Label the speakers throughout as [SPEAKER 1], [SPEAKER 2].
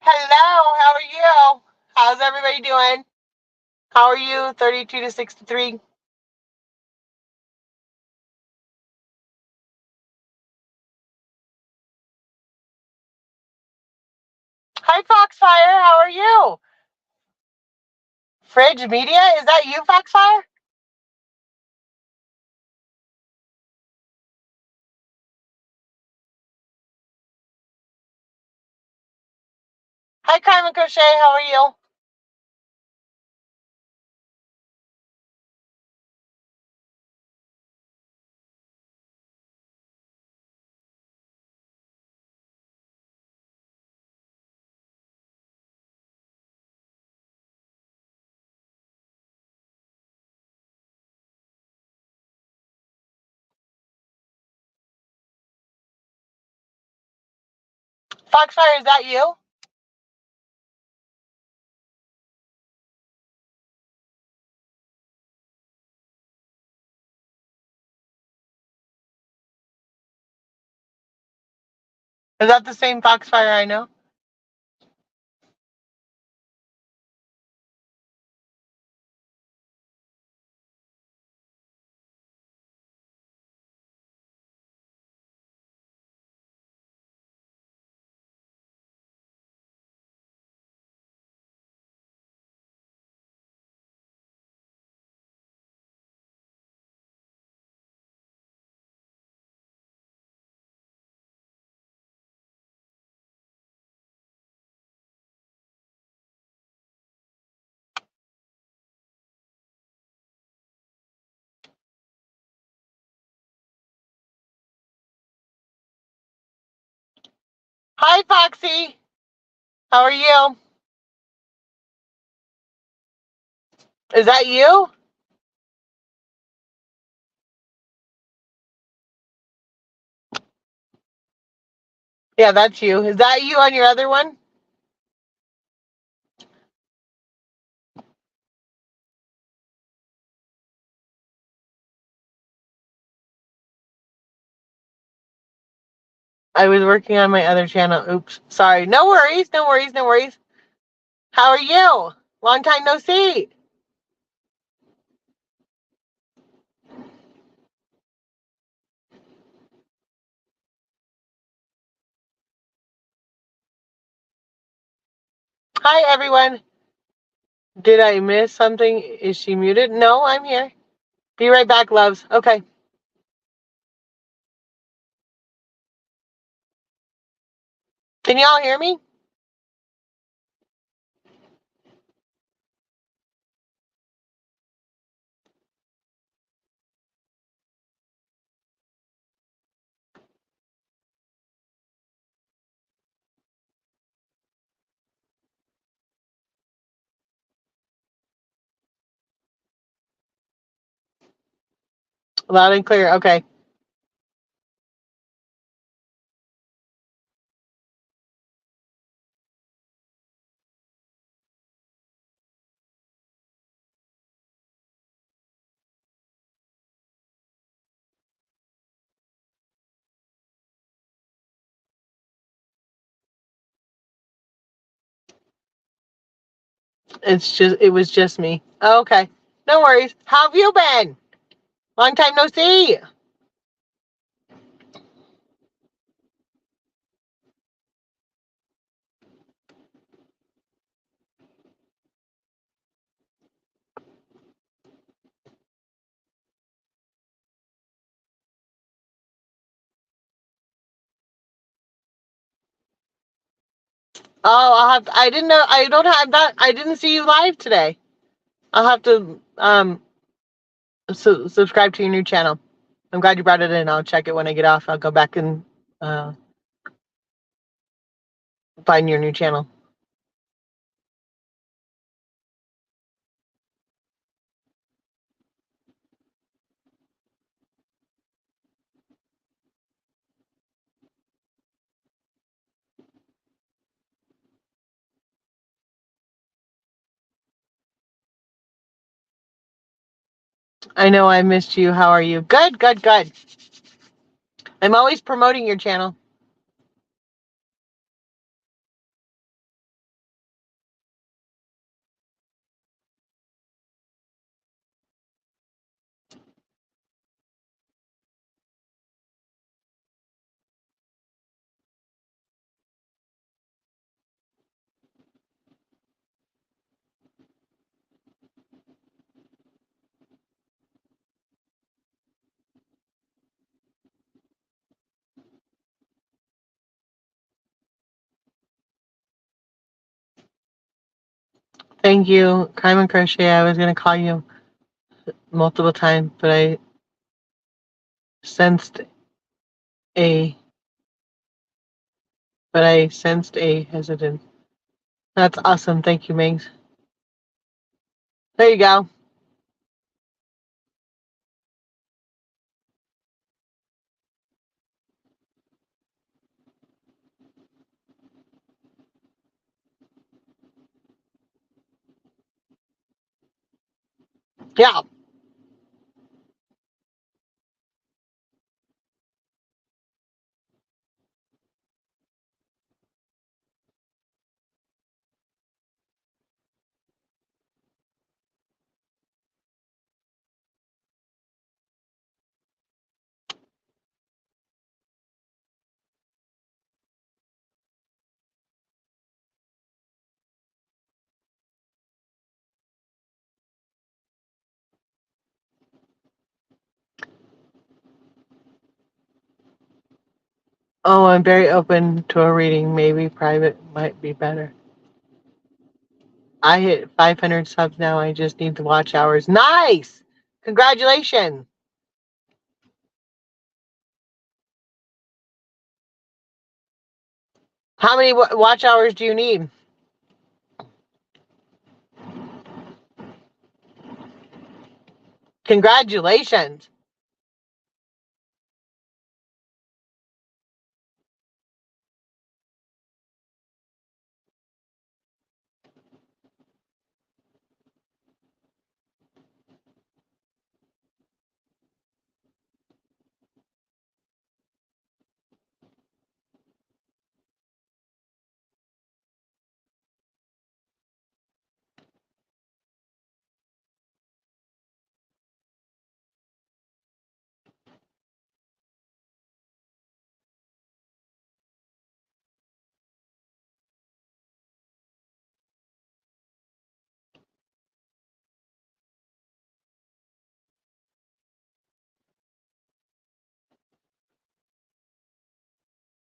[SPEAKER 1] Hello, how are you? How's everybody doing? How are you? 32 to 63. Hi, Foxfire. How are you? Fridge Media? Is that you, Foxfire? Hi, Carmen Crochet. How are you? Foxfire, is that you? Is that the same Foxfire I know? Hi, Foxy. How are you? Is that you? Yeah, that's you. Is that you on your other one? I was working on my other channel. Oops. Sorry. No worries. No worries. No worries. How are you? Long time no see. Hi, everyone. Did I miss something? Is she muted? No, I'm here. Be right back, loves. Okay. Can y'all hear me? Loud and clear. Okay. It was just me. Okay. No worries. How have you been? Long time no see. I didn't know, I don't have that, I didn't see you live today. I'll have to, subscribe to your new channel. I'm glad you brought it in. I'll check it when I get off. I'll go back and, find your new channel. I know I missed you. How are you? Good, good, good. I'm always promoting your channel. Thank you, Crime and Crochet. I was gonna call you multiple times, but I sensed a a hesitance. That's awesome. Thank you, Mings. There you go. Yeah. Oh, I'm very open to a reading. Maybe private might be better. I hit 500 subs now. I just need the watch hours. Nice! Congratulations! How many watch hours do you need? Congratulations!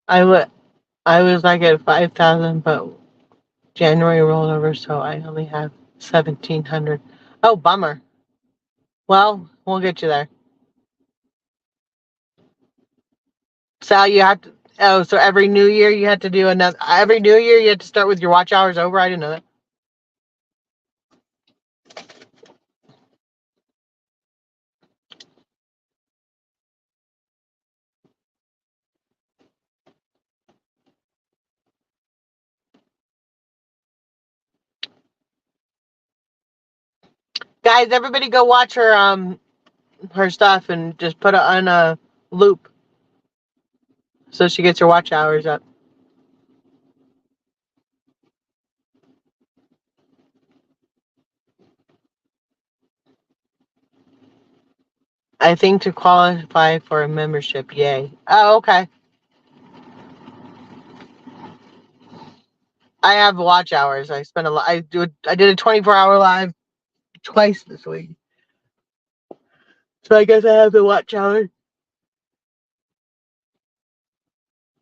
[SPEAKER 1] I would. I was like at 5,000, but January rolled over, so I only have 1,700. Oh, bummer. Well, we'll get you there. Sal, you have to. Oh, so every New Year you had to do another. Every New Year you had to start with your watch hours over. I didn't know that. Guys, everybody go watch her stuff and just put it on a loop so she gets her watch hours up. I think to qualify for a membership, yay. Oh, okay. I have watch hours. I spent a lot. I did a 24-hour live twice this week, so I guess I have the watch hours.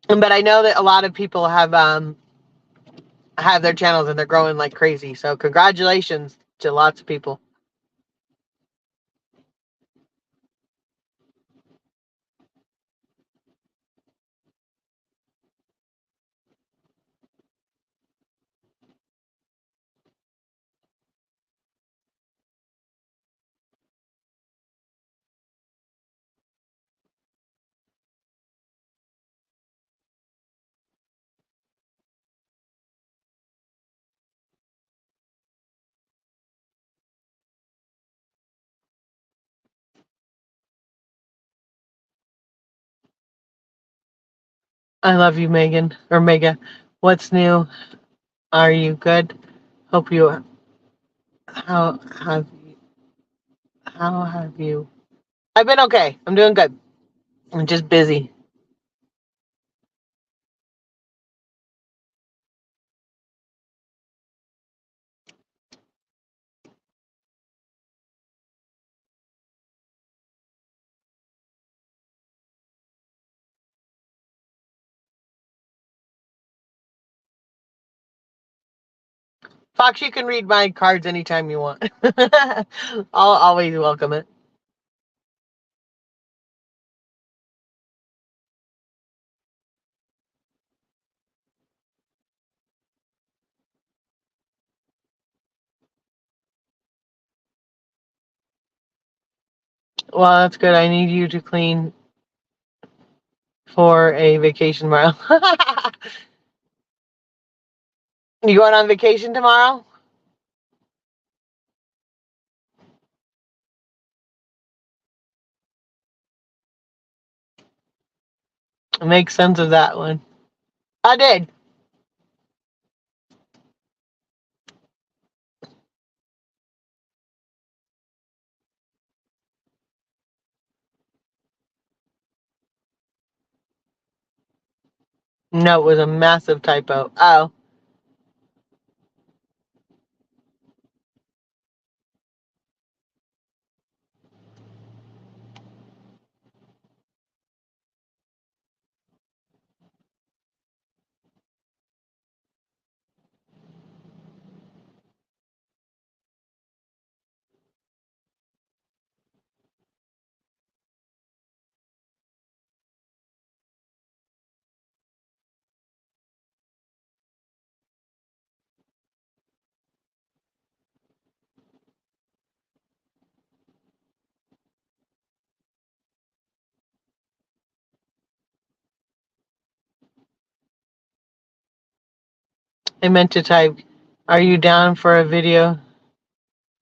[SPEAKER 1] But I know that a lot of people have their channels and they're growing like crazy. So congratulations to lots of people. I love you, Megan or Mega. What's new? Are you good? Hope you. How have How have you? I've been okay. I'm doing good. I'm just busy. Fox, you can read my cards anytime you want. I'll always welcome it. Well, that's good. I need you to clean for a vacation tomorrow. You going on vacation tomorrow? Make sense of that one. I did. No, it was a massive typo. Oh, I meant to type. Are you down for a video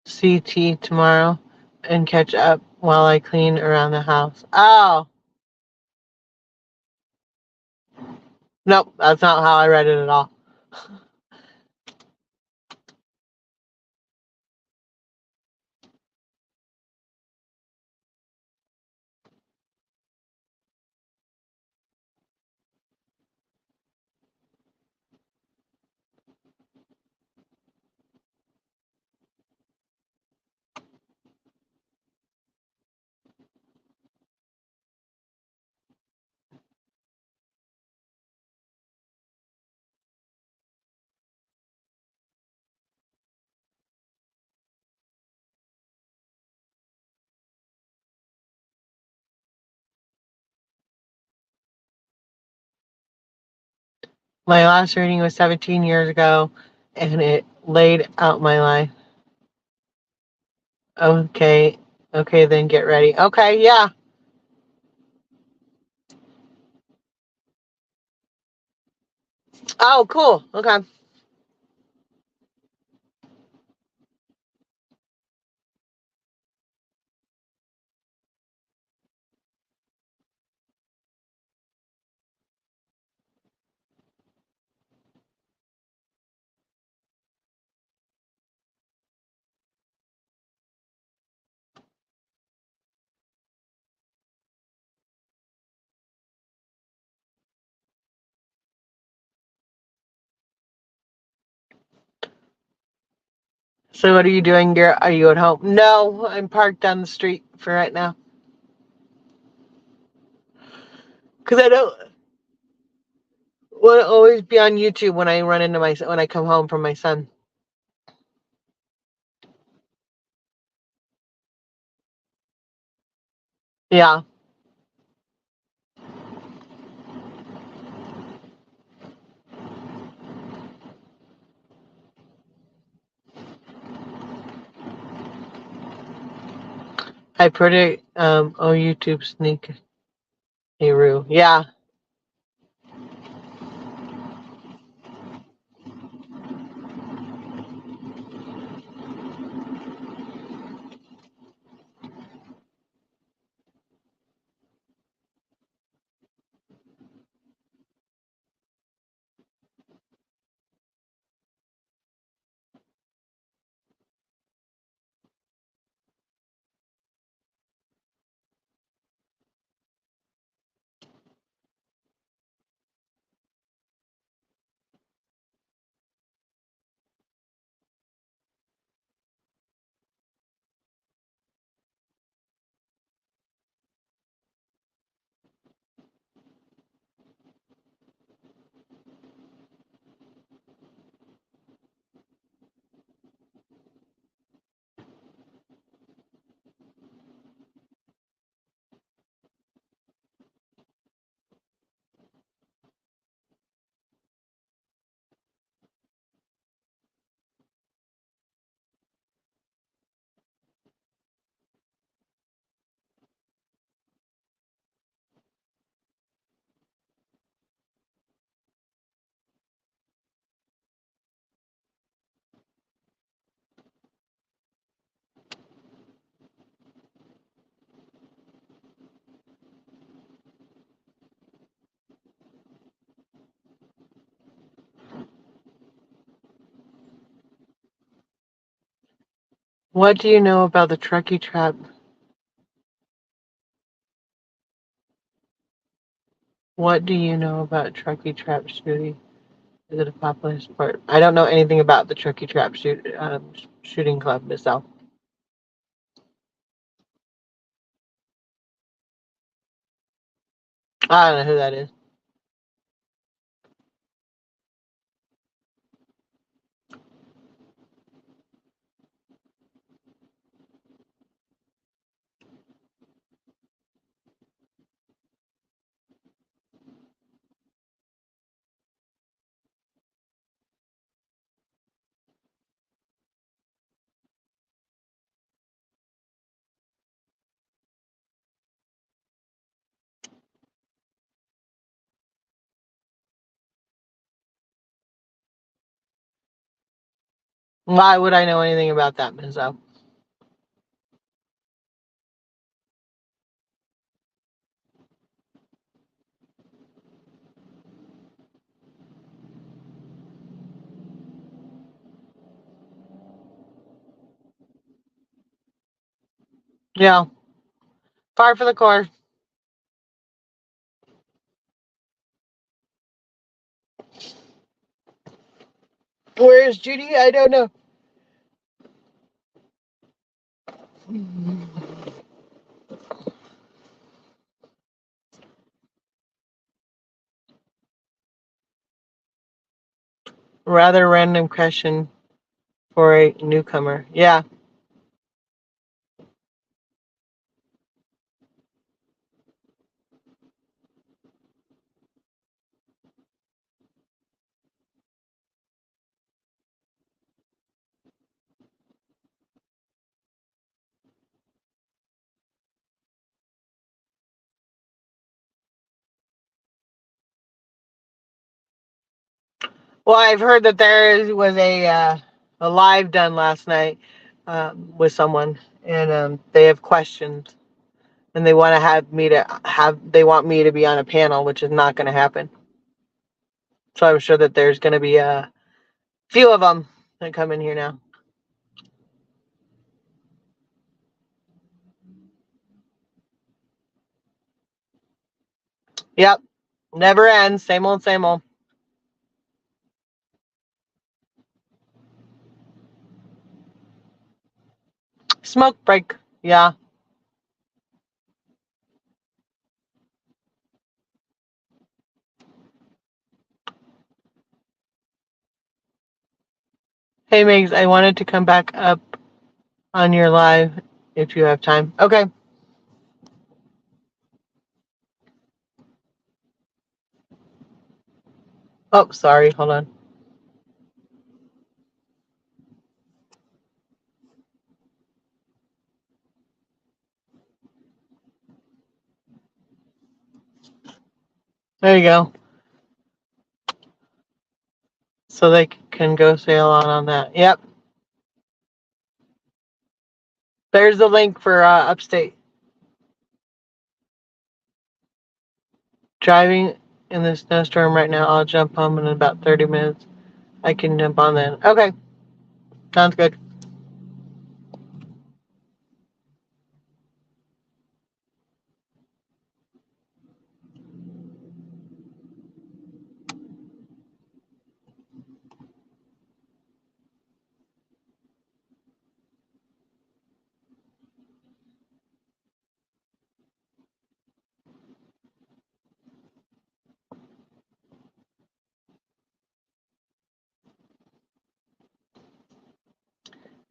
[SPEAKER 1] CT tomorrow and catch up while I clean around the house? Oh, nope. That's not how I read it at all. My last reading was 17 years ago, and it laid out my life. Okay, okay, then get ready. Okay, yeah. Oh, cool. Okay. So, what are you doing? Are you at home? No, I'm parked down the street for right now. Because I don't want to always be on YouTube when I run into when I come home from my son. Yeah, I predict. Oh, YouTube sneak. Hero. Yeah, What do you know about the Truckee Trap? What do you know about Truckee Trap shooting? Is it a popular sport? I don't know anything about the Truckee Trap shooting club myself. I don't know who that is. Why would I know anything about that myself? Yeah, par for the course. Where is Judy? I don't know. Rather random question for a newcomer. Yeah. Well, I've heard that was a live done last night with someone, and they have questions, and they want to have me to have. They want me to be on a panel, which is not going to happen. So I'm sure that there's going to be a few of them that come in here now. Yep, never ends. Same old, same old. Smoke break. Yeah. Hey, Migs, I wanted to come back up on your live if you have time. Okay. Oh, sorry. Hold on. There you go. So they can go sail on that. Yep. There's the link for upstate. Driving in the snowstorm right now. I'll jump home in about 30 minutes. I can jump on then. Okay. Sounds good.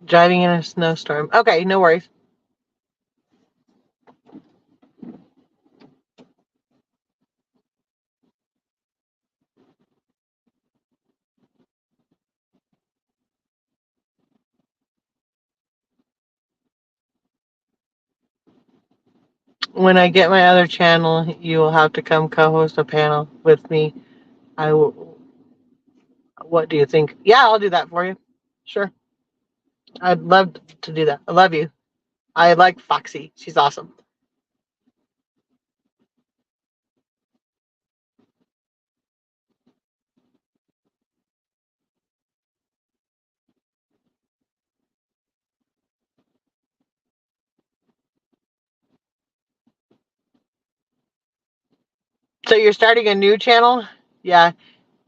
[SPEAKER 1] Driving in a snowstorm. Okay, no worries. When I get my other channel, you will have to come co-host a panel with me. I will. What do you think? Yeah, I'll do that for you. Sure. I'd love to do that. I love you. I like Foxy. She's awesome. So you're starting a new channel? Yeah.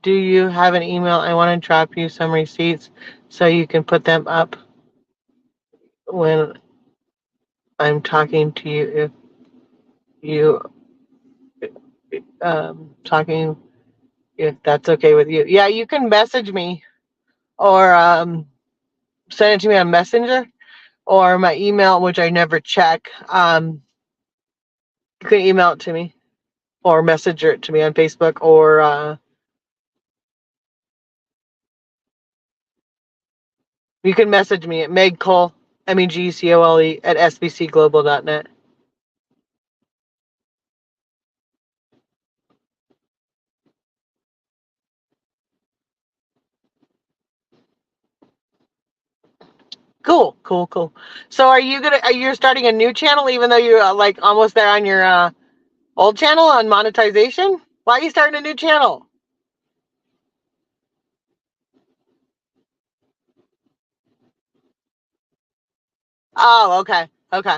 [SPEAKER 1] Do you have an email? I want to drop you some receipts so you can put them up when I'm talking to you. If you talking, if that's okay with you. Yeah, you can message me or send it to me on Messenger or my email, which I never check. You can email it to me or messenger it to me on Facebook or you can message me at Meg Cole, MEGCOLE at sbcglobal.net. Cool, cool, cool. So are you starting a new channel even though you're like almost there on your old channel on monetization? Why are you starting a new channel? Oh, okay. Okay.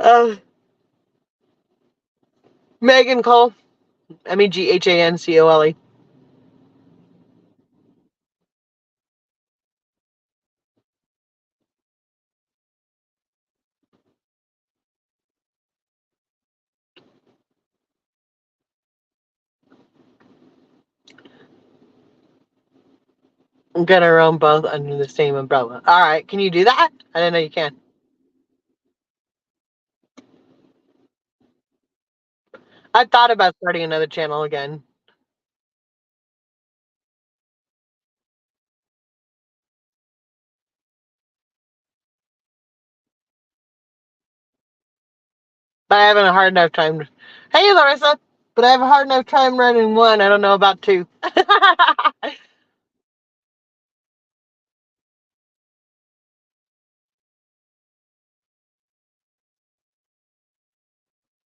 [SPEAKER 1] Uh, Megan Cole, MEGHANCOLE. I'm gonna run both under the same umbrella. All right, can you do that? I didn't know you can. I thought about starting another channel again, but I having a hard enough time. Hey, Larissa, but I have a hard enough time running one. I don't know about two.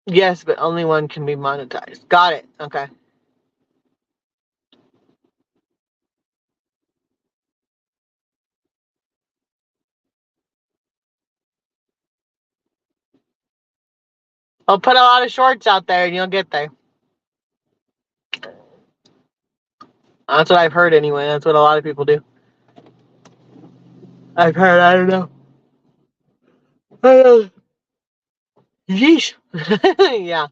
[SPEAKER 1] Yes, but only one can be monetized. Got it. Okay. I'll put a lot of shorts out there and you'll get there. That's what I've heard anyway. That's what a lot of people do. I've heard, I don't know. Yeesh. Yeah.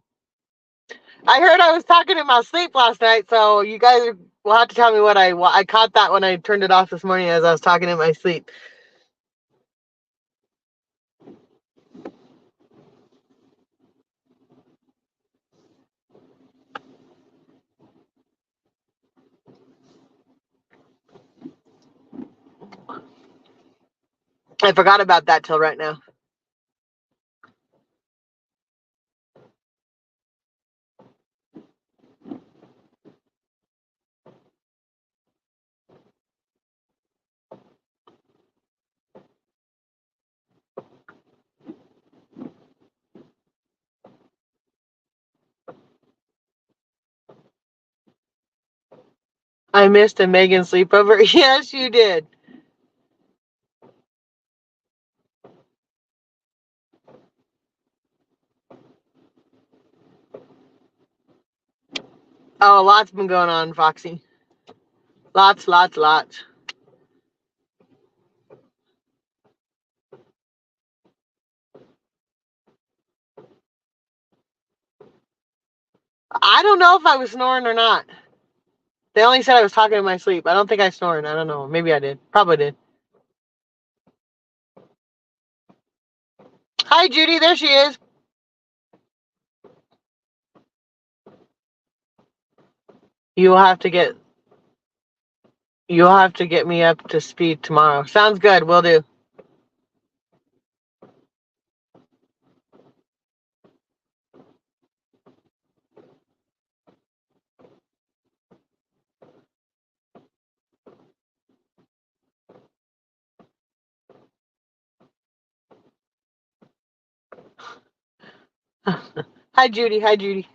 [SPEAKER 1] I heard I was talking in my sleep last night, so you guys will have to tell me what I caught that when I turned it off this morning as I was talking in my sleep. I forgot about that till right now. I missed a Megan sleepover. Yes, you did. Oh, a lot's been going on, Foxy. Lots, lots, lots. I don't know if I was snoring or not. They only said I was talking in my sleep. I don't think I snored. I don't know. Maybe I did. Probably did. Hi, Judy. There she is. You will have to get you'll have to get me up to speed tomorrow. Sounds good. Will do. Hi, Judy. Hi, Judy.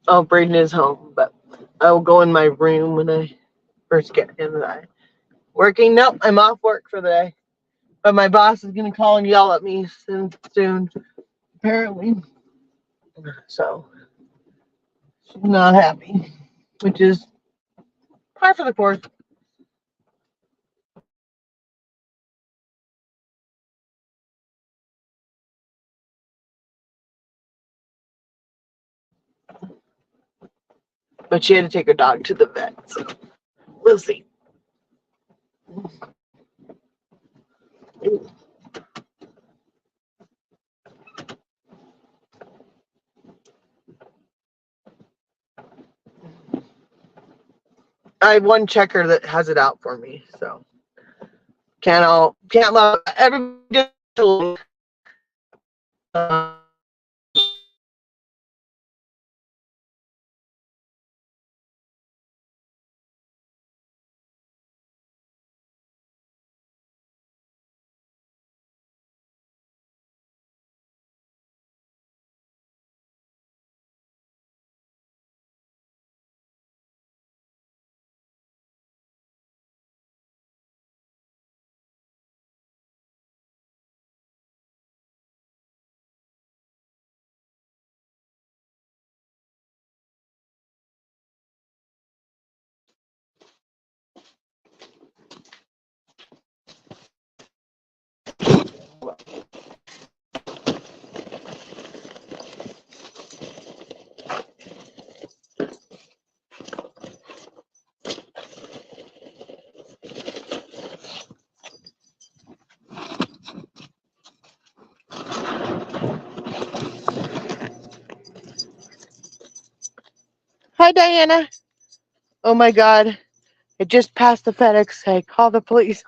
[SPEAKER 1] Oh, Braden is home, but I will go in my room when I first get in. And I working. Nope, I'm off work for the day. But my boss is gonna call and yell at me soon, apparently. So she's not happy, which is par for the course. But she had to take her dog to the vet, so we'll see. I have one checker that has it out for me, so can't love everybody. Uh, Hi, Diana. Oh my God, it just passed the FedEx. Say, call the police.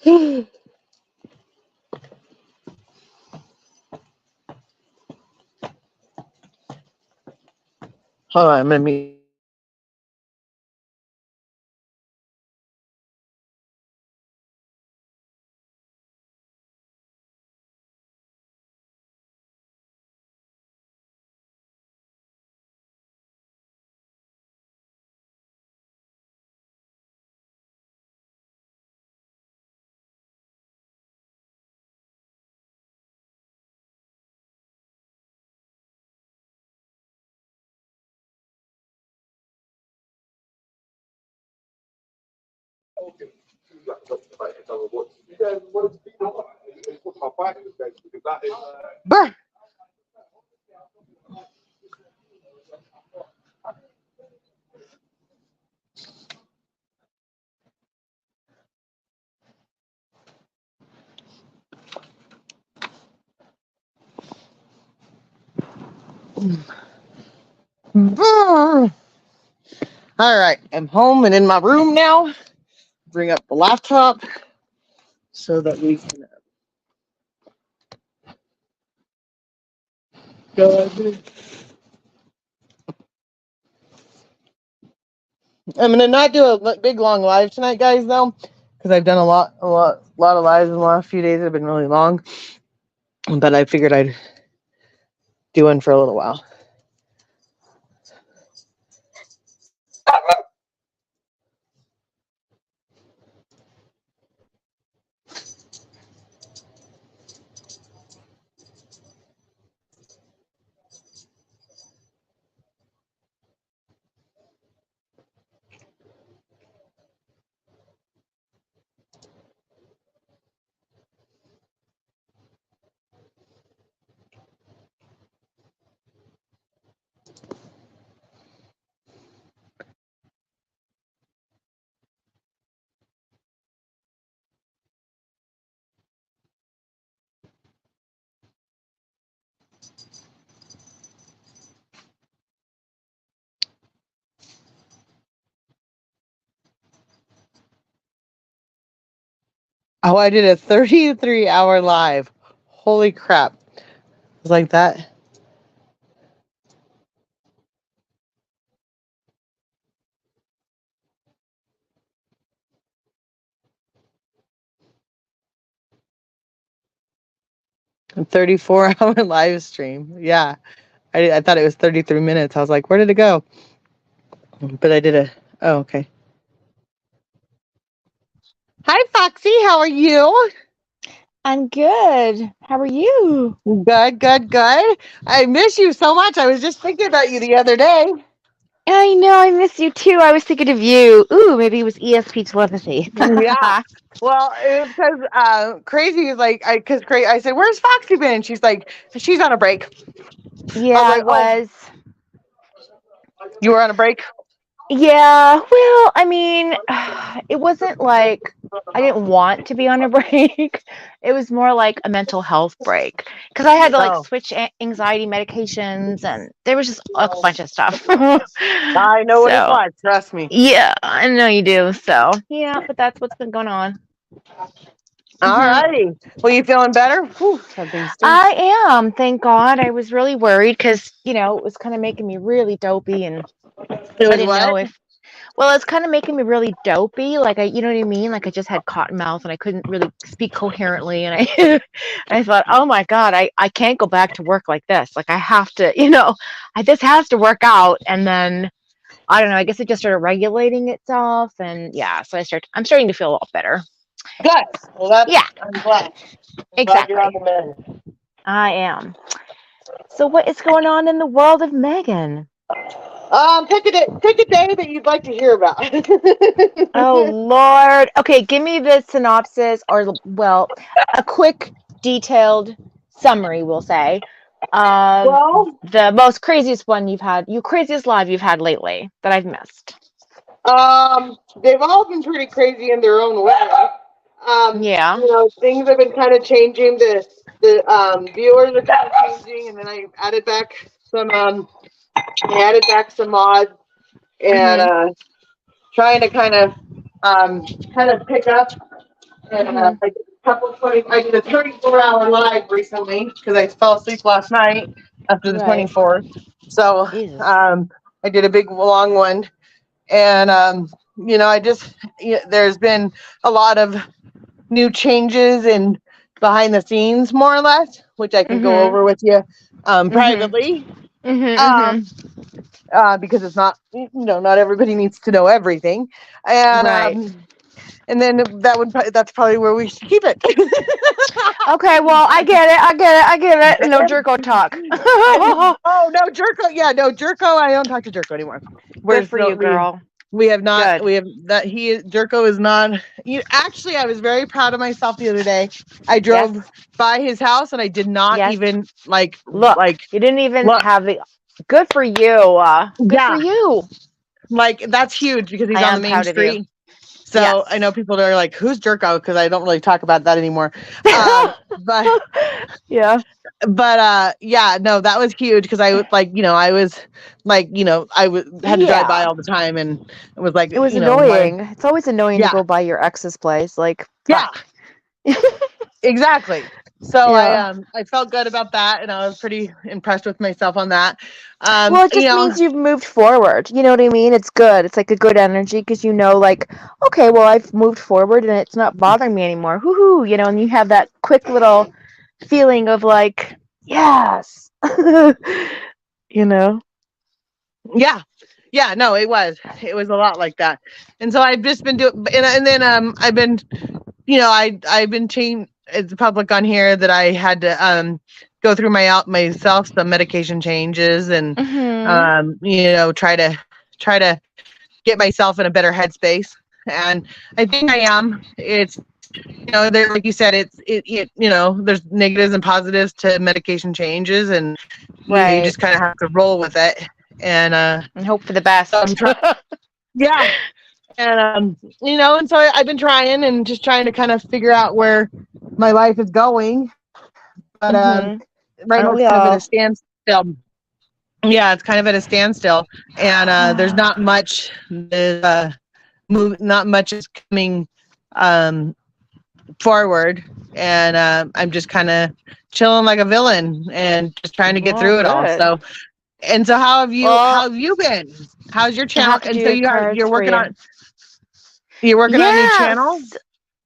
[SPEAKER 1] Hold on, I'm gonna mute. Brr. Brr. All right, I'm home and in my room now. Bring up the laptop so that we can go over. I'm gonna not do a big long live tonight, guys, though, because I've done a lot of lives in the last few days. Have been really long, but I figured I'd do one for a little while. Oh, I did a 33-hour live. Holy crap. It was like that. A 34-hour live stream. Yeah. I thought it was 33 minutes. I was like, where did it go? But I did a. Oh, okay. Hi, Foxy. How are you?
[SPEAKER 2] I'm good. How are you?
[SPEAKER 1] Good, good, good. I miss you so much. I was just thinking about you the other day.
[SPEAKER 2] I know, I miss you too. I was thinking of you. Ooh, maybe it was ESP telepathy.
[SPEAKER 1] Yeah. Well, it was because Crazy is like, I said, "Where's Foxy been?" She's like, "She's on a break." I
[SPEAKER 2] Yeah,
[SPEAKER 1] was
[SPEAKER 2] I
[SPEAKER 1] like, "Oh,
[SPEAKER 2] was.
[SPEAKER 1] you were on a break."
[SPEAKER 2] Yeah, well, I mean, it wasn't like I didn't want to be on a break. It was more like a mental health break because I had to like
[SPEAKER 1] Oh,
[SPEAKER 2] switch anxiety medications and there was just a bunch of stuff.
[SPEAKER 1] I know what it's
[SPEAKER 2] So,
[SPEAKER 1] like. Trust me.
[SPEAKER 2] yeah, I know you do. So, yeah, but that's what's been going on.
[SPEAKER 1] All
[SPEAKER 2] Hmm
[SPEAKER 1] righty. Well, you feeling better? Whew, something stinks.
[SPEAKER 2] I am, thank God. I was really worried because, it was kind of making me really dopey and
[SPEAKER 1] It
[SPEAKER 2] I
[SPEAKER 1] was
[SPEAKER 2] didn't
[SPEAKER 1] what?
[SPEAKER 2] know if, well, it's kind of making me really dopey. Like you know what I mean? Like I just had cotton mouth and I couldn't really speak coherently. And I thought, oh my God, I can't go back to work like this. Like I have to, this has to work out. And then I don't know, I guess it just started regulating itself. And yeah, so I'm starting to feel a lot better.
[SPEAKER 1] Good. Well, that's.
[SPEAKER 2] Yeah,
[SPEAKER 1] I'm glad. I'm glad you're on
[SPEAKER 2] exactly.
[SPEAKER 1] the mend.
[SPEAKER 2] I am. So what is going on in the world of Megan?
[SPEAKER 1] Pick a day that you'd like to hear about.
[SPEAKER 2] Oh Lord. Okay, give me the synopsis or well, a quick detailed summary, we'll say, of
[SPEAKER 1] Well,
[SPEAKER 2] the most craziest one you've had, you craziest live you've had lately that I've missed.
[SPEAKER 1] they've all been pretty crazy in their own way.
[SPEAKER 2] Yeah.
[SPEAKER 1] Things have been kind of changing. The viewers are kind of changing, and then I added back some mods, and
[SPEAKER 2] Mhm.
[SPEAKER 1] trying to kind of pick up. And
[SPEAKER 2] Mhm.
[SPEAKER 1] like I did a 34-hour live recently because I fell asleep last night after the
[SPEAKER 2] Right.
[SPEAKER 1] 24th. So
[SPEAKER 2] Jesus.
[SPEAKER 1] um, I did a big long one, and I just there's been a lot of new changes in behind the scenes, more or less, which I can go
[SPEAKER 2] Mhm.
[SPEAKER 1] over with you
[SPEAKER 2] Mhm.
[SPEAKER 1] privately.
[SPEAKER 2] Mhm.
[SPEAKER 1] Um,
[SPEAKER 2] Mhm.
[SPEAKER 1] because it's not, not everybody needs to know everything, and
[SPEAKER 2] Right.
[SPEAKER 1] that's probably where we should keep it.
[SPEAKER 2] Okay, well, I get it. I get it. I get it. No jerko talk.
[SPEAKER 1] Oh no, Jerko. Yeah, no, Jerko. I don't talk to Jerko anymore.
[SPEAKER 2] Good
[SPEAKER 1] We're
[SPEAKER 2] for
[SPEAKER 1] still
[SPEAKER 2] you, girl.
[SPEAKER 1] we have not
[SPEAKER 2] Good.
[SPEAKER 1] we have that he Jerko is not. Actually, I was very proud of myself the other day. I
[SPEAKER 2] Yes.
[SPEAKER 1] drove by his house and I did not
[SPEAKER 2] Yes.
[SPEAKER 1] even
[SPEAKER 2] Look, you didn't even
[SPEAKER 1] look.
[SPEAKER 2] have the. Good for you. Good for
[SPEAKER 1] Yeah,
[SPEAKER 2] you.
[SPEAKER 1] like that's huge because
[SPEAKER 2] I
[SPEAKER 1] he's on the
[SPEAKER 2] am
[SPEAKER 1] main
[SPEAKER 2] proud of you.
[SPEAKER 1] street. So I know
[SPEAKER 2] Yes.
[SPEAKER 1] people that are like, "Who's Jerko?" Because I don't really talk about that anymore. But
[SPEAKER 2] Yeah.
[SPEAKER 1] yeah, no, that was huge because I was like, I was like, had to drive by
[SPEAKER 2] Yeah.
[SPEAKER 1] all the time, and it was like,
[SPEAKER 2] It was
[SPEAKER 1] my
[SPEAKER 2] annoying. It's always annoying to
[SPEAKER 1] yeah,
[SPEAKER 2] go by your ex's place. Like,
[SPEAKER 1] yeah,
[SPEAKER 2] fuck.
[SPEAKER 1] exactly. So
[SPEAKER 2] Yeah.
[SPEAKER 1] I felt good about that, and I was pretty impressed with myself on that.
[SPEAKER 2] Well, it just means you've moved forward. You know what I mean? It's good. It's like a good energy because like, okay, well, I've moved forward and it's not bothering me anymore. Hoo-hoo, and you have that quick little feeling of like, yes. you know?
[SPEAKER 1] yeah, yeah, no, it was a lot like that, and so I've just been doing, and then I've been, I've been changing. It's public on here that I had to go through myself some medication changes and
[SPEAKER 2] Mm-hmm.
[SPEAKER 1] try to get myself in a better headspace. And I think I am. It's there, like you said, there's negatives and positives to medication changes, and you
[SPEAKER 2] Right.
[SPEAKER 1] just kind of have to roll with it. And
[SPEAKER 2] And hope for the
[SPEAKER 1] so I'm
[SPEAKER 2] best.
[SPEAKER 1] trying. Yeah, and and so I've been trying and just trying to kind of figure out where my life is going. But
[SPEAKER 2] Mm-hmm.
[SPEAKER 1] right now
[SPEAKER 2] Aren't
[SPEAKER 1] it's
[SPEAKER 2] we
[SPEAKER 1] kind of at a
[SPEAKER 2] all?
[SPEAKER 1] standstill. Yeah, it's kind of at a standstill, and there's not much. Not much is coming. Um, forward, and I'm just kind of chilling like a villain and just trying to get
[SPEAKER 2] Well,
[SPEAKER 1] through it all.
[SPEAKER 2] good.
[SPEAKER 1] So, and so how have you
[SPEAKER 2] Well,
[SPEAKER 1] been? How's your
[SPEAKER 2] I
[SPEAKER 1] channel?
[SPEAKER 2] have to
[SPEAKER 1] And
[SPEAKER 2] do
[SPEAKER 1] so
[SPEAKER 2] your cards
[SPEAKER 1] you're
[SPEAKER 2] for
[SPEAKER 1] working
[SPEAKER 2] you.
[SPEAKER 1] on a new channel?
[SPEAKER 2] Yes.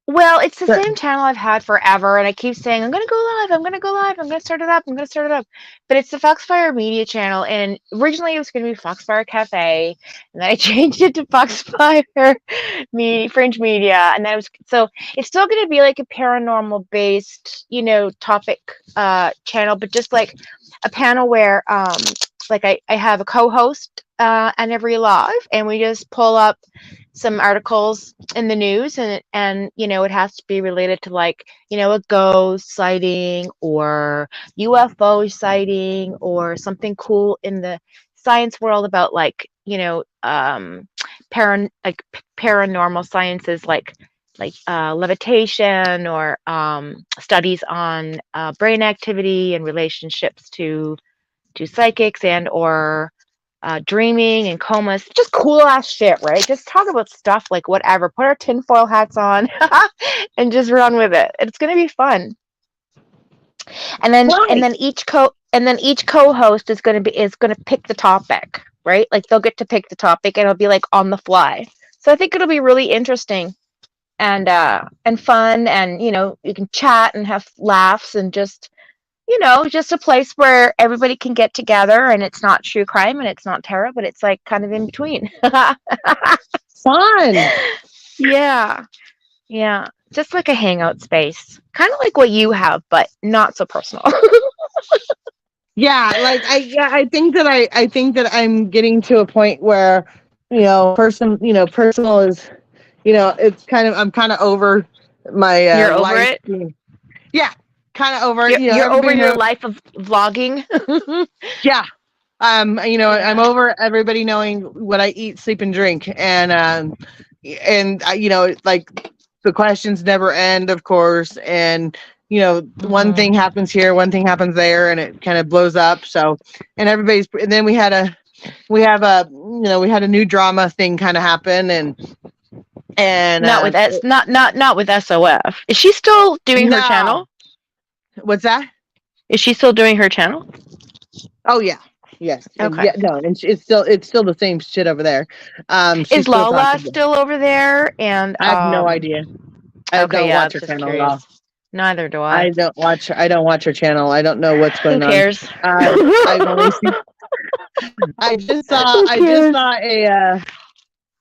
[SPEAKER 2] Well, it's the same channel I've had forever, and I keep saying, I'm going to go live, I'm going to go live, I'm going to start it up, I'm going to start it up. But it's the Foxfire Media channel, and originally it was going to be Foxfire Cafe, and then I changed it to Foxfire Fringe Media, and that was, so it's still going to be like a paranormal-based, topic channel, but just like a panel where, like I have a co-host on every live, and we just pull up some articles in the news, and it has to be related to, like, a ghost sighting or UFO sighting or something cool in the science world about, like, paranormal sciences, like levitation, or studies on brain activity and relationships to psychics, and or dreaming and comas, just cool ass shit, right? Just talk about stuff like whatever. Put our tinfoil hats on and just run with it. It's gonna be fun. And then
[SPEAKER 1] Right.
[SPEAKER 2] each co-host is gonna pick the topic, right? Like they'll get to pick the topic, and it'll be like on the fly. So I think it'll be really interesting and fun, and you can chat and have laughs, and just a place where everybody can get together, and it's not true crime and it's not terror, but it's like kind of in between.
[SPEAKER 1] Fun.
[SPEAKER 2] Yeah. Yeah. Just like a hangout space. Kind of like what you have, but not so personal.
[SPEAKER 1] Yeah, like I think that I think that I'm getting to a point where, personal is, it's kind of, I'm kind of over my
[SPEAKER 2] You're over
[SPEAKER 1] life.
[SPEAKER 2] it?
[SPEAKER 1] Yeah, kind of over it.
[SPEAKER 2] You're over
[SPEAKER 1] Everybody
[SPEAKER 2] your
[SPEAKER 1] knows.
[SPEAKER 2] life of vlogging?
[SPEAKER 1] Yeah. I'm
[SPEAKER 2] Yeah.
[SPEAKER 1] over everybody knowing what I eat, sleep, and drink, and like the questions never end, of course, and one thing
[SPEAKER 2] Mhm.
[SPEAKER 1] happens here, one thing happens there, and it kind of blows up. So, and then we had a new drama thing kind of happen, and
[SPEAKER 2] Not with S, not with SOF. Is she still doing her
[SPEAKER 1] no,
[SPEAKER 2] channel?
[SPEAKER 1] what's that?
[SPEAKER 2] Is she still doing her channel?
[SPEAKER 1] Oh yeah. Yes, and
[SPEAKER 2] Okay.
[SPEAKER 1] yeah, no, and it's still the same shit over there. She's
[SPEAKER 2] Is
[SPEAKER 1] still
[SPEAKER 2] Lala
[SPEAKER 1] talking.
[SPEAKER 2] still over there? And
[SPEAKER 1] I have no idea. I
[SPEAKER 2] okay,
[SPEAKER 1] don't
[SPEAKER 2] yeah, I
[SPEAKER 1] watch
[SPEAKER 2] was
[SPEAKER 1] her
[SPEAKER 2] just
[SPEAKER 1] channel at all.
[SPEAKER 2] curious. Neither do I.
[SPEAKER 1] I don't watch her channel. I don't know what's
[SPEAKER 2] Who
[SPEAKER 1] going on.
[SPEAKER 2] cares?
[SPEAKER 1] I've only seen.
[SPEAKER 2] Who cares?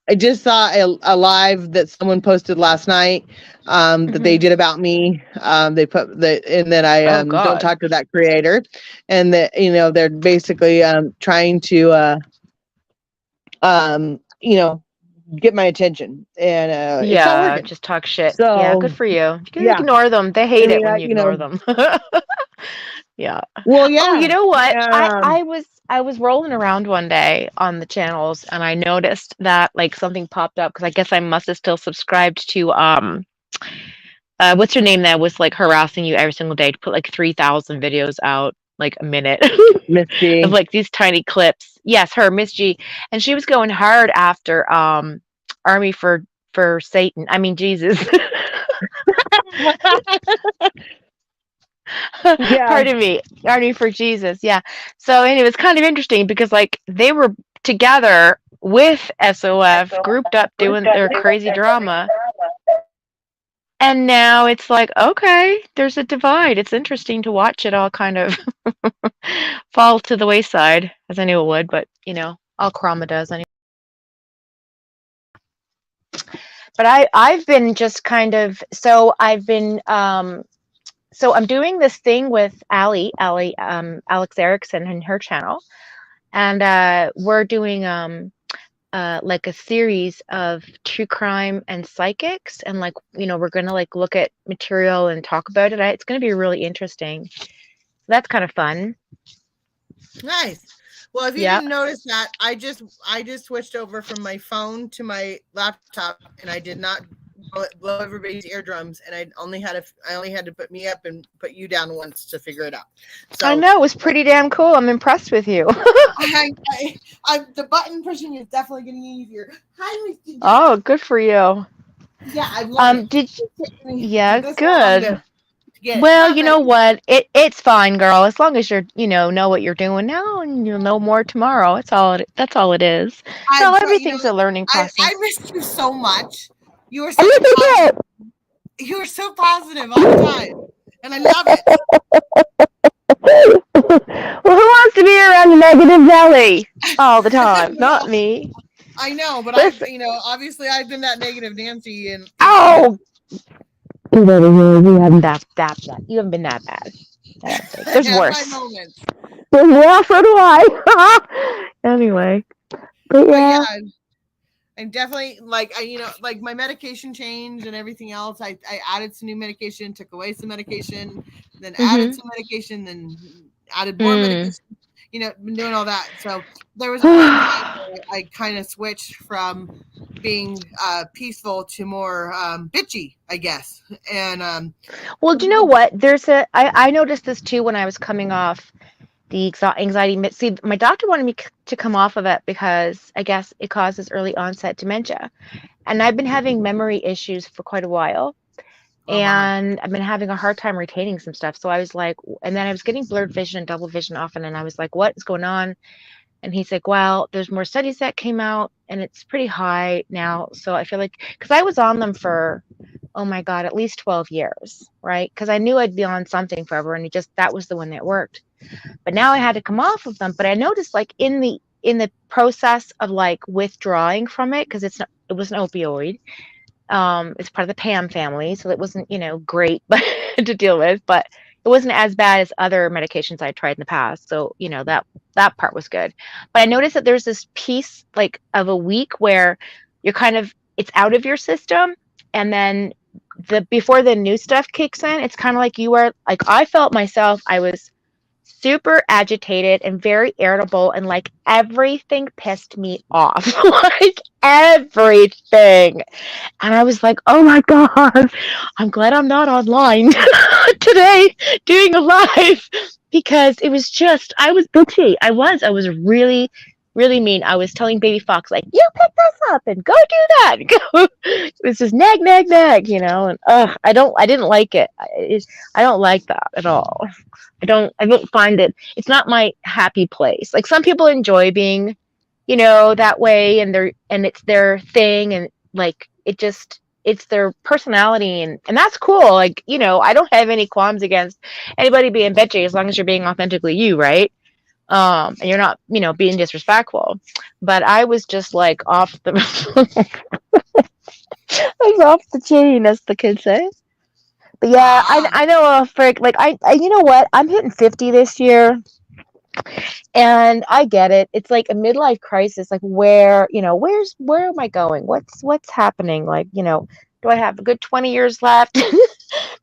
[SPEAKER 1] I just saw a live that someone posted last night, that they
[SPEAKER 2] Mhm.
[SPEAKER 1] did about me. They put that, and then I
[SPEAKER 2] Oh
[SPEAKER 1] don't
[SPEAKER 2] God.
[SPEAKER 1] talk to that creator, and that they're basically trying to um you know get my attention, and it's not
[SPEAKER 2] Yeah,
[SPEAKER 1] working.
[SPEAKER 2] just talk shit. Yeah,
[SPEAKER 1] So
[SPEAKER 2] good for you. You can
[SPEAKER 1] yeah,
[SPEAKER 2] ignore them. They
[SPEAKER 1] I
[SPEAKER 2] hate it
[SPEAKER 1] mean,
[SPEAKER 2] when you ignore them. Yeah.
[SPEAKER 1] well,
[SPEAKER 2] Oh, you
[SPEAKER 1] yeah.
[SPEAKER 2] know what? I
[SPEAKER 1] Um,
[SPEAKER 2] I was I was rolling around one day on the channels, and I noticed that like something popped up, because I guess I must have still subscribed to what's your name that was like harassing you every single day to put like 3,000 videos out like a minute
[SPEAKER 1] Miss
[SPEAKER 2] of
[SPEAKER 1] G.
[SPEAKER 2] like these tiny clips. Yes, her, Miss G, and she was going hard after Army for Satan. I mean Jesus.
[SPEAKER 1] Yeah.
[SPEAKER 2] Pardon me, Army for Jesus. Yeah. So, and it was kind of interesting because like they were together with SOF, grouped up doing their crazy drama. And now it's like, okay, there's a divide. It's interesting to watch it all kind of fall to the wayside, as I knew it would, but all Chroma does anyway. But I've been just kind of, so I've been so I'm doing this thing with Allie, Alex Erickson, and her channel, and we're doing like a series of true crime and psychics, and like we're gonna like look at material and talk about it. It's gonna be really interesting. That's kind of fun.
[SPEAKER 1] Nice. Well, if you
[SPEAKER 2] Yeah.
[SPEAKER 1] didn't notice that, I just switched over from my phone to my laptop, and I did not blow everybody's eardrums, and I only had to put me up and put you down once to figure it out.
[SPEAKER 2] I
[SPEAKER 1] So
[SPEAKER 2] know, it was pretty damn cool. I'm impressed with you.
[SPEAKER 1] the button pushing is definitely getting easier. Hi, Mr.
[SPEAKER 2] Oh, good for you.
[SPEAKER 3] Yeah, I've learned it.
[SPEAKER 2] Did
[SPEAKER 3] Took
[SPEAKER 2] yeah,
[SPEAKER 3] this long
[SPEAKER 2] good.
[SPEAKER 3] to get it.
[SPEAKER 2] Well,
[SPEAKER 3] Not
[SPEAKER 2] you
[SPEAKER 3] that
[SPEAKER 2] know what? It's fine, girl. As long as you're, know what you're doing now, and you'll know more tomorrow. That's all it is.
[SPEAKER 3] I
[SPEAKER 2] No,
[SPEAKER 3] try.
[SPEAKER 2] everything's a learning
[SPEAKER 3] I
[SPEAKER 2] process.
[SPEAKER 3] missed you so much. You were
[SPEAKER 2] I
[SPEAKER 3] such a
[SPEAKER 2] really
[SPEAKER 3] positive.
[SPEAKER 2] did.
[SPEAKER 3] You were so positive all the time, and I love it.
[SPEAKER 2] Well, who wants to be around the negative Nelly all the time? Not
[SPEAKER 3] No,
[SPEAKER 2] me.
[SPEAKER 3] I know, but
[SPEAKER 2] Listen.
[SPEAKER 3] obviously I've been that negative Nancy, and
[SPEAKER 2] Oh, you haven't that bad. You haven't been that bad. I don't think.
[SPEAKER 3] I
[SPEAKER 2] There's
[SPEAKER 3] have my
[SPEAKER 2] worse.
[SPEAKER 3] moments.
[SPEAKER 2] Well, so do I. Anyway, but
[SPEAKER 3] But yeah,
[SPEAKER 2] yeah.
[SPEAKER 3] I'm definitely like like my medication changed and everything else. I added some new medication, took away some medication, then added
[SPEAKER 2] Mhm.
[SPEAKER 3] some medication, then added more
[SPEAKER 2] Mm.
[SPEAKER 3] medication. Been doing all that. So there was a point in time where I kind of switched from being peaceful to more bitchy, I guess. And
[SPEAKER 2] Well,
[SPEAKER 3] some
[SPEAKER 2] do you know
[SPEAKER 3] people,
[SPEAKER 2] what? I noticed this too when I was coming off the anxiety. See, my doctor wanted me to come off of it because I guess it causes early onset dementia. And I've been having memory issues for quite a while.
[SPEAKER 3] oh bummer.
[SPEAKER 2] And I've been having a hard time retaining some stuff. So I was like, and then I was getting blurred vision and double vision often. And I was like, what is going on? And he's like, well, there's more studies that came out and it's pretty high now. So I feel like, because I was on them for, oh my God, at least 12 years, right? Because I knew I'd be on something forever. And that was the one that worked. But now I had to come off of them. But I noticed like in the process of like withdrawing from it, because it was an opioid. It's part of the PAM family, so it wasn't, great but to deal with, but it wasn't as bad as other medications I tried in the past. So, that part was good. But I noticed that there's this piece like of a week where you're kind of it's out of your system, and then before the new stuff kicks in, it's kind of like you are like I felt myself, I was super agitated and very irritable, and like everything pissed me off. Like everything. And I was like, oh my God, I'm glad I'm not online today doing a live, because I was bitchy. I was really, really mean. I was telling Baby Fox, like, you pick this up and go do that. It was just nag, nag, nag, and I didn't like it. I don't like that at all. I don't find it's not my happy place. Like some people enjoy being, that way, and it's their thing, and like it's their personality, and that's cool. Like, I don't have any qualms against anybody being bitchy as long as you're being authentically you, right? And you're not, being disrespectful. But I was just like off the I was off the chain, as the kids say. But yeah,
[SPEAKER 3] Ah,
[SPEAKER 2] I know a frick. Like you know what? I'm hitting 50 this year, and I get it. It's like a midlife crisis. Like where am I going? What's happening? Like, do I have a good 20 years left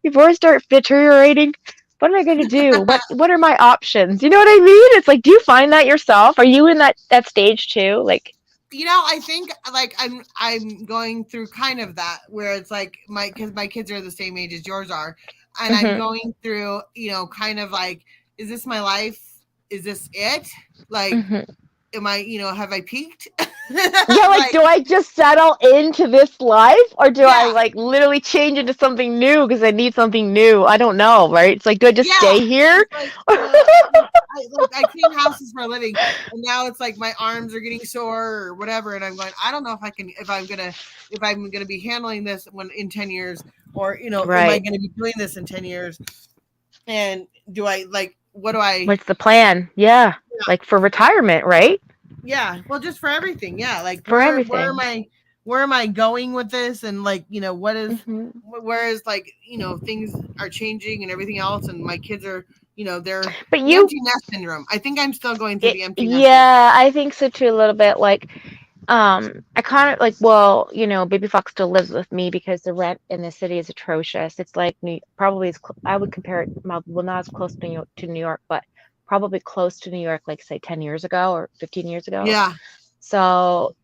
[SPEAKER 2] before I start deteriorating? What am I going to do? What are my options? You know what I mean? It's like, do you find that yourself? Are you in that stage too? Like,
[SPEAKER 3] I think like I'm going through kind of that where it's like because my kids are the same age as yours are, and I'm
[SPEAKER 2] mhm,
[SPEAKER 3] going through kind of like, is this my life? Is this it? Like,
[SPEAKER 2] mhm.
[SPEAKER 3] am I have I peaked?
[SPEAKER 2] Yeah, like,
[SPEAKER 3] Like,
[SPEAKER 2] do I just settle into this life, or do I
[SPEAKER 3] yeah,
[SPEAKER 2] like literally change into something new because I need something new? I don't know, right? It's like, do I just
[SPEAKER 3] yeah.
[SPEAKER 2] stay here?
[SPEAKER 3] It's like I clean houses for a living, and now it's like my arms are getting sore or whatever, and I'm going. I don't know if I can if I'm gonna be handling this when in 10 years, or am I
[SPEAKER 2] Right.
[SPEAKER 3] gonna be doing this in 10 years? And do I like what do I?
[SPEAKER 2] What's the plan? Yeah. Like for retirement, right?
[SPEAKER 3] Yeah, well, just for everything. Yeah, like
[SPEAKER 2] For
[SPEAKER 3] where am
[SPEAKER 2] everything.
[SPEAKER 3] I going with this, and like what is
[SPEAKER 2] Hmm.
[SPEAKER 3] where is like things are changing and everything else, and my kids are they're
[SPEAKER 2] But
[SPEAKER 3] the
[SPEAKER 2] you,
[SPEAKER 3] empty nest syndrome. I think I'm still going through the empty nest syndrome.
[SPEAKER 2] yeah, I think so too, a little bit. Like, I kind of like, well, Baby Fox still lives with me because the rent in the city is atrocious. It's like probably I would compare it, well, not as close to New York, but probably close to New York, like say 10 years ago or 15 years ago.
[SPEAKER 3] Yeah,
[SPEAKER 2] So,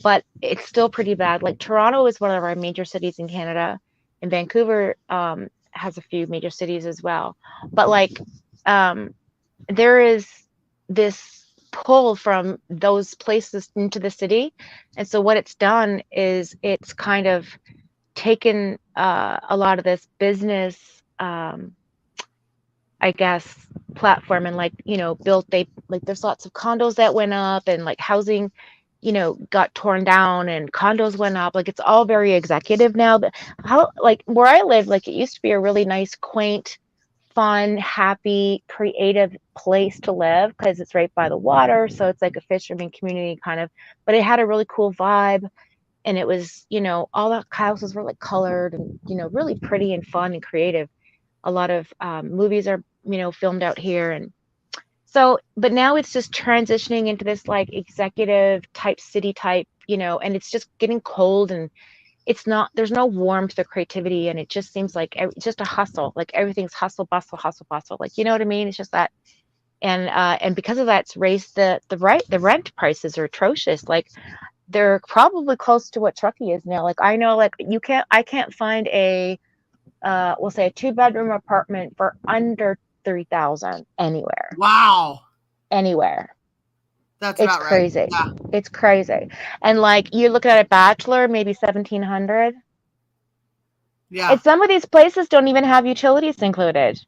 [SPEAKER 2] but it's still pretty bad. Like Toronto is one of our major cities in Canada, and Vancouver has a few major cities as well. But like, um, there is this pull from those places into the city. And so what it's done is it's kind of taken a lot of this business, I guess, platform and like, there's lots of condos that went up and like housing, got torn down and condos went up. Like it's all very executive now. But how, like where I live, like it used to be a really nice, quaint, fun, happy, creative place to live because it's right by the water. So it's like a fisherman community kind of, but it had a really cool vibe. And it was, all the houses were like colored and, really pretty and fun and creative. A lot of movies are, filmed out here. And so, but now it's just transitioning into this like executive type city type, and it's just getting cold and it's not, there's no warmth or creativity. And it just seems like it's just a hustle, like everything's hustle, bustle, hustle, bustle. Like, you know what I mean? It's just that. And because of that, it's raised the rent prices are atrocious. Like they're probably close to what Truckee is now. Like I know, like I can't find we'll say a 2-bedroom apartment for under 3,000 anywhere.
[SPEAKER 3] Wow.
[SPEAKER 2] Anywhere.
[SPEAKER 3] That's
[SPEAKER 2] it's
[SPEAKER 3] about
[SPEAKER 2] crazy.
[SPEAKER 3] Right. Yeah.
[SPEAKER 2] It's crazy. And like you're looking at a bachelor, maybe 1,700.
[SPEAKER 3] Yeah.
[SPEAKER 2] And some of these places don't even have utilities included.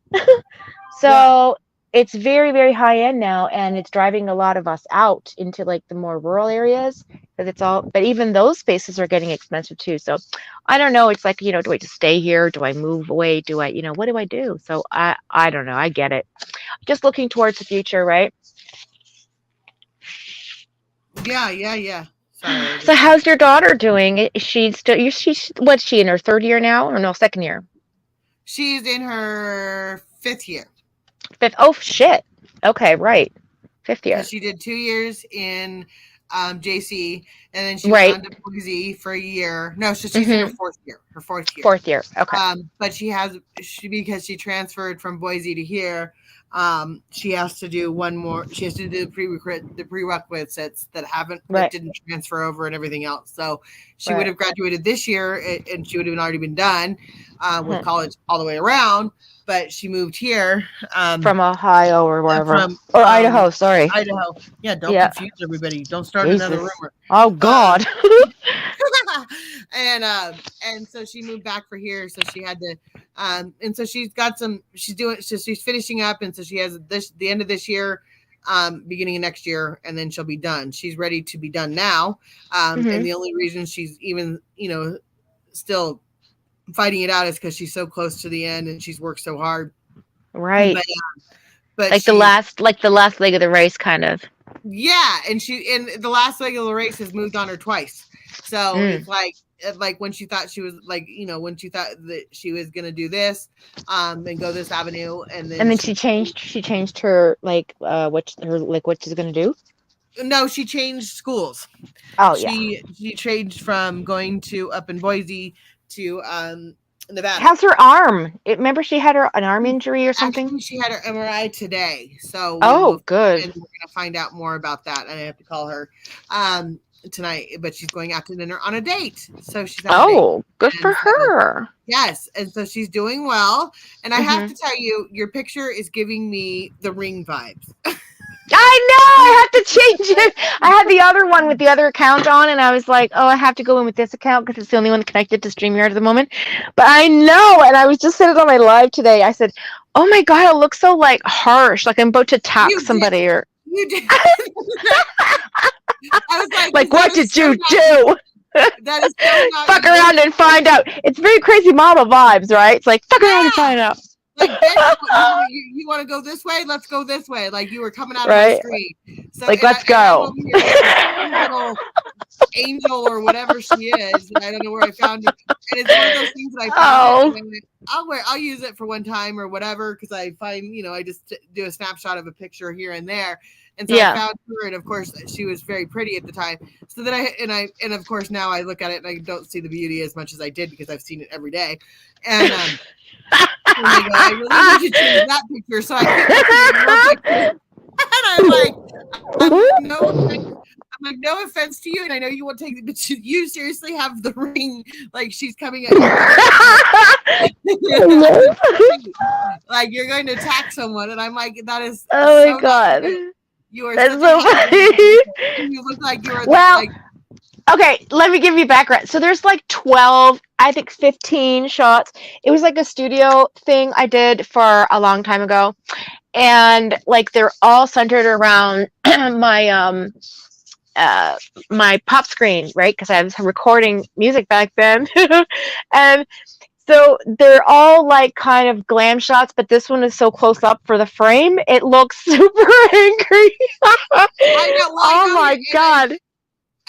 [SPEAKER 2] So it's very, very high end now, and it's driving a lot of us out into like the more rural areas because but even those spaces are getting expensive too. So I don't know. It's like, do I just stay here? Do I move away? Do I, what do I do? So I don't know. I get it. Just looking towards the future, right?
[SPEAKER 3] Yeah. Sorry.
[SPEAKER 2] So how's your daughter doing? Is she still, what's she in her 3rd year now or no, 2nd year?
[SPEAKER 3] She's in her 5th year.
[SPEAKER 2] 5th. Oh shit. Okay. Right. 5th year.
[SPEAKER 3] She did 2 years in JC, and then she went on to Boise for a year. No, so she's in her 4th year. Her 4th year.
[SPEAKER 2] 4th year. Okay.
[SPEAKER 3] But because she transferred from Boise to here, she has to do one more. She has to do the prerequisites that didn't transfer over and everything else. So she would have graduated this year, and she would have already been done with college all the way around. But she moved here
[SPEAKER 2] from Ohio or wherever, or Idaho. Sorry,
[SPEAKER 3] Idaho. Yeah, don't confuse everybody. Don't start another rumor.
[SPEAKER 2] Oh God.
[SPEAKER 3] And so she moved back for here. So she had to, and so she's got some. She's finishing up, and so she has the end of this year, beginning of next year, and then she'll be done. She's ready to be done now. And the only reason she's even, still fighting it out is because she's so close to the end and she's worked so hard.
[SPEAKER 2] Right.
[SPEAKER 3] But
[SPEAKER 2] like the last leg of the race, kind of.
[SPEAKER 3] Yeah, and the last leg of the race has moved on her twice. So it's like when she thought she was when she thought that she was gonna do this, and go this avenue, and then
[SPEAKER 2] she changed her what she's gonna do.
[SPEAKER 3] No, she changed schools.
[SPEAKER 2] Oh,
[SPEAKER 3] she changed from going to up in Boise to Nevada.
[SPEAKER 2] How's her arm? Remember she had an arm injury or something?
[SPEAKER 3] Actually, she had her MRI today. So
[SPEAKER 2] good.
[SPEAKER 3] And we're gonna find out more about that. And I have to call her tonight, but she's going out to dinner on a date. So she's
[SPEAKER 2] good for her.
[SPEAKER 3] Yes, and so she's doing well. And I have to tell you, your picture is giving me the Ring vibes.
[SPEAKER 2] I know, I have to change it. I had the other one with the other account on, and I was like, I have to go in with this account because it's the only one connected to StreamYard at the moment. But I know, and I was just saying it on my live today. I said, oh my God, it looks so harsh, like I'm about to attack somebody. Or
[SPEAKER 3] you did. I was
[SPEAKER 2] like what did you do?
[SPEAKER 3] That is so not
[SPEAKER 2] fuck around and find out. It's very crazy mama vibes, right? It's like fuck around and find out.
[SPEAKER 3] Like, you want to go this way? Let's go this way. Like you were coming out of the street. So,
[SPEAKER 2] let's go.
[SPEAKER 3] Little angel or whatever she is. I don't know where I found it. And it's one of those things that I found. And I went, I'll use it for one time or whatever because I find, I just do a snapshot of a picture here and there. And so I found her, and of course she was very pretty at the time. So then and of course now I look at it and I don't see the beauty as much as I did because I've seen it every day. And I really need to change that picture so I can and I'm like, no offense to you, and I know you won't take it, but you seriously have the ring like she's coming at you. Like you're going to attack someone, and I'm like, that is
[SPEAKER 2] my God.
[SPEAKER 3] You are
[SPEAKER 2] so funny.
[SPEAKER 3] You look like you were
[SPEAKER 2] Okay, let me give you background. So there's like 12, I think 15 shots. It was like a studio thing I did for a long time ago. And like they're all centered around my uh my pop screen, right? Because I was recording music back then. And so they're all like kind of glam shots, but this one is so close up for the frame. It looks super angry.
[SPEAKER 3] I know. Well, I
[SPEAKER 2] Oh
[SPEAKER 3] know
[SPEAKER 2] my god.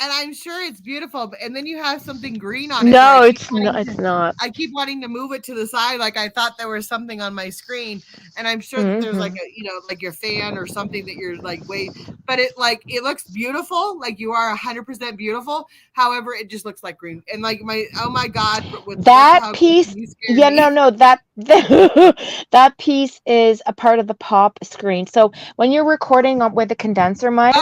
[SPEAKER 3] and I'm sure it's beautiful. But and then you have something green on it. Where
[SPEAKER 2] No, it's not. It's not.
[SPEAKER 3] I keep wanting to move it to the side, like I thought there was something on my screen, and I'm sure that there's like a like your fan or something that you're like but it looks beautiful, like you are 100% beautiful. However, it just looks like green, and like oh my god,
[SPEAKER 2] That piece, yeah, no, that that piece is a part of the pop screen. So when you're recording with a condenser mic,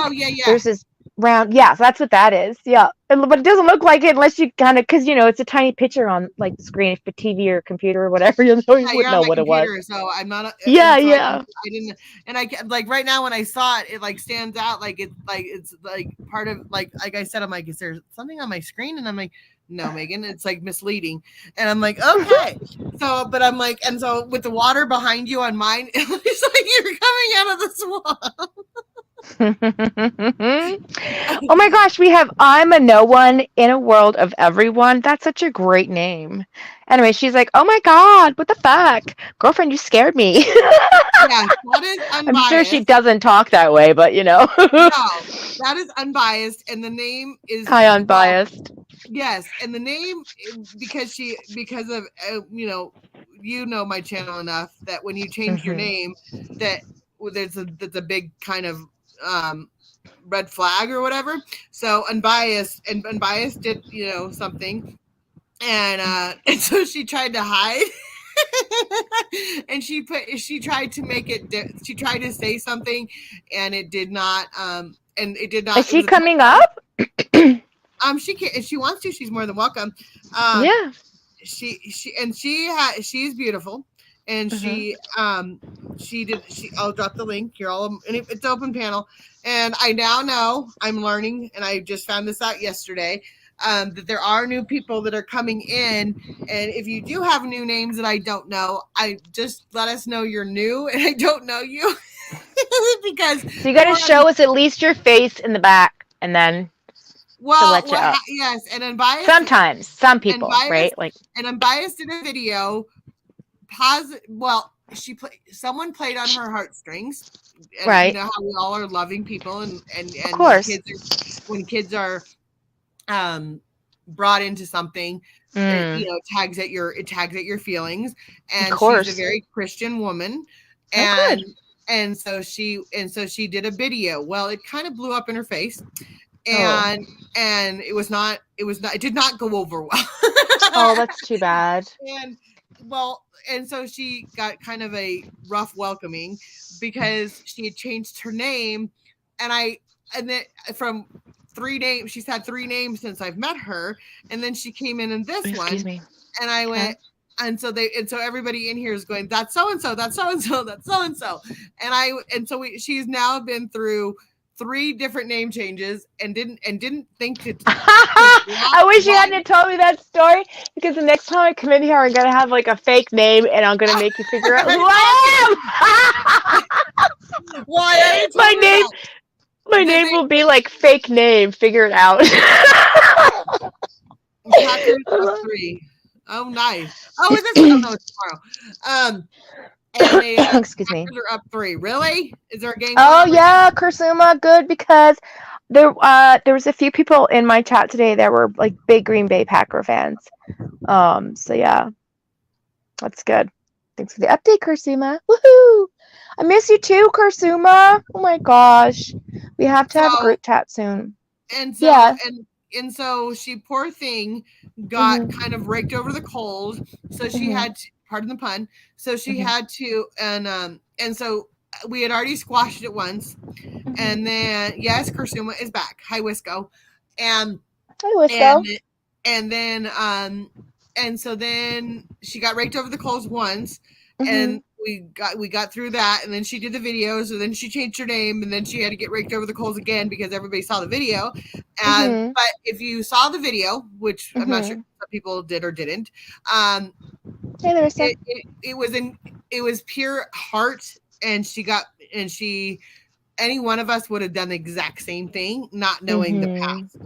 [SPEAKER 2] there's this round, yeah, so that's what that is, yeah. But it doesn't look like it unless you kind of, because it's a tiny picture on like the screen for TV or computer or whatever. You wouldn't know what it was.
[SPEAKER 3] So I'm not.
[SPEAKER 2] Yeah.
[SPEAKER 3] I didn't, and I like right now when I saw it, it like stands out, like it's like part of like I said, I'm like, is there something on my screen? And I'm like, no, Megan, it's like misleading. And I'm like, okay. So, but I'm like, and so with the water behind you on mine, it's like you're coming out of the swamp.
[SPEAKER 2] Oh my gosh, we have I'm a no one in a world of everyone. That's such a great name. Anyway, she's like, oh my god, what the fuck? Girlfriend, you scared me.
[SPEAKER 3] Yeah, that is unbiased.
[SPEAKER 2] I'm sure she doesn't talk that way, but
[SPEAKER 3] No, that is unbiased. And the name is
[SPEAKER 2] hi, unbiased.
[SPEAKER 3] Yes, and the name because of my channel enough that when you change your name, that that's a big kind of red flag or whatever. So unbiased did something, and so she tried to hide. And she tried to make it. She tried to say something, and it did not. And it did not.
[SPEAKER 2] Is she coming up?
[SPEAKER 3] She can if she wants to. She's more than welcome.
[SPEAKER 2] Yeah.
[SPEAKER 3] She's beautiful, and I'll drop the link. You're all, and it's open panel, and I now know I'm learning, and I just found this out yesterday. That there are new people that are coming in, and if you do have new names that I don't know, I just let us know you're new and I don't know you. Because
[SPEAKER 2] so you got to show us at least your face in the back, and then let you up.
[SPEAKER 3] Yes, and unbiased.
[SPEAKER 2] Sometimes some people,
[SPEAKER 3] unbiased,
[SPEAKER 2] right? Like,
[SPEAKER 3] and unbiased in a video. Someone played on her heartstrings, and
[SPEAKER 2] right?
[SPEAKER 3] You know how we all are loving people, and
[SPEAKER 2] of course,
[SPEAKER 3] when kids are brought into something, it tags at your feelings. And she's a very Christian woman, and so she did a video. Well, it kind of blew up in her face, and it did not go over well.
[SPEAKER 2] Oh, that's too bad.
[SPEAKER 3] And so she got kind of a rough welcoming because she had changed her name, and then from 3 names, she's had 3 names since I've met her, and then she came in this
[SPEAKER 2] Excuse
[SPEAKER 3] one,
[SPEAKER 2] me.
[SPEAKER 3] and I went, and so everybody in here is going, that's so and so, that's so and so, that's so and so, she's now been through 3 different name changes and didn't think to.
[SPEAKER 2] I wish you hadn't told me that story, because the next time I come in here, I'm gonna have like a fake name, and I'm gonna make you figure out who I am.
[SPEAKER 3] Why?
[SPEAKER 2] My name will be like fake name. Figure it out.
[SPEAKER 3] Hackers up 3. Oh, nice. Oh, is this? Oh no, it's tomorrow. And they,
[SPEAKER 2] excuse me.
[SPEAKER 3] Are up 3. Really? Is there a game?
[SPEAKER 2] Oh yeah, Kursuma, good, because there was a few people in my chat today that were like big Green Bay Packer fans. So yeah, that's good. Thanks for the update, Kursuma. Woohoo! I miss you too, Kursuma. Oh my gosh, we have to have a group chat soon.
[SPEAKER 3] And so yeah. And so she, poor thing, got kind of raked over the coals. So she had to, pardon the pun. So she had to, and so we had already squashed it once, and then yes, Kursuma is back. Hi, Wisco, and
[SPEAKER 2] hi, Wisco,
[SPEAKER 3] and then and so then she got raked over the coals once, and we got through that, and then she did the video. So then she changed her name, and then she had to get raked over the coals again because everybody saw the video. And but if you saw the video, which I'm not sure some people did or didn't,
[SPEAKER 2] Hey, Larissa.
[SPEAKER 3] it was pure heart, and any one of us would have done the exact same thing, not knowing the past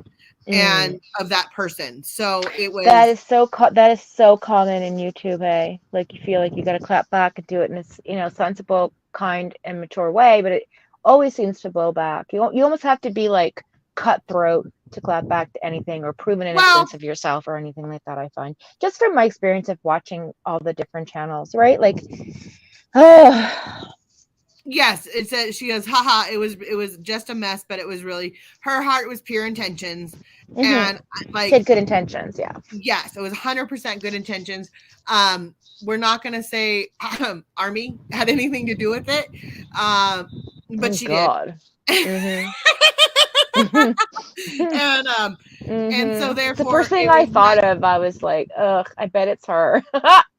[SPEAKER 3] and of that person. So it was
[SPEAKER 2] that is so common in YouTube, eh? Like, you feel like you got to clap back and do it in a sensible, kind, and mature way, but it always seems to blow back. You almost have to be like cutthroat to clap back to anything, or prove an innocence of yourself or anything like that. I find, just from my experience of watching all the different channels, right? Like,
[SPEAKER 3] yes, it said, she goes, haha, it was just a mess, but it was really, her heart was pure intentions. And like,
[SPEAKER 2] she had good intentions. Yeah.
[SPEAKER 3] Yes, it was 100% good intentions. We're not going to say Army had anything to do with it. But she did. And so therefore,
[SPEAKER 2] the first thing I thought of, I was like, ugh, I bet it's her.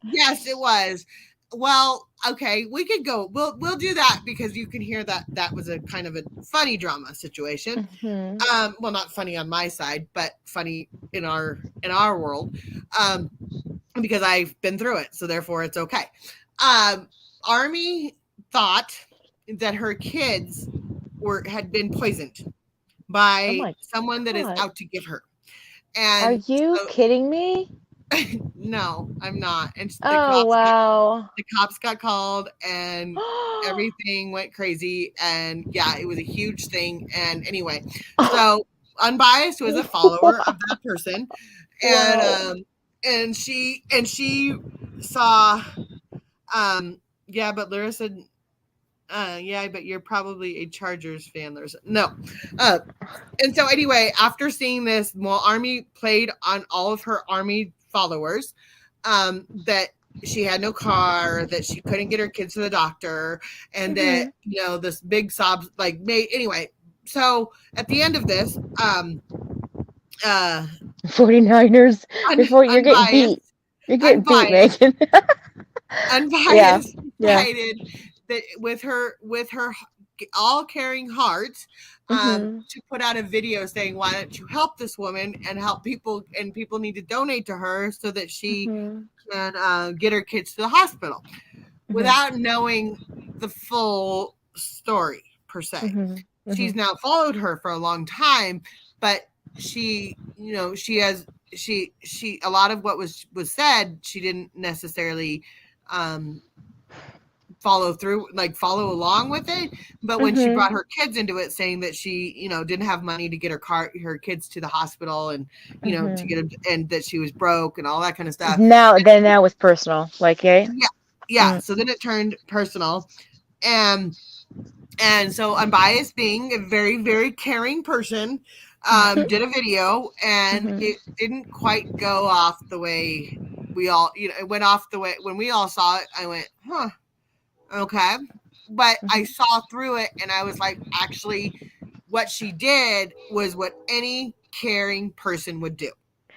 [SPEAKER 3] Yes, it was. Well, okay, we could go. We'll do that, because you can hear that was a kind of a funny drama situation. Well, not funny on my side, but funny in our world, because I've been through it, so therefore it's okay. Army thought that her kids had been poisoned by someone that is out to get her. And
[SPEAKER 2] are you kidding me?
[SPEAKER 3] No, I'm not. And
[SPEAKER 2] the
[SPEAKER 3] cops got called, and everything went crazy. And yeah, it was a huge thing. And anyway, so Unbiased was a follower of that person, and she saw, yeah, but Larissa, yeah, but you're probably a Chargers fan, Larissa. No, and so anyway, after seeing this, Army played on all of her Army followers, that she had no car, that she couldn't get her kids to the doctor, and that, this big sobs anyway. So at the end of this,
[SPEAKER 2] 49ers, before you're getting beat. You're getting beat, Megan.
[SPEAKER 3] Unbiased decided that with her all caring heart, to put out a video saying, why don't you help this woman and help people, and people need to donate to her so that she can get her kids to the hospital, without knowing the full story per se. She's now followed her for a long time, but she has a lot of what was said, she didn't necessarily follow along with it. But when she brought her kids into it, saying that she didn't have money to get her kids to the hospital, and to get them, and that she was broke and all that kind of stuff.
[SPEAKER 2] Now it was personal,
[SPEAKER 3] So then it turned personal, and so Unbiased, being a very, very caring person, did a video, and it didn't quite go off the way we all, it went off the way when we all saw it. I went, huh, okay. But I saw through it, and I was like, actually, what she did was what any caring person would do.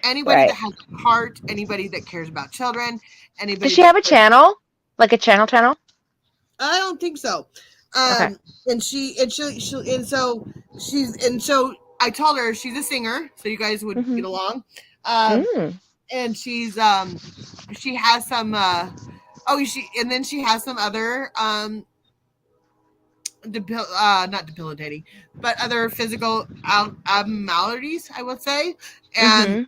[SPEAKER 3] Anybody that has a heart, anybody that cares about children, anybody.
[SPEAKER 2] Does she have a channel? Like a channel?
[SPEAKER 3] I don't think so. And so I told her she's a singer, so you guys would get along. And she has some she has some other not debilitating, but other physical abnormalities, I would say. And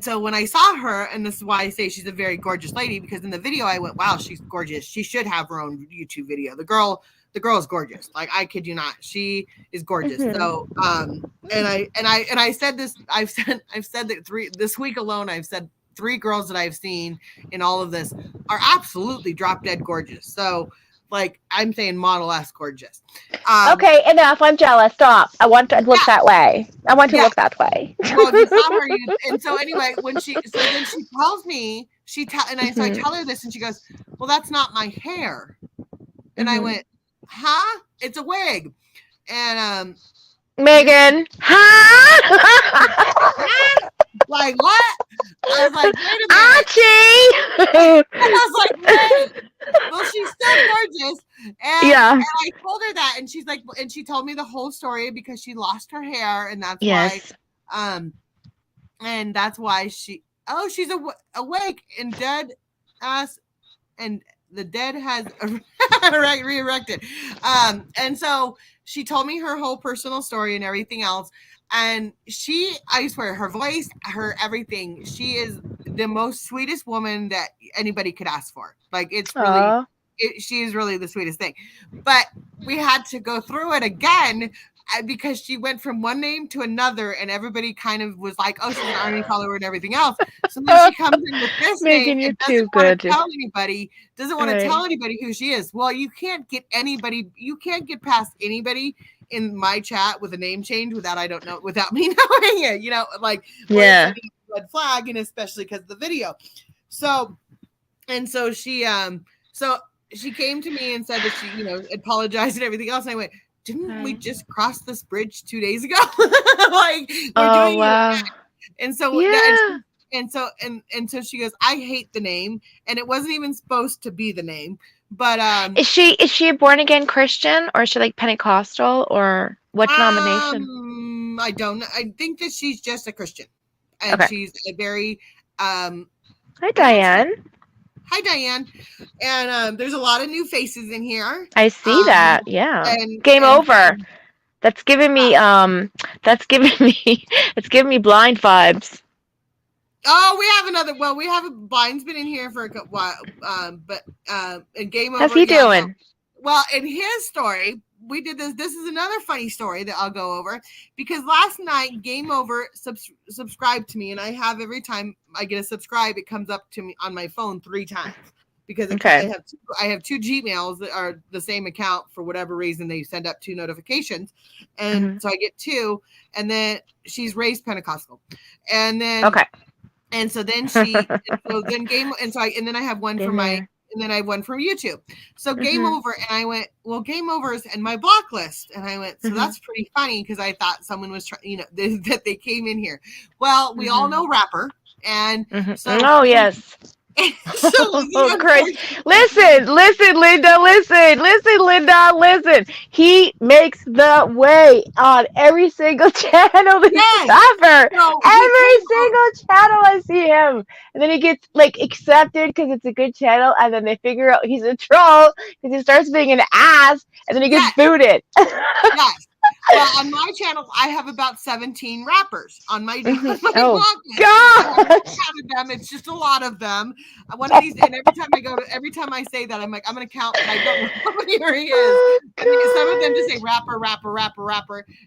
[SPEAKER 3] so when I saw her, and this is why I say she's a very gorgeous lady, because in the video I went, wow, she's gorgeous. She should have her own YouTube video. The girl is gorgeous. Like, I kid you not, she is gorgeous. So and I said this, I've said that this week alone, I've said 3 girls that I've seen in all of this are absolutely drop dead gorgeous. So, like, I'm saying Model-esque gorgeous.
[SPEAKER 2] Okay, enough. I'm jealous. Stop. I want to look that way. I want to look that way.
[SPEAKER 3] Well, if you saw her, and so anyway, then she tells me, so I tell her this, and she goes, well, that's not my hair. And I went, huh? It's a wig. And
[SPEAKER 2] Megan, huh?
[SPEAKER 3] Like, what? I was like, wait a minute.
[SPEAKER 2] Archie!
[SPEAKER 3] I was like, wait. Well, she's still gorgeous.
[SPEAKER 2] Yeah.
[SPEAKER 3] And I told her that, and she's like, and she told me the whole story because she lost her hair, and that's why, and that's why she's awake and dead ass, and the dead has re-erected. And so she told me her whole personal story and everything else. And I swear, her voice, her everything, she is the most sweetest woman that anybody could ask for. Like, it's really, she is really the sweetest thing. But we had to go through it again because she went from one name to another, and everybody kind of was like, "Oh, she's an Army follower and everything else." So then she comes in with this name and doesn't want to tell anybody. Doesn't want to tell anybody who she is. Well, you can't get past anybody in my chat with a name change without me knowing it. You know, like red flag, and especially because of the video. So she came to me and said that she, apologized and everything else. And I went, didn't we just cross this bridge 2 days ago? Like, we're doing it again. And so, and so she goes, I hate the name, and it wasn't even supposed to be the name. But
[SPEAKER 2] is she a born again Christian, or is she like Pentecostal, or what denomination?
[SPEAKER 3] I don't know. I think that she's just a Christian, and she's a very
[SPEAKER 2] Hi, Diane.
[SPEAKER 3] Hi, Diane. And there's a lot of new faces in here.
[SPEAKER 2] I see that. Yeah. And Game over. That's giving me that's giving me blind vibes.
[SPEAKER 3] Oh, we have another. Well, we have Blind's been in here for a while, but and Game Over.
[SPEAKER 2] How's he doing?
[SPEAKER 3] Well, in his story, we did this. This is another funny story that I'll go over, because last night Game Over subscribed to me, and I have, every time I get a subscribe, it comes up to me on my phone 3 times, because I have 2 Gmails that are the same account. For whatever reason, they send up 2 notifications, and so I get 2. And then she's raised Pentecostal, and then and so then and then I have one from and then I have one from YouTube. So Game Over, and I went, well, Game Over is in my block list, and I went, so that's pretty funny, because I thought someone was trying, that they came in here. Well, we all know Rapper, and so
[SPEAKER 2] yes.
[SPEAKER 3] So,
[SPEAKER 2] Christ. Listen, Linda. He makes the way on every single channel this summer. Every single channel I see him. And then he gets accepted because it's a good channel, and then they figure out he's a troll because he starts being an ass, and then he gets booted.
[SPEAKER 3] Yes. Well, on my channel, I have about 17 rappers on my blog list.
[SPEAKER 2] God!
[SPEAKER 3] It's just a lot of them. One of these, and every time I say that, I'm like, I'm gonna count, but I don't know how many he is. And some of them just say rapper,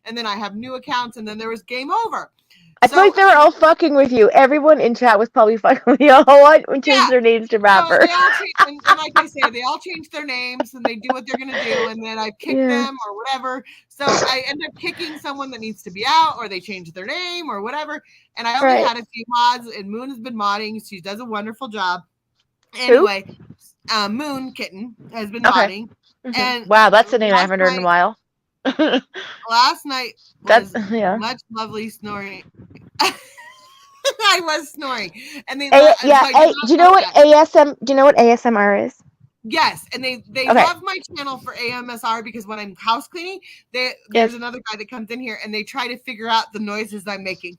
[SPEAKER 3] and then I have new accounts, and then there was Game Over.
[SPEAKER 2] I feel like they were all fucking with you. Everyone in chat was probably fucking with you. All changed their names to Rapper.
[SPEAKER 3] So they all and like I say, they all change their names, and they do what they're going to do, and then I kick them or whatever. So I end up kicking someone that needs to be out, or they change their name or whatever. And I only had a few mods, and Moon has been modding. She does a wonderful job. Anyway, Moon Kitten has been modding. And
[SPEAKER 2] wow, that's a name I haven't heard in a while.
[SPEAKER 3] Last night was much lovely snoring. I was snoring, and they
[SPEAKER 2] do you know what ASMR is?
[SPEAKER 3] Yes, and they love my channel for AMSR, because when I'm house cleaning, there's another guy that comes in here, and they try to figure out the noises I'm making.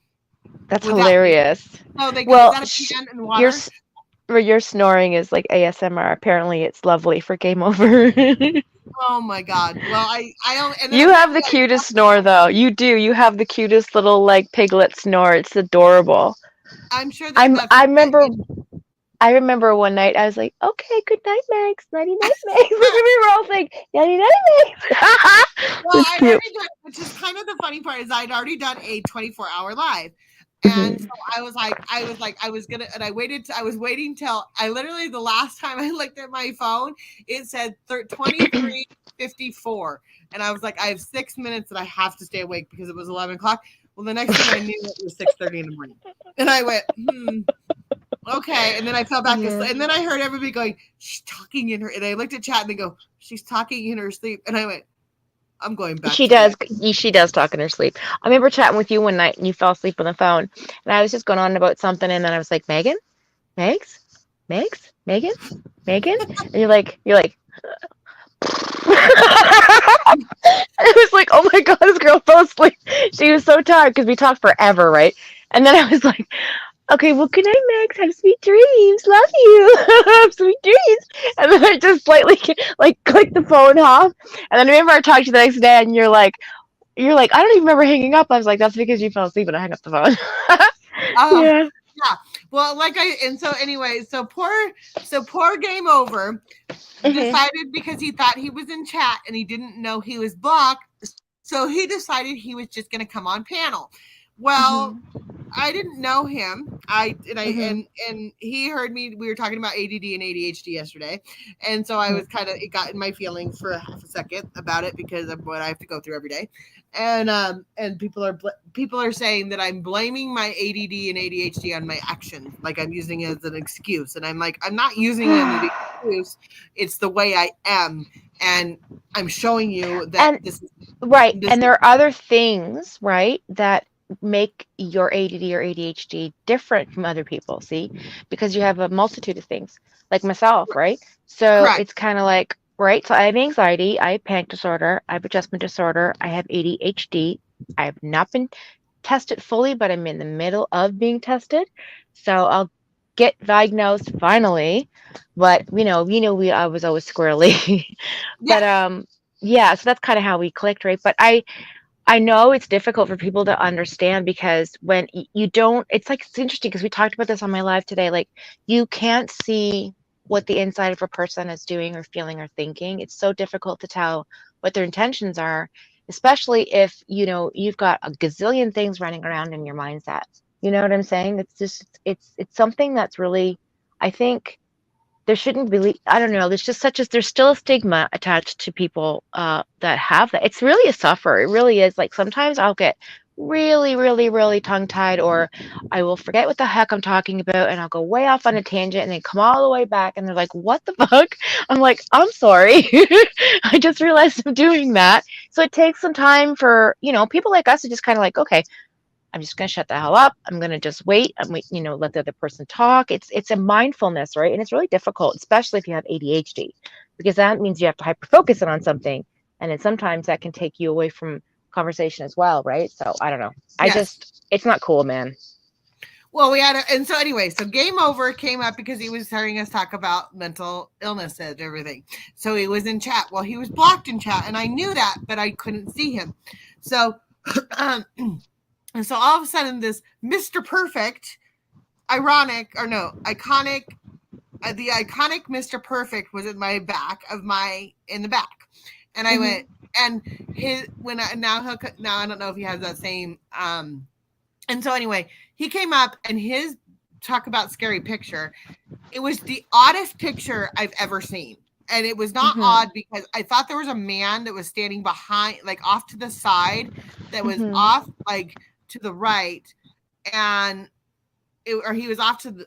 [SPEAKER 2] That's hilarious.
[SPEAKER 3] So they go, is that a pen and water?
[SPEAKER 2] Your snoring is like ASMR. Apparently, it's lovely for Game Over.
[SPEAKER 3] Oh my God! Well, I don't.
[SPEAKER 2] You have the cutest snore, though. You do. You have the cutest little piglet snore. It's adorable.
[SPEAKER 3] I'm sure.
[SPEAKER 2] I remember one night I was like, "Okay, good night, Max. Nighty night, Max." We were all like, "Nighty night, Max."
[SPEAKER 3] Well, which is kind of the funny part, is I'd already done a 24-hour live. And so I was waiting till I literally, the last time I looked at my phone, it said 23:54. And I was like, I have 6 minutes that I have to stay awake, because it was 11 o'clock. Well, the next thing I knew, it was 6:30 in the morning. And I went, okay. And then I fell back asleep. And then I heard everybody going, she's talking in her, and I looked at chat, and they go, she's talking in her sleep. And I went, I'm going back.
[SPEAKER 2] She
[SPEAKER 3] to
[SPEAKER 2] does.
[SPEAKER 3] bed.
[SPEAKER 2] She does talk in her sleep. I remember chatting with you one night, and you fell asleep on the phone, and I was just going on about something, and then I was like, Megan, Megs, Megs, Megan, Megan, and you're like. I was like, oh my god, this girl fell asleep. She was so tired because we talked forever, right? And then I was like, okay, well, good night, Max. Have sweet dreams. Love you. Have sweet dreams. And then I just slightly like clicked the phone off. And then I remember I talked to you the next day, and you're like, I don't even remember hanging up. I was like, that's because you fell asleep and I hung up the phone.
[SPEAKER 3] Oh,
[SPEAKER 2] Yeah.
[SPEAKER 3] yeah. Well, so anyway, so poor Game Over decided because he thought he was in chat and he didn't know he was blocked, so he decided he was just going to come on panel. Well, I didn't know him. And he heard me. We were talking about ADD and ADHD yesterday, and so I was it got in my feelings for a half a second about it because of what I have to go through every day, and people are saying that I'm blaming my ADD and ADHD on my actions, like I'm using it as an excuse, and I'm like, I'm not using it as an excuse. It's the way I am, and I'm showing you that
[SPEAKER 2] And
[SPEAKER 3] this is
[SPEAKER 2] right. And there are other things, right, that make your ADD or ADHD different from other people, see? Because you have a multitude of things, like myself, right? So
[SPEAKER 3] correct.
[SPEAKER 2] it's kind of like, right? So I have anxiety, I have panic disorder, I have adjustment disorder, I have ADHD. I have not been tested fully, but I'm in the middle of being tested. So I'll get diagnosed finally. But I was always squirrely. But
[SPEAKER 3] Yeah.
[SPEAKER 2] yeah, so that's kind of how we clicked, right? But I know it's difficult for people to understand because when you don't, it's interesting because we talked about this on my live today. Like, you can't see what the inside of a person is doing or feeling or thinking. It's so difficult to tell what their intentions are, especially if, you've got a gazillion things running around in your mindset. You know what I'm saying? It's just, it's something that's really, I think, there shouldn't be, I don't know, there's still a stigma attached to people that have that. It's really a suffer. It really is. Like, sometimes I'll get really, really, really tongue tied, or I will forget what the heck I'm talking about, and I'll go way off on a tangent and then come all the way back, and they're like, what the fuck? I'm like, I'm sorry. I just realized I'm doing that. So it takes some time for, people like us to just kind of like, okay, I'm just going to shut the hell up. I'm going to just wait. Let the other person talk. It's a mindfulness, right? And it's really difficult, especially if you have ADHD, because that means you have to hyper focus it on something. And then sometimes that can take you away from conversation as well, right? So I don't know.
[SPEAKER 3] Yes.
[SPEAKER 2] It's not cool, man.
[SPEAKER 3] Well, and so anyway, so Game Over came up because he was hearing us talk about mental illness and everything. So he was in chat. Well, he was blocked in chat, and I knew that, but I couldn't see him. So, and so all of a sudden, this Mr. Perfect, the iconic Mr. Perfect was in my back in the back, and I went, and now I don't know if he has that same and so anyway, he came up and his talk about scary picture. It was the oddest picture I've ever seen. And it was not odd because I thought there was a man that was standing behind, like off to the side, that was off, like to the right. And he was off to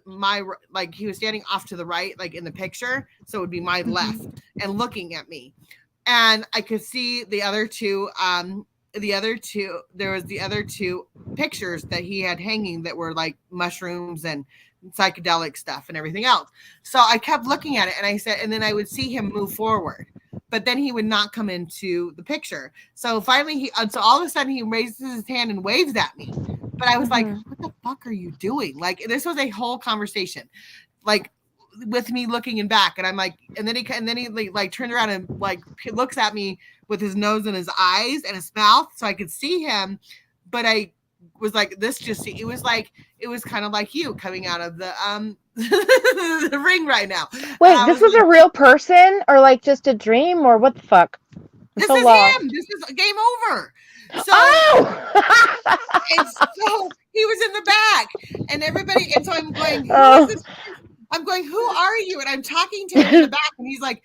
[SPEAKER 3] he was standing off to the right, like in the picture. So it would be my left and looking at me. And I could see the other two pictures that he had hanging that were like mushrooms and psychedelic stuff and everything else. So I kept looking at it, and I said, and then I would see him move forward, but then he would not come into the picture. So finally so all of a sudden he raises his hand and waves at me. But I was like, what the fuck are you doing? Like, this was a whole conversation, like with me looking back, and I'm like, and then he like turned around and like looks at me with his nose and his eyes and his mouth, so I could see him. But I was like, it was kind of like you coming out of the the ring right now.
[SPEAKER 2] Wait, this was like, a real person, or like just a dream, or what the fuck?
[SPEAKER 3] This is him. This is Game Over. So, and so he was in the back, and everybody, and so I'm going, who is this? I'm going, who are you? And I'm talking to him in the back, and he's like,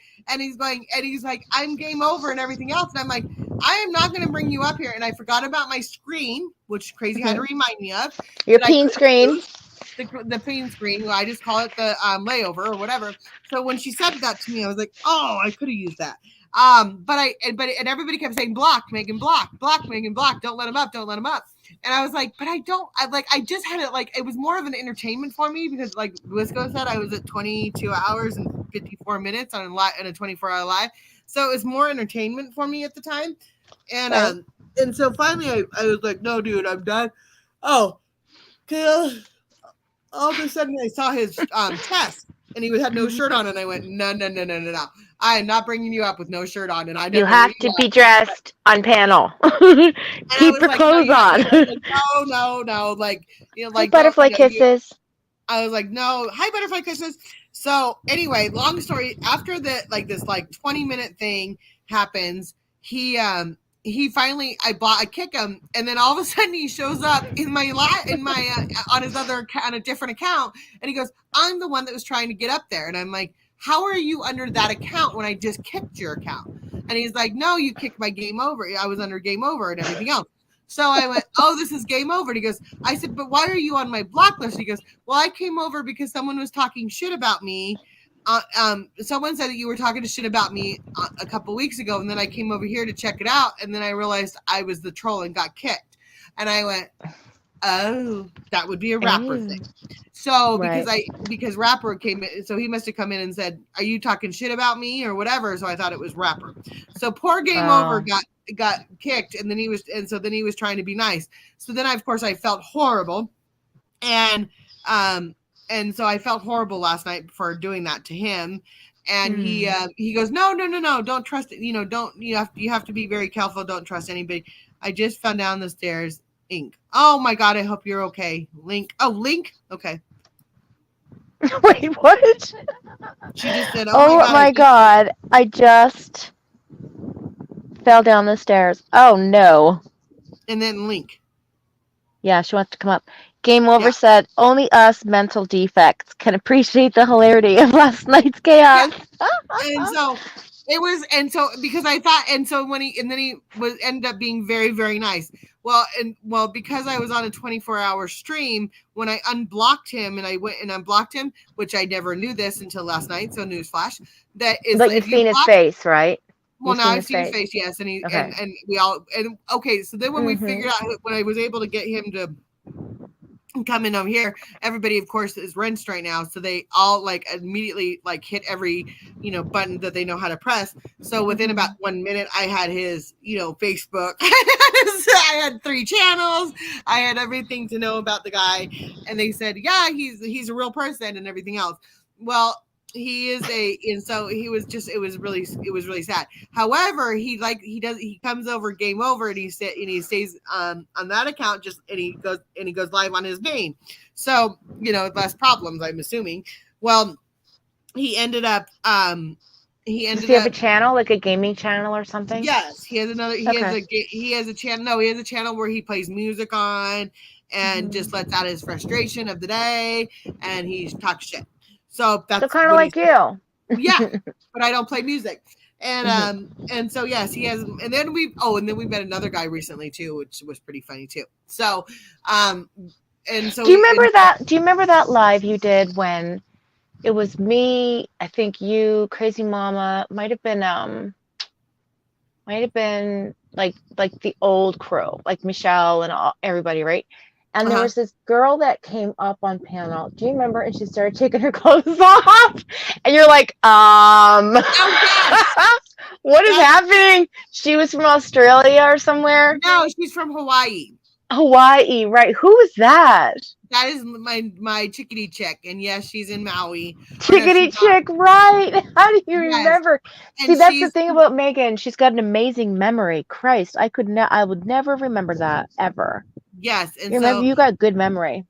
[SPEAKER 3] I'm Game Over and everything else. And I'm like, I am not going to bring you up here. And I forgot about my screen, which Crazy had to remind me of.
[SPEAKER 2] Your peen screen.
[SPEAKER 3] The peen screen. I just call it the layover or whatever. So when she said that to me, I was like, oh, I could have used that. But everybody kept saying block Megan, block Megan, block, don't let him up. And I was like, but I just had it, like, it was more of an entertainment for me because, like Wisco said, I was at 22 hours and 54 minutes on in a 24-hour live. So it was more entertainment for me at the time. And
[SPEAKER 2] Right.
[SPEAKER 3] And so finally I was like, no, dude, I'm done. Oh, all of a sudden I saw his chest and he had no shirt on, and I went, no. I am not bringing you up with no shirt on, and I
[SPEAKER 2] You
[SPEAKER 3] never
[SPEAKER 2] have to be dressed on panel.
[SPEAKER 3] And
[SPEAKER 2] Keep your clothes on.
[SPEAKER 3] No, like, you know,
[SPEAKER 2] Like
[SPEAKER 3] like
[SPEAKER 2] butterfly kisses.
[SPEAKER 3] I was like, no, hi, butterfly kisses. So anyway, long story, after this 20-minute thing happens, he finally, I kick him, and then all of a sudden he shows up in my on his other, on a different account, and he goes, I'm the one that was trying to get up there. And I'm like, how are you under that account when I just kicked your account? And he's like, no, you kicked my game over. I was under game over and everything else. So I went, oh, this is game over. And he goes, I said, but why are you on my block list? He goes, well, I came over because someone was talking shit about me. Someone said that you were talking shit about me a couple weeks ago, and then I came over here to check it out, and then I realized I was the troll and got kicked. And I went, oh, that would be a rapper thing. So because rapper came in, so he must have come in and said, are you talking shit about me or whatever? So I thought it was rapper. So poor game over got kicked, and then he was trying to be nice. So then of course I felt horrible, and so I felt horrible last night for doing that to him. And he goes, no, don't trust it. You have to be very careful. Don't trust anybody. I just fell down the stairs. Ink. Oh my God, I hope you're okay. Link. Oh, Link. Okay.
[SPEAKER 2] Wait, what?
[SPEAKER 3] She just said,
[SPEAKER 2] oh my God, I just fell down the stairs. Oh no.
[SPEAKER 3] And then Link.
[SPEAKER 2] Yeah, she wants to come up. Game Over said, only us mental defects can appreciate the hilarity of last night's chaos.
[SPEAKER 3] Yeah. And so it was, and so because I thought, and so when he ended up being very, very nice. Well, because I was on a 24-hour stream, when I unblocked him and I went and unblocked him, which I never knew this until last night. So newsflash, that is.
[SPEAKER 2] But you've seen his face, right?
[SPEAKER 3] Well, now I've seen his face, yes, and he and we all and okay. So then when we figured out, when I was able to get him to come in over here, everybody of course is rinsed right now, so they all like immediately like hit every button that they know how to press. So within about 1 minute I had his Facebook. I had 3 channels, I had everything to know about the guy, and they said he's a real person and everything else. Well, he is and so he was just, it was really sad. However, he comes over Game Over, and he stays on that account, and he goes live on his main. So, less problems, I'm assuming. Well, he ended up does
[SPEAKER 2] he have a channel, like a gaming channel or something?
[SPEAKER 3] Yes, he has another. He has a channel. No, he has a channel where he plays music on and just lets out his frustration of the day, and he talks shit. So that's
[SPEAKER 2] kind of like you.
[SPEAKER 3] Yeah, but I don't play music. And so yes, he has. And then we met another guy recently too, which was pretty funny too. So and so
[SPEAKER 2] do you remember that live you did when it was me, I think you, Crazy Mama, might have been like the old crew, like Michelle and everybody, right? And there was this girl that came up on panel. Do you remember? And she started taking her clothes off. And you're like, what is happening? She was from Australia or somewhere?
[SPEAKER 3] No, she's from Hawaii.
[SPEAKER 2] Hawaii, right. Who is that?
[SPEAKER 3] That is my chickadee chick. And yes, she's in Maui.
[SPEAKER 2] Chickadee chick, right. How do you remember? See, that's the thing about Megan. She's got an amazing memory. Christ, I would never remember that, ever.
[SPEAKER 3] Yes, and
[SPEAKER 2] you got good memory.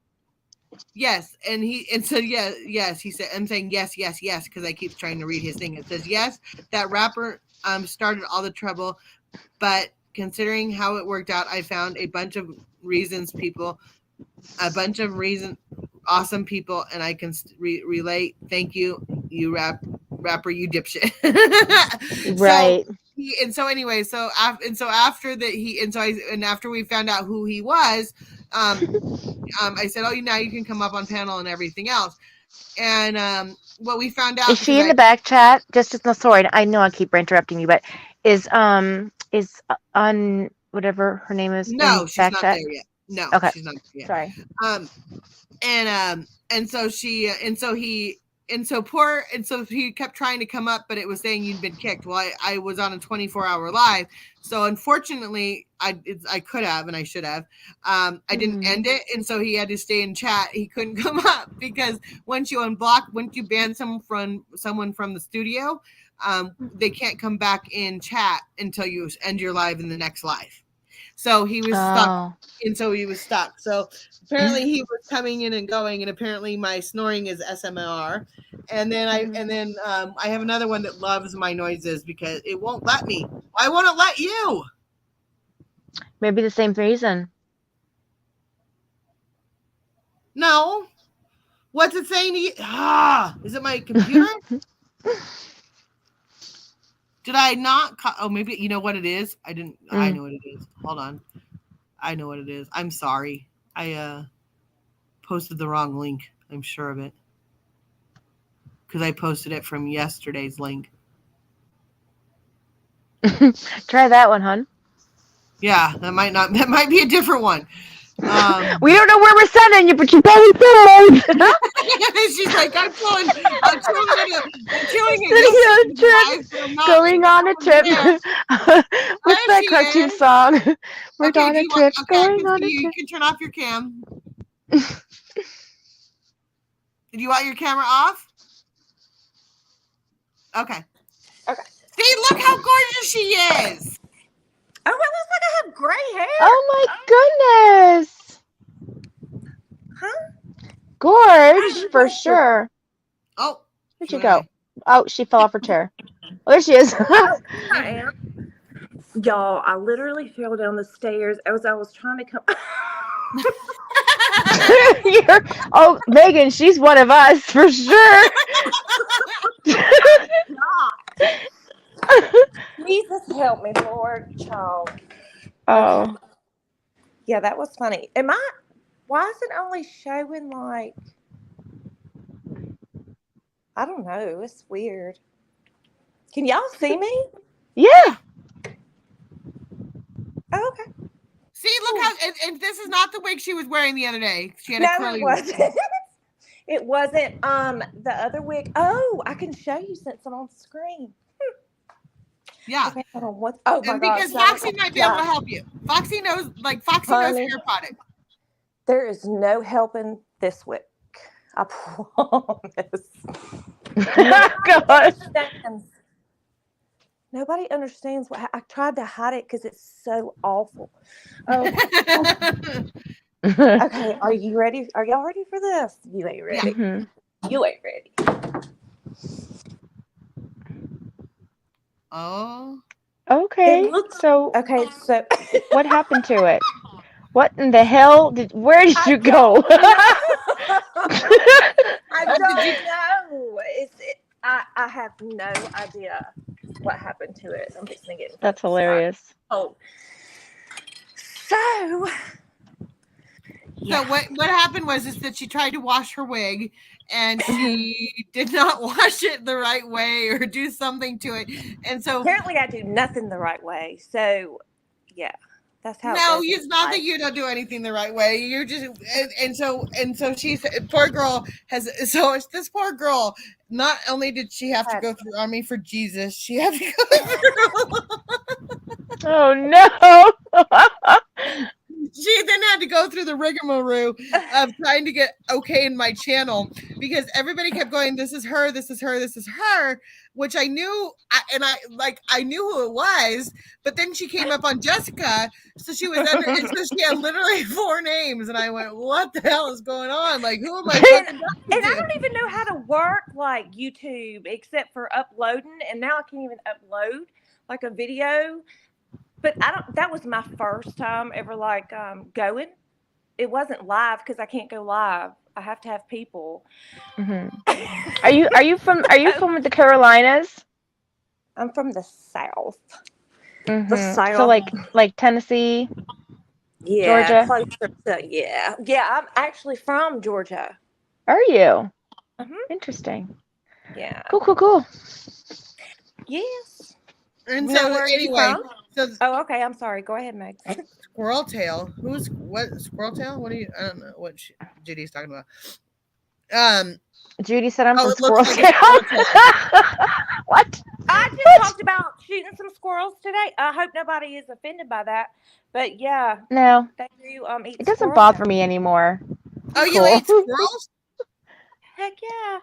[SPEAKER 3] Yes, he said, I'm saying yes, because I keep trying to read his thing. It says yes, that rapper started all the trouble, but considering how it worked out, I found a bunch of awesome people, and I can relate. Thank you, you rapper, you dipshit.
[SPEAKER 2] Right.
[SPEAKER 3] After we found out who he was, I said, oh, now you can come up on panel and everything else. And what we found out
[SPEAKER 2] Is she in the back chat? No, sorry, I know I keep interrupting you, but is on whatever her name is
[SPEAKER 3] no,
[SPEAKER 2] in
[SPEAKER 3] she's
[SPEAKER 2] back
[SPEAKER 3] not
[SPEAKER 2] chat?
[SPEAKER 3] there yet. No,
[SPEAKER 2] Okay,
[SPEAKER 3] she's not there yet.
[SPEAKER 2] sorry.
[SPEAKER 3] And so he kept trying to come up, but it was saying you'd been kicked. Well, I was on a 24-hour live, so unfortunately I could have and I should have. I didn't end it, and so he had to stay in chat. He couldn't come up because once you ban someone from the studio, they can't come back in chat until you end your live in the next live. So he was stuck, and so he was stuck. So apparently he was coming in and going, and apparently my snoring is SMR. And then I have another one that loves my noises because it won't let me. Why won't it let you?
[SPEAKER 2] Maybe the same reason.
[SPEAKER 3] No. What's it saying to you? Is it my computer? Did I not? Maybe you know what it is. I didn't. I know what it is. Hold on. I know what it is. I'm sorry. I posted the wrong link. I'm sure of it. Because I posted it from yesterday's link.
[SPEAKER 2] Try that one, hon.
[SPEAKER 3] Yeah, that might be a different one.
[SPEAKER 2] We don't know where we're sending you, but you probably did.
[SPEAKER 3] She's like, I'm going
[SPEAKER 2] on a trip. What's that cartoon song? We're on a trip. Going on a trip.
[SPEAKER 3] You can turn off your cam. Did you want your camera off? Okay. See, look how gorgeous she is.
[SPEAKER 4] Oh, it looks like I have gray hair.
[SPEAKER 2] Oh my goodness.
[SPEAKER 4] Huh?
[SPEAKER 2] Gorge, for sure.
[SPEAKER 3] Oh.
[SPEAKER 2] Where'd she go? Oh, she fell off her chair. Oh, there she is.
[SPEAKER 4] I am. Y'all, I literally fell down the stairs as I was trying to come.
[SPEAKER 2] Oh, Megan, she's one of us for sure.
[SPEAKER 4] Jesus help me, Lord, child.
[SPEAKER 2] Oh.
[SPEAKER 4] Okay. Yeah, that was funny. Why is it only showing like, I don't know, it's weird. Can y'all see me?
[SPEAKER 2] Yeah.
[SPEAKER 4] Oh, okay.
[SPEAKER 3] See, look how, and this is not the wig she was wearing the other day. She had
[SPEAKER 4] No,
[SPEAKER 3] a curly
[SPEAKER 4] it wasn't. It wasn't. The other wig. Oh, I can show you since I'm on the screen.
[SPEAKER 3] Yeah.
[SPEAKER 4] Okay, hold on. What? Oh my
[SPEAKER 3] God. Because Foxy might be able to help you. Foxy knows hair product.
[SPEAKER 4] There is no helping this wig. I promise. Nobody understands what I tried to hide it because it's so awful. Okay, are you ready? Are y'all ready for this? You ain't ready.
[SPEAKER 2] Mm-hmm.
[SPEAKER 4] You ain't ready.
[SPEAKER 3] Oh.
[SPEAKER 2] Okay. So what happened to it? What in the hell where did you go?
[SPEAKER 4] I don't know. I have no idea what happened to it. I'm just thinking.
[SPEAKER 2] That's hilarious.
[SPEAKER 4] Oh. So
[SPEAKER 3] what happened was that she tried to wash her wig and she did not wash it the right way or do something to it. And so
[SPEAKER 4] apparently I do nothing the right way. So yeah. That's how
[SPEAKER 3] it's not that you don't do anything the right way. You're just and so she's poor girl this poor girl, not only did she have to go through Army for Jesus, she had to go through
[SPEAKER 2] Oh no.
[SPEAKER 3] She then had to go through the rigmarole of trying to get okay in my channel because everybody kept going, this is her, this is her, this is her, which I knew, I knew who it was, but then she came up on Jessica, so she was under, and so she had literally 4 names, and I went, what the hell is going on? Like, who am I fucking
[SPEAKER 4] and I don't even know how to work like YouTube except for uploading, and now I can't even upload like a video. But that was my first time ever going. It wasn't live because I can't go live. I have to have people.
[SPEAKER 2] Mm-hmm. Are you from the Carolinas?
[SPEAKER 4] I'm from the South.
[SPEAKER 2] Mm-hmm.
[SPEAKER 4] The South.
[SPEAKER 2] So like Tennessee?
[SPEAKER 4] Yeah.
[SPEAKER 2] Georgia?
[SPEAKER 4] Closer to, yeah. Yeah, I'm actually from Georgia.
[SPEAKER 2] Are you? Interesting.
[SPEAKER 4] Yeah.
[SPEAKER 2] Cool.
[SPEAKER 4] Yes.
[SPEAKER 3] And
[SPEAKER 4] Now,
[SPEAKER 3] so
[SPEAKER 4] where are you
[SPEAKER 3] anyway,
[SPEAKER 4] from?
[SPEAKER 3] so
[SPEAKER 4] Oh, okay. I'm sorry. Go ahead, Meg.
[SPEAKER 3] Squirrel Tail. Who's what? Squirrel Tail? What do you? I don't know what Judy's talking about.
[SPEAKER 2] Judy said I'm
[SPEAKER 3] Oh,
[SPEAKER 2] from
[SPEAKER 3] it looks
[SPEAKER 2] Squirrel
[SPEAKER 3] like a
[SPEAKER 2] Tail.
[SPEAKER 3] squirrel tail.
[SPEAKER 2] What?
[SPEAKER 4] I just talked about shooting some squirrels today. I hope nobody is offended by that. But yeah,
[SPEAKER 2] No,
[SPEAKER 4] they do eat
[SPEAKER 2] it doesn't
[SPEAKER 4] squirrels
[SPEAKER 2] bother
[SPEAKER 4] now.
[SPEAKER 2] me anymore.
[SPEAKER 3] Oh, you
[SPEAKER 2] Cool.
[SPEAKER 3] ate squirrels?
[SPEAKER 4] Heck yeah.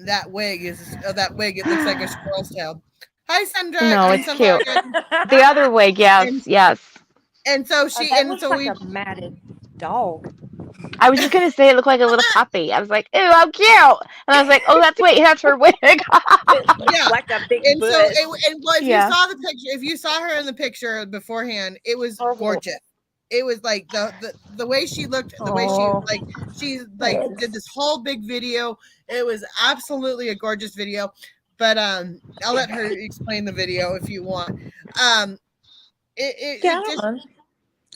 [SPEAKER 3] That wig is it looks like a squirrel's tail. Hi, Sandra.
[SPEAKER 2] No,
[SPEAKER 3] And
[SPEAKER 2] it's
[SPEAKER 3] Sunflower
[SPEAKER 2] cute.
[SPEAKER 3] Dragon.
[SPEAKER 2] The other wig,
[SPEAKER 3] And
[SPEAKER 2] yes.
[SPEAKER 3] so
[SPEAKER 4] That looks like
[SPEAKER 3] we
[SPEAKER 4] a matted dog.
[SPEAKER 2] I was just gonna say it looked like a little puppy. I was like, "Ooh, how cute!" And I was like, "Oh, that's her wig."
[SPEAKER 4] It looks
[SPEAKER 3] yeah.
[SPEAKER 4] like a big
[SPEAKER 3] And so
[SPEAKER 4] bush.
[SPEAKER 3] well, if you
[SPEAKER 2] Yeah.
[SPEAKER 3] saw the picture, if you saw her in the picture beforehand, it was gorgeous. It was like the way she looked, the way she did this whole big video. It was absolutely a gorgeous video. But I'll let her explain the video if you want. It just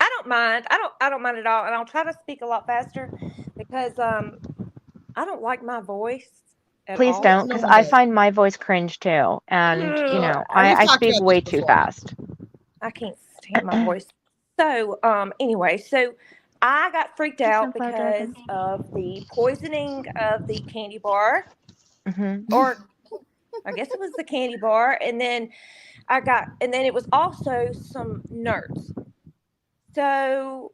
[SPEAKER 4] I don't mind. I don't mind at all, and I'll try to speak a lot faster because I don't like my voice at
[SPEAKER 2] Please
[SPEAKER 4] all.
[SPEAKER 2] don't, because I find my voice cringe too, and
[SPEAKER 4] Ugh,
[SPEAKER 2] I
[SPEAKER 3] talked
[SPEAKER 2] speak
[SPEAKER 3] about
[SPEAKER 2] way
[SPEAKER 3] this
[SPEAKER 2] too
[SPEAKER 3] before.
[SPEAKER 2] fast.
[SPEAKER 4] I can't stand my voice. So anyway, so I got freaked out
[SPEAKER 2] Sunflower
[SPEAKER 4] because
[SPEAKER 2] Dragon.
[SPEAKER 4] of the poisoning of the candy bar,
[SPEAKER 2] Mm-hmm.
[SPEAKER 4] or I guess it was the candy bar, and then it was also some nerds. So,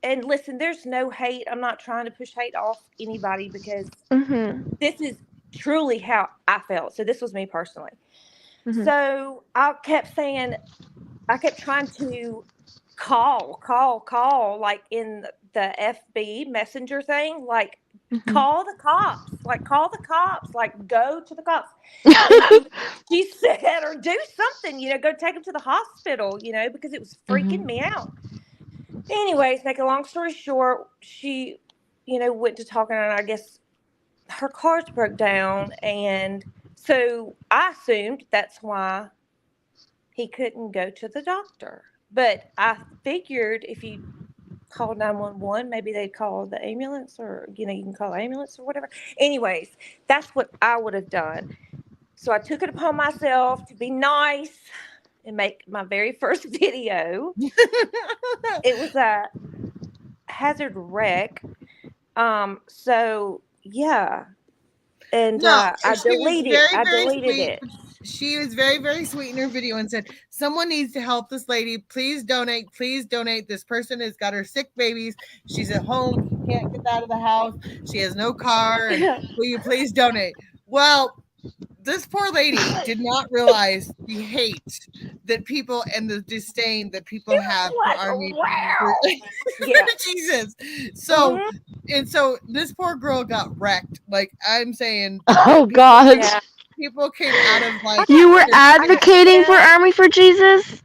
[SPEAKER 4] and listen, there's no hate. I'm not trying to push hate off anybody because
[SPEAKER 2] Mm-hmm.
[SPEAKER 4] this is truly how I felt. So this was me personally.
[SPEAKER 2] Mm-hmm.
[SPEAKER 4] So I kept trying to call, like in the FB messenger thing, like
[SPEAKER 2] Mm-hmm.
[SPEAKER 4] call the cops, like go to the cops. And she said, or do something, go take them to the hospital, because it was freaking me out. Anyways, make a long story short, she, went to talking, and I guess her car's broke down, and so I assumed that's why he couldn't go to the doctor. But I figured if you call 911, maybe they'd call the ambulance, or you can call the ambulance or whatever. Anyways, that's what I would have done. So I took it upon myself to be nice and make my very first video. It was a hazard wreck. So yeah. And
[SPEAKER 3] No,
[SPEAKER 4] I
[SPEAKER 3] she was
[SPEAKER 4] deleted
[SPEAKER 3] very sweet.
[SPEAKER 4] it.
[SPEAKER 3] She was very, very sweet in her video and said, "Someone needs to help this lady. Please donate. Please donate. This person has got her sick babies. She's at home. She can't get out of the house. She has no car. And will you please donate?" Well, this poor lady did not realize the hate that people and the disdain that people have for Army for Jesus. So and so this poor girl got wrecked. Like I'm saying,
[SPEAKER 2] Oh God!
[SPEAKER 4] Yeah.
[SPEAKER 3] people came out of like
[SPEAKER 2] You were advocating for Army for Jesus?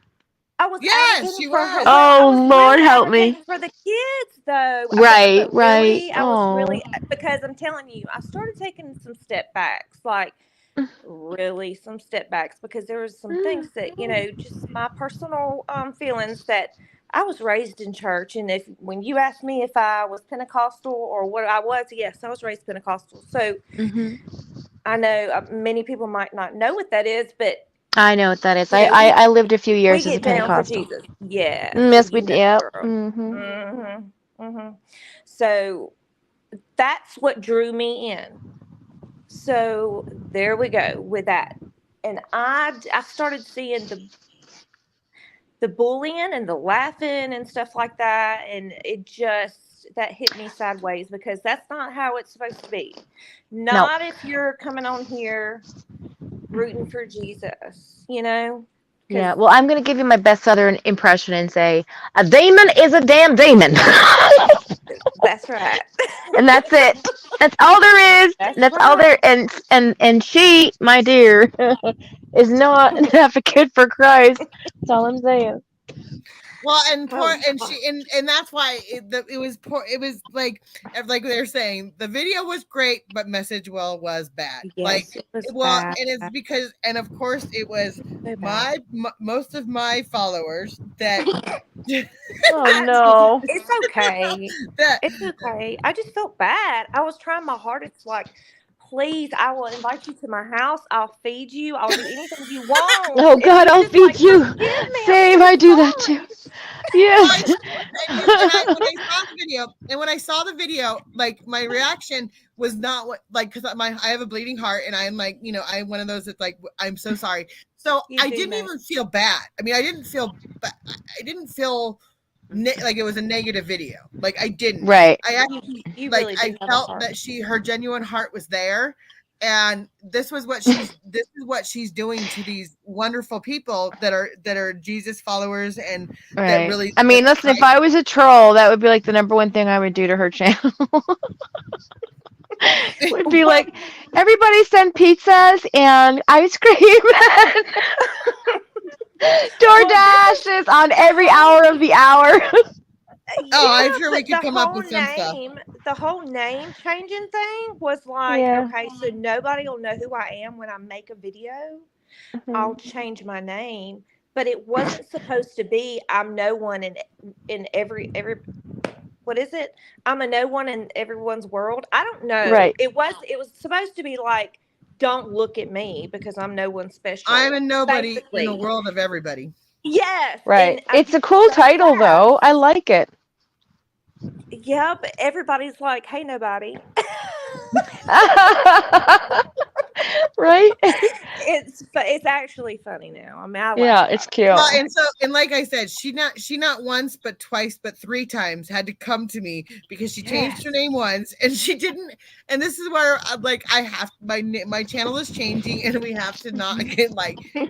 [SPEAKER 4] I was
[SPEAKER 3] Yes,
[SPEAKER 4] advocating
[SPEAKER 3] she
[SPEAKER 4] for her.
[SPEAKER 3] was.
[SPEAKER 4] Well, I
[SPEAKER 2] Oh
[SPEAKER 4] was
[SPEAKER 2] Lord,
[SPEAKER 4] really
[SPEAKER 2] help me!
[SPEAKER 4] advocating for the kids, though.
[SPEAKER 2] Right.
[SPEAKER 4] But really, I was
[SPEAKER 2] Oh.
[SPEAKER 4] really, because I'm telling you, I started taking some step backs, like really some step backs, because there was some things that just my personal feelings that I was raised in church, and if when you asked me if I was Pentecostal or what I was, yes, I was raised Pentecostal. So I know many people might not know what that is, but
[SPEAKER 2] I know what that is. I lived a few years as a
[SPEAKER 4] we get down for
[SPEAKER 2] Pentecostal.
[SPEAKER 4] Jesus. Yeah.
[SPEAKER 2] Yes,
[SPEAKER 4] So
[SPEAKER 2] we did. Yep.
[SPEAKER 4] So that's what drew me in. So there we go with that. And I started seeing the bullying and the laughing and stuff like that, and that hit me sideways, because that's not how it's supposed to be. Not if you're coming on here rooting for Jesus,
[SPEAKER 2] Yeah, well, I'm going to give you my best Southern impression and say, a demon is a damn demon.
[SPEAKER 4] That's right.
[SPEAKER 2] And that's it. That's all there is. That's all there. And she, my dear, is not an advocate for Christ. That's all I'm saying.
[SPEAKER 3] Well, and poor,
[SPEAKER 4] Oh,
[SPEAKER 3] and she, and that's why it was poor. It was like they're saying, the video was great, but message was bad. Like,
[SPEAKER 4] yes, it was
[SPEAKER 3] well,
[SPEAKER 4] bad.
[SPEAKER 3] and it's because, and of course, it was
[SPEAKER 4] So bad.
[SPEAKER 3] most of my followers that
[SPEAKER 2] Oh no.
[SPEAKER 4] It's okay.
[SPEAKER 3] that
[SPEAKER 4] It's okay. I just felt bad. I was trying my hardest, like, please, I will invite you to my house. I'll feed you. I'll do anything you want.
[SPEAKER 2] Oh
[SPEAKER 4] And
[SPEAKER 2] God,
[SPEAKER 4] you
[SPEAKER 2] I'll
[SPEAKER 4] just
[SPEAKER 2] feed
[SPEAKER 4] like,
[SPEAKER 2] you.
[SPEAKER 4] forgive me. I'm
[SPEAKER 2] Same,
[SPEAKER 4] so
[SPEAKER 2] I do that
[SPEAKER 4] sorry.
[SPEAKER 2] too. Yes.
[SPEAKER 3] and when I saw the video, like, my reaction was not what, like, because I have a bleeding heart, and I'm like, I'm one of those that's like, I'm so sorry. So
[SPEAKER 4] You
[SPEAKER 3] I
[SPEAKER 4] do
[SPEAKER 3] didn't
[SPEAKER 4] know.
[SPEAKER 3] even feel bad. I mean, I didn't feel like it was a negative video. Like, I didn't.
[SPEAKER 2] Right.
[SPEAKER 3] I actually,
[SPEAKER 4] You
[SPEAKER 3] like,
[SPEAKER 4] really do
[SPEAKER 3] I
[SPEAKER 4] have a
[SPEAKER 3] felt
[SPEAKER 4] heart.
[SPEAKER 3] that her genuine heart was there, and this is what she's doing to these wonderful people that are Jesus followers, and that
[SPEAKER 2] Right.
[SPEAKER 3] really
[SPEAKER 2] I mean, listen, if I was a troll, that would be like the number one thing I would do to her channel. Would be like, everybody send pizzas and ice cream. DoorDash is on every hour of the hour.
[SPEAKER 3] I'm sure we
[SPEAKER 4] but
[SPEAKER 3] could come up with some stuff.
[SPEAKER 4] The whole name changing thing was like,
[SPEAKER 2] Yeah.
[SPEAKER 4] okay, so nobody will know who I am when I make a video. I'll change my name, but it wasn't supposed to be I'm no one in every what is it? I'm a no one in everyone's world. I don't know.
[SPEAKER 2] Right.
[SPEAKER 4] It was supposed to be like, don't look at me because I'm no one special.
[SPEAKER 3] I'm a nobody
[SPEAKER 4] basically.
[SPEAKER 3] in the world of everybody.
[SPEAKER 4] Yes.
[SPEAKER 2] Right.
[SPEAKER 4] And
[SPEAKER 2] It's a cool title, though. I like it.
[SPEAKER 4] Yeah, but everybody's like, hey, nobody.
[SPEAKER 2] Right?
[SPEAKER 4] It's actually funny now. I mean, I
[SPEAKER 2] Yeah,
[SPEAKER 4] laugh
[SPEAKER 2] it's
[SPEAKER 4] about
[SPEAKER 2] cute.
[SPEAKER 3] Well, and like I said, she not once but twice but three times had to come to me because she changed her name once, and she didn't. And this is where I have my channel is changing, and we have to not get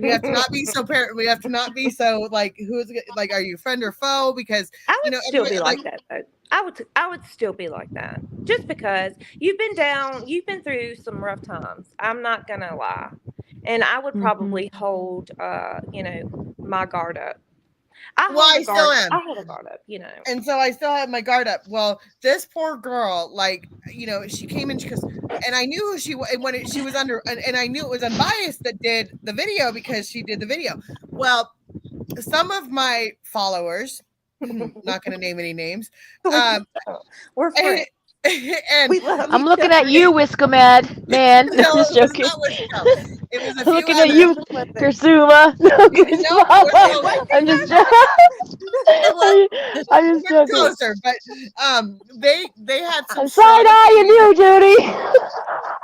[SPEAKER 3] we have to not be so we have to not be so who's like, are you friend or foe? Because
[SPEAKER 4] I would still be like that though. I would still be like that just because you've been through some rough times. I'm not gonna lie, and I would probably hold my guard up. I still am. I hold a guard up,
[SPEAKER 3] and so I still have my guard up. Well, this poor girl, she came in and I knew who she was when she was under, and I knew it was Unbiased that did the video because she did the video. Well, some of my followers, not going to name any names,
[SPEAKER 4] we're friends.
[SPEAKER 3] And
[SPEAKER 2] I'm looking at you, Whiskomed, man. No, I'm just joking.
[SPEAKER 3] It was a
[SPEAKER 2] I'm
[SPEAKER 3] few
[SPEAKER 2] looking
[SPEAKER 3] others.
[SPEAKER 2] at you, Kursuma. I'm just joking. I'm just joking.
[SPEAKER 3] Closer, but they had some
[SPEAKER 2] side eyeing you, Judy.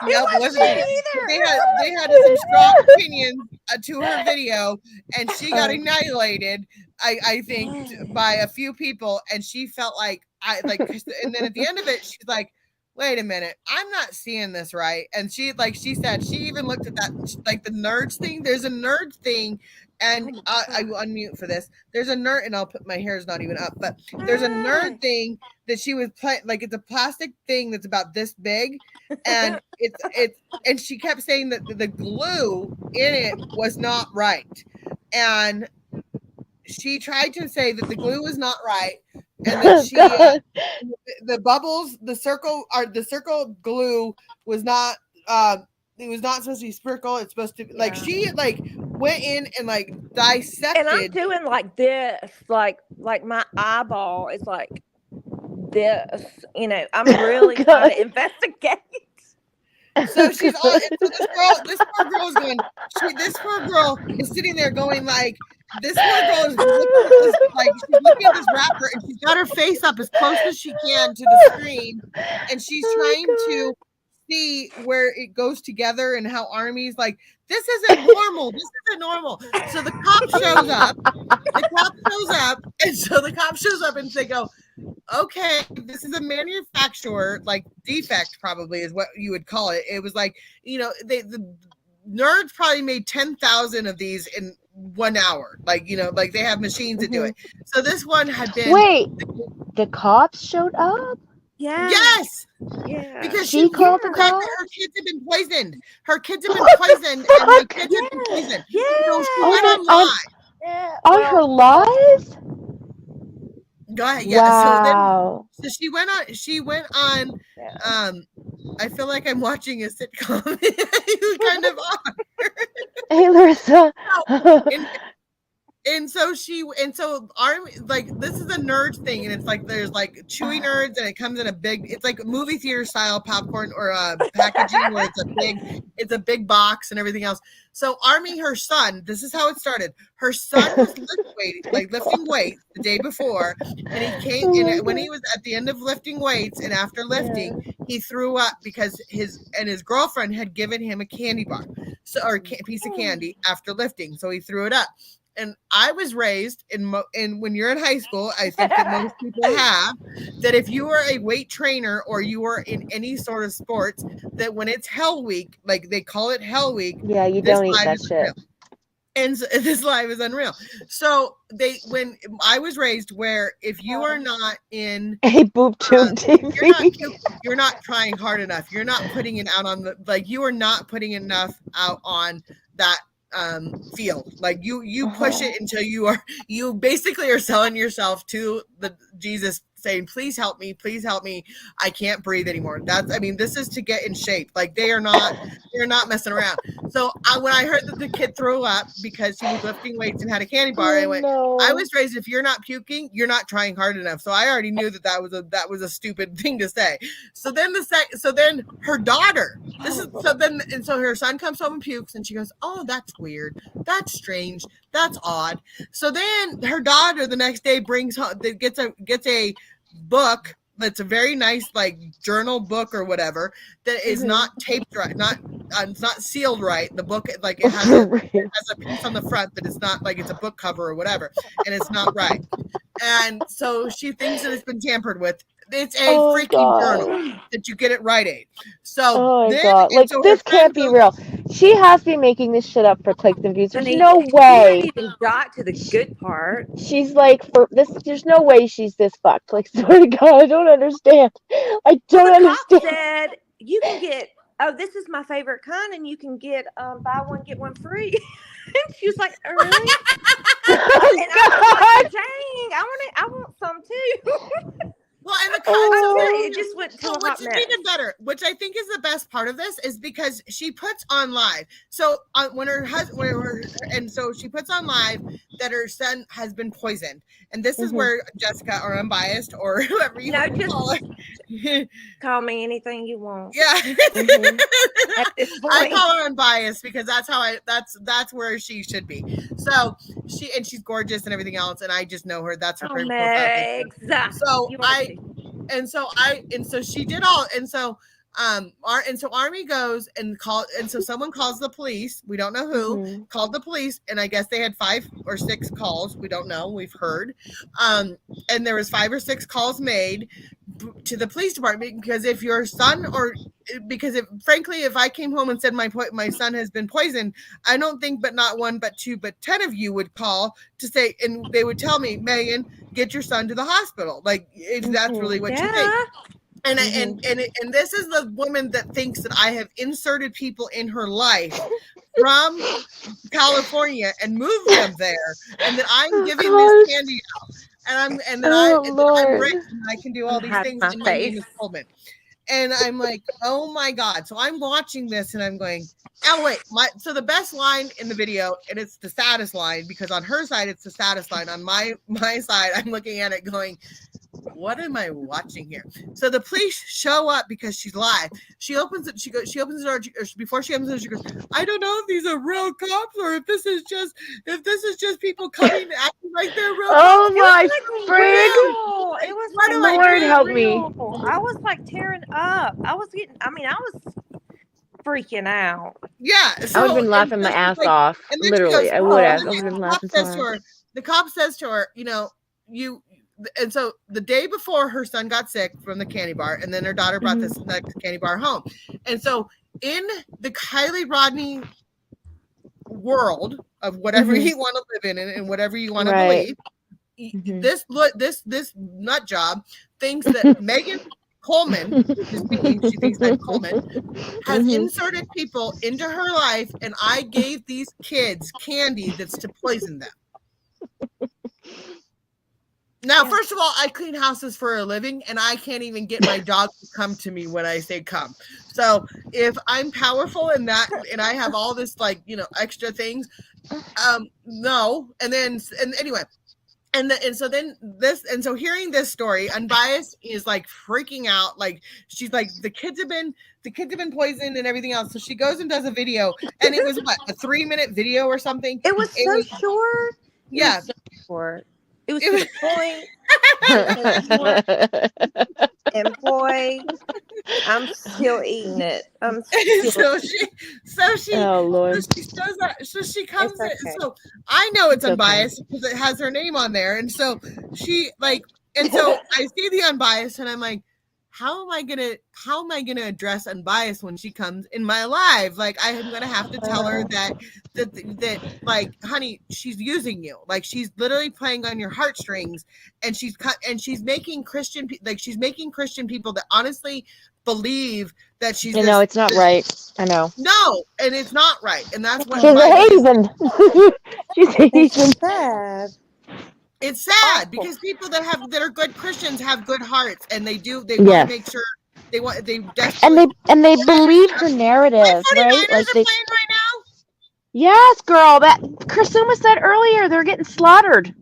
[SPEAKER 3] Yep, wasn't me either. They had some strong opinions to her video, and she got annihilated. I think by a few people, and she felt like and then at the end of it, she's like, wait a minute, I'm not seeing this right. And she said she even looked at that the nerds thing. There's a nerd thing, and I will unmute for this. There's a nerd, and I'll put my hair's not even up, but there's a nerd thing that she was playing. It's a plastic thing that's about this big, and and she kept saying that the glue in it was not right, and she tried to say that the glue was not right, and that she the bubbles, the circle glue was not it was not supposed to be sprinkle. It's supposed to be she went in and dissected.
[SPEAKER 4] And I'm doing like this, like my eyeball is like this. I'm really trying to investigate.
[SPEAKER 3] So she's all. So this poor girl is going. This poor girl is sitting there going this poor girl is she's looking at this rapper, and she's got her face up as close as she can to the screen, and she's trying to see where it goes together and how armies this isn't normal. This isn't normal. So the cop shows up. And so the cop shows up, and they go, okay, this is a manufacturer defect, probably is what you would call it. It was the nerds probably made 10,000 of these in 1 hour. They have machines that do it. So this one had been.
[SPEAKER 2] Wait, the cops showed up?
[SPEAKER 4] Yeah.
[SPEAKER 3] Yes.
[SPEAKER 4] Yeah.
[SPEAKER 3] Because
[SPEAKER 2] she called the cops?
[SPEAKER 3] her kids have been poisoned. Her kids have been poisoned, and her kids have been poisoned.
[SPEAKER 4] Yeah.
[SPEAKER 3] So she went on live.
[SPEAKER 2] On her live?
[SPEAKER 3] Go ahead. Yeah.
[SPEAKER 2] Wow.
[SPEAKER 3] So she went on.
[SPEAKER 2] Yeah.
[SPEAKER 3] I feel like I'm watching a sitcom. You kind of are.
[SPEAKER 2] Hey, Larissa.
[SPEAKER 3] And so army, like, this is a nerd thing, and it's like there's like chewy nerds, and it comes in a big, it's like movie theater style popcorn or packaging where it's a big box and everything else. So Army, her son, this is how it started. Her son was lifting weights the day before, and he came and when he was at the end of lifting weights and after lifting, he threw up because his girlfriend had given him a candy bar, or piece of candy after lifting, so he threw it up. And I was raised in when you're in high school, I think that most people have, that if you are a weight trainer or you are in any sort of sports, that when it's Hell Week, like they call it Hell Week,
[SPEAKER 2] Yeah, you don't eat that shit.
[SPEAKER 3] And so, this life is unreal. So when I was raised, where if you are not in
[SPEAKER 2] a boob tube TV,
[SPEAKER 3] you're not trying hard enough. You're not putting it out on you are not putting enough out on that field. Like you push it until you basically are selling yourself to the Jesus, saying, please help me, I can't breathe anymore. This is to get in shape. Like they're not messing around. So when I heard that the kid threw up because he was lifting weights and had a candy bar, I went, I was raised, if you're not puking, you're not trying hard enough. So I already knew that was a stupid thing to say. So then her daughter, so her son comes home and pukes, and she goes, oh, that's weird, that's strange, that's odd. So then her daughter the next day gets a book that's a very nice like journal book or whatever that is not taped right, it's not sealed right. The book, like, it has a piece on the front that it's not like it's a book cover or whatever, and it's not right. And so she thinks that it's been tampered with. It's a freaking journal that you get at Rite Aid. So
[SPEAKER 2] God, like, this can't be real. She has to be making this shit up for clicks and views. There's no way.
[SPEAKER 4] She even got to the good part.
[SPEAKER 2] She's like, for this, there's no way she's this fucked. Like, swear to God, I don't understand. I don't understand.
[SPEAKER 4] Cop said you can get, this is my favorite kind, and you can get buy one get one free. And she was like, oh, really? And I was like, dang, I want some too.
[SPEAKER 3] Well, and
[SPEAKER 4] it just went to a hot
[SPEAKER 3] which is
[SPEAKER 4] mess.
[SPEAKER 3] even better, which I think is the best part of this, is because she puts on live. So when her husband, and so she puts on live that her son has been poisoned, and this is where Jessica, or Unbiased, or whoever you want to call her,
[SPEAKER 4] call me anything you want.
[SPEAKER 3] Yeah, I call her Unbiased because that's where she should be. So she's gorgeous and everything else, and I just know her. That's her favorite profile.
[SPEAKER 4] Exactly.
[SPEAKER 3] So she did all, and so Army goes and so someone calls the police. We don't know who called the police, and I guess they had 5 or 6 calls. We don't know. We've heard, and there was 5 or 6 calls made to the police department, because if your son, frankly, if I came home and said my son has been poisoned, I don't think but not 1 but 2 but 10 of you would call to say, and they would tell me, Megan, get your son to the hospital, like, if that's really what you think. And and this is the woman that thinks that I have inserted people in her life from California and moved them there, and that I'm giving this candy out, and I'm rich and I can do all these things, and my name is Coleman. And I'm like, oh my God. So I'm watching this and I'm going, oh wait, so the best line in the video, and it's the saddest line, because on her side it's the saddest line. On my side, I'm looking at it going, what am I watching here? So the police show up because she's live. She opens it. She opens the door. Before she opens it, she goes, I don't know if these are real cops or if this is just people coming and acting like they're real cops.
[SPEAKER 2] Oh my frig!
[SPEAKER 4] It was
[SPEAKER 2] like, Lord help me.
[SPEAKER 4] I was like tearing up. I was freaking out.
[SPEAKER 3] Yeah.
[SPEAKER 2] So, I would have been laughing my ass off. Literally, I would have. I would have been laughing so hard.
[SPEAKER 3] The cop says to her, and so the day before, her son got sick from the candy bar, and then her daughter brought this next candy bar home. And so in the Kylie Rodney world of whatever you want to live in and whatever you want to believe, this nut job thinks that Megan Coleman, she thinks I'm Coleman, has inserted people into her life, and I gave these kids candy that's to poison them. Now,
[SPEAKER 4] Yeah.
[SPEAKER 3] first of all, I clean houses for a living, and I can't even get my dog to come to me when I say come. So if I'm powerful in that, and I have all this like extra things, no. And then and anyway, and so hearing this story, Unbiased is like freaking out. Like she's like the kids have been poisoned and everything else. So she goes and does a video, and it was what, a 3-minute video or something.
[SPEAKER 4] It was
[SPEAKER 3] It
[SPEAKER 4] so
[SPEAKER 3] was
[SPEAKER 4] short. It
[SPEAKER 3] yeah.
[SPEAKER 4] was so short. It was
[SPEAKER 3] It
[SPEAKER 4] to
[SPEAKER 3] was
[SPEAKER 4] the point. And boy, I'm still eating it. I'm still.
[SPEAKER 3] so she
[SPEAKER 2] Oh Lord.
[SPEAKER 3] she shows that, so she comes
[SPEAKER 4] It's
[SPEAKER 3] in,
[SPEAKER 4] okay.
[SPEAKER 3] so I know it's
[SPEAKER 2] It's okay.
[SPEAKER 3] Unbiased because it has her name on there, and so she like, and so I see the Unbiased, and I'm like, how am I gonna address Unbiased when she comes in my live? Like, I am gonna have to tell her that like, honey, she's using you. Like, she's literally playing on your heartstrings, and she's making Christian people that honestly believe that she's
[SPEAKER 2] I know it's not right. I know.
[SPEAKER 3] no, and it's not right, and that's what
[SPEAKER 2] She's a
[SPEAKER 3] Unbiased is.
[SPEAKER 2] heathen. She's a
[SPEAKER 4] It's
[SPEAKER 2] heathen.
[SPEAKER 4] sad.
[SPEAKER 3] It's sad because people that are good Christians have good hearts, and they want to
[SPEAKER 2] Yes.
[SPEAKER 3] make sure they desperately.
[SPEAKER 2] And they believe her narrative,
[SPEAKER 3] My 49ers
[SPEAKER 2] right? Like
[SPEAKER 3] are
[SPEAKER 2] they.
[SPEAKER 3] playing right now.
[SPEAKER 2] Yes, girl. That Krasuma said earlier, they're getting slaughtered.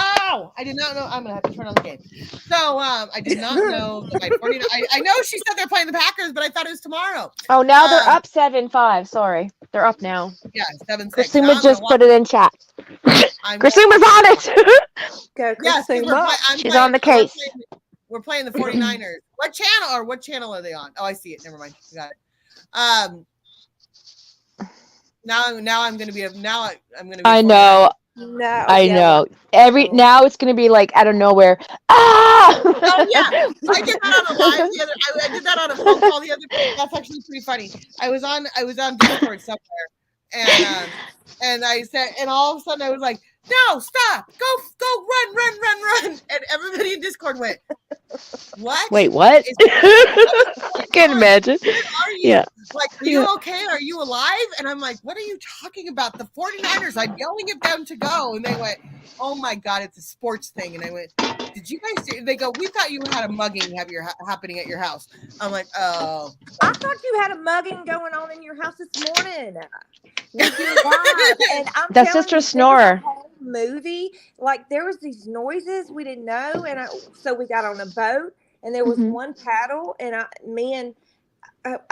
[SPEAKER 3] Oh, I did not know. I'm gonna have to turn on the game. So I did not know that my 49. I know she said they're playing the Packers, but I thought it was tomorrow.
[SPEAKER 2] Oh, now they're up 7-5. Sorry, they're up now.
[SPEAKER 3] Yeah, 7-6.
[SPEAKER 2] Krasuma just put it in chat.
[SPEAKER 3] I'm
[SPEAKER 2] Krasuma's on it.
[SPEAKER 4] Go,
[SPEAKER 3] yes,
[SPEAKER 4] Krasuma.
[SPEAKER 2] She's on the case.
[SPEAKER 3] We're playing the 49ers. What channel are they on? Oh, I see it. Never mind. I got it. Now I'm gonna be.
[SPEAKER 2] I know.
[SPEAKER 4] No,
[SPEAKER 2] I know. Now it's gonna be like out of nowhere. Ah!
[SPEAKER 3] Oh yeah, I did that on a live the other. I did that on a phone call the other day. That's actually pretty funny. I was on Discord somewhere, and I said, and all of a sudden I was like, no, stop, go, run, and everybody in Discord went, what?
[SPEAKER 2] Wait, what? I can't imagine.
[SPEAKER 3] Where are you?
[SPEAKER 2] Yeah.
[SPEAKER 3] Like, are you okay? Are you alive? And I'm like, what are you talking about? The 49ers. I'm yelling at them to go. And they went, oh my God, it's a sports thing. And I went, did you guys see? They go, we thought you had a mugging happening at your house. I'm like, oh.
[SPEAKER 4] I thought you had a mugging going on in your house this morning. With your wife. And I'm
[SPEAKER 2] That's
[SPEAKER 4] telling
[SPEAKER 2] Sister
[SPEAKER 4] you,
[SPEAKER 2] Snorer.
[SPEAKER 4] the whole movie, like there was these noises we didn't know, and so we got on a boat, and there was one paddle, and I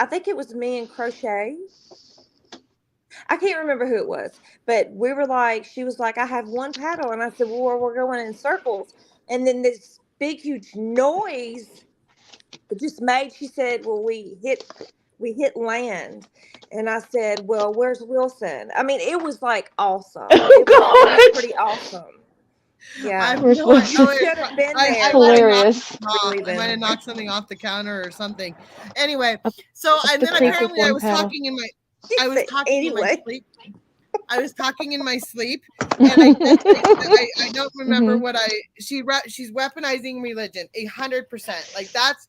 [SPEAKER 4] think it was me and Crochet. I can't remember who it was, but we were like, she was like, I have one paddle, and I said, well, we're going in circles, and then this big huge noise it just made. She said, well, we hit land. And I said, well, where's Wilson? I mean, it was like awesome.
[SPEAKER 2] Oh,
[SPEAKER 4] it was pretty awesome. Yeah.
[SPEAKER 3] I should
[SPEAKER 4] have been there.
[SPEAKER 2] Hilarious.
[SPEAKER 3] I might have knocked something off the counter or something. Anyway, so apparently I was talking in my sleep. I was talking in my sleep, and I don't remember what she's weaponizing religion 100%. Like that's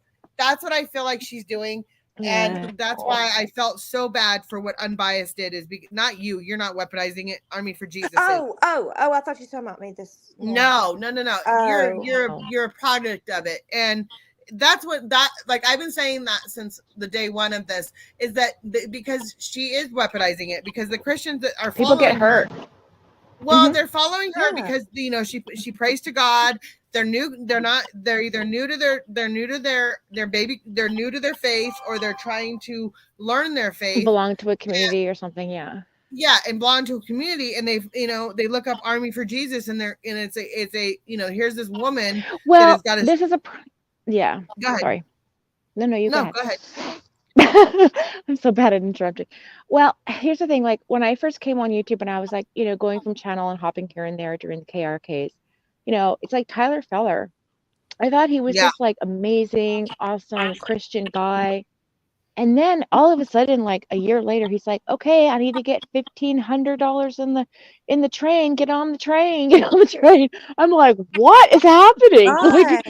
[SPEAKER 3] what I feel like she's doing. And that's why I felt so bad for what Unbiased did. Is not you. You're not weaponizing it. Army for Jesus.
[SPEAKER 4] Oh! I thought you were talking about me. This.
[SPEAKER 3] No.
[SPEAKER 4] Oh.
[SPEAKER 3] You're a product of it, and that's what like I've been saying that since the day one of this is that because she is weaponizing it because the Christians that are
[SPEAKER 2] people get hurt.
[SPEAKER 3] Well, they're following her because she prays to God. They're either new to their faith, or they're trying to learn their faith.
[SPEAKER 2] Belong to a community or something, yeah.
[SPEAKER 3] Yeah, and belong to a community, and they look up Army for Jesus, and it's a here's this woman.
[SPEAKER 2] Well, this is yeah.
[SPEAKER 3] Go ahead.
[SPEAKER 2] Sorry. No, go
[SPEAKER 3] ahead.
[SPEAKER 2] I'm so bad at interrupting. Well, here's the thing. Like when I first came on YouTube and I was like, going from channel and hopping here and there during the KRKs, it's like Tyler Feller. I thought he was just like amazing, awesome Christian guy. And then all of a sudden, like a year later, he's like, okay, I need to get $1,500 in the train. Get on the train. I'm like, what is happening?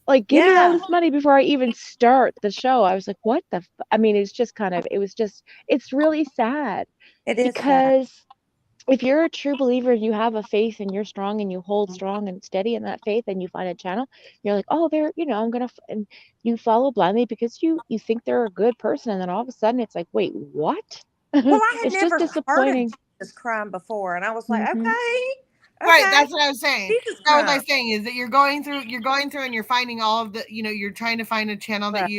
[SPEAKER 2] Like give me all this money before I even start the show. I was like, what I mean, it's just it's really sad.
[SPEAKER 4] It is
[SPEAKER 2] because if you're a true believer, you have a faith and you're strong and you hold strong and steady in that faith and you find a channel, you're like, oh, they're, I'm gonna, and you follow blindly because you think they're a good person, and then all of a sudden it's like, wait, what?
[SPEAKER 4] Well, I had
[SPEAKER 2] It's just
[SPEAKER 4] never heard of
[SPEAKER 2] disappointing.
[SPEAKER 4] Jesus crime before, and I was like,
[SPEAKER 2] Hmm.
[SPEAKER 3] Right,
[SPEAKER 4] okay,
[SPEAKER 3] that's what I was saying.
[SPEAKER 4] Jesus
[SPEAKER 3] That was
[SPEAKER 4] crime.
[SPEAKER 3] my saying is that you're going through and you're finding all of the, you're trying to find a channel that
[SPEAKER 4] Right.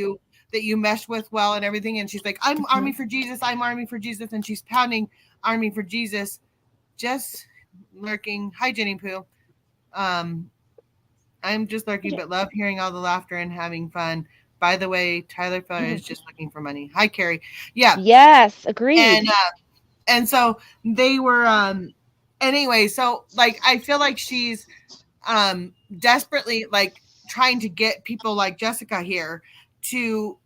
[SPEAKER 3] you mesh with well and everything. And she's like, I'm Army for Jesus, I'm Army for Jesus, and she's pounding Army for Jesus, just lurking. Hi, Jenny Pooh. I'm just lurking, but love hearing all the laughter and having fun. By the way, Tyler Feller is just looking for money. Hi, Carrie. Yeah.
[SPEAKER 2] Yes, agreed.
[SPEAKER 3] And so they were anyway, so like I feel like she's desperately like trying to get people like Jessica here to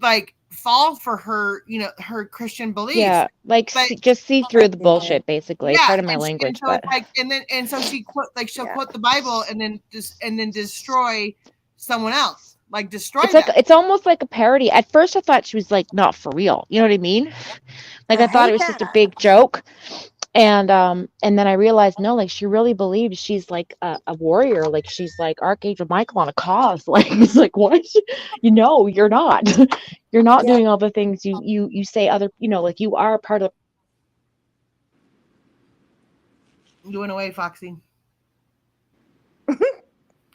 [SPEAKER 3] like fall for her, her Christian beliefs.
[SPEAKER 2] Yeah, like
[SPEAKER 3] But
[SPEAKER 2] just see through the bullshit, basically.
[SPEAKER 3] yeah,
[SPEAKER 2] Pardon my
[SPEAKER 3] and
[SPEAKER 2] language,
[SPEAKER 3] so
[SPEAKER 2] but
[SPEAKER 3] it's like, and so she quote like she'll
[SPEAKER 4] Yeah.
[SPEAKER 3] quote the Bible and then destroy someone else, like destroy
[SPEAKER 2] it's like
[SPEAKER 3] them.
[SPEAKER 2] it's almost like a parody. At first, I thought she was like not for real. You know what I mean? Like
[SPEAKER 4] I
[SPEAKER 2] I thought it
[SPEAKER 4] hate
[SPEAKER 2] was just a
[SPEAKER 4] that.
[SPEAKER 2] big joke. And then I realized no, like she really believes she's like a warrior, like she's like Archangel Michael on a cause. Like it's like what? You're not. You're not
[SPEAKER 4] Yeah.
[SPEAKER 2] doing all the things you say other, like you are part of.
[SPEAKER 3] You went away, Foxy.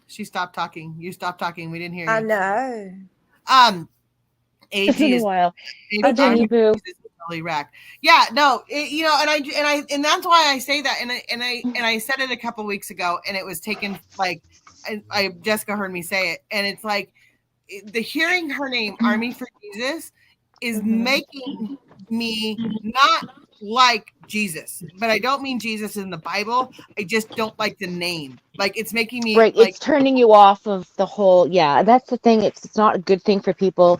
[SPEAKER 3] She stopped talking. You stopped talking. We didn't hear
[SPEAKER 4] I
[SPEAKER 3] you.
[SPEAKER 4] know.
[SPEAKER 3] AG
[SPEAKER 2] It's been a
[SPEAKER 3] is
[SPEAKER 2] while.
[SPEAKER 3] maybe
[SPEAKER 2] Hi, Jenny
[SPEAKER 3] Army
[SPEAKER 2] Boo.
[SPEAKER 3] is totally wrecked. Yeah, no, and that's why I say that, and I said it a couple weeks ago, and it was taken like, I Jessica heard me say it, and it's like the hearing her name Army for Jesus is making me not like Jesus, but I don't mean Jesus in the Bible. I just don't like the name. Like it's making me
[SPEAKER 2] Right,
[SPEAKER 3] like,
[SPEAKER 2] it's turning you off of the whole. Yeah, that's the thing. It's not a good thing for people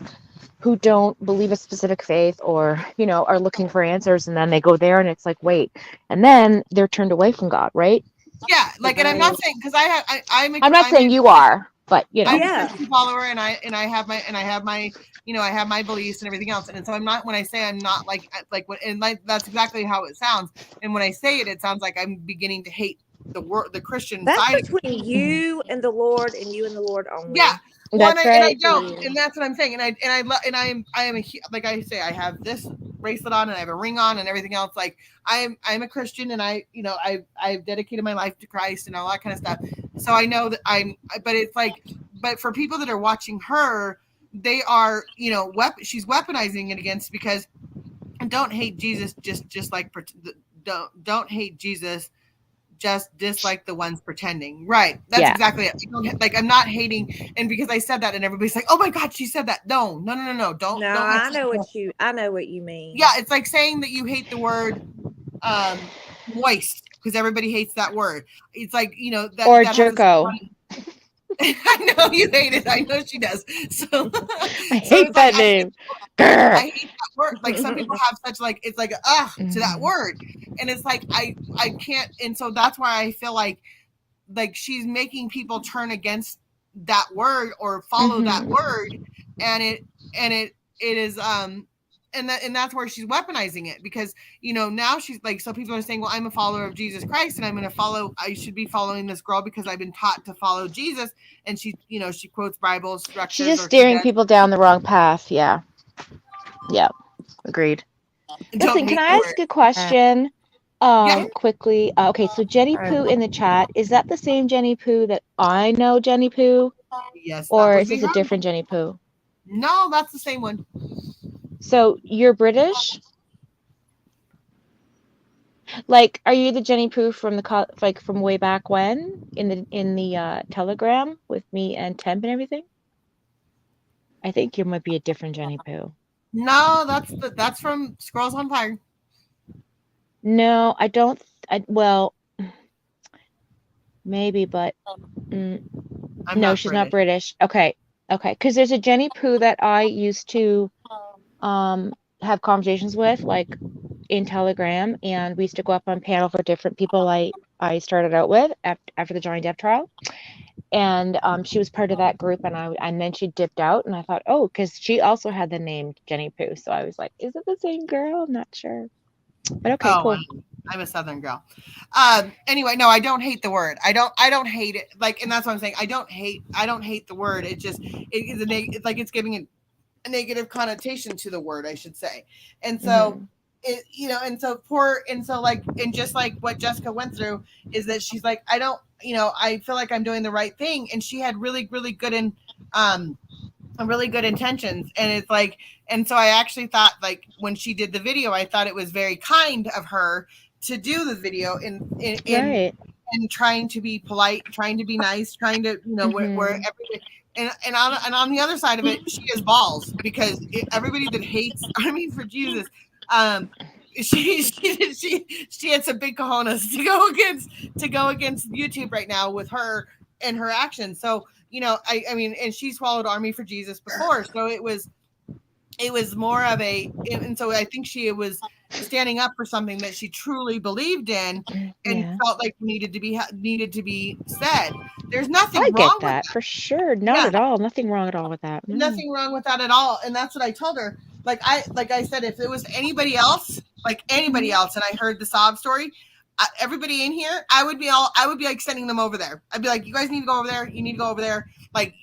[SPEAKER 2] who don't believe a specific faith or are looking for answers, and then they go there and it's like, wait, and then they're turned away from God, right?
[SPEAKER 3] yeah, like, and I'm not saying because
[SPEAKER 2] I'm not saying you are, but
[SPEAKER 3] I'm a
[SPEAKER 4] Yeah.
[SPEAKER 3] Christian follower, and I have my I have my beliefs and everything else, and so I'm not, when I say I'm not like what, and like that's exactly how it sounds, and when I say it, it sounds like I'm beginning to hate the Christian
[SPEAKER 4] That's
[SPEAKER 3] side.
[SPEAKER 4] between you and the Lord, and you and the Lord only.
[SPEAKER 3] Yeah. Well,
[SPEAKER 2] That's
[SPEAKER 3] and I
[SPEAKER 2] right.
[SPEAKER 3] don't, and that's what I'm saying, I am like I say, I have this bracelet on, and I have a ring on, and everything else. Like I'm a Christian, and I've dedicated my life to Christ and all that kind of stuff. So I know that but it's like, but for people that are watching her, they are, she's weaponizing it against, because don't hate Jesus, just like don't hate Jesus, just dislike the ones pretending. Right. That's
[SPEAKER 2] Yeah.
[SPEAKER 3] exactly it. Like I'm not hating, and because I said that and everybody's like, oh my God, she said that. No. Don't
[SPEAKER 4] No, I know what you mean.
[SPEAKER 3] Yeah, it's like saying that you hate the word moist, because everybody hates that word. It's like, that
[SPEAKER 2] Or
[SPEAKER 3] that has
[SPEAKER 2] jerko.
[SPEAKER 3] I know you hate it. I know she does. So
[SPEAKER 2] I
[SPEAKER 3] so
[SPEAKER 2] hate
[SPEAKER 3] it's like
[SPEAKER 2] that name.
[SPEAKER 3] I hate that word. Like some people have such like, it's like to that
[SPEAKER 2] Mhm.
[SPEAKER 3] word, and it's like I can't, and so that's why I feel like she's making people turn against that word or follow that word, and it is and that's where she's weaponizing it, because now she's like, so people are saying, well, I'm a follower of Jesus Christ, and I should be following this girl because I've been taught to follow Jesus, and she quotes Bible structures,
[SPEAKER 2] She's just
[SPEAKER 3] or
[SPEAKER 2] steering people down the wrong path. Yeah. Yeah. Agreed.
[SPEAKER 3] don't
[SPEAKER 2] Listen, can
[SPEAKER 3] hate
[SPEAKER 2] I
[SPEAKER 3] the
[SPEAKER 2] ask a question?
[SPEAKER 3] Yeah.
[SPEAKER 2] Quickly. Okay, so Jenny Poo in the chat, is that the same Jenny Poo that I know, Jenny Poo?
[SPEAKER 3] Yes, that
[SPEAKER 2] Or
[SPEAKER 3] would
[SPEAKER 2] is
[SPEAKER 3] be
[SPEAKER 2] this a
[SPEAKER 3] her.
[SPEAKER 2] different Jenny Poo?
[SPEAKER 3] No, that's the same one.
[SPEAKER 2] So you're British? Like, are you the Jenny Poo from like from way back when in the Telegram with me and Temp and everything? I think you might be a different Jenny Poo.
[SPEAKER 3] No, that's from Scrolls on Fire.
[SPEAKER 2] No, I don't. Well, maybe, but no, she's not British. Okay, because there's a Jenny Poo that I used to have conversations with, like in Telegram, and we used to go up on panel for different people I started out with after the Johnny Depp trial, and she was part of that group, and then she dipped out, and I thought, oh, because she also had the name Jenny Poo, so I was like, is it the same girl? I'm not sure, but okay, cool.
[SPEAKER 3] I'm a Southern girl. Anyway, no, I don't hate the word. I don't hate it. Like, and that's what I'm saying. I don't hate the word. It just, it's like it's giving a negative connotation to the word, I should say. And so, and so and just like what Jessica went through is that she's like, I feel like I'm doing the right thing. And she had really, really good really good intentions. And it's like, and so I actually thought, like, when she did the video, I thought it was very kind of her to do the video in trying to be polite, trying to be nice, trying to, where everybody, and on the other side of it, she has balls, because everybody that hates Army for Jesus, she had some big cojones to go against YouTube right now with her and her actions. So, I mean, and she swallowed Army for Jesus before, so it was more of and so I think she was standing up for something that she truly believed in and felt like needed to be said. There's nothing wrong with that.
[SPEAKER 2] For sure. Not at all. Nothing wrong at all with that.
[SPEAKER 3] Nothing wrong with that at all. And that's what I told her. Like I said, if it was anybody else, and I heard the sob story, everybody in here, I would be like sending them over there. I'd be like, you guys need to go over there. You need to go over there. Like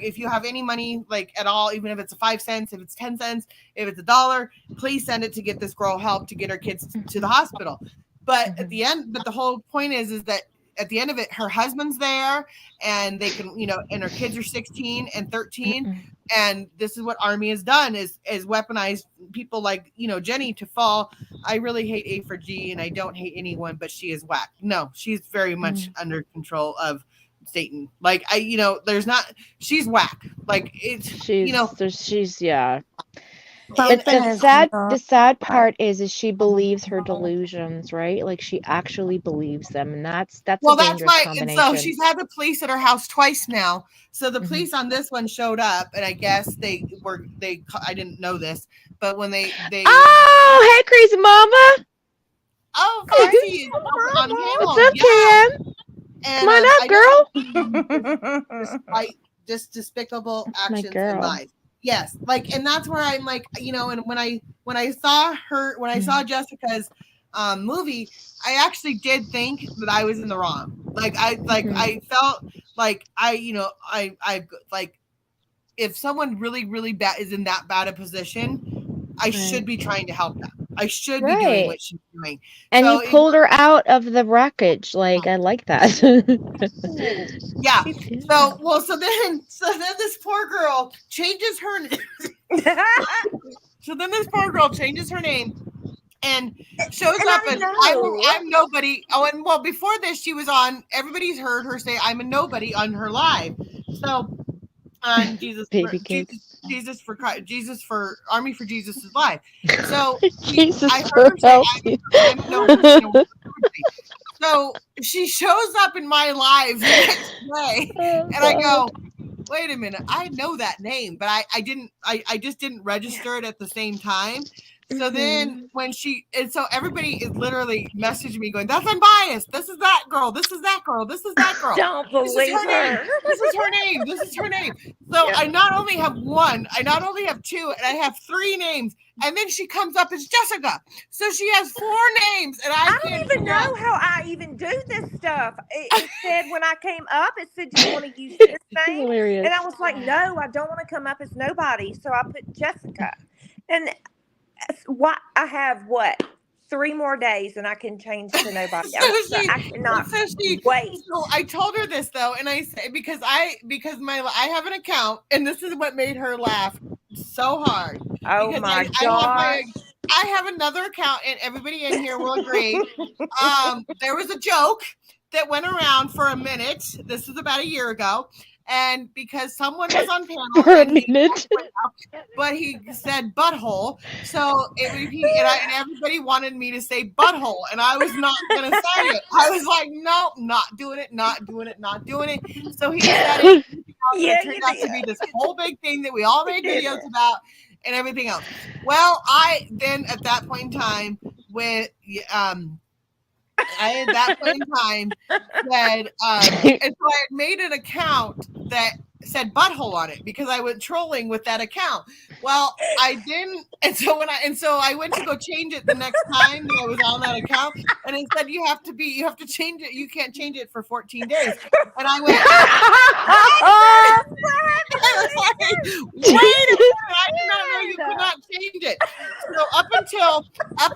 [SPEAKER 3] if you have any money, like at all, even if it's 5 cents, if it's 10 cents, if it's $1, please send it to get this girl help to get her kids to the hospital. But at the end, the whole point is that at the end of it, her husband's there, and they can, and her kids are 16 and 13. And this is what Army has done is weaponized people like, Jenny to fall. I really hate A for G, and I don't hate anyone, but she is whack. No, she's very much under control of Satan. Like she's whack. Like
[SPEAKER 2] she's But the sad part is she believes her delusions, right? Like she actually believes them, and that's a dangerous combination.
[SPEAKER 3] And so she's had the police at her house twice now. So the police on this one showed up, and I guess I didn't know this, but when they
[SPEAKER 2] oh, hey, crazy mama.
[SPEAKER 3] Oh, crazy.
[SPEAKER 2] What's up, Cam? Come on up, girl.
[SPEAKER 3] Just despicable actions and lies. Yes, and that's where I'm like, and when I saw Jessica's movie, I actually did think that I was in the wrong. I felt like I if someone really, really bad is in that bad a position, I should be trying to help them. I should be doing what she's doing.
[SPEAKER 2] And so you pulled her out of the wreckage. Like, I like that.
[SPEAKER 3] Yeah. So then this poor girl changes her name and shows up and I'm nobody. Oh, and well, before this, she was on. Everybody's heard her say I'm a nobody on her live. So on Jesus for Army for Jesus is live. So I heard her say I'm a nobody. So she shows up in my live the next day, and I go, wait a minute, I know that name, but I just didn't register it at the same time. So then so everybody is literally messaging me going, that's unbiased. This is that girl. This is that girl. This is that girl.
[SPEAKER 4] Don't believe her.
[SPEAKER 3] This is her name. This is her name. So I not only have one, I not only have two, and I have 3 names. And then she comes up as Jessica. So she has 4 names. And I
[SPEAKER 4] don't even know how I even do this stuff. It said when I came up, it said, do you want to use this name?
[SPEAKER 2] Hilarious.
[SPEAKER 4] And I was like, no, I don't want to come up as nobody. So I put Jessica. And I have 3 more days and I can change to nobody else. I cannot wait.
[SPEAKER 3] So I told her this though, and I say because I have an account, and this is what made her laugh so hard.
[SPEAKER 4] Oh my God.
[SPEAKER 3] I have another account, and everybody in here will agree. There was a joke that went around for a minute. This was about a year ago. And because someone was on panel
[SPEAKER 2] for a minute,
[SPEAKER 3] but he said butthole, so and everybody wanted me to say butthole, and I was not going to say it. I was like, no, not doing it. So he said it. It turned out to be this whole big thing that we all made videos about and everything else. Well, I then at that point in time said, and so I had made an account that said butthole on it because I went trolling with that account. Well, I didn't, and so I went to go change it the next time that I was on that account, and it said you have to change it. You can't change it for 14 days. And I went, I was like, wait a minute, I did not know you could not change it. So up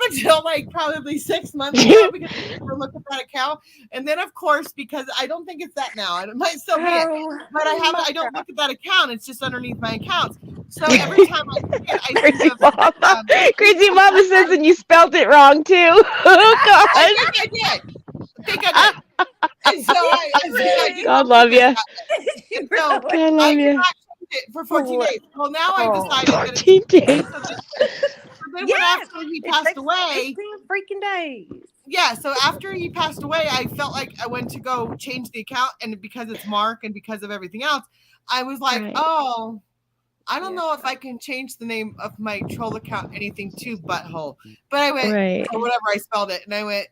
[SPEAKER 3] until like probably 6 months ago, because I never looked at that account, and then of course because I don't think it's that now, and it might still be it, but I don't look at that account. It's just underneath my accounts. So every time I see it, I think of
[SPEAKER 2] Crazy Mama says, and you spelled it wrong too. Oh God!
[SPEAKER 3] I think I did. And so I
[SPEAKER 2] God love you.
[SPEAKER 3] And so
[SPEAKER 2] God
[SPEAKER 3] I
[SPEAKER 2] love
[SPEAKER 3] could
[SPEAKER 2] you.
[SPEAKER 3] not change it for 14 days. Well, now I've decided that
[SPEAKER 2] 14 days.
[SPEAKER 3] So then after he passed away,
[SPEAKER 4] 10 freaking days.
[SPEAKER 3] yeah, so after he passed away, I felt like I went to go change the account, and because it's Mark and because of everything else, I was like,
[SPEAKER 2] Right.
[SPEAKER 3] oh, I don't know if I can change the name of my troll account anything to butthole. But I went, or whatever I spelled it, and I went,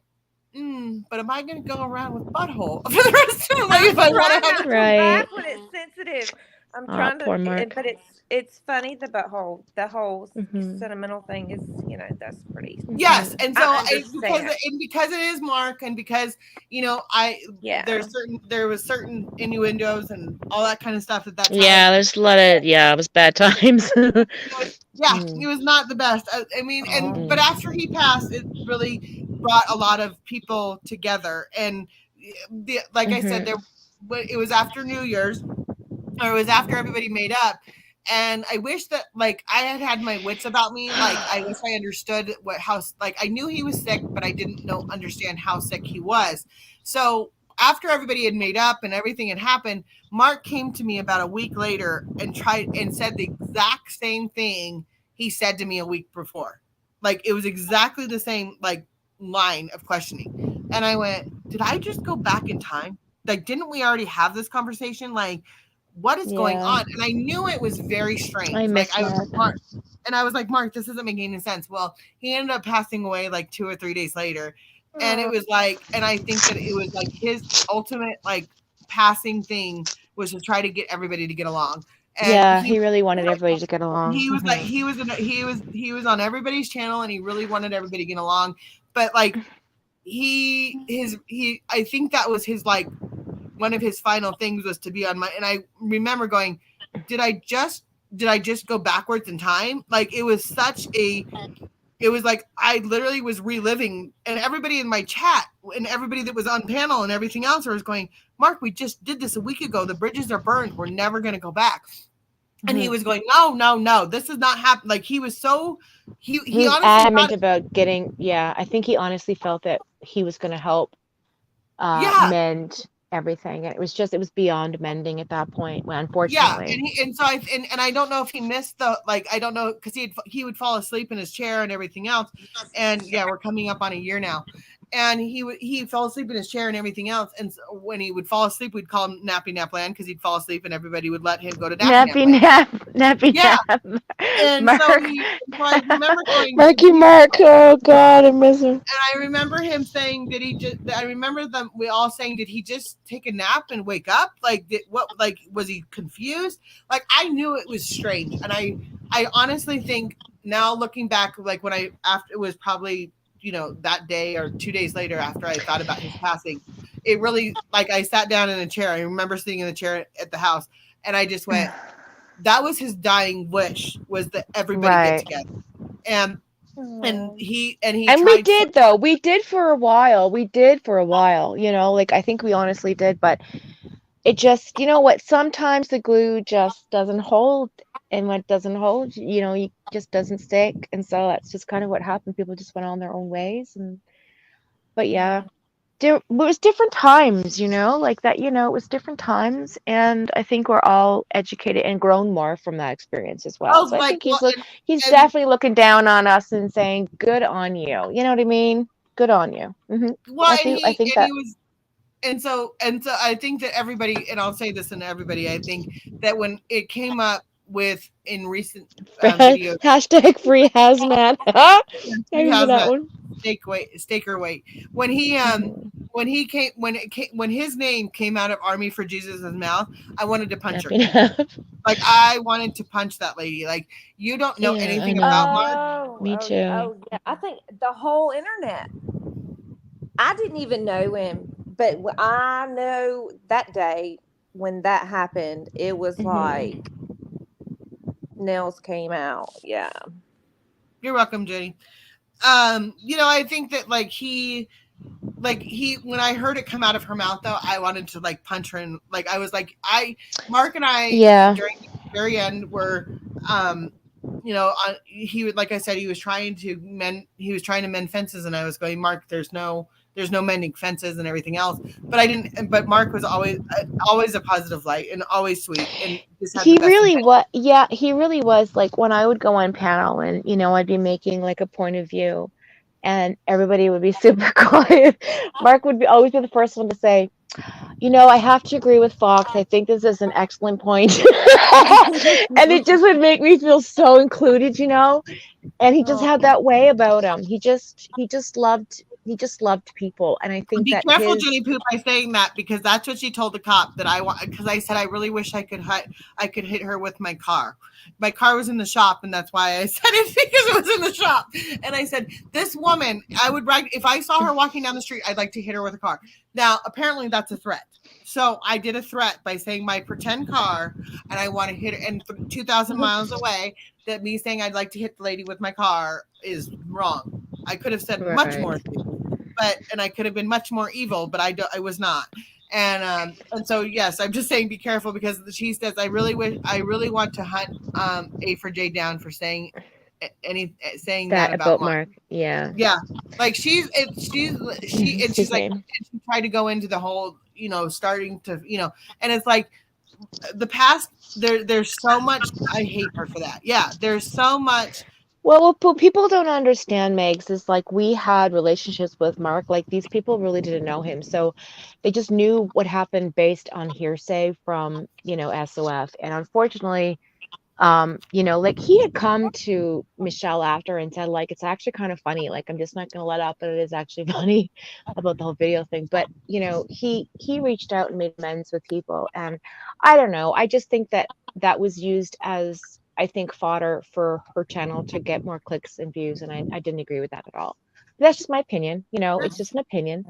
[SPEAKER 3] but am I going to go around with butthole for the rest of my life if I want to have
[SPEAKER 2] Right.
[SPEAKER 4] When it's sensitive, I'm
[SPEAKER 2] Aw,
[SPEAKER 4] trying
[SPEAKER 2] poor
[SPEAKER 4] to,
[SPEAKER 2] Mark.
[SPEAKER 4] but it's funny. The butthole, the whole sentimental thing is, that's pretty.
[SPEAKER 3] Yes, and so
[SPEAKER 4] understand.
[SPEAKER 3] because it is Mark, and because there was certain innuendos and all that kind of stuff at that time.
[SPEAKER 2] Yeah, there's a lot of it was bad times.
[SPEAKER 3] It was not the best. I mean, but after he passed, it really brought a lot of people together, and I said, it was after New Year's, or it was after everybody made up. And I wish that I had my wits about me. I wish I understood I knew he was sick, but I didn't understand how sick he was. So after everybody had made up and everything had happened, Mark came to me about a week later and said the exact same thing he said to me a week before. It was exactly the same line of questioning. And I went, did I just go back in time? Didn't we already have this conversation? What is going on? And I knew it was very strange.
[SPEAKER 2] I miss
[SPEAKER 3] Mark. And I was like, Mark, this isn't making any sense. Well, he ended up passing away 2 or 3 days later. And it was and I think that it was his ultimate passing thing was to try to get everybody to get along. And
[SPEAKER 2] he really wanted everybody to get along.
[SPEAKER 3] He was he was on everybody's channel, and he really wanted everybody to get along. But I think that was his one of his final things was to be on and I remember going, did I just go backwards in time? It was I literally was reliving, and everybody in my chat and everybody that was on panel and everything else was going, Mark, we just did this a week ago. The bridges are burned. We're never going to go back. And he was going, no, this is not happening. He was so, he
[SPEAKER 2] was
[SPEAKER 3] honestly
[SPEAKER 2] adamant about getting, I think he honestly felt that he was going to help mend everything, and it was beyond mending at that point, unfortunately.
[SPEAKER 3] And I don't know if he missed the I don't know, because he would fall asleep in his chair and everything else, and we're coming up on a year now, and he fell asleep in his chair and everything else, and so when he would fall asleep, we'd call him Nappy Nap Land, because he'd fall asleep and everybody would let him go to Nappy Nap. And
[SPEAKER 2] Mark.
[SPEAKER 3] so I remember going,
[SPEAKER 2] Mark, oh God, I miss him.
[SPEAKER 3] and I remember him saying, I remember we all saying, did he just take a nap and wake up? Was he confused? I knew it was strange. And I honestly think now, looking back, after it was probably, that day or 2 days later after I thought about his passing, it really, I sat down in a chair. I remember sitting in the chair at the house, and I just went, that was his dying wish, was that everybody get together. And we did for a while. I think we honestly did, but it just, sometimes the glue just doesn't hold, and what doesn't hold, you just doesn't stick. And so that's just kind of what happened. People just went on their own ways. But it was different times, it was different times. And I think we're all educated and grown more from that experience as well. So I think he's definitely looking down on us and saying, good on you. You know what I mean? Good on you. Mm-hmm. Well, I think that. And so I think that everybody, and I'll say this in everybody, I think that when it came up with in recent videos,
[SPEAKER 2] hashtag free hazmat. I remember that one.
[SPEAKER 3] Staker weight. When he when his name came out of Army for Jesus' mouth, I wanted to punch her.
[SPEAKER 2] Yeah,
[SPEAKER 3] Like I wanted to punch that lady. Like you don't know
[SPEAKER 2] I
[SPEAKER 3] anything
[SPEAKER 2] know.
[SPEAKER 3] about Mark.
[SPEAKER 2] Me too.
[SPEAKER 4] Yeah. I think the whole internet. I didn't even know him, but I know that day when that happened, it was
[SPEAKER 2] Mhm.
[SPEAKER 4] like nails came out. Yeah.
[SPEAKER 3] You're welcome, Jenny. I think that when I heard it come out of her mouth though, I wanted to like punch her and like I was like Mark and I
[SPEAKER 2] Yeah.
[SPEAKER 3] during the very end were he would, like I said, he was trying to mend fences, and I was going, Mark, there's no mending fences and everything else. But Mark was always a positive light and always sweet and just had the
[SPEAKER 2] He
[SPEAKER 3] best
[SPEAKER 2] really
[SPEAKER 3] intentions.
[SPEAKER 2] was. Yeah, he really was. Like when I would go on panel and, I'd be making like a point of view and everybody would be super quiet. Mark would always be the first one to say, I have to agree with Fox. I think this is an excellent point. And it just would make me feel so included, And he just
[SPEAKER 4] Oh,
[SPEAKER 2] had that way about him. He just loved people. And I think
[SPEAKER 3] Be
[SPEAKER 2] that
[SPEAKER 3] careful, Jenny Poo, by saying that, because that's what she told the cop that I want. Because I said I really wish I could hit her with my car. My car was in the shop, and that's why I said it, because it was in the shop. And I said, this woman, I would if I saw her walking down the street, I'd like to hit her with a car. Now, apparently, that's a threat. So I did a threat by saying my pretend car, and I want to hit her, and 2,000 miles away. That me saying I'd like to hit the lady with my car is wrong. I could have said much more. And I could have been much more evil, but I was not. And so yes, I'm just saying be careful, because she says I really want to hunt A for J down for saying that about Mark.
[SPEAKER 2] Yeah.
[SPEAKER 3] Yeah, like she's and she's like,
[SPEAKER 2] me.
[SPEAKER 3] and she tried to go into the whole starting to and it's like the past. There's so much. I hate her for that. Yeah, there's so much.
[SPEAKER 2] Well, what people don't understand, Megs, is like we had relationships with Mark. Like these people really didn't know him. So they just knew what happened based on hearsay from, SOF. And unfortunately, like he had come to Michelle after and said, like, it's actually kind of funny. Like, I'm just not going to let up, but it is actually funny about the whole video thing. But, he reached out and made amends with people. And I don't know. I just think that was used as, I think, fodder for her channel to get more clicks and views. And I didn't agree with that at all. But that's just my opinion. It's just an opinion.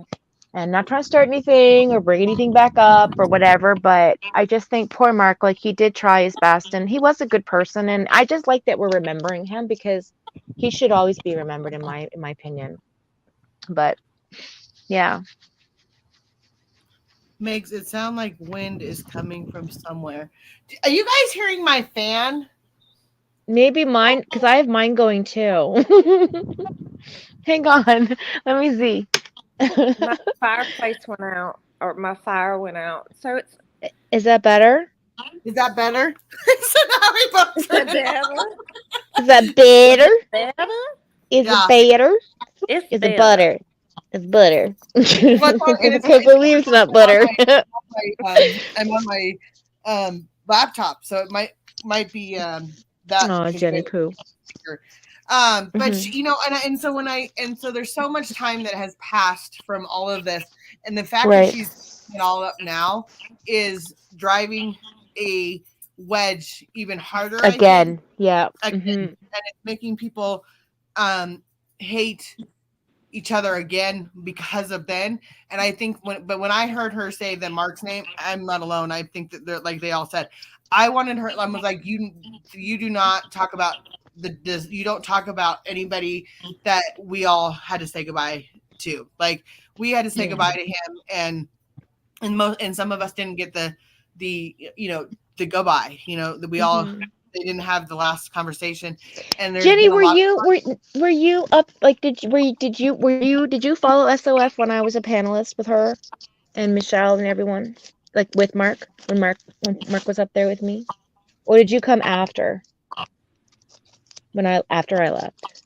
[SPEAKER 2] And not trying to start anything or bring anything back up or whatever, but I just think poor Mark, like he did try his best and he was a good person. And I just like that we're remembering him because he should always be remembered in my opinion. But yeah.
[SPEAKER 3] Makes it sound like wind is coming from somewhere. Are you guys hearing my fan?
[SPEAKER 2] Maybe mine, because I have mine going too. Hang on. Let me see.
[SPEAKER 4] my fireplace went out, or my fire went out. So it's
[SPEAKER 2] Is that better?
[SPEAKER 3] Is that better? So now we both
[SPEAKER 4] better.
[SPEAKER 2] Is that better?
[SPEAKER 4] Better.
[SPEAKER 2] Is
[SPEAKER 3] Yeah.
[SPEAKER 2] it better?
[SPEAKER 4] It's
[SPEAKER 2] Is
[SPEAKER 4] better.
[SPEAKER 2] it butter? It's butter.
[SPEAKER 3] And
[SPEAKER 2] I can't believe it's not butter.
[SPEAKER 3] I'm on my laptop, so it might be that.
[SPEAKER 2] Oh, Jenny Poo.
[SPEAKER 3] But so there's so much time that has passed from all of this, and the fact that she's it all up now is driving a wedge even harder
[SPEAKER 2] Again. Yeah.
[SPEAKER 3] and it's making people hate each other again because of Ben. And I think when I heard her say that Mark's name, I'm not alone. I think that they're like they all said. I wanted her. I was like, you do not talk about you don't talk about anybody that we all had to say goodbye to. Like we had to say goodbye to him, and some of us didn't get the goodbye. That we all. They didn't have the last conversation. And
[SPEAKER 2] Jenny, were you up? Like, did you follow SOF when I was a panelist with her and Michelle and everyone? Like with Mark when Mark was up there with me, or did you come after? After I left.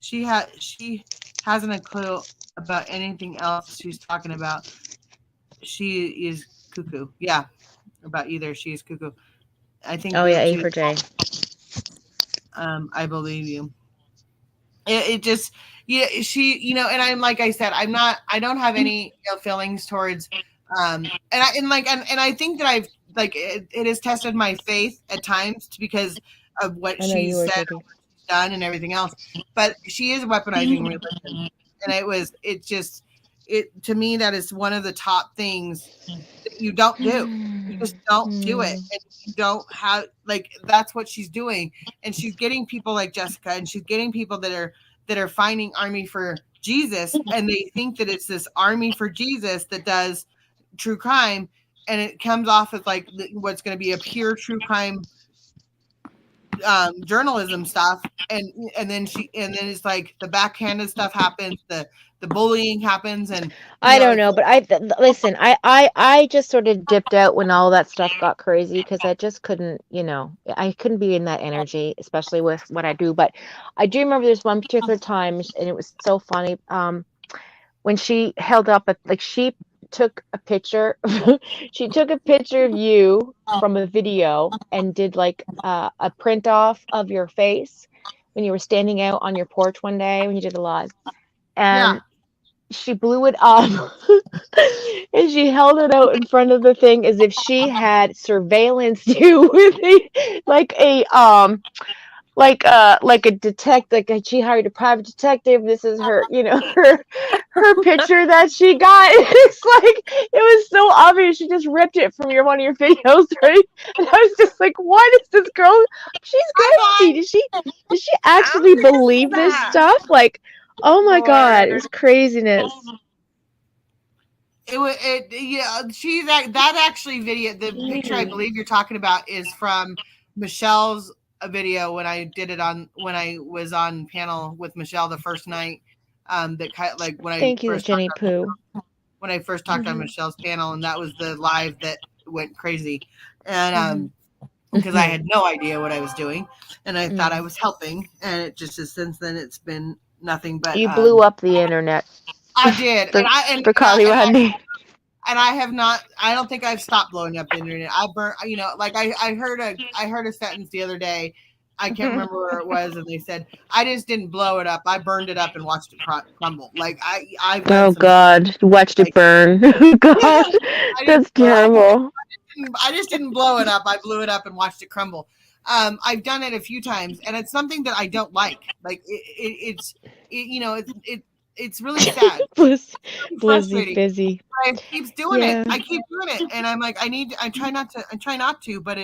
[SPEAKER 3] She hasn't a clue about anything else she's talking about. She is cuckoo. Yeah, about either. She is cuckoo. I think.
[SPEAKER 2] Oh yeah, A for J.
[SPEAKER 3] I believe you. It just, yeah, she, and I'm like I said, I don't have any feelings towards, and I think that I've it has tested my faith at times because of what
[SPEAKER 2] I know you
[SPEAKER 3] she's
[SPEAKER 2] were,
[SPEAKER 3] said,
[SPEAKER 2] Turkey.
[SPEAKER 3] done, and everything else. But she is weaponizing religion, and it to me that is one of the top things that you don't do. You just don't do it, and you don't have that's what she's doing, and she's getting people like Jessica, and she's getting people that are finding Army for Jesus, and they think that it's this Army for Jesus that does true crime, and it comes off as like what's going to be a pure true crime journalism stuff, and then it's like the backhanded stuff happens, the bullying happens, and
[SPEAKER 2] I don't know, but listen, I just sort of dipped out when all that stuff got crazy because I just couldn't, I couldn't be in that energy, especially with what I do. But I do remember there's one particular time, and it was so funny. When she held up she took a picture, she took a picture of you from a video and did a print off of your face when you were standing out on your porch one day when you did the live, and she blew it up and she held it out in front of the thing as if she had surveillance you with a detective, she hired a private detective. This is her, her picture that she got. It's it was so obvious. She just ripped it from one of your videos, right? And I was just like, what is this girl? She's crazy. Did she actually believe this stuff? Oh my God, it's craziness.
[SPEAKER 3] She's that actually video. The picture I believe you're talking about is from Michelle's video when I was on panel with Michelle the first night.
[SPEAKER 2] Thank you, Jenny Pooh.
[SPEAKER 3] When I first talked on Michelle's panel, and that was the live that went crazy, and because I had no idea what I was doing, and I thought I was helping, and it just since then it's been nothing but
[SPEAKER 2] you blew up the internet.
[SPEAKER 3] I did,
[SPEAKER 2] for Carly Rodney.
[SPEAKER 3] And I have not. I don't think I've stopped blowing up the internet. I burn. I heard a sentence the other day. I can't remember where it was, and they said I just didn't blow it up. I burned it up and watched it crumble.
[SPEAKER 2] Oh God, watched it burn. God, that's terrible.
[SPEAKER 3] I just didn't blow it up. I blew it up and watched it crumble. I've done it a few times, and it's something that I don't like. It's really sad.
[SPEAKER 2] Blizzie's busy.
[SPEAKER 3] I keep doing it. I keep doing it, and I'm like, I try not to, but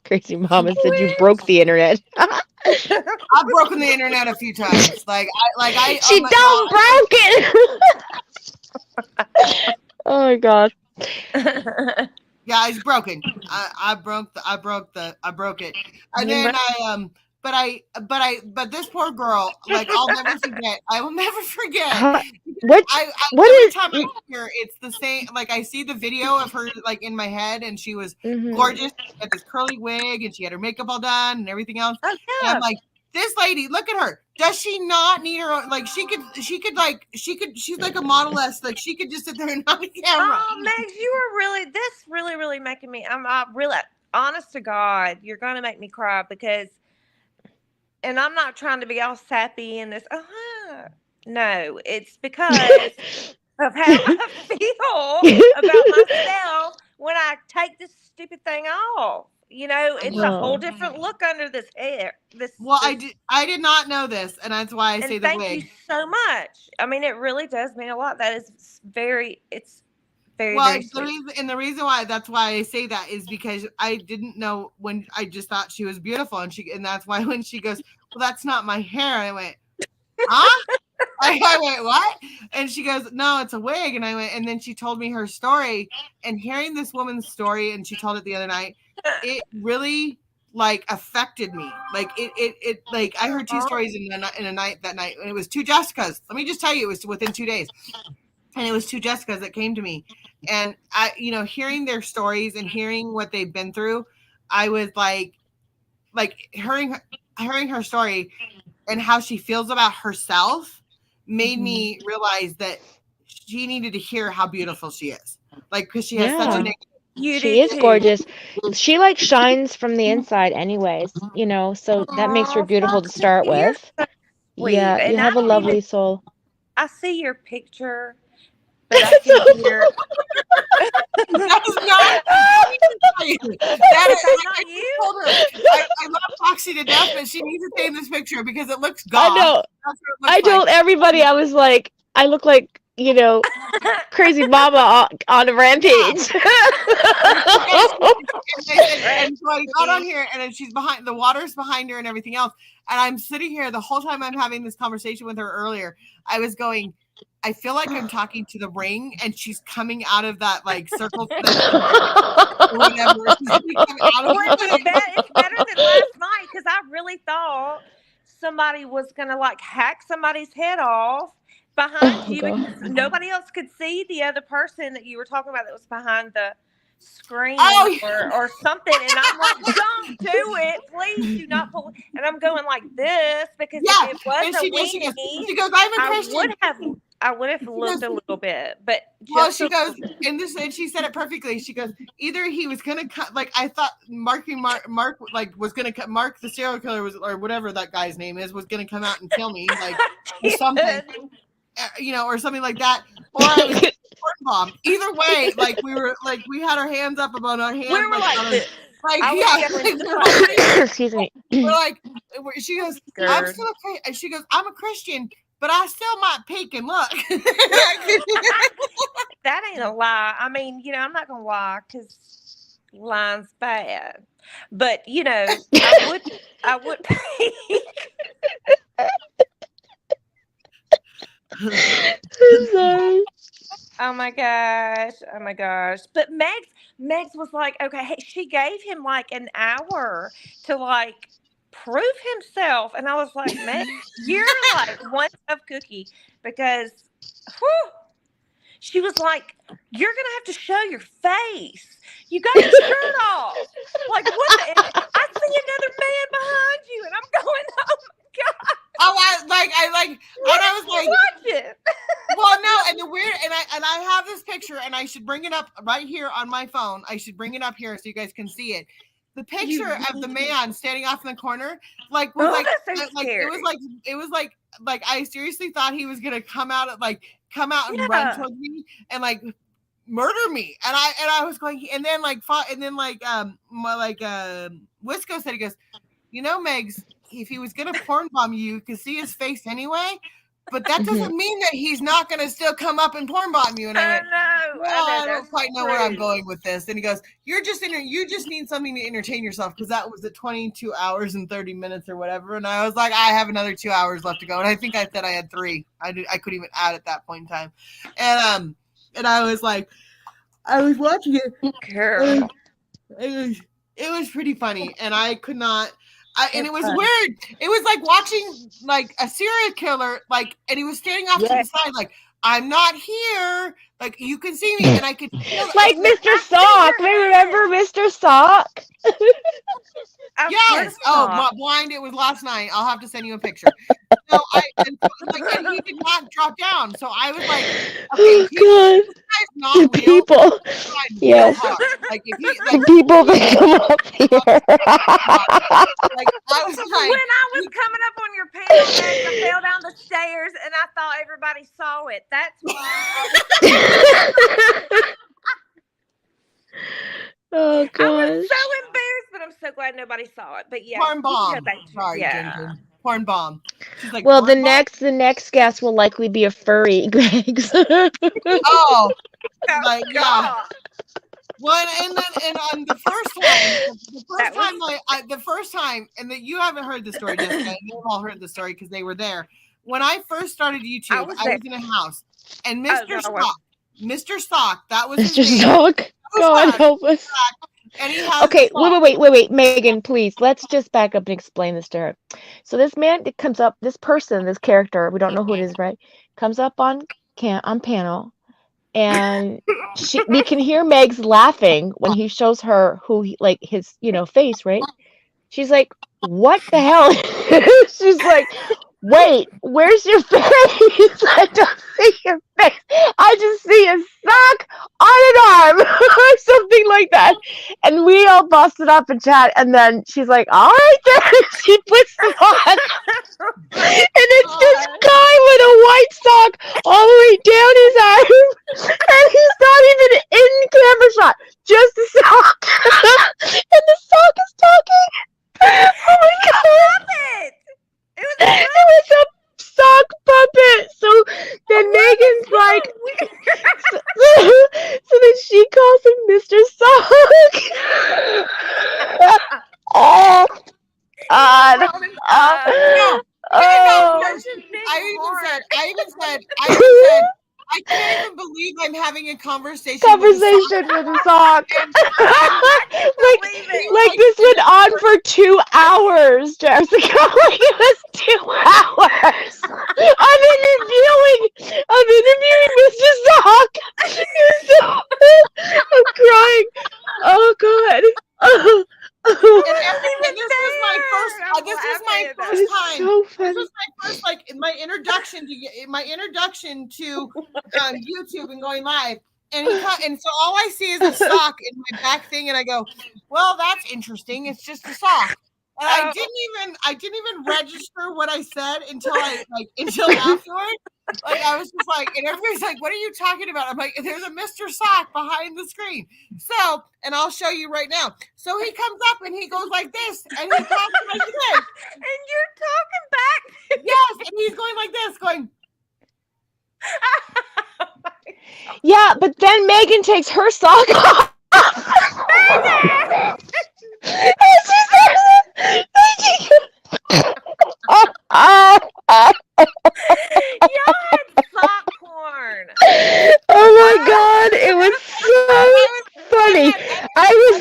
[SPEAKER 2] Crazy Mama said you broke the internet.
[SPEAKER 3] I've broken the internet a few times.
[SPEAKER 2] She broke it. Oh my God.
[SPEAKER 3] Yeah, it's broken. I broke it, and then but this poor girl, I'll never forget. I will never forget.
[SPEAKER 2] What
[SPEAKER 3] every time I hear it's the same. I see the video of her in my head, and she was gorgeous. She had this curly wig, and she had her makeup all done and everything else. Oh, yeah. And I'm like, this lady, look at her. Does she not need her own? She's like a modeless. She could just sit there and on the camera.
[SPEAKER 4] Oh, Megs, you are really making me. I'm really honest to God. You're gonna make me cry because. And I'm not trying to be all sappy in this. No, it's because of how I feel about myself when I take this stupid thing off. It's a whole different look under this hair.
[SPEAKER 3] I did not know this, and that's why I say the wig.
[SPEAKER 4] Thank you so much. I mean, it really does mean a lot. That is very. It's very.
[SPEAKER 3] Well,
[SPEAKER 4] very
[SPEAKER 3] the reason why that's why I say that is because I didn't know when I just thought she was beautiful, and that's why when she goes, well, that's not my hair. I went, huh? I went, what? And she goes, no, it's a wig. And I went, and then she told me her story, and hearing this woman's story, and she told it the other night, it really affected me. I heard two stories in a night that night, and it was two Jessicas. Let me just tell you, it was within 2 days. And it was two Jessicas that came to me, and I, hearing their stories and hearing what they've been through, I was hearing her story and how she feels about herself made me realize that she needed to hear how beautiful she is. Because she has such a
[SPEAKER 2] she is gorgeous. She shines from the inside anyways, so that makes her beautiful to start with.
[SPEAKER 4] sweet.
[SPEAKER 2] Yeah, you
[SPEAKER 4] And
[SPEAKER 2] have a lovely soul.
[SPEAKER 4] I see your picture, but I can hear.
[SPEAKER 3] That is not. That is,
[SPEAKER 4] Is that not
[SPEAKER 3] I
[SPEAKER 4] you?
[SPEAKER 3] told her I love Foxy to death, but she needs to stay in this picture because it looks
[SPEAKER 2] I
[SPEAKER 3] goth.
[SPEAKER 2] know.
[SPEAKER 3] That's what it looks
[SPEAKER 2] I told
[SPEAKER 3] like.
[SPEAKER 2] everybody, I was like, I look like, crazy mama on a rampage.
[SPEAKER 3] And so I got on here, and then she's behind, the water's behind her and everything else. And I'm sitting here the whole time I'm having this conversation with her earlier. I was going, I feel like I'm talking to the ring, and she's coming out of that like circle or whatever. She's coming out of
[SPEAKER 4] Well, it's better than last night because I really thought somebody was gonna like hack somebody's head off behind you because nobody else could see the other person that you were talking about that was behind the screen or something. And I'm like, don't do it, please do not pull. And I'm going like this because if it was a weenie,
[SPEAKER 3] she goes, I'm a Christian.
[SPEAKER 4] I would have looked a little bit, but
[SPEAKER 3] she goes, and she said it perfectly. She goes, either he was gonna cut, like I thought, Mark like was gonna cut, Mark the serial killer was, or whatever that guy's name is, was gonna come out and kill me, like or something, or something like that, or I was porn bomb. Either way, like we had our hands up above our hands.
[SPEAKER 4] We were like this.
[SPEAKER 2] Excuse me.
[SPEAKER 3] We're like, she goes, I'm still okay. And she goes, I'm a Christian, but I still might peek and look.
[SPEAKER 4] That ain't a lie. I mean, I'm not gonna lie because lying's bad. But I would peek.
[SPEAKER 2] Sorry.
[SPEAKER 4] Oh my gosh. But Megs was like, okay, hey, she gave him like an hour to like prove himself. And I was like, Meg, you're like one tough cookie because she was like, you're gonna have to show your face. You got your shirt off. Like what I see another man behind you and I'm going, oh my God.
[SPEAKER 3] Oh, I was like,
[SPEAKER 4] watch it.
[SPEAKER 3] Well, no, and the weird, and I have this picture, and I should bring it up right here on my phone. I should bring it up here so you guys can see it. The picture of the man standing off in the corner, like was it was like I seriously thought he was gonna come out and run towards me and like murder me, and I was going, and then Wisco said, he goes, Megs, if he was gonna porn bomb you could see his face anyway, but that doesn't mean that he's not gonna still come up and porn bomb you. And I went, I don't quite know where I'm going with this. And he goes, you just need something to entertain yourself, because that was at 22 hours and 30 minutes or whatever. And I was like, I have another 2 hours left to go. And I think I said I had 3. I couldn't even add at that point in time. And I was like, I was watching it.
[SPEAKER 4] Girl.
[SPEAKER 3] It was pretty funny, and I could not. And it was weird. It was like watching like a serial killer, like, and he was standing off to the side, like, I'm not here. Like, you can see me, and I could feel
[SPEAKER 2] like Mr. Sock. Remember Mr. Sock?
[SPEAKER 3] Yes. Oh, blind. It was last night. I'll have to send you a picture. So and he did not drop down. So I was like, okay, this guy's not real.
[SPEAKER 2] People. Yes.
[SPEAKER 3] Like if he,
[SPEAKER 2] like, people that come up here.
[SPEAKER 3] Like I was like,
[SPEAKER 4] when I was coming up on your panel, I fell down the stairs, and I thought everybody saw it. That's why.
[SPEAKER 2] Oh gosh.
[SPEAKER 4] I was so embarrassed, but I'm so glad nobody saw it. But yeah,
[SPEAKER 3] porn bomb. Sorry, yeah. Porn bomb. She's like,
[SPEAKER 2] well, the next guest will likely be a furry, Greg's.
[SPEAKER 3] Oh, like yeah. Well, and on the first time, and that you haven't heard the story, Jessica. You've all heard the story because they were there. When I first started YouTube, I was in a house, and Mr. Stock, that was
[SPEAKER 2] Mr. Stock. God help us.
[SPEAKER 3] And he has
[SPEAKER 2] okay, wait, Megan, please. Let's just back up and explain this to her. So this man comes up, this character, we don't know who it is, right? Comes up on panel, and we can hear Meg's laughing when he shows her his face, right? She's like, what the hell? She's like, wait, where's your face? I don't see your face. I just see a sock on an arm or something like that. And we all busted up in chat. And then she's like, all right, then. She puts them on. And it's this guy with a white sock all the way down his arm, and he's not even in camera shot, just the sock. And the sock is talking. Oh my god!
[SPEAKER 4] It was
[SPEAKER 2] It was a sock puppet. So then Megan's like, so then she calls him Mr. Sock. Oh God!
[SPEAKER 3] I even said, I can't even believe I'm having a conversation
[SPEAKER 2] with a sock. like this went on for 2 hours, Jessica. Like it was 2 hours. I'm interviewing Mr. Sock. I'm crying. Oh God.
[SPEAKER 3] And this was my first time.
[SPEAKER 2] So
[SPEAKER 3] this was my first, like, my introduction to YouTube and going live. And so all I see is a sock in my back thing, and I go, well, that's interesting. It's just a sock. And I didn't even register what I said until afterward. Like I was just like, and everybody's like, "What are you talking about?" I'm like, "There's a Mr. Sock behind the screen." So, and I'll show you right now. So he comes up and he goes like this, and he talks like this,
[SPEAKER 4] and you're talking back.
[SPEAKER 3] Yes, and he's going like this, going.
[SPEAKER 2] Yeah, but then Megan takes her sock off.
[SPEAKER 4] Y'all had sock porn.
[SPEAKER 2] Oh my God, it was so funny. I was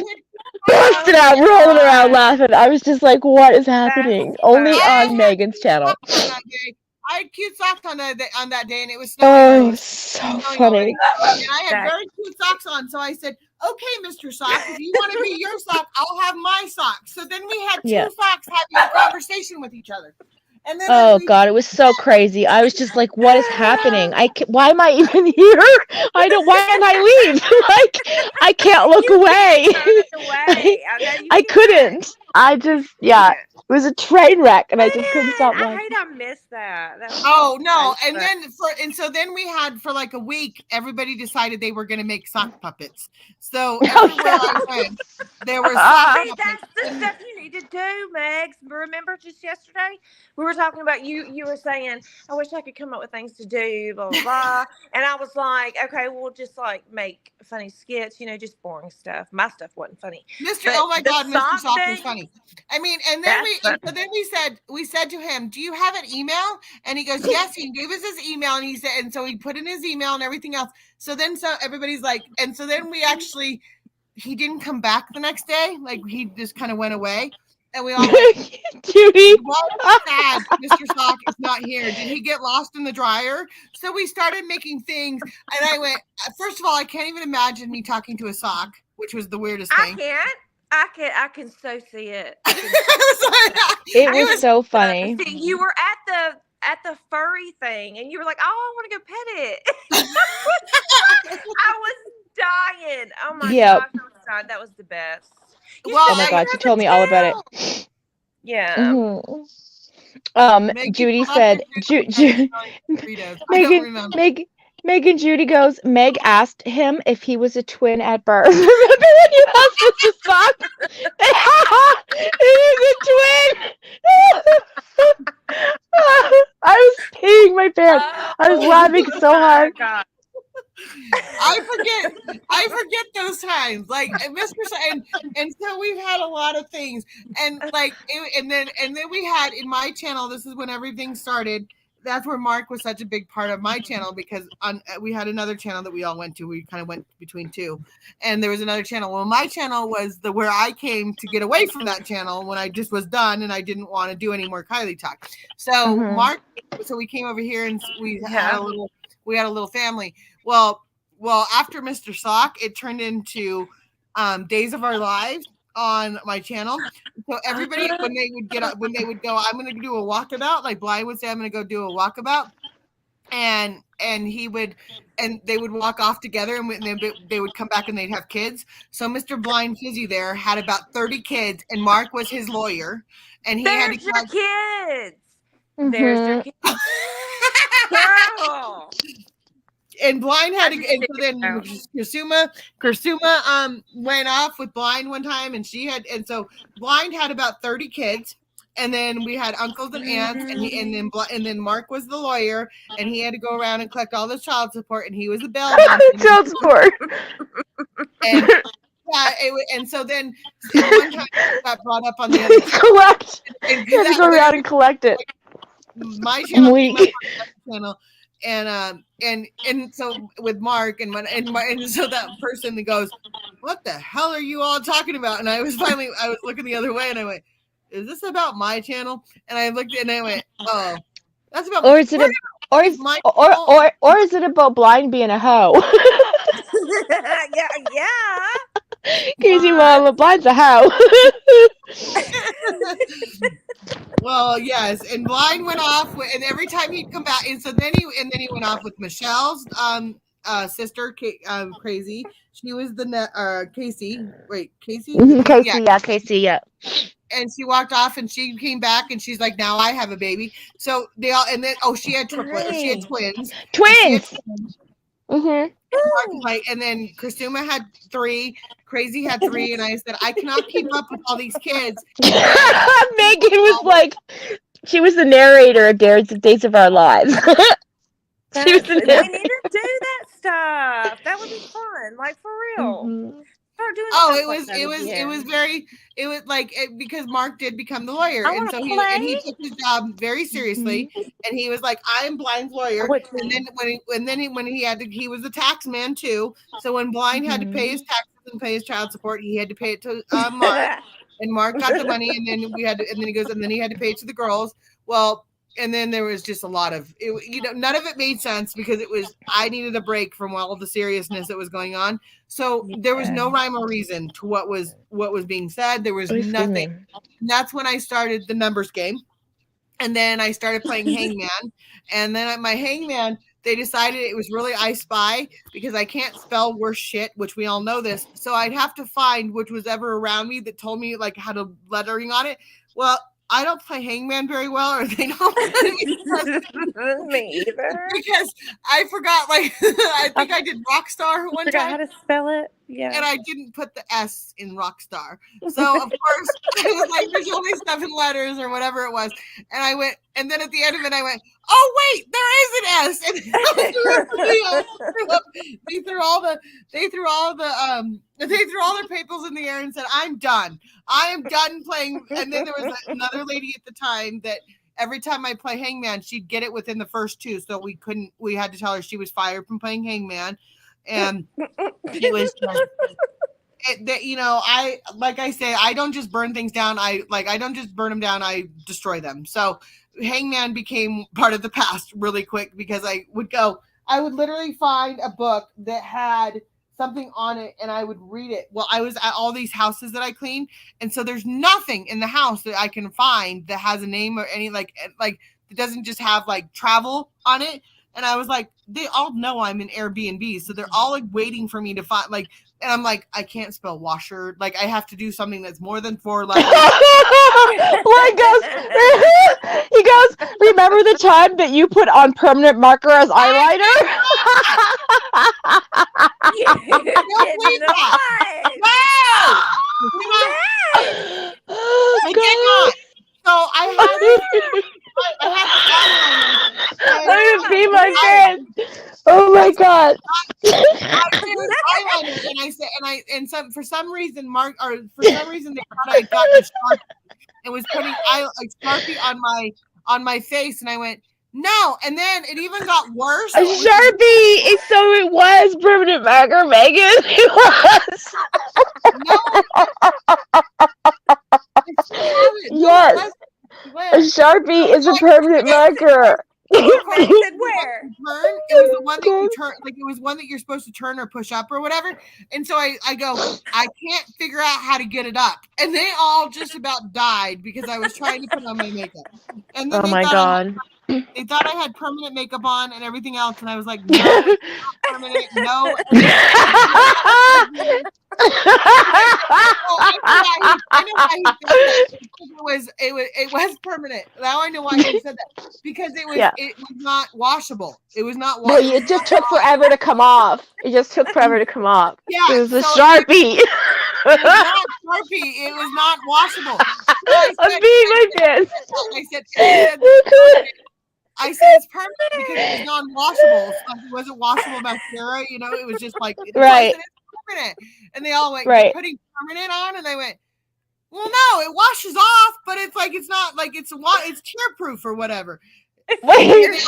[SPEAKER 2] busted out, rolling around laughing. I was just like, what is happening? Only on Megan's channel.
[SPEAKER 3] I had cute socks on that day, and it was snowing.
[SPEAKER 2] Oh, so funny.
[SPEAKER 3] And I had very cute socks on, so I said, "Okay, Mr. Sock, if you want to be your sock, I'll have my sock." So then we had two socks having a conversation with each other. And then
[SPEAKER 2] God, it was so crazy. I was just like, what is happening? Why am I even here? Why can't I leave? Like, I can't look away. I couldn't. I just, it was a train wreck, and I just couldn't stop watching.
[SPEAKER 4] I hate I missed that.
[SPEAKER 3] So then we had, for like a week, everybody decided they were going to make sock puppets. So everywhere I went, there were sock puppets.
[SPEAKER 4] That's the stuff you need to do, Megs. Remember just yesterday? We were talking about you were saying, I wish I could come up with things to do, blah, blah, blah. And I was like, okay, we'll just like make funny skits, just boring stuff. My stuff wasn't funny.
[SPEAKER 3] Oh my God, Mr. Sock was funny. I mean, and then we said to him, "Do you have an email?" And he goes, "Yes." He gave us his email, and he said, and so he put in his email and everything else. So everybody's like, and so then he didn't come back the next day. Like he just kind of went away. And we all went,
[SPEAKER 2] Judy,
[SPEAKER 3] sad Mr. Sock is not here. Did he get lost in the dryer? So we started making things, and I went, first of all, I can't even imagine me talking to a sock, which was the weirdest thing.
[SPEAKER 4] I can so see it.
[SPEAKER 2] It was so funny.
[SPEAKER 4] You were at the furry thing, and you were like, "Oh, I want to go pet it." I was dying. Oh my God, that was the best.
[SPEAKER 2] Oh my God, she told me all about it.
[SPEAKER 4] Yeah.
[SPEAKER 2] Mm-hmm. Judy said, Megan Judy goes, Meg asked him if he was a twin at birth. Remember when you asked Mr. Sock? He was a twin. I was peeing my pants. I was laughing so hard.
[SPEAKER 3] God. I forget those times, like Mr. And so we've had a lot of things, and like, and then we had in my channel. This is when everything started. That's where Mark was such a big part of my channel, because we had another channel that we all went to. We kind of went between two, and there was another channel. Well, my channel was where I came to get away from that channel when I just was done and I didn't want to do any more Kylie talk. So Mark, so we came over here and we had a little family. Well, after Mr. Sock, it turned into Days of Our Lives on my channel. So everybody, when they would go, I'm going to do a walkabout. Like Bly would say, I'm going to go do a walkabout, and they would walk off together, and they would come back and they'd have kids. So Mr. Blind Fizzy there had about 30 kids, and Mark was his lawyer, and he had to
[SPEAKER 4] your kids. There's your kid. Girl.
[SPEAKER 3] And Blind had
[SPEAKER 4] I
[SPEAKER 3] to, and so then
[SPEAKER 4] just
[SPEAKER 3] Kursuma went off with Blind one time, and so Blind had about 30 kids, and then we had uncles and aunts, and then Mark was the lawyer, and he had to go around and collect all the child support, and he was the bellman.
[SPEAKER 2] Child support.
[SPEAKER 3] And and so then one time it got brought up on the other
[SPEAKER 2] Collect.
[SPEAKER 3] and
[SPEAKER 2] You have to go around and collect it.
[SPEAKER 3] my channel,
[SPEAKER 2] We-
[SPEAKER 3] channel, and so with Mark and so that person that goes, "What the hell are you all talking about?" And I was looking the other way, and I went, "Is this about my channel?" And I looked and I went, "Oh, that's about."
[SPEAKER 2] Or is it or is it about Blind being a hoe?
[SPEAKER 4] yeah.
[SPEAKER 2] Crazy mama, Blind's a hoe.
[SPEAKER 3] Well, yes, and Blind went off, and every time he'd come back, and so then he went off with Michelle's sister, Crazy. She was the Casey. Wait, Casey?
[SPEAKER 2] Casey, yeah.
[SPEAKER 3] And she walked off, and she came back, and she's like, "Now I have a baby." So they all, and then she had triplets. She had twins.
[SPEAKER 2] Twins. Mm-hmm.
[SPEAKER 3] And then Kursuma had 3, Crazy had 3, and I said, I cannot keep up with all these kids.
[SPEAKER 2] Megan was like, she was the narrator of Days of Our Lives. She was the
[SPEAKER 4] We
[SPEAKER 2] narrator.
[SPEAKER 4] need to do that stuff. That would be fun, like for real.
[SPEAKER 2] Mhm.
[SPEAKER 4] Start doing.
[SPEAKER 3] Oh,
[SPEAKER 4] stuff
[SPEAKER 3] it
[SPEAKER 4] like
[SPEAKER 3] was
[SPEAKER 4] that
[SPEAKER 3] it was
[SPEAKER 4] again.
[SPEAKER 3] it was very it was like because Mark did become the lawyer,
[SPEAKER 4] I
[SPEAKER 3] and
[SPEAKER 4] wanna
[SPEAKER 3] so he
[SPEAKER 4] play.
[SPEAKER 3] took his job very seriously, and he was like, I am Blind's lawyer.
[SPEAKER 4] Which
[SPEAKER 3] And then when he had to, he was a tax man too. So when Blind had to pay his taxes and pay his child support, he had to pay it to Mark, and Mark got the money, and then he had to pay it to the girls. Well, and then there was just a lot of it, none of it made sense because I needed a break from all of the seriousness that was going on. So there was no rhyme or reason to what was being said. There was nothing. And that's when I started the numbers game. And then I started playing Hangman. And then at my Hangman, they decided it was really I Spy because I can't spell worse shit, which we all know this. So I'd have to find which was ever around me that told me like how to lettering on it. Well, I don't play Hangman very well, or they don't.
[SPEAKER 4] Me either.
[SPEAKER 3] Because I forgot, like, I think I did Rockstar one
[SPEAKER 4] Forgot how
[SPEAKER 3] time,
[SPEAKER 4] to spell it. Yeah.
[SPEAKER 3] and I didn't put the S in Rockstar. So, of course, it was like, there's only 7 letters or whatever it was. And I went, and then at the end of it, I went, oh, wait, there is an S. And they threw all their papers in the air and said, I'm done. I am done playing. And then there was another lady at the time that every time I play Hangman, she'd get it within the first 2. So we had to tell her she was fired from playing Hangman. And it was just, like I say, I don't just burn things down. I don't just burn them down. I destroy them. So Hangman became part of the past really quick because I would literally find a book that had something on it and I would read it. Well, I was at all these houses that I cleaned. And so there's nothing in the house that I can find that has a name or any like it doesn't just have like travel on it. And I was like, they all know I'm in Airbnb. So they're all like waiting for me to find like, and I'm like, I can't spell washer. Like I have to do something that's more than 4 letters.
[SPEAKER 2] He goes, remember the time that you put on permanent marker as eyeliner?
[SPEAKER 3] I did not. So I
[SPEAKER 2] had to pee my pants. Oh my god!
[SPEAKER 3] eyeliner, and I said, for some reason they thought I got a Sharpie and was putting Sharpie on my face, and I went no, and then it even got worse.
[SPEAKER 2] A Sharpie, so it was permanent marker, Megan. It was. Yes. A Sharpie is a permanent marker.
[SPEAKER 4] Where?
[SPEAKER 3] It was the one that you turn, like it was one that you're supposed to turn or push up or whatever. And so I go, I can't figure out how to get it up. And they all just about died because I was trying to put on my makeup. And then
[SPEAKER 2] Oh my god.
[SPEAKER 3] They thought I had permanent makeup on and everything else, and I was like, no, it's not permanent, no. I know why he did that. It was it was permanent. Now I know why you said that, because it was not washable. It was not
[SPEAKER 2] Well,
[SPEAKER 3] washable.
[SPEAKER 2] it just took forever to come off. It just took forever to come off.
[SPEAKER 3] Yeah,
[SPEAKER 2] It was a
[SPEAKER 3] so
[SPEAKER 2] Sharpie.
[SPEAKER 3] It was not Sharpie. It was not washable. So
[SPEAKER 2] I'm being my best.
[SPEAKER 3] I said it's permanent because it was non-washable. So it wasn't washable mascara. You know, it was just like, so I said it's permanent. And they all went, you're putting permanent on? And they went, well, no, it washes off, but it's like, it's not like it's tear-proof or whatever.
[SPEAKER 2] Wait,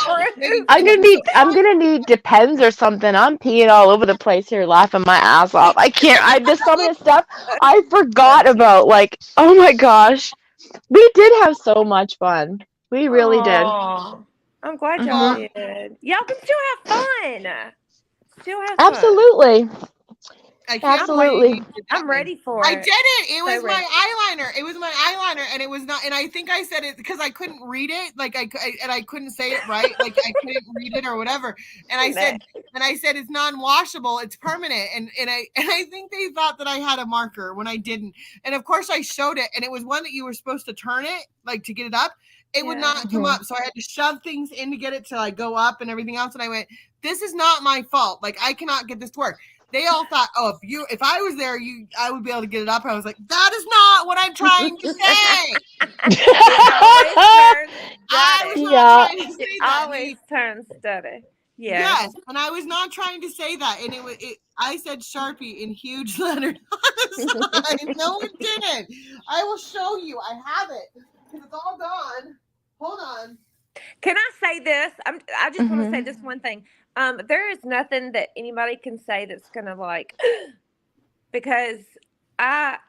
[SPEAKER 2] I'm gonna need Depends or something. I'm peeing all over the place here, laughing my ass off. I can't. Just some of the stuff I forgot about. Like, oh my gosh, we did have so much fun. We really did.
[SPEAKER 4] I'm glad y'all did. Y'all can still have fun. Still have
[SPEAKER 2] Absolutely.
[SPEAKER 4] fun.
[SPEAKER 2] Absolutely.
[SPEAKER 4] I'm ready for it.
[SPEAKER 3] I did it. It was my eyeliner. It was my eyeliner, and it was not. And I think I said it because I couldn't read it. Like I couldn't say it right. Like I couldn't read it or whatever. And I said it's non-washable. It's permanent. And I think they thought that I had a marker when I didn't. And of course I showed it, and it was one that you were supposed to turn it, like to get it up. It would not come up, so I had to shove things in to get it to like go up and everything else. And I went, this is not my fault. Like I cannot get this to work. They all thought, oh, if I was there, I would be able to get it up. I was like, that is not what I'm trying to say.
[SPEAKER 4] Always turn study.
[SPEAKER 3] Yes, and I was not trying to say that, and I said Sharpie in huge letters on the side. No, it didn't. I will show you. I have it because it's all gone. Hold on.
[SPEAKER 4] Can I say this? I just want to say this one thing. There is nothing that anybody can say that's gonna like, because I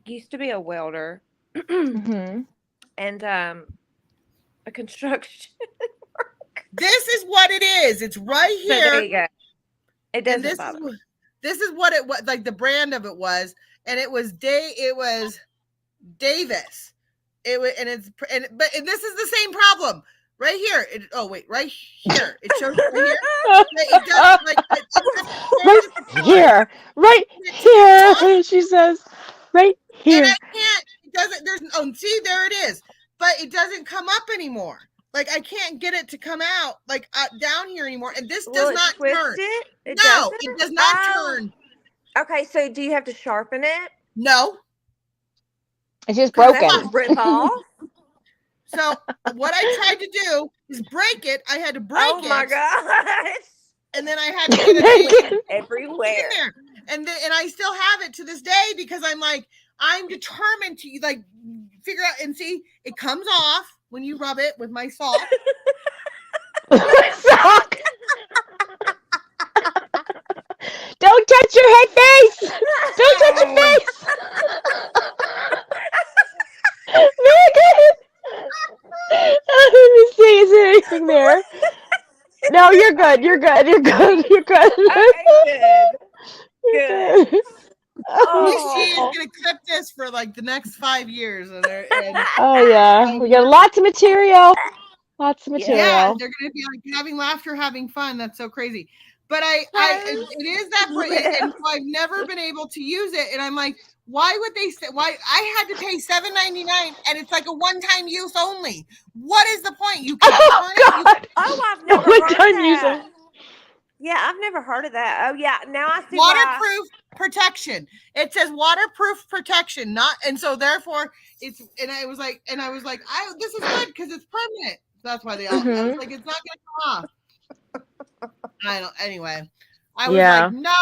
[SPEAKER 4] used to be a welder and a construction.
[SPEAKER 3] This is what it is. It's right here.
[SPEAKER 4] So there you go. It doesn't
[SPEAKER 3] this is what it was, like the brand of it was, and it was Davis. It was, and this is the same problem. Right here. Right here. It shows right here. It does,
[SPEAKER 2] right here. She says, right here.
[SPEAKER 3] And I can't. It doesn't. See, there it is. But it doesn't come up anymore. Like I can't get it to come out like down here anymore. And this does not turn. It does not turn.
[SPEAKER 4] Okay, so do you have to sharpen it?
[SPEAKER 3] No.
[SPEAKER 2] It's just broken.
[SPEAKER 4] Rip off.
[SPEAKER 3] So what I tried to do is break it. I had to break it.
[SPEAKER 4] Oh my gosh.
[SPEAKER 3] And then I had to get it
[SPEAKER 4] everywhere.
[SPEAKER 3] There. And I still have it to this day because I'm determined to like figure out and see it comes off when you rub it with my sock.
[SPEAKER 2] Sock. Don't touch your head face. Don't touch your face. Let me see. Is there anything there? No, you're good. You're good. You're good. You're good.
[SPEAKER 4] Okay, good.
[SPEAKER 3] She is gonna clip this for like the next 5 years.
[SPEAKER 2] Oh yeah, we got lots of material. Lots of material.
[SPEAKER 3] Yeah, they're gonna be like having laughter, having fun. That's so crazy. But it is that and so I've never been able to use it. And I'm like, why would they say why I had to pay $7.99 and it's like a one-time use only? What is the point? You can
[SPEAKER 4] I've never heard of that. Yeah, I've never heard of that. Oh yeah, now I see
[SPEAKER 3] waterproof protection. It says waterproof protection, and so therefore it's I was like, this is good because it's permanent. So that's why they all I was like, it's not gonna come off. Anyway, I was like, no.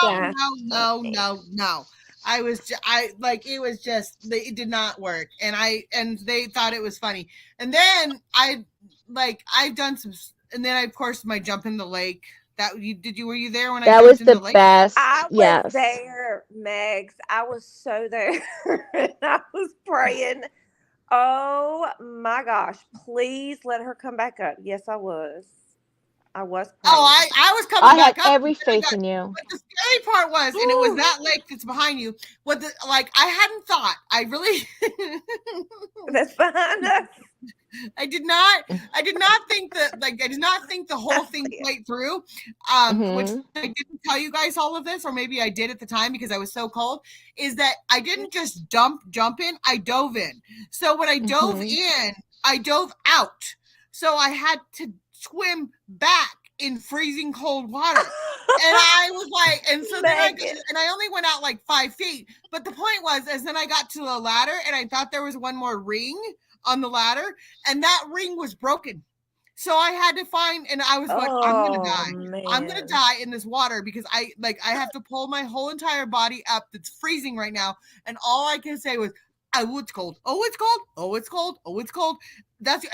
[SPEAKER 3] It did not work. And they thought it was funny. And then I've done some, and then of course my jump in the lake. Were you there when
[SPEAKER 2] that was the best?
[SPEAKER 4] I was there, Megs. I was so there. I was praying. Oh my gosh, please let her come back up. Yes, I was. I was praying.
[SPEAKER 3] Oh, I was coming
[SPEAKER 2] I had
[SPEAKER 3] back up.
[SPEAKER 2] every faith in you.
[SPEAKER 3] But the scary part was, and it was that lake that's behind you. What the like? I hadn't thought. I really.
[SPEAKER 4] That's behind us.
[SPEAKER 3] I did not think that, like, I did not think the whole thing quite through. Which I didn't tell you guys all of this, or maybe I did at the time because I was so cold, is that I didn't just jump in, I dove in. So when I dove in, I dove out. So I had to swim back in freezing cold water. And I was like, and so then I only went out like 5 feet. But the point was, is then I got to the ladder and I thought there was one more ring on the ladder, and that ring was broken. So I had to find, and I was like, I'm gonna die. Man. I'm gonna die in this water because I have to pull my whole entire body up that's freezing right now. And all I can say was, oh, it's cold. Oh, it's cold. Oh, it's cold. Oh, it's cold.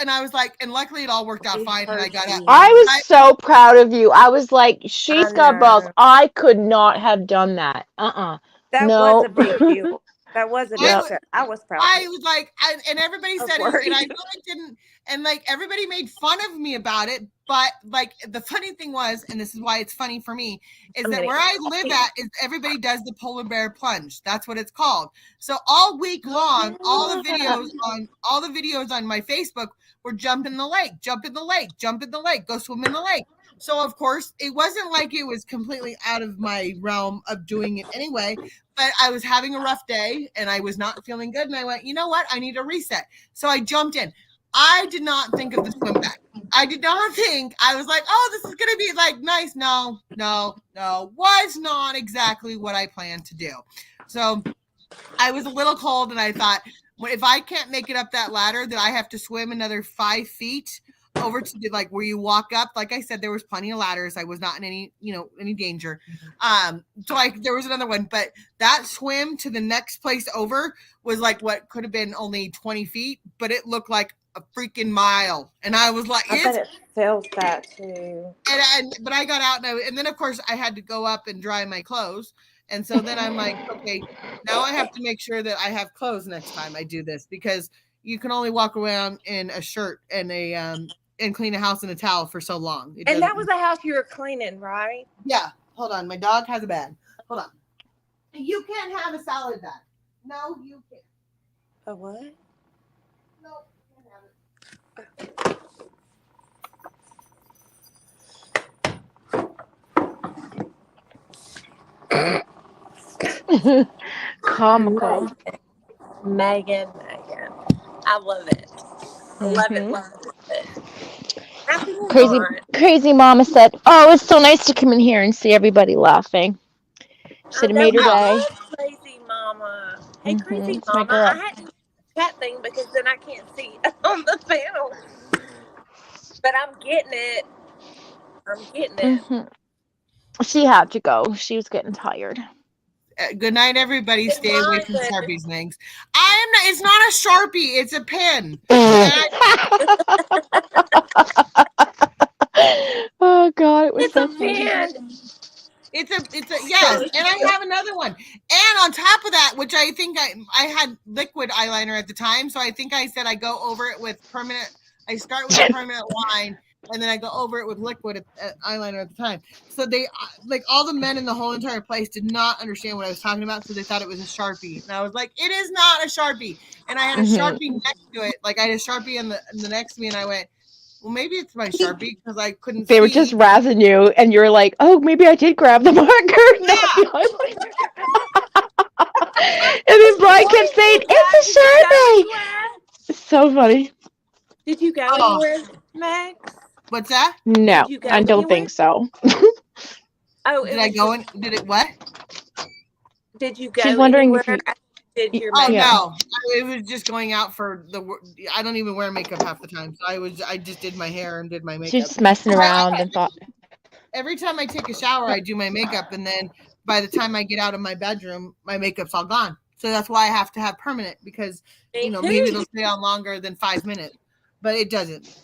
[SPEAKER 3] And I was like, and luckily it all worked out fine. And I got up.
[SPEAKER 2] I was so proud of you. I was like, she's got balls. I could not have done that.
[SPEAKER 4] That was a big deal. That was a big deal. I was proud.
[SPEAKER 3] I was like, and everybody said it, and I really didn't, and like everybody made fun of me about it. But like the funny thing was, and this is why it's funny for me, is that where I live at is everybody does the polar bear plunge. That's what it's called. So all week long, all the videos on my Facebook were jump in the lake, jump in the lake, jump in the lake, go swim in the lake. So of course it wasn't like it was completely out of my realm of doing it anyway, but I was having a rough day and I was not feeling good. And I went, you know what? I need a reset. So I jumped in. I did not think of the swim back. I did not think. I was like, oh, this is going to be like nice. No, was not exactly what I planned to do. So I was a little cold and I thought, well, if I can't make it up that ladder, that I have to swim another 5 feet over to like where you walk up. Like I said, there was plenty of ladders. I was not in any danger. So there was another one, but that swim to the next place over was like what could have been only 20 feet, but it looked like a freaking mile. And I was like,
[SPEAKER 4] I bet it feels that too.
[SPEAKER 3] But I got out and then of course I had to go up and dry my clothes. And so then I'm like, okay, now I have to make sure that I have clothes next time I do this, because you can only walk around in a shirt and and clean a house in a towel for so long.
[SPEAKER 4] And that was the house you were cleaning, right?
[SPEAKER 3] Yeah. Hold on. My dog has a bag. Hold on. You can't have a salad bag. No, you can't.
[SPEAKER 4] A what?
[SPEAKER 3] No, you can't have
[SPEAKER 2] it. Comical.
[SPEAKER 4] Megan. I love it. Love it.
[SPEAKER 2] Crazy mama said, oh, it's so nice to come in here and see everybody laughing. She said it made her day.
[SPEAKER 4] Crazy mama. Hey, crazy mama. I had to chat thing because then I can't see on the panel. But I'm getting it.
[SPEAKER 2] She had to go. She was getting tired.
[SPEAKER 3] Good night, everybody. Stay away from Sharpies things. It's not a Sharpie. It's a pen.
[SPEAKER 2] Oh God, it was
[SPEAKER 4] it's a pen.
[SPEAKER 3] It's a yes, and I have another one. And on top of that, which I think I had liquid eyeliner at the time, so I think I said I go over it with permanent. I start with a permanent line, and then I go over it with liquid eyeliner at the time. So they like all the men in the whole entire place did not understand what I was talking about, so they thought it was a Sharpie, and I was like, it is not a Sharpie. And I had a Sharpie next to it, like I had a Sharpie in the next to me, and I went, well, maybe it's my Sharpie because I couldn't see.
[SPEAKER 2] They were just razzing you, and you're like, oh, maybe I did grab the marker. Yeah. And then Brian kept saying, it's a Sharpie. It's so funny.
[SPEAKER 4] Did you go anywhere, Max?
[SPEAKER 3] What's that?
[SPEAKER 2] No, I don't think so.
[SPEAKER 3] Did I go in? Did it what?
[SPEAKER 4] Did you go
[SPEAKER 2] She's wondering
[SPEAKER 4] anywhere? Did your
[SPEAKER 3] no, it was just going out for I don't even wear makeup half the time, so I just did my hair and did my makeup.
[SPEAKER 2] She's just messing around and thought.
[SPEAKER 3] Every time I take a shower, I do my makeup, and then by the time I get out of my bedroom, my makeup's all gone. So that's why I have to have permanent, because maybe it'll stay on longer than 5 minutes, but it doesn't.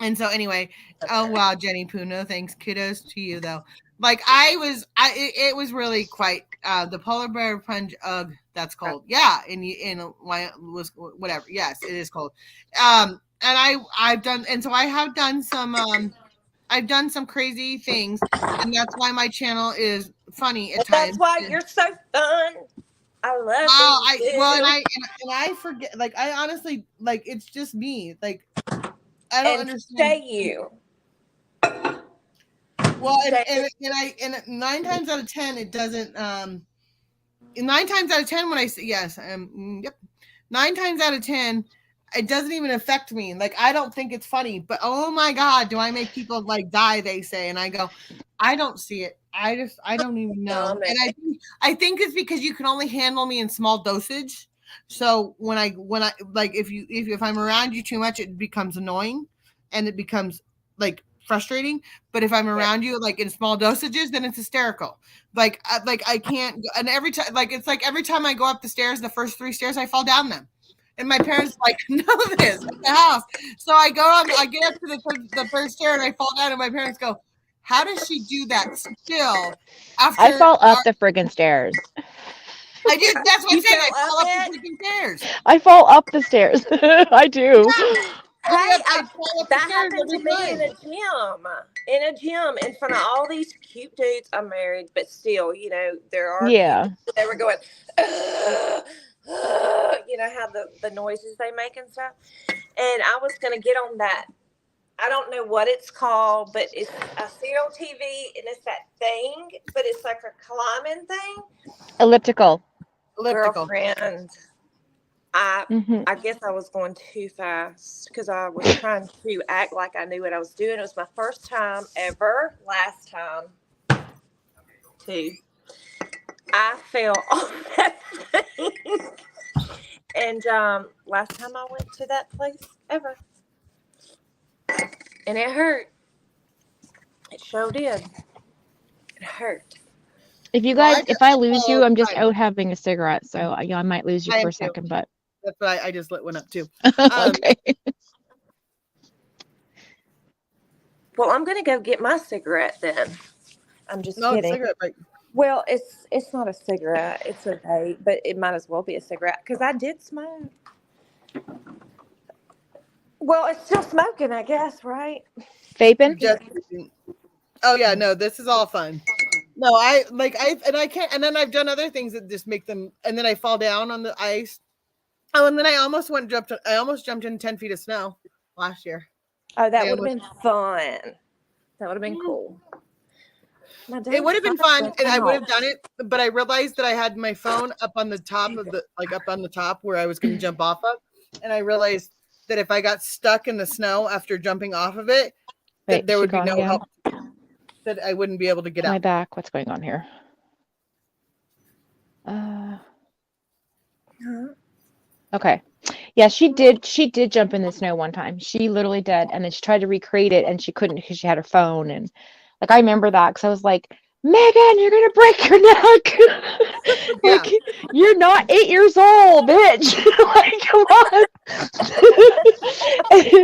[SPEAKER 3] And so anyway, oh wow, Jenny Poo, no thanks, kudos to you though. Like it was really quite the polar bear plunge. That's cold. Yeah, was whatever. Yes, it is cold. And I've done, and so I have done some I've done some crazy things, and that's why my channel is funny at
[SPEAKER 4] And
[SPEAKER 3] times.
[SPEAKER 4] that's why you're so fun. I love
[SPEAKER 3] And I forget. Like I honestly like it's just me. Like I don't understand.
[SPEAKER 4] Stay you.
[SPEAKER 3] Well, and 9 times out of 10 it doesn't. 9 times out of 10 when I say yes, yep. 9 times out of 10 it doesn't even affect me. Like I don't think it's funny, but oh my god, do I make people like die? They say, and I go, I don't see it. I don't even know. And I think it's because you can only handle me in small dosage. So when I like if I'm around you too much, it becomes annoying, and it becomes like frustrating. But if I'm around you like in small dosages, then it's hysterical. Like I can't. And every time, like it's like every time I go up the stairs, the first 3 stairs, I fall down them. And my parents like know this at the house. So I get up to the first stair and I fall down, and my parents go, "How does she do that still?" After
[SPEAKER 2] I fall up the friggin' stairs.
[SPEAKER 3] I did. That's what I'm saying. I
[SPEAKER 4] fell
[SPEAKER 3] fall
[SPEAKER 4] up
[SPEAKER 3] up the freaking stairs.
[SPEAKER 2] I fall up the stairs. I do.
[SPEAKER 4] Hey,
[SPEAKER 3] I fall up the
[SPEAKER 4] that
[SPEAKER 3] stairs
[SPEAKER 4] happened to
[SPEAKER 3] every
[SPEAKER 4] me
[SPEAKER 3] time.
[SPEAKER 4] in a gym in front of all these cute dudes. I'm married, but still, you know, there are
[SPEAKER 2] Yeah.
[SPEAKER 4] cute, they were going, you know how the noises they make and stuff. And I was gonna get on that. I don't know what it's called, but it's a serial TV, and it's that thing, but it's like a climbing thing.
[SPEAKER 2] Elliptical.
[SPEAKER 4] Girlfriend,
[SPEAKER 2] Mhm.
[SPEAKER 4] I guess I was going too fast because I was trying to act like I knew what I was doing. It was my first time ever. Last time, too. I fell off that thing. And last time I went to that place ever. And it hurt. It sure did. It hurt.
[SPEAKER 2] If you guys, if I lose you, I'm just out having a cigarette, so I might lose you for a second, but
[SPEAKER 3] that's why I just lit one up too.
[SPEAKER 2] okay.
[SPEAKER 4] Well, I'm gonna go get my cigarette then. I'm just kidding.
[SPEAKER 3] Cigarette break.
[SPEAKER 4] Well, it's not a cigarette. It's a vape, but it might as well be a cigarette because I did smoke. Well, it's still smoking, I guess, right?
[SPEAKER 2] Vaping?
[SPEAKER 3] Oh yeah, no, this is all fun. No, I can't, and then I've done other things that just make them, and then I fall down on the ice. Oh, and then I almost jumped in 10 feet of snow last year.
[SPEAKER 4] Oh, that would have been fun. That would have been cool.
[SPEAKER 3] It would have been fun, and I would have done it, but I realized that I had my phone up on the top where I was going to jump off of, and I realized that if I got stuck in the snow after jumping off of it, that there would be no help. That I wouldn't be able to get out.
[SPEAKER 2] My back. What's going on here? Okay. Yeah, she did jump in the snow one time. She literally did, and then she tried to recreate it, and she couldn't because she had her phone. And like I remember that because I was like, Megan, you're gonna break your neck. Like you're not 8 years old, bitch. Like come on.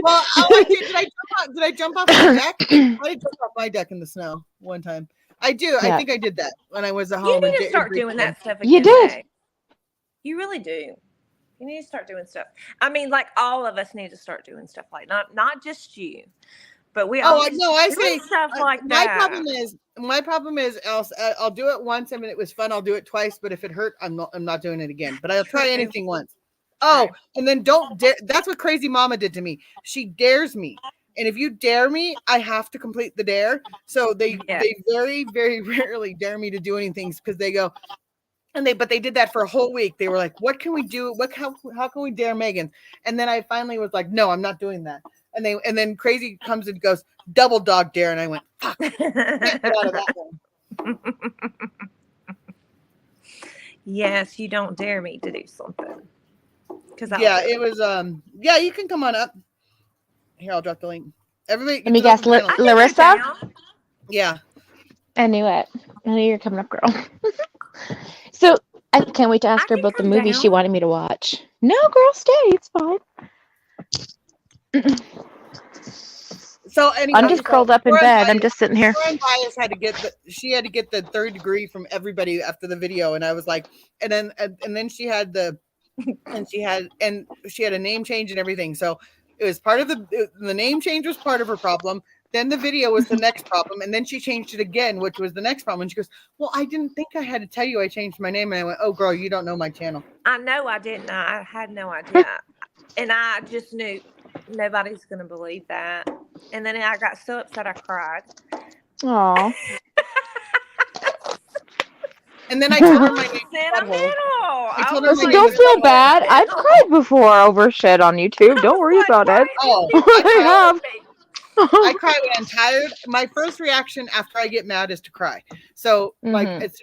[SPEAKER 3] Well, did I jump off my deck? I did jump off my deck in the snow one time. I do. Yeah. I think I did that when I was at home.
[SPEAKER 4] You need to start doing that stuff again.
[SPEAKER 2] You did.
[SPEAKER 4] You really do. You need to start doing stuff. I mean, like all of us need to start doing stuff like not just you, but we all.
[SPEAKER 3] I say
[SPEAKER 4] stuff like that.
[SPEAKER 3] My problem is I'll do it once. I mean, it was fun. I'll do it twice, but if it hurt, I'm not doing it again. But I'll try anything once. Oh, and then don't dare. That's what Crazy Mama did to me. She dares me. And if you dare me, I have to complete the dare. So they very, very rarely dare me to do anything because they go, but they did that for a whole week. They were like, what can we do? How can we dare Megan? And then I finally was like, no, I'm not doing that. And then Crazy comes and goes, double dog dare. And I went, fuck, I can't get out of that one.
[SPEAKER 4] Yes, you don't dare me to do something.
[SPEAKER 3] It was, you can come on up. Here, I'll drop the link. Everybody.
[SPEAKER 2] Let me guess, Larissa?
[SPEAKER 3] Yeah.
[SPEAKER 2] I knew it. I knew you're coming up, girl. So I can't wait to ask her about the movie she wanted me to watch. No, girl, stay. It's fine.
[SPEAKER 3] So anyway,
[SPEAKER 2] I'm just curled up in bed. I'm just sitting here.
[SPEAKER 3] Bias had to get the 3rd degree from everybody after the video, and I was like, and then she had a name change and everything. So it was part of the name change was part of her problem. Then the video was the next problem, and then she changed it again, which was the next problem. And she goes, "Well, I didn't think I had to tell you I changed my name." And I went, "Oh, girl, you don't know my channel."
[SPEAKER 4] I know I didn't. I had no idea. And I just knew nobody's going to believe that. And then I got so upset I cried.
[SPEAKER 2] Aw.
[SPEAKER 3] And then I told her my name.
[SPEAKER 4] Sentimental.
[SPEAKER 3] I told her
[SPEAKER 2] Listen,
[SPEAKER 3] my
[SPEAKER 2] don't
[SPEAKER 3] name.
[SPEAKER 2] feel bad. I've cried before over shit on YouTube. Don't worry about it.
[SPEAKER 3] Oh,
[SPEAKER 2] I have.
[SPEAKER 3] I cry when I'm tired. My first reaction after I get mad is to cry. So like as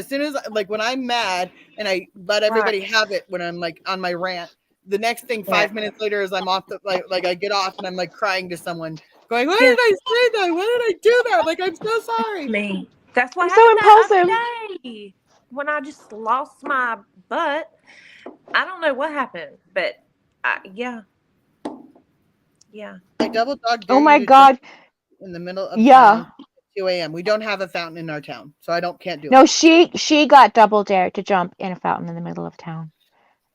[SPEAKER 3] soon as when I'm mad and I let everybody have it when I'm like on my rant, the next thing 5 minutes later is I'm off the like I get off and I'm like crying to someone, going, "Why did I say that? Why did I do that? Like I'm so sorry."
[SPEAKER 4] Me. That's why
[SPEAKER 2] I'm so impulsive.
[SPEAKER 4] That other day when I just lost my butt. I don't know what happened, but yeah.
[SPEAKER 3] I double dog.
[SPEAKER 2] Oh my God.
[SPEAKER 3] In the middle of town, 2 a.m. We don't have a fountain in our town, so I can't do it.
[SPEAKER 2] No, she got double dared to jump in a fountain in the middle of town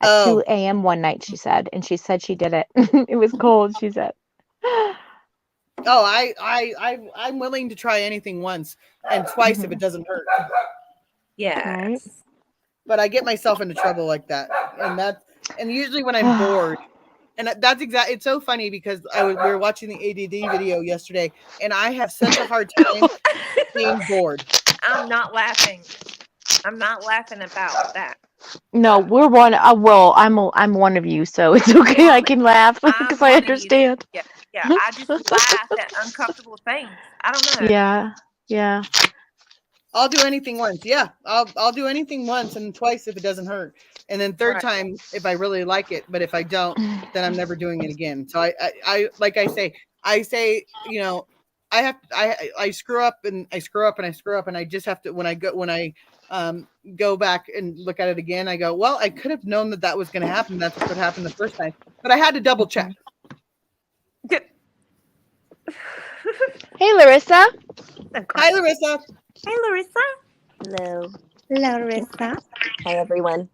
[SPEAKER 2] at 2 a.m. one night, she said, and she said she did it. It was cold, she said.
[SPEAKER 3] Oh, I'm willing to try anything once and twice if it doesn't hurt.
[SPEAKER 4] Yeah.
[SPEAKER 2] Right.
[SPEAKER 3] But I get myself into trouble like that, and usually when I'm bored. And that's exactly. It's so funny because we were watching the ADD video yesterday, and I have such a hard time being bored.
[SPEAKER 4] I'm not laughing. I'm not laughing about that.
[SPEAKER 2] No, we're one. Well, I'm one of you, so it's okay. I can laugh because I understand.
[SPEAKER 4] Yeah. I just laugh at uncomfortable things. I don't know.
[SPEAKER 2] Yeah.
[SPEAKER 3] I'll do anything once. Yeah, I'll do anything once and twice if it doesn't hurt, and then third time if I really like it. But if I don't, then I'm never doing it again. So I like I say, you know, I screw up and I screw up and I screw up, and I just have to when I go back and look at it again, I go, well, I could have known that was going to happen. That's what happened the first time, but I had to double check.
[SPEAKER 2] Hey, Larissa.
[SPEAKER 3] Hi, Larissa.
[SPEAKER 4] Hey, Larissa.
[SPEAKER 5] Hello.
[SPEAKER 4] Hello, Larissa.
[SPEAKER 5] Hi, everyone.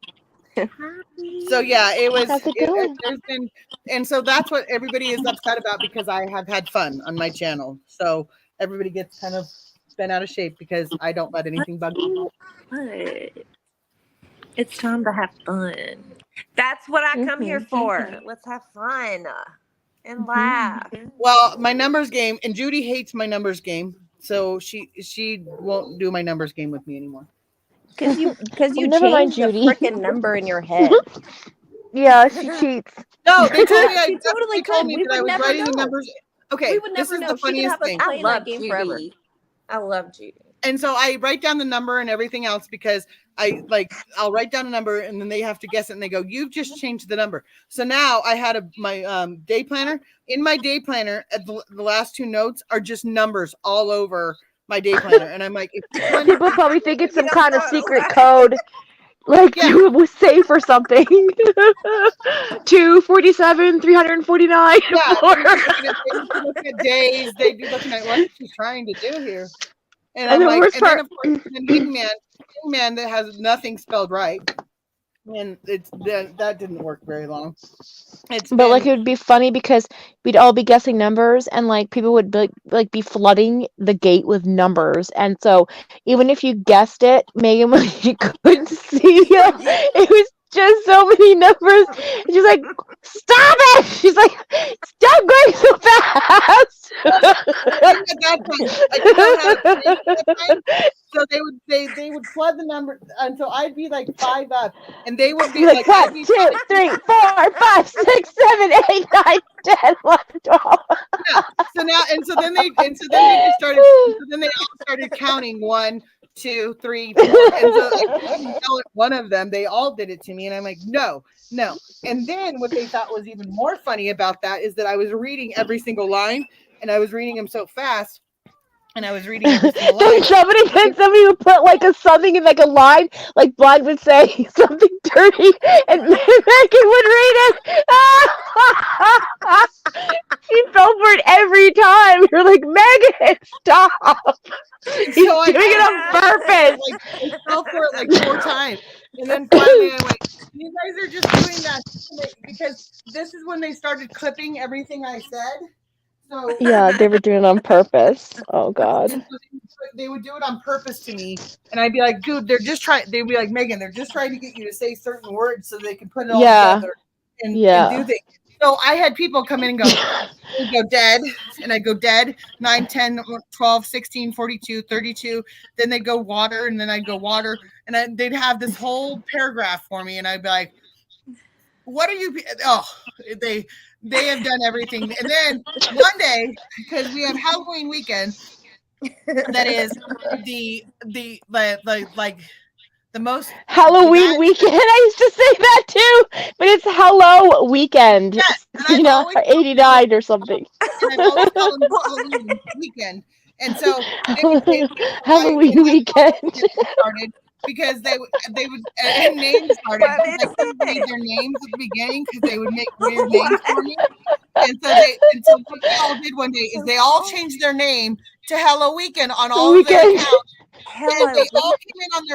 [SPEAKER 3] So yeah, it was.
[SPEAKER 2] How's it going?
[SPEAKER 3] There's been, and so that's what everybody is upset about because I have had fun on my channel. So everybody gets kind of bent out of shape because I don't let anything bug me.
[SPEAKER 4] But it's time to have fun. That's what I come here for. Let's have fun and laugh.
[SPEAKER 3] Well, my numbers game, and Judy hates my numbers game, so she won't do my numbers game with me anymore.
[SPEAKER 5] Because you
[SPEAKER 2] never mind,
[SPEAKER 5] changed the
[SPEAKER 2] Judy.
[SPEAKER 5] freaking number in your head.
[SPEAKER 2] Yeah, she cheats.
[SPEAKER 3] No, they told me
[SPEAKER 5] She totally
[SPEAKER 3] they told
[SPEAKER 5] could.
[SPEAKER 3] me
[SPEAKER 5] We
[SPEAKER 3] that I
[SPEAKER 5] would
[SPEAKER 3] was
[SPEAKER 5] never
[SPEAKER 3] writing the
[SPEAKER 5] know.
[SPEAKER 3] numbers. Okay,
[SPEAKER 5] We would
[SPEAKER 3] this
[SPEAKER 5] never
[SPEAKER 3] is
[SPEAKER 5] know.
[SPEAKER 3] the
[SPEAKER 5] She could
[SPEAKER 3] funniest
[SPEAKER 5] have us
[SPEAKER 3] thing.
[SPEAKER 5] playing that game forever.
[SPEAKER 4] I love Judy.
[SPEAKER 3] And so I write down the number and everything else because I'll write down a number and then they have to guess it and they go, "You've just changed the number." So now I had my day planner. In my day planner, at the last two notes are just numbers all over my day planner, and I'm like,
[SPEAKER 2] People probably think it's some kind of secret code, like to safe or something. 247, 349.
[SPEAKER 3] Yeah, they look at days. They be looking at what she's trying to do here. And I'm like, and then of course, the wingman that has nothing spelled right, and that didn't work very long. It
[SPEAKER 2] would be funny because we'd all be guessing numbers, and like people would be flooding the gate with numbers, and so even if you guessed it, Megan, you couldn't see it was just so many numbers. And she's like, "Stop it!" She's like, "Stop going so fast!"
[SPEAKER 3] So they would flood the number until I'd be like 5 up, and they would be
[SPEAKER 2] like 1, 2, 3, 4, 5, 6, 7, 8, 9, 10, 11, 12.
[SPEAKER 3] Yeah. So then they all started counting 1, 2, 3, 4. And so I couldn't yell at one of them. They all did it to me, and I'm like, no. And then what they thought was even more funny about that is that I was reading every single line, and I was reading them so fast. And I was reading every single line.
[SPEAKER 2] Somebody would put like something in like a line, like Blind would say something dirty, and Megan would read it. She fell for it every time. You're like, Megan, stop. He's doing it on purpose.
[SPEAKER 3] I fell for it like 4 times. And then finally I'm like, you guys are just doing that because this is when they started clipping everything I said. So
[SPEAKER 2] Yeah, they were doing it on purpose. Oh God.
[SPEAKER 3] and so they would do it on purpose to me, and I'd be like, dude, they're just trying. They'd be like, Megan, they're just trying to get you to say certain words so they can put it all
[SPEAKER 2] Yeah.
[SPEAKER 3] together and do
[SPEAKER 2] Yeah.
[SPEAKER 3] things. So I had people come in and go, they'd go dead, and I'd go dead 9, 10, 12, 16, 42, 32. Then they'd go water, and then I'd go water, and they'd have this whole paragraph for me, and I'd be like, what are you? Oh, they have done everything. And then one day, because we have Halloween weekend, that is like the most
[SPEAKER 2] Halloween
[SPEAKER 3] that,
[SPEAKER 2] weekend. I used to say that too, but it's Hello Weekend.
[SPEAKER 3] yes, and
[SPEAKER 2] You
[SPEAKER 3] I've
[SPEAKER 2] know,
[SPEAKER 3] always
[SPEAKER 2] 89 or something.
[SPEAKER 3] and I've always called them Halloween weekend. And so they would say
[SPEAKER 2] Halloween
[SPEAKER 3] and that's how
[SPEAKER 2] weekend.
[SPEAKER 3] it started because they would and names started
[SPEAKER 4] But
[SPEAKER 3] because I
[SPEAKER 4] it's
[SPEAKER 3] couldn't read
[SPEAKER 4] it.
[SPEAKER 3] their names at the beginning because they would make weird names for me. And so what they all did one day is they all changed their name to Hello Weekend on all of their
[SPEAKER 2] Weekend.
[SPEAKER 3] accounts. And
[SPEAKER 4] Hello.
[SPEAKER 3] they all came in on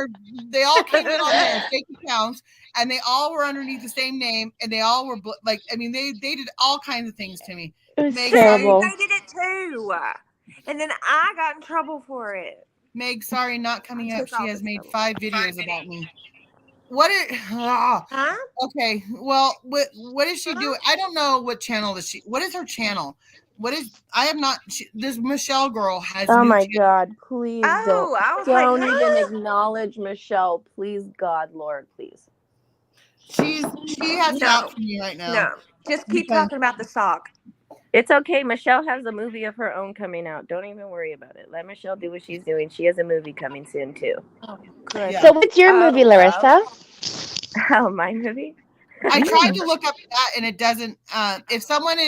[SPEAKER 3] their fake accounts, and they all were underneath the same name, and they all were like, I mean, they did all kinds of things to me.
[SPEAKER 2] It was
[SPEAKER 3] Meg,
[SPEAKER 2] terrible.
[SPEAKER 4] They did it too. And then I got in trouble for it.
[SPEAKER 3] Meg, sorry, not coming
[SPEAKER 4] I
[SPEAKER 3] up.
[SPEAKER 4] took
[SPEAKER 3] She
[SPEAKER 4] all
[SPEAKER 3] has
[SPEAKER 4] the
[SPEAKER 3] made
[SPEAKER 4] trouble.
[SPEAKER 3] 5 videos about me. What it? ah,
[SPEAKER 4] Huh?
[SPEAKER 3] okay. Well, what is she doing? I don't know what channel is she. What is her channel? What is? I have not. This Michelle girl has.
[SPEAKER 5] Oh
[SPEAKER 3] new
[SPEAKER 5] my
[SPEAKER 3] channel.
[SPEAKER 5] God! Please
[SPEAKER 4] Oh, I was
[SPEAKER 5] don't
[SPEAKER 4] like,
[SPEAKER 5] even acknowledge Michelle. Please, God, Lord, please.
[SPEAKER 3] She has it out for me right now.
[SPEAKER 4] no. Just keep
[SPEAKER 3] Because-
[SPEAKER 4] talking about the sock.
[SPEAKER 5] It's okay. Michelle has a movie of her own coming out. Don't even worry about it. Let Michelle do what she's doing. She has a movie coming soon too.
[SPEAKER 4] Oh, good.
[SPEAKER 3] Yeah.
[SPEAKER 2] So what's your movie, Larissa?
[SPEAKER 5] Oh, my movie?
[SPEAKER 3] I tried to look up that and it doesn't. If someone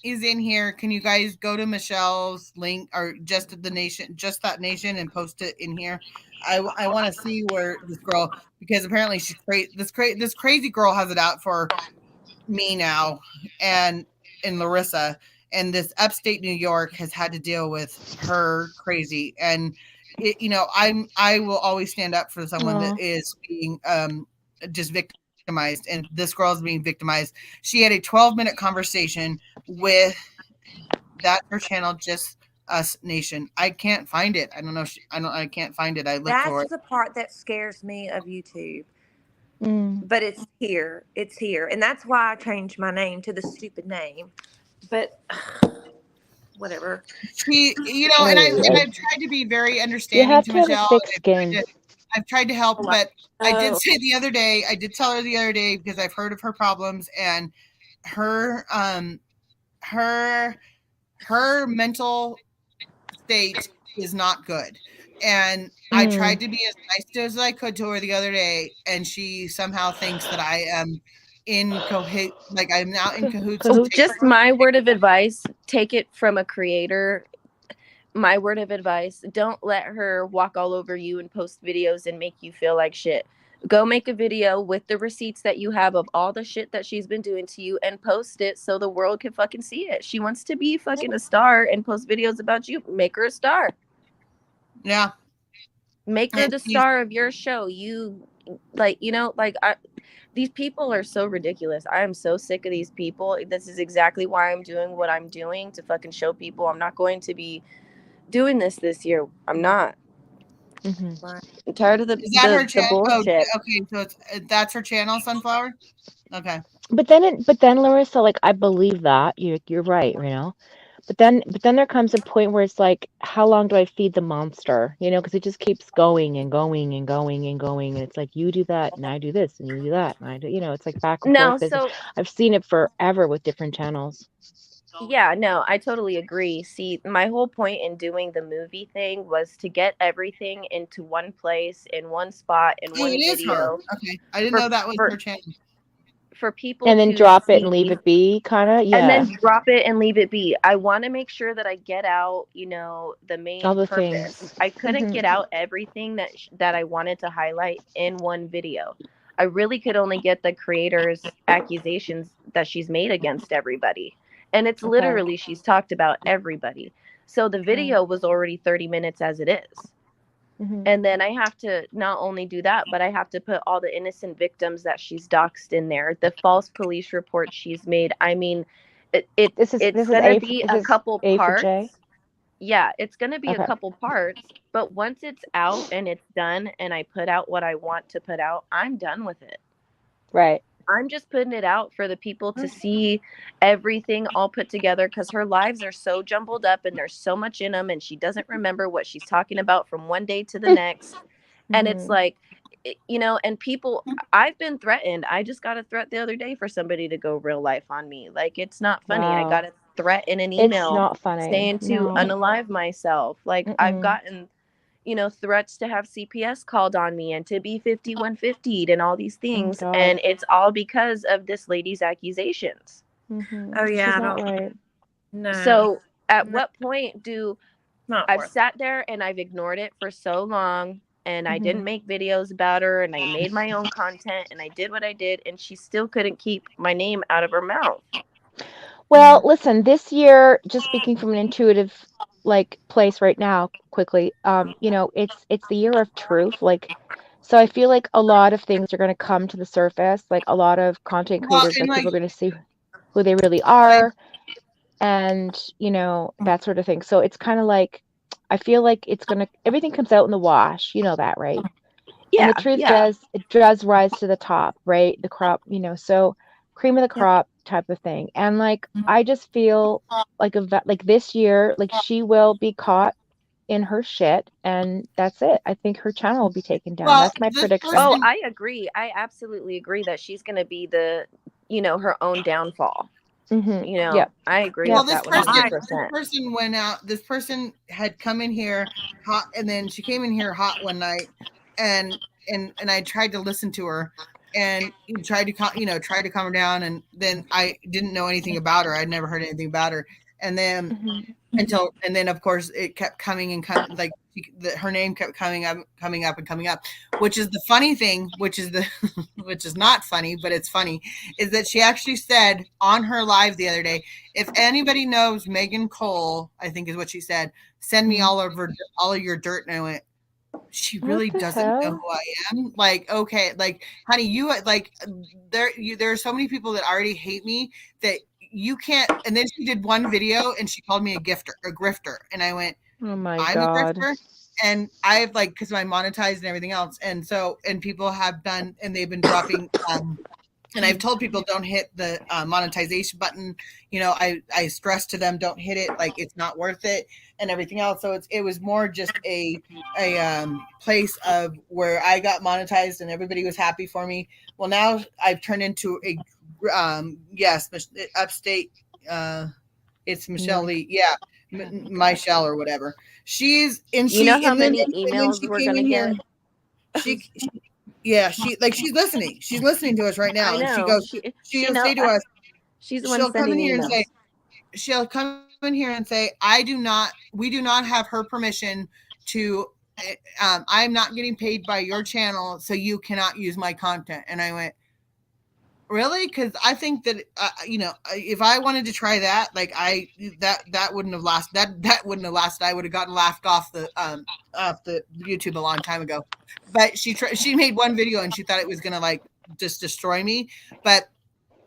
[SPEAKER 3] is in here, can you guys go to Michelle's link or just that nation and post it in here? I want to see where this girl, because apparently she's crazy. This crazy girl has it out for me now, and Larissa, and this upstate New York has had to deal with her crazy. And I will always stand up for someone that is being just victimized, and this girl is being victimized. She had a 12-minute conversation with her channel, Just Us Nation. I can't find it. I don't know. I can't find it. I looked for it.
[SPEAKER 4] That's the part that scares me of YouTube.
[SPEAKER 2] Mm.
[SPEAKER 4] But it's here. It's here. And that's why I changed my name to the stupid name. But whatever.
[SPEAKER 3] She, and I've tried to be very understanding
[SPEAKER 2] have
[SPEAKER 3] to
[SPEAKER 2] to have a
[SPEAKER 3] Michelle.
[SPEAKER 2] thick skin.
[SPEAKER 3] I've tried to help, but I did
[SPEAKER 5] Oh.
[SPEAKER 3] say the other day, I did tell her the other day, because I've heard of her problems, and her mental state is not good. And I tried to be as nice as I could to her the other day, and she somehow thinks that I am I'm now in cahoots.
[SPEAKER 5] Just my word of advice, take it from a creator. My word of advice, don't let her walk all over you and post videos and make you feel like shit. Go make a video with the receipts that you have of all the shit that she's been doing to you and post it so the world can fucking see it. She wants to be fucking a star and post videos about you. Make her a star.
[SPEAKER 3] Yeah.
[SPEAKER 5] Make her the star of your show. These people are so ridiculous. I am so sick of these people. This is exactly why I'm doing what I'm doing, to fucking show people I'm not going to be doing this year. I'm not.
[SPEAKER 2] Mm-hmm.
[SPEAKER 5] I'm tired of
[SPEAKER 3] Is that her channel?
[SPEAKER 5] bullshit.
[SPEAKER 3] Oh, okay, so that's her channel, Sunflower. Okay.
[SPEAKER 2] But then Larissa, like, I believe that you're right, But then there comes a point where it's like, how long do I feed the monster? Because it just keeps going and going and going and going, and it's like, you do that and I do this and you do that and I do. It's like back and forth business.
[SPEAKER 5] So
[SPEAKER 2] I've seen it forever with different channels.
[SPEAKER 5] yeah, no, I totally agree. See, my whole point in doing the movie thing was to get everything into one place, in one spot, in one
[SPEAKER 3] it is
[SPEAKER 5] video.
[SPEAKER 3] her. Okay, I didn't know that was her channel.
[SPEAKER 5] For people
[SPEAKER 2] And then
[SPEAKER 5] to
[SPEAKER 2] drop it and
[SPEAKER 5] see,
[SPEAKER 2] leave it be, kind of, yeah.
[SPEAKER 5] and then drop it and leave it be. I want to make sure that I get out, the main
[SPEAKER 2] all the
[SPEAKER 5] purpose.
[SPEAKER 2] things.
[SPEAKER 5] I couldn't get out everything that I wanted to highlight in one video. I really could only get the creator's accusations that she's made against everybody. And it's literally, she's talked about everybody. So the video was already 30 minutes as it is.
[SPEAKER 2] Mm-hmm.
[SPEAKER 5] And then I have to not only do that, but I have to put all the innocent victims that she's doxed in there, the false police reports she's made. I mean,
[SPEAKER 2] This is
[SPEAKER 5] it's
[SPEAKER 2] this is
[SPEAKER 5] gonna
[SPEAKER 2] A.
[SPEAKER 5] be
[SPEAKER 2] Is
[SPEAKER 5] a
[SPEAKER 2] this
[SPEAKER 5] couple
[SPEAKER 2] A for
[SPEAKER 5] parts.
[SPEAKER 2] J?
[SPEAKER 5] Yeah, it's gonna be a
[SPEAKER 2] Okay.
[SPEAKER 5] couple parts, but once it's out and it's done and I put out what I want to put out, I'm done with it.
[SPEAKER 2] Right.
[SPEAKER 5] I'm just putting it out for the people to see everything all put together, because her lives are so jumbled up and there's so much in them, and she doesn't remember what she's talking about from one day to the next. And it's like, and people, I've been threatened. I just got a threat the other day for somebody to go real life on me. Like, it's not funny. I
[SPEAKER 2] Wow.
[SPEAKER 5] got a threat in an
[SPEAKER 2] It's
[SPEAKER 5] email
[SPEAKER 2] not funny.
[SPEAKER 5] saying to
[SPEAKER 2] No.
[SPEAKER 5] unalive myself. Like, I've
[SPEAKER 2] Mm-mm.
[SPEAKER 5] gotten threats to have CPS called on me and to be 5150'd and all these things.
[SPEAKER 2] God.
[SPEAKER 5] And it's all because of this lady's accusations.
[SPEAKER 4] Oh yeah,
[SPEAKER 2] She's
[SPEAKER 4] I
[SPEAKER 2] not
[SPEAKER 4] don't.
[SPEAKER 2] right.
[SPEAKER 4] No.
[SPEAKER 5] So at
[SPEAKER 4] No.
[SPEAKER 5] what point
[SPEAKER 4] Not
[SPEAKER 5] I've
[SPEAKER 4] worth.
[SPEAKER 5] sat there and I've ignored it for so long, and I didn't make videos about her, and I made my own content, and I did what I did, and she still couldn't keep my name out of her mouth.
[SPEAKER 2] Well, listen, this year, just speaking from an intuitive like place right now, quickly, it's the year of truth. Like, so I feel like a lot of things are going to come to the surface. Like a lot of content
[SPEAKER 3] Well,
[SPEAKER 2] creators,
[SPEAKER 3] and
[SPEAKER 2] like
[SPEAKER 3] like,
[SPEAKER 2] people are going to see who they really are, and that sort of thing. So it's kind of like I feel like everything comes out in the wash. You know that, right? And
[SPEAKER 5] Yeah,
[SPEAKER 2] the truth
[SPEAKER 5] yeah.
[SPEAKER 2] does rise to the top, right? The crop, so cream of the crop type of thing. And like I just feel like like this year, like she will be caught in her shit, and that's it. I think her channel will be taken down.
[SPEAKER 3] well,
[SPEAKER 2] That's my
[SPEAKER 3] this
[SPEAKER 2] prediction.
[SPEAKER 5] Oh,
[SPEAKER 3] person,
[SPEAKER 5] I agree. I absolutely agree that she's going to be her own downfall.
[SPEAKER 2] Yep.
[SPEAKER 5] I agree
[SPEAKER 3] well,
[SPEAKER 5] with
[SPEAKER 3] this
[SPEAKER 5] that
[SPEAKER 3] person,
[SPEAKER 5] 100%.
[SPEAKER 3] went out. This person had come in here hot, and then she came in here hot one night, and I tried to listen to her, and tried to calm her down, and then I didn't know anything about her. I'd never heard anything about her, and then and then of course it kept coming and coming, like her name kept coming up, which is the funny thing, which is not funny, but it's funny, is that she actually said on her live the other day, if anybody knows Megan Cole, I think is what she said, send me all of your dirt. And I went, she really doesn't know who I am. Like, okay, like, honey, you like there are so many people that already hate me that you can't. And then she did one video and she called me a grifter, and I went,
[SPEAKER 2] Oh my
[SPEAKER 3] I'm
[SPEAKER 2] God.
[SPEAKER 3] a grifter. And I've because I monetized and everything else, and people have done, and they've been dropping. And I've told people, don't hit the monetization button. I stress to them, don't hit it. Like, it's not worth it and everything else. So it was more just a place of where I got monetized and everybody was happy for me. Well, now I've turned into a upstate. It's Michelle Lee. Yeah. Michelle or whatever. She's and she.
[SPEAKER 5] You know how
[SPEAKER 3] and then,
[SPEAKER 5] many
[SPEAKER 3] and then
[SPEAKER 5] emails
[SPEAKER 3] she
[SPEAKER 5] we're
[SPEAKER 3] came
[SPEAKER 5] gonna
[SPEAKER 3] in
[SPEAKER 5] get?
[SPEAKER 3] here. She's listening. She's listening to us right now.
[SPEAKER 5] I
[SPEAKER 3] And she
[SPEAKER 5] know.
[SPEAKER 3] goes,
[SPEAKER 5] She
[SPEAKER 3] she'll
[SPEAKER 5] know.
[SPEAKER 3] say to us,
[SPEAKER 5] She's the one
[SPEAKER 3] she'll come in
[SPEAKER 5] sending
[SPEAKER 3] here and
[SPEAKER 5] emails.
[SPEAKER 3] say, we do not have her permission to, I'm not getting paid by your channel, so you cannot use my content. And I went, really? Because I think that if I wanted to try that, like that wouldn't have lasted. That wouldn't have lasted. I would have gotten laughed off the YouTube a long time ago. But she made one video and she thought it was gonna like just destroy me. But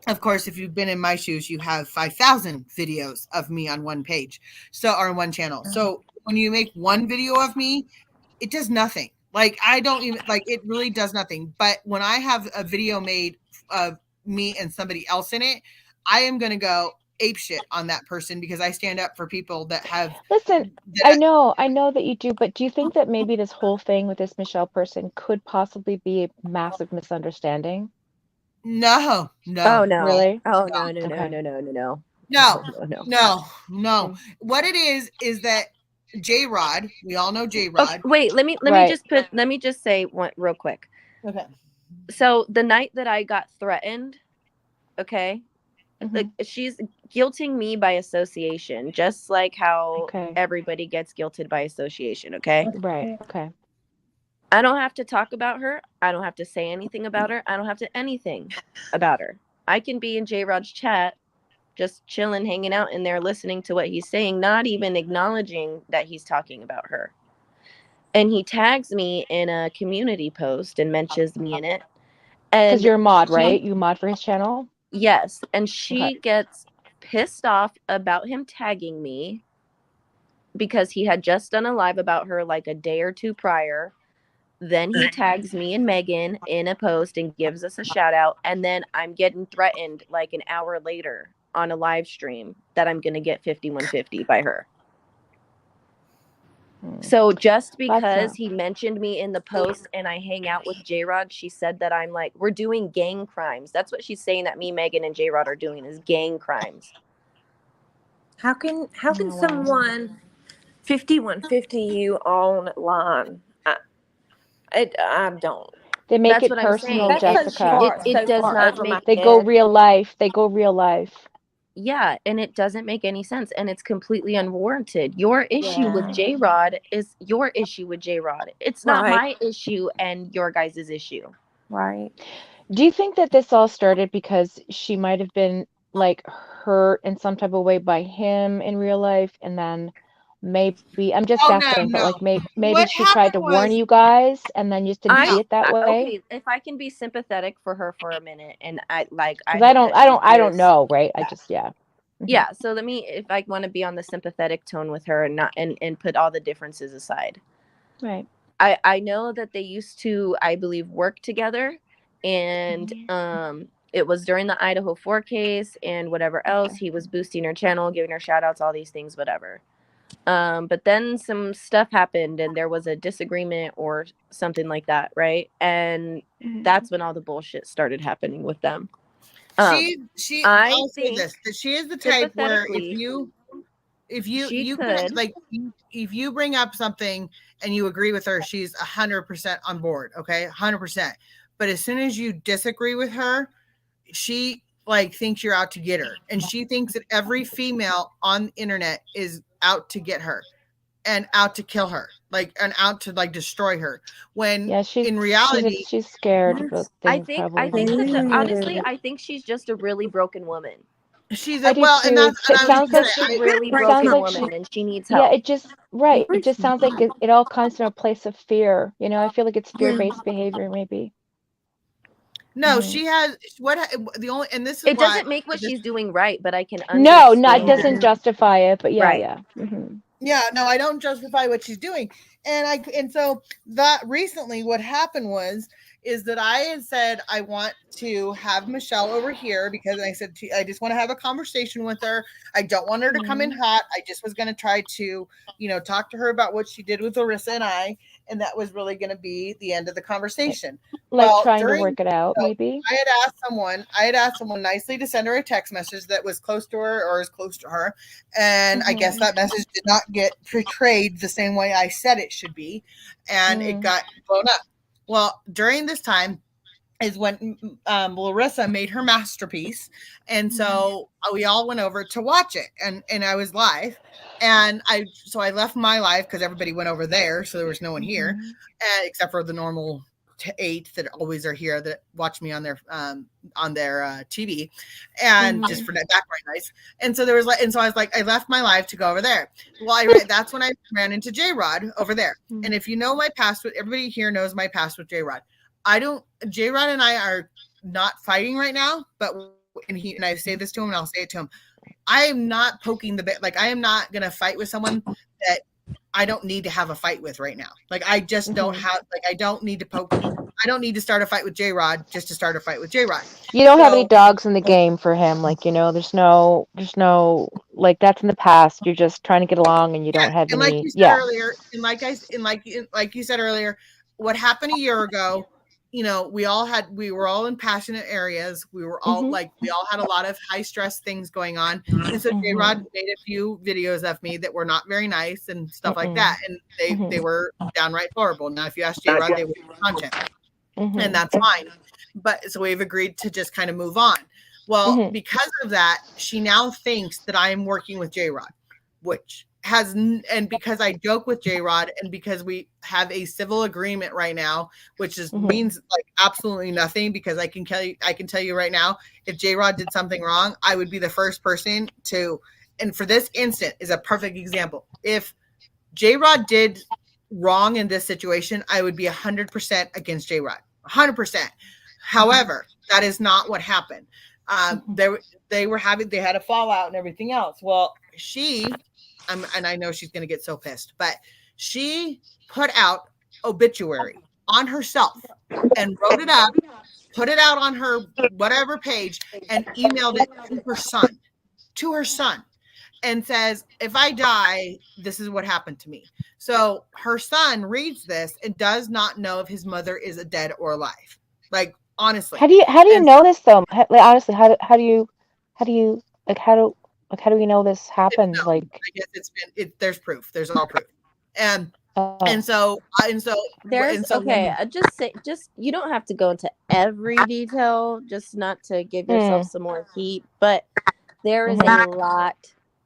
[SPEAKER 3] of course, if you've been in my shoes, you have 5,000 videos of me on one page, or on one channel. So when you make one video of me, it does nothing. Like, I don't even like it. Really does nothing. But when I have a video made of me and somebody else in it, I am going to go ape shit on that person, because I stand up for people that have.
[SPEAKER 2] Listen, I know that you do, but do you think that maybe this whole thing with this Michelle person could possibly be a massive misunderstanding?
[SPEAKER 3] No.
[SPEAKER 5] Oh no.
[SPEAKER 2] Really?
[SPEAKER 5] Oh no.
[SPEAKER 2] Okay.
[SPEAKER 3] No. What it is that J-Rod, we all know J-Rod.
[SPEAKER 5] Okay, wait, let me just say one real quick.
[SPEAKER 3] Okay.
[SPEAKER 5] So the night that I got threatened, okay, like, she's guilting me by association, just like how everybody gets guilted by association, okay?
[SPEAKER 2] Right. Okay.
[SPEAKER 5] I don't have to talk about her. I don't have to say anything about her. I don't have to anything about her. I can be in J-Rod's chat, just chilling, hanging out in there, listening to what he's saying, not even acknowledging that he's talking about her. And he tags me in a community post and mentions me in it.
[SPEAKER 2] Because you're a mod, right? You mod for his channel?
[SPEAKER 5] Yes. And she gets pissed off about him tagging me because he had just done a live about her like a day or two prior. Then he tags me and Megan in a post and gives us a shout out. And then I'm getting threatened like an hour later on a live stream that I'm going to get 5150 by her. So just because he mentioned me in the post and I hang out with J-Rod, she said that I'm like, we're doing gang crimes. That's what she's saying that me, Megan, and J-Rod are doing is gang crimes.
[SPEAKER 4] How can someone 5150 you online? I don't.
[SPEAKER 2] They make
[SPEAKER 5] That's
[SPEAKER 2] it
[SPEAKER 5] what I'm
[SPEAKER 2] personal,
[SPEAKER 5] saying.
[SPEAKER 4] That's so
[SPEAKER 2] Jessica.
[SPEAKER 4] far,
[SPEAKER 5] It does
[SPEAKER 4] far
[SPEAKER 5] not
[SPEAKER 4] over my
[SPEAKER 5] make.
[SPEAKER 2] They go
[SPEAKER 4] head.
[SPEAKER 2] real life. They go real life.
[SPEAKER 5] Yeah, and it doesn't make any sense, and it's completely unwarranted. Your issue with J-Rod is your issue with J-Rod. It's not my issue and your guys' issue.
[SPEAKER 4] Right.
[SPEAKER 2] Do you think that this all started because she might have been like hurt in some type of way by him in real life, and then maybe I'm just guessing, but like maybe
[SPEAKER 3] What
[SPEAKER 2] she tried to
[SPEAKER 3] happened
[SPEAKER 2] warn
[SPEAKER 3] was-
[SPEAKER 2] you guys, and then you just didn't see it that way?
[SPEAKER 5] Okay, if I can be sympathetic for her for a minute, and I
[SPEAKER 2] Because I don't know, right? I just Mhm.
[SPEAKER 5] Yeah, so let me, if I want to be on the sympathetic tone with her and not and put all the differences aside.
[SPEAKER 2] Right.
[SPEAKER 5] I know that they used to, I believe, work together, and it was during the Idaho 4 case and whatever else. He was boosting her channel, giving her shout outs, all these things, whatever. But then some stuff happened and there was a disagreement or something like that, right? And that's when all the bullshit started happening with them.
[SPEAKER 3] I'll say this, that she is the type where if you bring up something and you agree with her, she's 100% on board. Okay. 100%. But as soon as you disagree with her, she like thinks you're out to get her. And she thinks that every female on the internet is out to get her and out to kill her, like, and out to like destroy her. When in reality,
[SPEAKER 2] she's scared about things.
[SPEAKER 5] I think that honestly, I think she's just a really broken woman.
[SPEAKER 3] She's
[SPEAKER 2] I do too. It sounds like
[SPEAKER 5] she's a really broken woman and she needs help.
[SPEAKER 2] Yeah, it just sounds like it all comes from a place of fear. You know, I feel like it's fear-based behavior, maybe.
[SPEAKER 3] No, she has the only, and this is
[SPEAKER 5] it doesn't make what she's doing right, but I can
[SPEAKER 2] No, it doesn't justify it, but yeah,
[SPEAKER 5] right.
[SPEAKER 2] Yeah. Mm-hmm.
[SPEAKER 3] Yeah, no, I don't justify what she's doing. And so that recently what happened is that I had said I want to have Michelle over here because I said I just want to have a conversation with her. I don't want her to come in hot. I just was going to try to, talk to her about what she did with Larissa and I, and that was really going to be the end of the conversation.
[SPEAKER 2] Like trying to work it out, maybe.
[SPEAKER 3] I had asked someone nicely to send her a text message that was close to her or as close to her, and I guess that message did not get portrayed the same way I said it should be, and it got blown up. Well, during this time is when Larissa made her masterpiece, and so we all went over to watch it, and I was live, and I left my live because everybody went over there, so there was no one here, except for the normal 8 that always are here that watch me on their TV, and just for that background noise. And so I was like, I left my live to go over there. Well, that's when I ran into J-Rod over there. And if you know my past with everybody here knows my past with J-Rod. J-Rod and I are not fighting right now, but and I say this to him and I'll say it to him. I am not poking the bit. Like, I am not going to fight with someone that I don't need to have a fight with right now. Like, I just don't have, like, I don't need to poke. I don't need to start a fight with J-Rod just to start a fight with J-Rod.
[SPEAKER 2] You don't have any dogs in the game for him. Like, there's no, like, that's in the past. You're just trying to get along and you don't have
[SPEAKER 3] and
[SPEAKER 2] any.
[SPEAKER 3] Like you said earlier, like you said earlier, what happened a year ago, we were all in passionate areas. We were all we all had a lot of high stress things going on. And so J-Rod made a few videos of me that were not very nice and stuff like that. And they were downright horrible. Now, if you ask J-Rod, they would do content. And that's fine. But so we've agreed to just kind of move on. Well, because of that, she now thinks that I am working with J-Rod, and because I joke with J-Rod and because we have a civil agreement right now, which means like absolutely nothing, because I can tell you right now, if J-Rod did something wrong, I would be the first person to, and for this instant is a perfect example. If J-Rod did wrong in this situation, I would be 100% against J-Rod, 100%. However, that is not what happened. They had a fallout and everything else. Well, and I know she's going to get so pissed, but she put out obituary on herself and wrote it up, put it out on her whatever page, and emailed it to her son, and says, if I die, this is what happened to me. So her son reads this and does not know if his mother is dead or alive. Like, honestly.
[SPEAKER 2] How do you know this though? Like, honestly, how do you like how do we know this happened?
[SPEAKER 3] No,
[SPEAKER 2] Like,
[SPEAKER 3] I guess there's proof. There's all proof. And
[SPEAKER 2] oh.
[SPEAKER 3] so
[SPEAKER 5] okay. Just you don't have to go into every detail, just not to give yourself some more heat, but there is a lot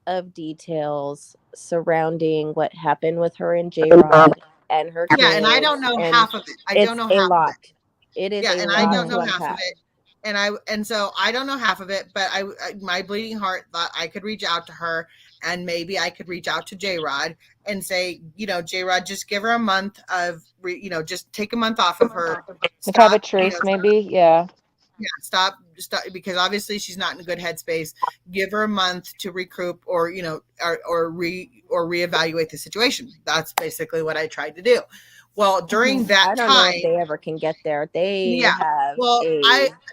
[SPEAKER 5] of details surrounding what happened with her and J-Rod and her kids.
[SPEAKER 3] Yeah, and I don't know half of it. I don't know half of it.
[SPEAKER 5] It is
[SPEAKER 3] and I don't know half of it. And so I don't know half of it, but my bleeding heart thought I could reach out to her, and maybe I could reach out to J-Rod and say, J-Rod, just give her a month of, just take a month off of her.
[SPEAKER 2] Stop, have a trace, maybe. Yeah,
[SPEAKER 3] stop, because obviously she's not in a good headspace. Give her a month to recoup, or reevaluate the situation. That's basically what I tried to do. Well, during that
[SPEAKER 5] I don't
[SPEAKER 3] time,
[SPEAKER 5] know if they ever can get there. They have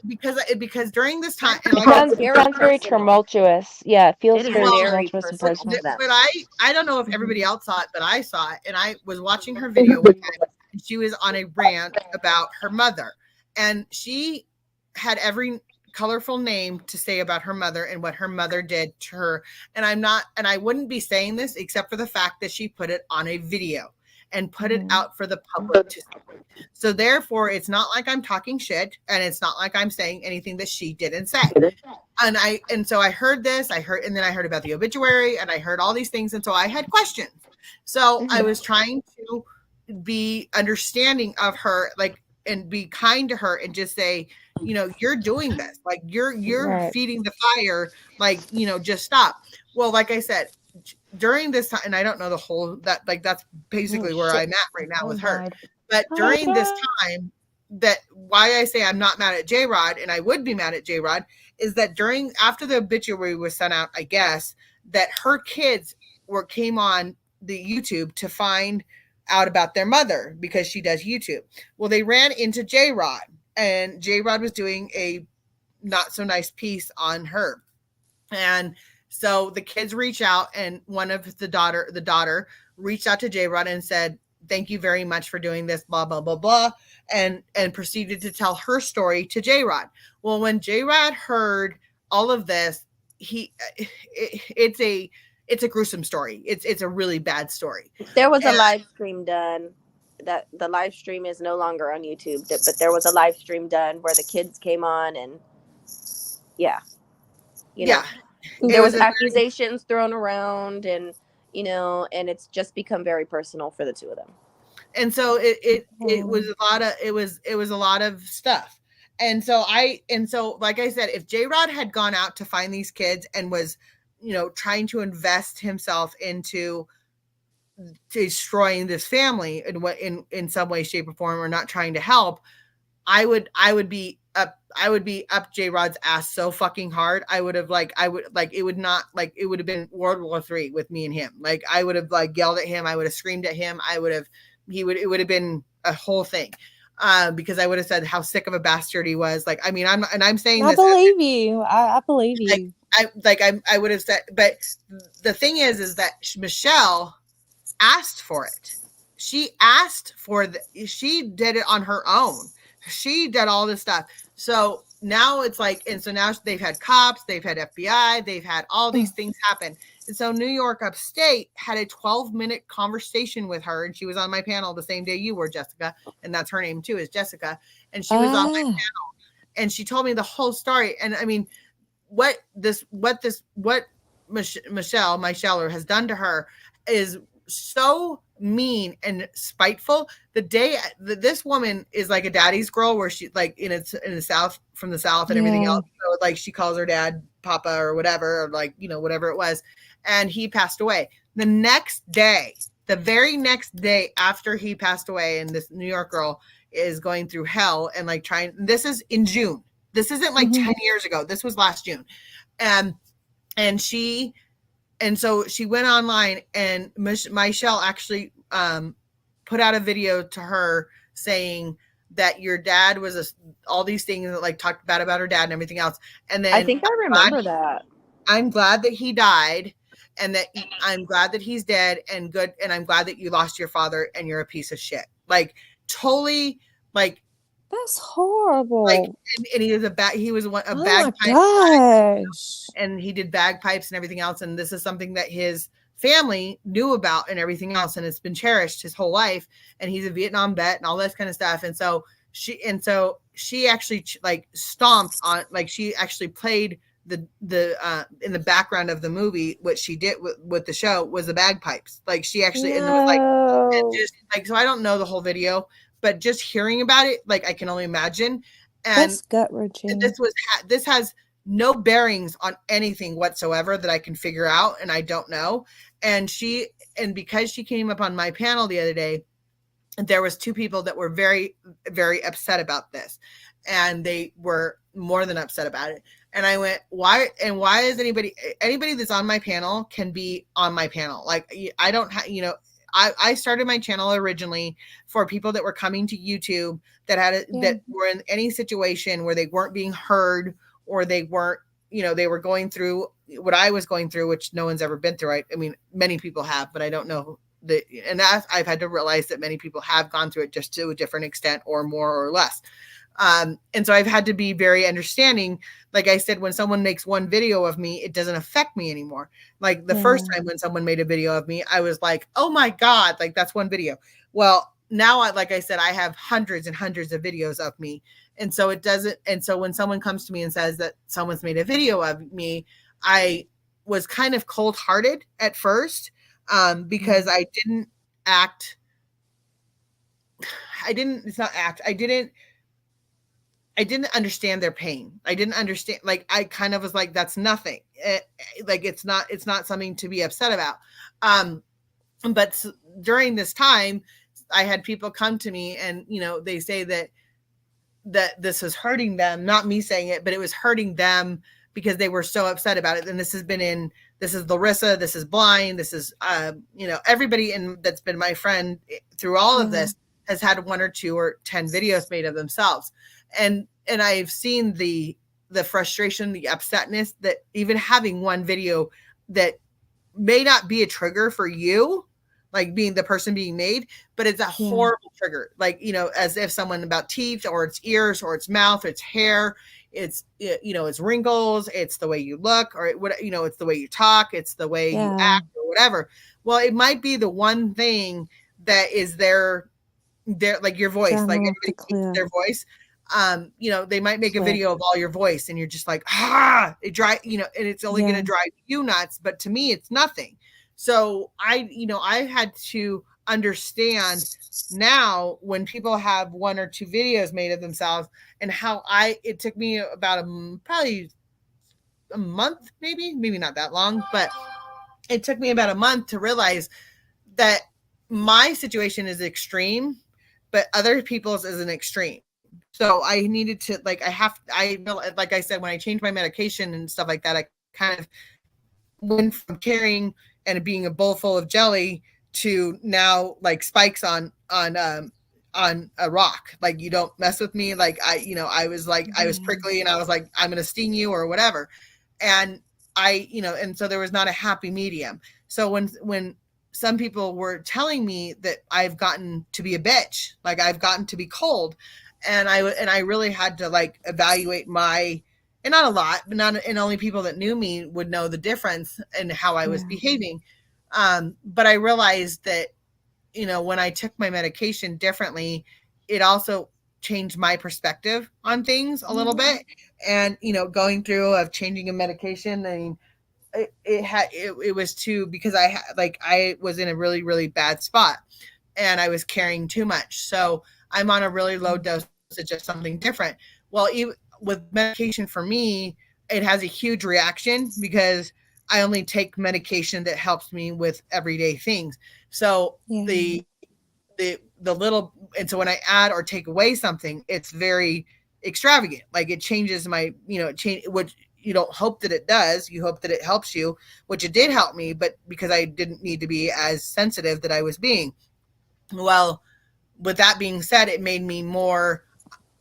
[SPEAKER 3] because during this time,
[SPEAKER 2] it sounds very tumultuous. Yeah, it feels very tumultuous and personal.
[SPEAKER 3] But I don't know if everybody else saw it, but I saw it, and I was watching her video one time, and she was on a rant about her mother, and she had every colorful name to say about her mother and what her mother did to her. And I wouldn't be saying this except for the fact that she put it on a video and put it out for the public to see. So therefore, it's not like I'm talking shit, and it's not like I'm saying anything that she didn't say. And so I heard this, and then I heard about the obituary, and I heard all these things, and so I had questions. So I was trying to be understanding of her, like, and be kind to her, and just say, you're doing this, like you're feeding the fire, like, just stop. Well, like I said, during this time, and I don't know the whole that's basically where I'm at right now with her. But during this time, that why I say I'm not mad at J-Rod, and I would be mad at J-Rod, is that after the obituary was sent out, I guess that her kids came on the YouTube to find out about their mother, because she does YouTube. Well, they ran into J-Rod, and J-Rod was doing a not so nice piece on her, and so the kids reach out, and one of the daughter reached out to J-Rod and said, thank you very much for doing this, blah, blah, blah, blah, and proceeded to tell her story to J-Rod. Well, when J-Rod heard all of this, it's a gruesome story. It's a really bad story.
[SPEAKER 5] There was a live stream done. That the live stream is no longer on YouTube, but there was a live stream done where the kids came on, and there was accusations thrown around, and and it's just become very personal for the two of them.
[SPEAKER 3] And so it was a lot of stuff. And so like I said, if J-Rod had gone out to find these kids and was, trying to invest himself into destroying this family in some way, shape, or form, or not trying to help, I would be up J-Rod's ass so fucking hard. It would have been World War III with me and him. Like, I would have yelled at him. I would have screamed at him. It would have been a whole thing. Because I would have said how sick of a bastard he was. Like, I mean, I'm saying this.
[SPEAKER 6] I believe you. I believe you.
[SPEAKER 3] I would have said, but the thing is that Michelle asked for it. She she did it on her own. She did all this stuff. So now it's like, and so now they've had cops, they've had FBI, they've had all these things happen. And so New York upstate had a 12-minute conversation with her, and she was on my panel the same day you were, Jessica, and that's her name too, is Jessica. And she was on my panel, and she told me the whole story. And I mean, what Michelle has done to her is so mean and spiteful. The day this woman is like a daddy's girl, where she like in the South, from the South and everything else. So like she calls her dad Papa or whatever, or like, whatever it was. And he passed away. The very next day after he passed away, and this New York girl is going through hell and like this is in June. This isn't like 10 years ago. This was last June. And so she went online, and Michelle actually put out a video to her saying that your dad was all these things that like talked bad about her dad and everything else. And then
[SPEAKER 5] I think I remember that.
[SPEAKER 3] I'm glad that he died, and that I'm glad that he's dead and good. And I'm glad that you lost your father and you're a piece of shit. Like totally like,
[SPEAKER 6] That's horrible.
[SPEAKER 3] like, and he was a bad bagpipe
[SPEAKER 6] gosh.
[SPEAKER 3] and he did bagpipes and everything else. And this is something that his family knew about and everything else. And it's been cherished his whole life. And he's a Vietnam vet and all this kind of stuff. And so she actually like stomped on, like she actually played the in the background of the movie. What she did with the show was the bagpipes. Like she actually, and it was like, and just like, so I don't know the whole video, but just hearing about it, like I can only imagine. And
[SPEAKER 6] that's gut-wrenching.
[SPEAKER 3] This has no bearings on anything whatsoever that I can figure out, and I don't know. And because she came up on my panel the other day, there was 2 people that were very, very upset about this, and they were more than upset about it. And I went, why is anybody that's on my panel can be on my panel? Like I don't have, I started my channel originally for people that were coming to YouTube that that were in any situation where they weren't being heard, or they weren't, they were going through what I was going through, which no one's ever been through. I mean, many people have, but I don't know and I've had to realize that many people have gone through it, just to a different extent or more or less. And so I've had to be very understanding. Like I said, when someone makes one video of me, it doesn't affect me anymore. Like the first time when someone made a video of me, I was like, oh my God, like that's one video. Well, now, like I said, I have hundreds and hundreds of videos of me. And so it doesn't. And so when someone comes to me and says that someone's made a video of me, I was kind of cold-hearted at first, because I didn't act. I didn't understand their pain. I didn't understand. Like, I kind of was like, that's nothing. Like, it's not something to be upset about. But during this time, I had people come to me and, they say that this was hurting them, not me saying it, but it was hurting them because they were so upset about it. And this is Larissa, this is Blind, this is, everybody that's been my friend through all of this has had 1 or 2 or 10 videos made of themselves. And I've seen the frustration, the upsetness that even having one video that may not be a trigger for you, like being the person being made, but it's a horrible trigger. Like, as if someone about teeth or its ears or its mouth, or its hair, it's wrinkles, it's the way you look, or it's the way you talk, it's the way you act or whatever. Well, it might be the one thing that is their like your voice, like everybody keeps their voice. They might make a video of all your voice and you're just like, it drive, and it's only going to drive you nuts. But to me, it's nothing. So I had to understand now when people have 1 or 2 videos made of themselves, and how it took me about probably a month, maybe not that long, but it took me about a month to realize that my situation is extreme, but other people's is an extreme. So I needed to, like I said, when I changed my medication and stuff like that, I kind of went from carrying and being a bowl full of jelly to now like spikes on a rock. Like, you don't mess with me. Like I was like, I was prickly and I was like, I'm going to sting you or whatever. And and so there was not a happy medium. So when some people were telling me that I've gotten to be a bitch, like I've gotten to be cold, and I really had to like evaluate and not a lot, but and only people that knew me would know the difference in how I was behaving. But I realized that, when I took my medication differently, it also changed my perspective on things a little bit. And, going through of changing a medication, I mean, it was too, because I was in a really, really bad spot and I was carrying too much. So I'm on a really low dosage of something different. Well, even with medication for me, it has a huge reaction because I only take medication that helps me with everyday things. So the little, and so when I add or take away something, it's very extravagant. Like it changes my, what you don't hope that it does. You hope that it helps you, which it did help me, but because I didn't need to be as sensitive that I was being. Well, with that being said, it made me more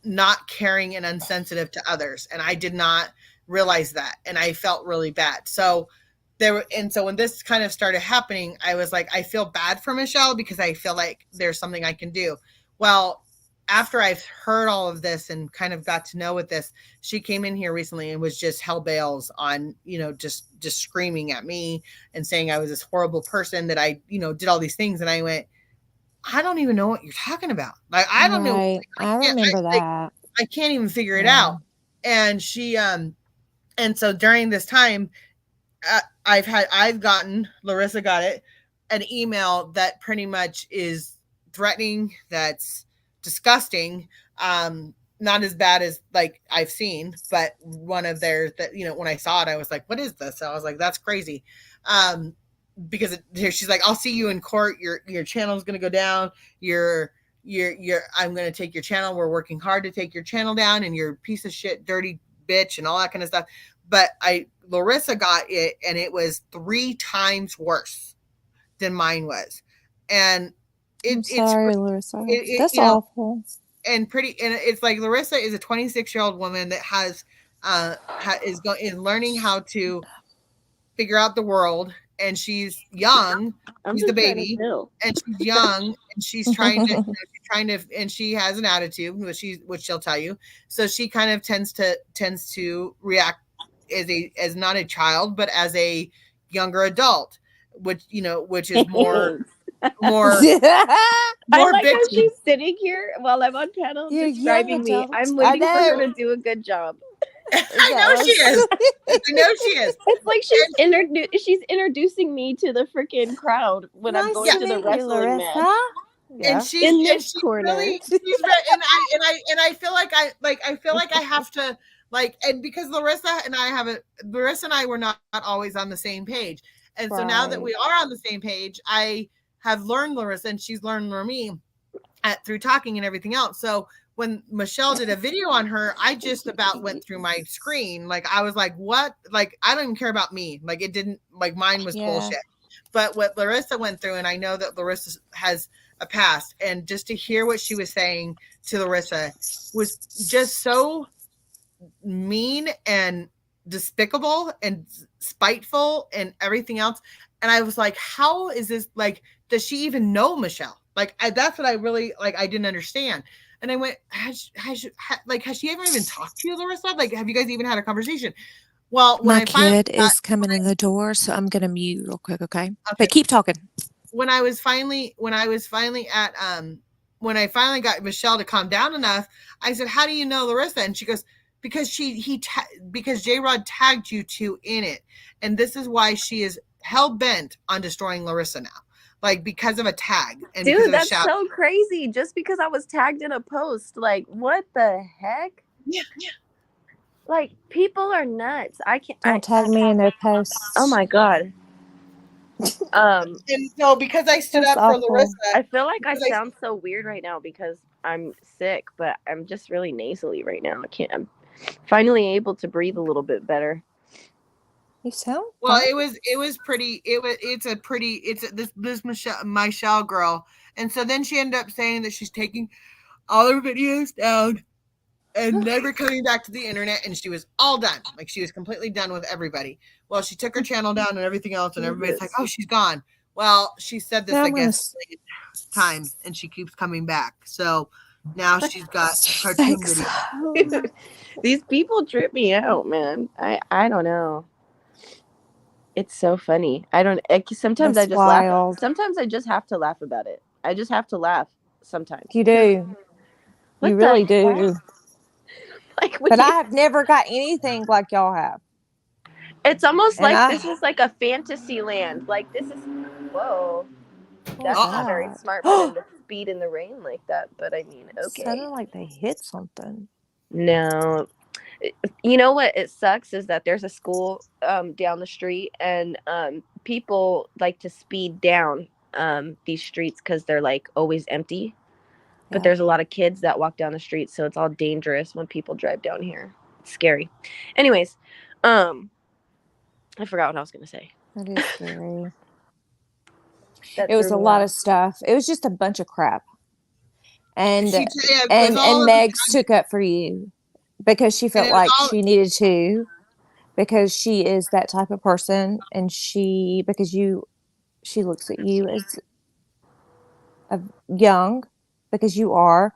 [SPEAKER 3] not caring and insensitive to others. And I did not realize that. And I felt really bad. So so when this kind of started happening, I was like, I feel bad for Michelle because I feel like there's something I can do. Well, after I've heard all of this and kind of got to know with this, she came in here recently and was just hell bales on, just screaming at me and saying I was this horrible person, that I, did all these things. And I went, I don't even know what you're talking about. Like, I don't know.
[SPEAKER 6] Right. I remember that.
[SPEAKER 3] I can't even figure it out. And she, and so during this time, Larissa got it, an email that pretty much is threatening. That's disgusting. Not as bad as like I've seen, but one of theirs that, when I saw it, I was like, what is this? So I was like, that's crazy. Because she's like, I'll see you in court. Your channel's going to go down. I'm going to take your channel. We're working hard to take your channel down, and you're a piece of shit, dirty bitch, and all that kind of stuff. But Larissa got it, and it was 3 times worse than mine was. And
[SPEAKER 6] I'm sorry, Larissa. That's awful.
[SPEAKER 3] And it's like Larissa is a 26-year-old woman that is learning how to figure out the world, and she's young. She's the baby, and she's young, and she's trying to, and she has an attitude, which she'll tell you. So she kind of tends to react as not a child, but as a younger adult, which is more
[SPEAKER 5] I like
[SPEAKER 3] bitchy.
[SPEAKER 5] how she's sitting here while I'm on panel describing me. I'm waiting for her to do a good job.
[SPEAKER 3] I know she is.
[SPEAKER 5] It's like she's introducing me to the freaking crowd when I'm going to the wrestling match.
[SPEAKER 6] Yeah.
[SPEAKER 3] And she's in this corner. And I feel like I have to and because Larissa and I were not always on the same page. And so now that we are on the same page, I have learned Larissa and she's learned me through talking and everything else. So when Michelle did a video on her, I just about went through my screen. Like, I was like, what? Like, I don't even care about me. Like, it didn't, like, mine was bullshit. But what Larissa went through, and I know that Larissa has a past, and just to hear what she was saying to Larissa was just so mean and despicable and spiteful and everything else. And I was like, how is this, like, does she even know Michelle? Like, that's what I really, like, I didn't understand. And I went, has she ever even talked to you, Larissa? Like, have you guys even had a conversation? Well,
[SPEAKER 6] my kid is coming in the door, so I'm gonna mute real quick, okay? But keep talking.
[SPEAKER 3] When I finally got Michelle to calm down enough, I said, "How do you know Larissa?" And she goes, "Because because J-Rod tagged you 2 in it, and this is why she is hell bent on destroying Larissa now." Like, because of a tag. And
[SPEAKER 5] dude, that's so crazy. Just because I was tagged in a post. Like, what the heck?
[SPEAKER 3] Yeah.
[SPEAKER 5] Like, people are nuts.
[SPEAKER 6] Don't tag me in their posts.
[SPEAKER 5] Oh my God.
[SPEAKER 3] And so because I stood up for Larissa.
[SPEAKER 5] I feel like I sound so weird right now because I'm sick, but I'm just really nasally right now. I'm finally able to breathe a little bit better.
[SPEAKER 6] You sound
[SPEAKER 3] well. Fun. It was pretty. It's this Michelle girl, and so then she ended up saying that she's taking all her videos down and never coming back to the internet, and she was all done. Like, she was completely done with everybody. Well, she took her channel down and everything else, and everybody's like, "Oh, she's gone." Well, she said this, I guess, times, and she keeps coming back. So now she's got cartoon videos.
[SPEAKER 5] These people trip me out, man. I don't know. It's so funny. Sometimes I just laugh. Sometimes I just have to laugh about it. I just have to laugh sometimes.
[SPEAKER 6] You do. You really do. But I have never got anything like y'all have.
[SPEAKER 5] It's almost like this is like a fantasy land. Like, this is, whoa. That's not very smart for them to speed in the rain like that. But I mean, okay.
[SPEAKER 6] It sounded like they hit something.
[SPEAKER 5] No. You know what it sucks is that there's a school down the street, and people like to speed down these streets because they're like always empty. But there's a lot of kids that walk down the street, so it's all dangerous when people drive down here. It's scary. Anyways, I forgot what I was going to say.
[SPEAKER 6] That is scary.
[SPEAKER 5] That
[SPEAKER 6] It was
[SPEAKER 5] threw
[SPEAKER 6] a
[SPEAKER 5] me
[SPEAKER 6] lot
[SPEAKER 5] off.
[SPEAKER 6] of stuff. It was just a bunch of crap. And
[SPEAKER 3] She it was all
[SPEAKER 6] Megs took up for you because she felt
[SPEAKER 3] it was
[SPEAKER 6] like
[SPEAKER 3] all-
[SPEAKER 6] she needed to, because she is that type of person, and she looks at you as young, because you are.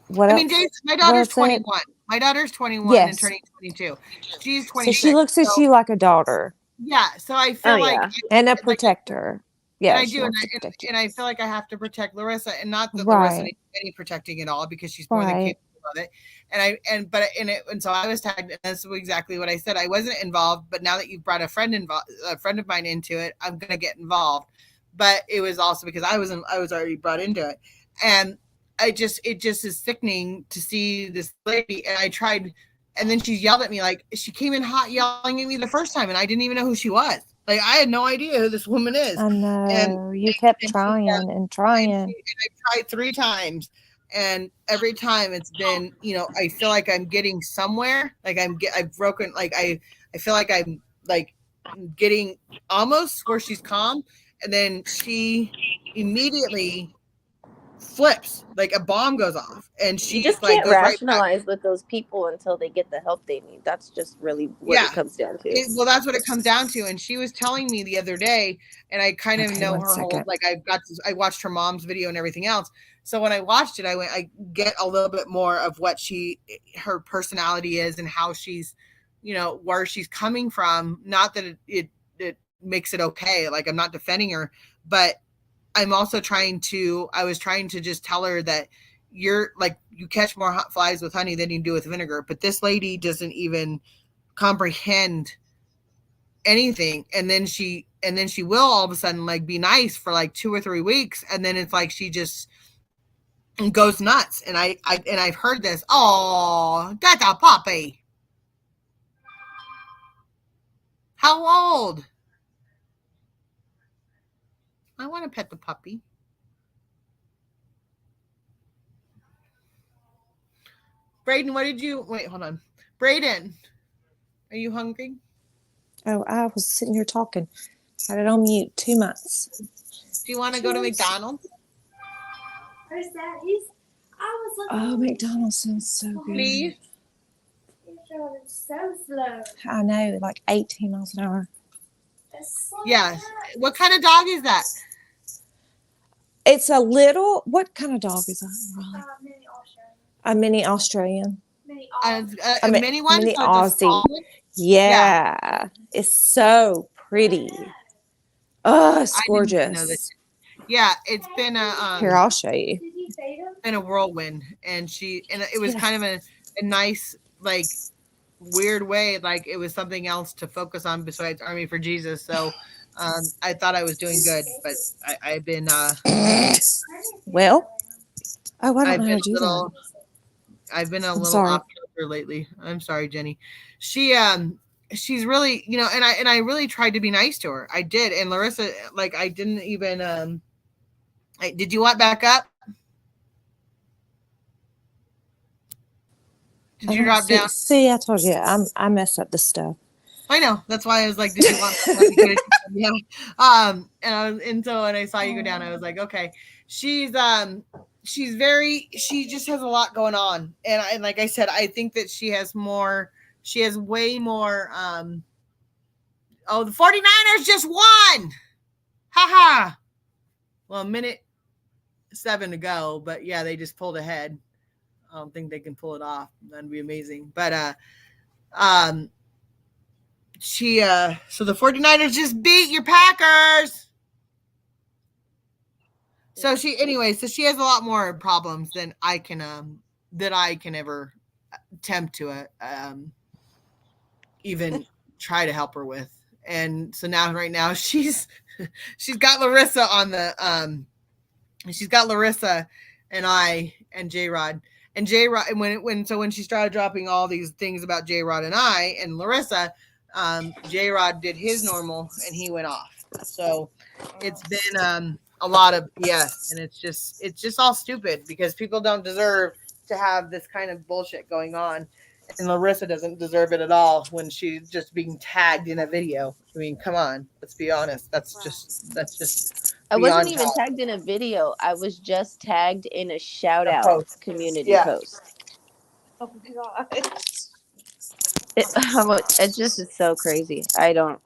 [SPEAKER 6] What
[SPEAKER 3] I
[SPEAKER 6] else?
[SPEAKER 3] mean, Jason, my
[SPEAKER 6] What
[SPEAKER 3] daughter's
[SPEAKER 6] else said?
[SPEAKER 3] 21. My daughter's 21 and
[SPEAKER 6] Yes.
[SPEAKER 3] turning 22. She's
[SPEAKER 6] So
[SPEAKER 3] 26.
[SPEAKER 6] she looks at you like a daughter
[SPEAKER 3] Yeah, so I feel
[SPEAKER 5] Oh,
[SPEAKER 3] like
[SPEAKER 5] yeah.
[SPEAKER 6] and a
[SPEAKER 3] like,
[SPEAKER 6] protector.
[SPEAKER 3] and
[SPEAKER 6] Yeah,
[SPEAKER 3] I
[SPEAKER 6] she
[SPEAKER 3] do,
[SPEAKER 6] wants to protect you.
[SPEAKER 3] and I feel like I have to protect Larissa, and not that Larissa
[SPEAKER 6] Right.
[SPEAKER 3] needs any protecting at all, because she's more than
[SPEAKER 6] Right.
[SPEAKER 3] capable of it. And so I was tagged, and that's exactly what I said. I wasn't involved, but now that you've brought a friend of mine into it, I'm gonna get involved. But it was also because I was already brought into it, and it just is sickening to see this lady. And I tried, and then she yelled at me, like she came in hot yelling at me the first time, and I didn't even know who she was. Like I had no idea who this woman is.
[SPEAKER 6] I know.
[SPEAKER 3] And
[SPEAKER 6] You kept
[SPEAKER 3] and
[SPEAKER 6] trying and
[SPEAKER 3] and
[SPEAKER 6] trying.
[SPEAKER 3] I tried 3 times, and every time it's been, I feel like I'm getting somewhere. Like I've broken. Like I feel like I'm like getting almost where she's calm, and then she immediately flips, like a bomb goes off, and
[SPEAKER 5] You
[SPEAKER 3] she
[SPEAKER 5] just
[SPEAKER 3] like
[SPEAKER 5] can't
[SPEAKER 3] goes right back.
[SPEAKER 5] rationalize with those people until they get the help they need. That's just really what
[SPEAKER 3] Yeah.
[SPEAKER 5] it comes down to.
[SPEAKER 3] Well, that's what it comes down to. And she was telling me the other day, and I kind of
[SPEAKER 6] Okay,
[SPEAKER 3] know
[SPEAKER 6] one
[SPEAKER 3] her whole,
[SPEAKER 6] second.
[SPEAKER 3] like I watched her mom's video and everything else. So when I watched it, I get a little bit more of what her personality is, and how she's, where she's coming from. Not that it makes it okay. Like I'm not defending her, but I'm also I was trying to just tell her that you're like, you catch more hot flies with honey than you do with vinegar. But this lady doesn't even comprehend anything, and then she will all of a sudden like be nice for like 2 or 3 weeks, and then it's like she just goes nuts. And I've heard this. Oh, that's a puppy. How old? I want to pet the puppy. Braden, wait, hold on. Braden, are you hungry?
[SPEAKER 6] Oh, I was sitting here talking. Had it on mute 2 months.
[SPEAKER 3] Do you want to go to McDonald's?
[SPEAKER 7] Where's that?
[SPEAKER 6] Oh, McDonald's sounds so good.
[SPEAKER 3] Please?
[SPEAKER 7] He's driving so slow.
[SPEAKER 6] I know, like 18 miles an hour.
[SPEAKER 7] It's so
[SPEAKER 3] Yes.
[SPEAKER 7] fast.
[SPEAKER 3] What kind of dog is that?
[SPEAKER 6] It's a little. What kind of dog is that? Riley?
[SPEAKER 7] Mini Australian.
[SPEAKER 6] A mini Australian.
[SPEAKER 7] Mini
[SPEAKER 3] A mini one?
[SPEAKER 6] Mini
[SPEAKER 3] So it's a small
[SPEAKER 6] Aussie.
[SPEAKER 3] one?
[SPEAKER 6] Yeah, it's so pretty. Oh, it's
[SPEAKER 3] I didn't even know
[SPEAKER 6] gorgeous.
[SPEAKER 3] this. Yeah, it's been
[SPEAKER 6] Here, I'll show you.
[SPEAKER 7] Did you feed him?
[SPEAKER 3] been a whirlwind, and it was kind of a nice, like, weird way, like it was something else to focus on besides Army for Jesus. So I thought I was doing good, but I've been
[SPEAKER 6] Well, oh, I don't
[SPEAKER 3] I've
[SPEAKER 6] know
[SPEAKER 3] been
[SPEAKER 6] how
[SPEAKER 3] a
[SPEAKER 6] to do
[SPEAKER 3] little
[SPEAKER 6] that.
[SPEAKER 3] I've been a
[SPEAKER 6] I'm
[SPEAKER 3] little
[SPEAKER 6] sorry.
[SPEAKER 3] off kilter lately. I'm sorry, Jenny. She's really, and I really tried to be nice to her. I did. And Larissa, like, I didn't even did you want back up? Did you drop down?
[SPEAKER 6] See, I told you, I mess up the stuff.
[SPEAKER 3] I know. That's why I was like, did you want yeah. And so when I saw you go down, I was like, okay. She just has a lot going on. And like I said, I think that she has way more the 49ers just won. Haha. Well, 1:07 to go, but yeah, they just pulled ahead. I don't think they can pull it off. That'd be amazing. But so the 49ers just beat your Packers. So she has a lot more problems than I can ever attempt to even try to help her with. And so right now she's got Larissa on the she's got Larissa and I and J-Rod. And J-Rod, when she started dropping all these things about J-Rod and I and Larissa, J-Rod did his normal and he went off. So it's been A lot of yes, and it's just all stupid because people don't deserve to have this kind of bullshit going on. And Larissa doesn't deserve it at all when she's just being tagged in a video. I mean, come on, let's be honest. That's just
[SPEAKER 5] I wasn't
[SPEAKER 3] beyond
[SPEAKER 5] even
[SPEAKER 3] top.
[SPEAKER 5] tagged in a video. I was just tagged in a shout
[SPEAKER 3] A
[SPEAKER 5] out
[SPEAKER 3] post.
[SPEAKER 5] community
[SPEAKER 3] Yeah.
[SPEAKER 5] post.
[SPEAKER 4] Oh my god.
[SPEAKER 5] It just is so crazy. I don't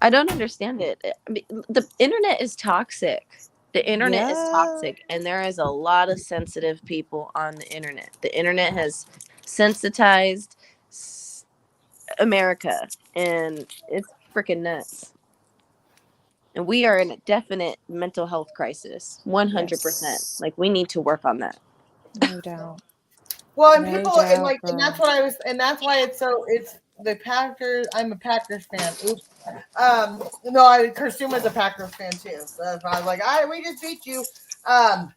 [SPEAKER 5] understand it. I mean, the internet is toxic. The internet is
[SPEAKER 6] Yeah.
[SPEAKER 5] toxic, and there is a lot of sensitive people on the internet. The internet has sensitized America, and it's freaking nuts. And we are in a definite mental health crisis, 100%.
[SPEAKER 6] Yes.
[SPEAKER 5] Like, we need to work on that.
[SPEAKER 6] No doubt.
[SPEAKER 3] Well, and
[SPEAKER 6] No
[SPEAKER 3] people and
[SPEAKER 6] doubt,
[SPEAKER 3] like and that's
[SPEAKER 6] girl.
[SPEAKER 3] what I was and that's why it's the Packers. I'm a Packers fan. Oops. No, Kirstuma's a Packers fan too. So that's why I was like, we just beat you. Um,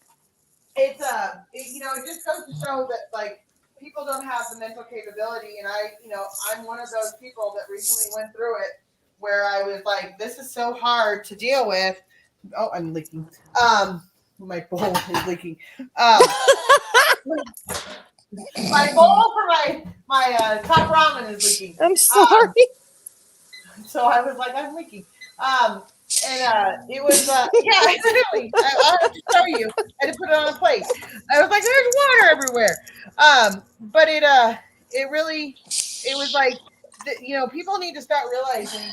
[SPEAKER 3] it just goes to show that like people don't have the mental capability, and I'm one of those people that recently went through it where I was like, this is so hard to deal with. Oh, I'm leaking. My bowl is leaking. My bowl for my top ramen is leaking.
[SPEAKER 6] I'm sorry.
[SPEAKER 3] So I was like, I'm leaking. It was yeah, literally. I have to show you. I had to put it on a plate. I was like, there's water everywhere. But it really, it was like, people need to start realizing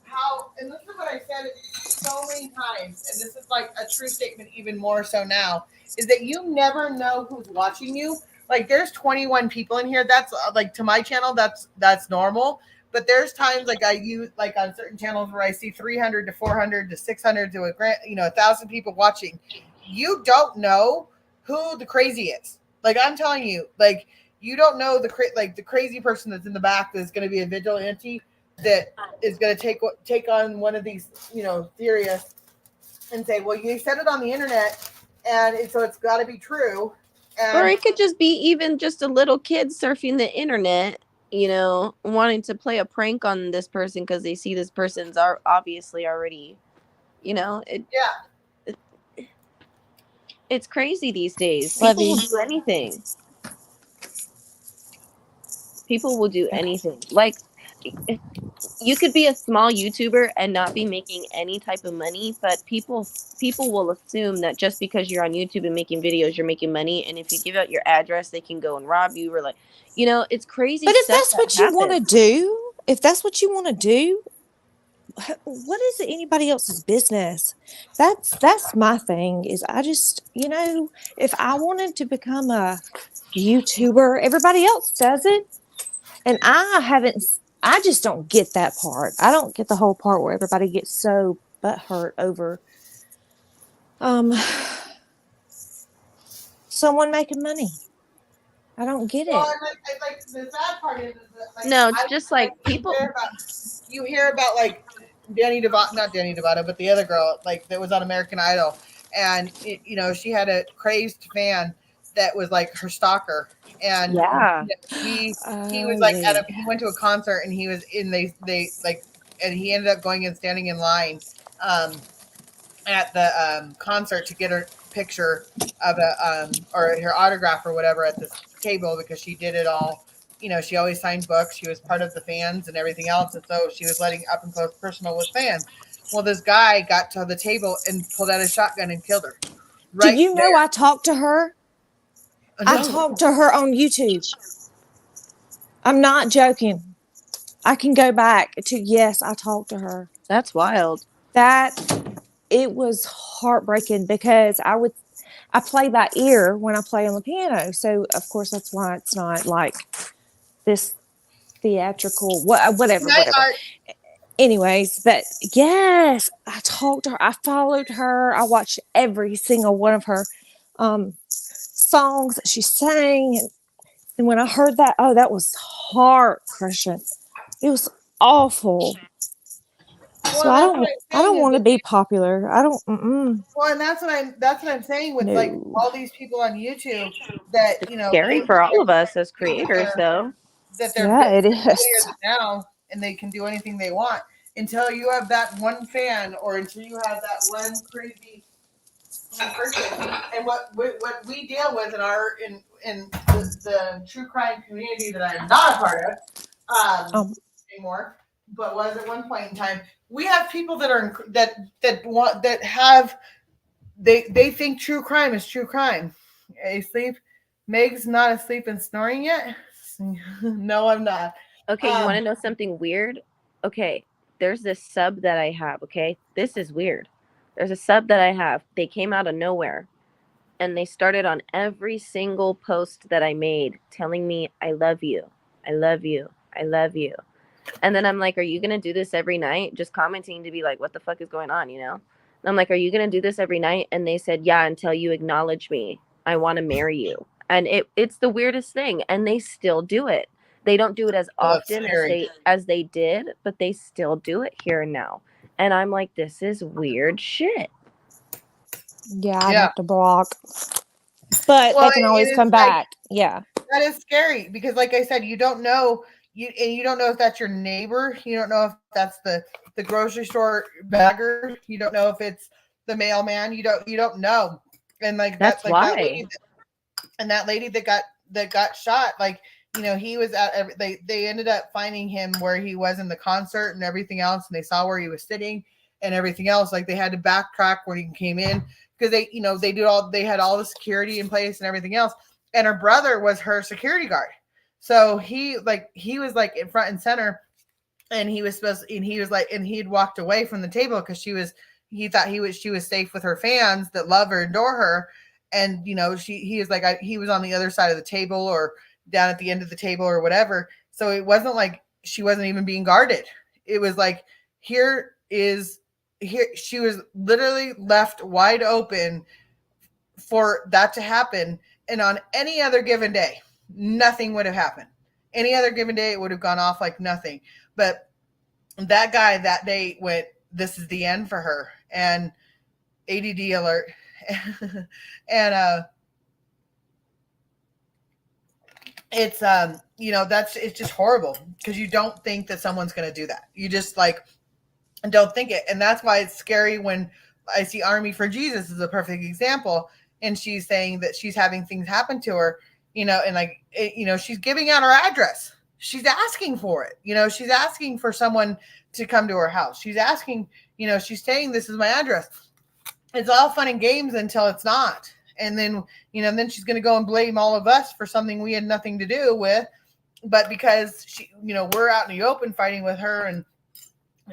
[SPEAKER 3] how. And this is what I said so many times, and this is like a true statement, even more so now, is that you never know who's watching you. Like, there's 21 people in here. That's like, to my channel, that's normal. But there's times like I use like on certain channels where I see 300 to 400 to 600 to 1,000 people watching. You don't know who the crazy is. Like, I'm telling you, like, you don't know the crazy person that's in the back that's going to be a vigilante that is going to take on one of these theorists and say, well, you said it on the internet, and so it's got to be true.
[SPEAKER 5] Or
[SPEAKER 3] And
[SPEAKER 5] it could just be even just a little kid surfing the internet, wanting to play a prank on this person because they see this person's are obviously already,
[SPEAKER 3] yeah,
[SPEAKER 5] it's crazy these days.
[SPEAKER 6] Love
[SPEAKER 5] People
[SPEAKER 6] you.
[SPEAKER 5] will do anything. People will do anything. Like, you could be a small YouTuber and not be making any type of money, but people will assume that just because you're on YouTube and making videos, you're making money. And if you give out your address, they can go and rob you, or like, it's crazy
[SPEAKER 6] But if
[SPEAKER 5] stuff
[SPEAKER 6] that's
[SPEAKER 5] that
[SPEAKER 6] what you want to
[SPEAKER 5] happens.
[SPEAKER 6] do, what is it anybody else's business? That's my thing. Is I just, if I wanted to become a YouTuber, everybody else does it, and I just don't get that part. I don't get the whole part where everybody gets so butthurt over um someone making money. I don't get
[SPEAKER 3] well,
[SPEAKER 6] it.
[SPEAKER 3] and like the sad part is that like
[SPEAKER 5] No, it's just like people.
[SPEAKER 3] you hear about like not Danny Devato, but the other girl like that was on American Idol, and she had a crazed fan that was like her stalker, and
[SPEAKER 5] Yeah.
[SPEAKER 3] he was
[SPEAKER 6] Oh
[SPEAKER 3] like
[SPEAKER 6] yeah.
[SPEAKER 3] he went to a concert and he was in they like and he ended up going and standing in line at the concert to get her picture of or her autograph or whatever at this table because she did it all. She always signed books. She was part of the fans and everything else, and so she was letting up and close personal with fans. Well, this guy got to the table and pulled out a shotgun and killed her.
[SPEAKER 6] Do
[SPEAKER 3] Right
[SPEAKER 6] you know
[SPEAKER 3] there.
[SPEAKER 6] I talked to her? I
[SPEAKER 3] No.
[SPEAKER 6] talked to her on YouTube. I'm not joking. I can go back to, yes, I talked to her.
[SPEAKER 5] That's wild.
[SPEAKER 6] It was heartbreaking because I play by ear when I play on the piano. So of course that's why it's not like this theatrical whatever.
[SPEAKER 3] Night art.
[SPEAKER 6] Anyways, but yes, I talked to her. I followed her. I watched every single one of her songs that she sang. And when I heard that, oh, that was heart crushing. It was awful. So
[SPEAKER 3] Well, that's what I'm
[SPEAKER 6] I
[SPEAKER 3] saying
[SPEAKER 6] don't
[SPEAKER 3] is
[SPEAKER 6] want to
[SPEAKER 3] that
[SPEAKER 6] be popular. I don't. Mm-mm,
[SPEAKER 3] well, and that's what I'm saying with like
[SPEAKER 6] no.
[SPEAKER 3] all these people on YouTube that
[SPEAKER 5] It's scary for all of us as creators, though.
[SPEAKER 3] that they're
[SPEAKER 6] Yeah, it
[SPEAKER 3] holier
[SPEAKER 6] is.
[SPEAKER 3] than now and they can do anything they want until you have that one fan or until you have that one crazy that person. And what we deal with in our in the true crime community that I'm not a part of anymore, but was at one point in time, we have people that are that have they think true crime is true crime. Asleep? Meg's not asleep and snoring yet? No, I'm not.
[SPEAKER 5] Okay, you want to know something weird? Okay, there's this sub that I have. Okay, this is weird. There's a sub that I have. They came out of nowhere and they started on every single post that I made telling me, I love you. I love you. I love you. And then I'm like, are you going to do this every night? Just commenting to be like, what the fuck is going on, you know? And I'm like, are you going to do this every night? And they said, yeah, until you acknowledge me. I want to marry you. And it's the weirdest thing. And they still do it. They don't do it as often as they did, but they still do it here and now. And I'm like, this is weird shit.
[SPEAKER 6] Yeah, I'd have to block. But they can always come back. Yeah.
[SPEAKER 3] That is scary because, like I said, you don't know you don't know if that's your neighbor. You don't know if that's the grocery store bagger. You don't know if it's the mailman. You don't know. And like
[SPEAKER 5] that's
[SPEAKER 3] like
[SPEAKER 5] why.
[SPEAKER 3] That lady that got shot, like, you know, he was at they ended up finding him where he was in the concert and everything else, and they saw where he was sitting and everything else. Like, they had to backtrack when he came in because they had all the security in place and everything else. And her brother was her security guard. So he was like in front and center, and he had walked away from the table because he thought she was safe with her fans that love her, adore her. And, you know, he was on the other side of the table or down at the end of the table or whatever. So it wasn't like she wasn't even being guarded. It was like, here she was literally left wide open for that to happen. And on any other given day, nothing would have happened. Any other given day, it would have gone off like nothing. But that guy that day went, this is the end for her. And ADD alert. And it's it's just horrible because you don't think that someone's going to do that. You just don't think it. And that's why it's scary when I see Army for Jesus is a perfect example. And she's saying that she's having things happen to her, you know, and she's giving out her address. She's asking for it. You know, she's asking for someone to come to her house. She's asking, you know, she's saying, this is my address. It's all fun and games until it's not. And then, you know, then she's going to go and blame all of us for something we had nothing to do with. But because we're out in the open fighting with her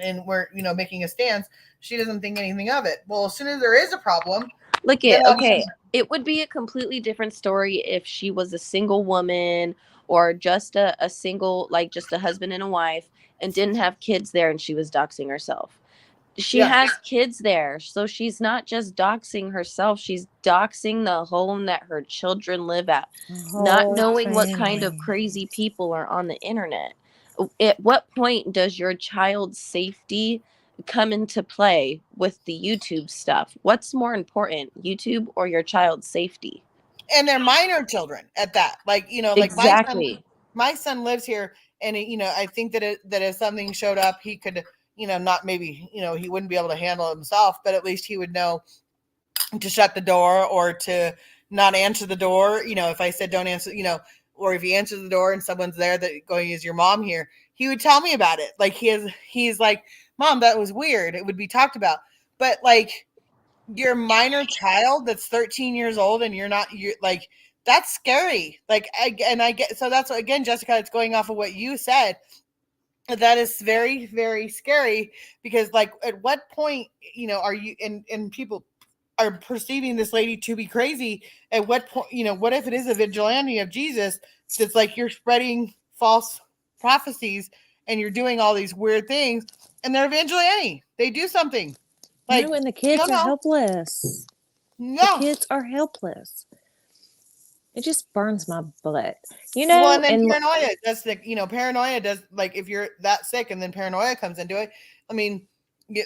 [SPEAKER 3] and we're, you know, making a stance, she doesn't think anything of it. Well, as soon as there is a problem,
[SPEAKER 5] it would be a completely different story if she was a single woman or just a single, like just a husband and a wife and didn't have kids there and she was doxing herself. She has kids there, so she's not just doxing herself, she's doxing the home that her children live at, not knowing what kind of crazy people are on the internet. At what point does your child's safety come into play with the YouTube stuff? What's more important, YouTube or your child's safety?
[SPEAKER 3] And they're minor children at that. Like, you know,
[SPEAKER 5] exactly.
[SPEAKER 3] Like my son lives here, and you know, I think that if something showed up, he could, you know, not maybe, you know, he wouldn't be able to handle it himself, but at least he would know to shut the door or to not answer the door. You know, if I said don't answer, you know, or if he answers the door and someone's there that going, is your mom here? He would tell me about it. Like he's like, Mom, that was weird. It would be talked about. But like your minor child that's 13 years old and you're like, that's scary. Like, I get, so that's again, Jessica, it's going off of what you said. That is very, very scary because like, at what point, you know, are you, and people are perceiving this lady to be crazy. At what point, you know, what if it is a vigilante of Jesus? That's like, you're spreading false prophecies and you're doing all these weird things and they're vigilante. They do something.
[SPEAKER 6] Like, no, and the kids are helpless.
[SPEAKER 3] No.
[SPEAKER 6] The kids are helpless. It just burns my butt, you know.
[SPEAKER 3] Well, and then paranoia does, you know, paranoia does, like, if you're that sick and then paranoia comes into it. I mean,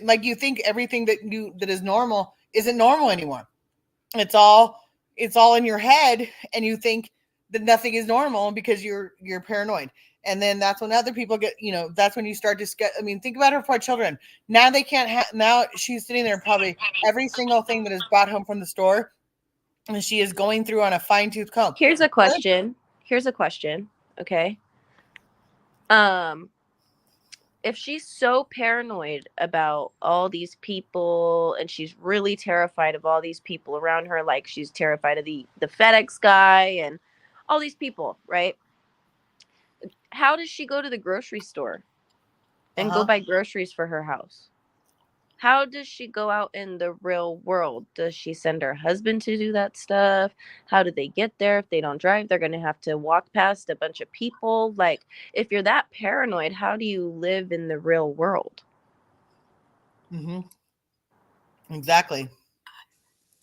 [SPEAKER 3] like, you think everything that is normal isn't normal anymore. It's all in your head, and you think that nothing is normal because you're paranoid. And then that's when other people get, that's when you start to get, I mean, think about her poor children. Now they can't have, now she's sitting there probably every single thing that is brought home from the store, and she is going through on a fine tooth comb.
[SPEAKER 5] Here's a question. Okay. If she's so paranoid about all these people and she's really terrified of all these people around her, like she's terrified of the FedEx guy and all these people, right? How does she go to the grocery store and go buy groceries for her house? How does she go out in the real world? Does she send her husband to do that stuff? How do they get there? If they don't drive, they're going to have to walk past a bunch of people. Like, if you're that paranoid, how do you live in the real world?
[SPEAKER 3] Exactly.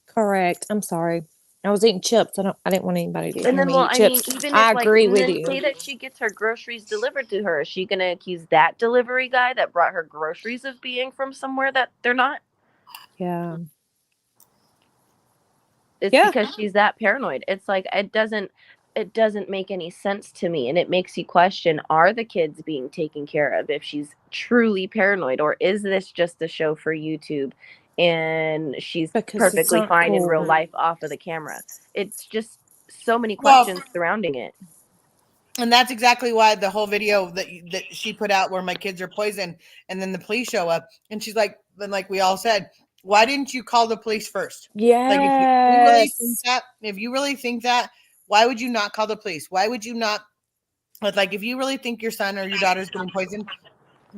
[SPEAKER 6] Correct. I'm sorry. I was eating chips. I didn't want anybody to
[SPEAKER 5] And
[SPEAKER 6] hear
[SPEAKER 5] then,
[SPEAKER 6] me
[SPEAKER 5] well,
[SPEAKER 6] eat
[SPEAKER 5] I mean,
[SPEAKER 6] chips.
[SPEAKER 5] even
[SPEAKER 6] I
[SPEAKER 5] if, like,
[SPEAKER 6] agree
[SPEAKER 5] and
[SPEAKER 6] with
[SPEAKER 5] then
[SPEAKER 6] you.
[SPEAKER 5] say that she gets her groceries delivered to her, is she going to accuse that delivery guy that brought her groceries of being from somewhere that they're not?
[SPEAKER 6] Yeah.
[SPEAKER 5] It's because she's that paranoid. It's like, it doesn't make any sense to me. And it makes you question, are the kids being taken care of if she's truly paranoid? Or is this just a show for YouTube and she's perfectly fine in real life off of the camera? It's just so many questions surrounding it.
[SPEAKER 3] And that's exactly why the whole video that she put out where my kids are poisoned, and then the police show up, and she's like, then like we all said, why didn't you call the police first?
[SPEAKER 6] Yeah.
[SPEAKER 3] Like if you really think that, why would you not call the police? Why would you not? Like, if you really think your son or your daughter is getting poisoned,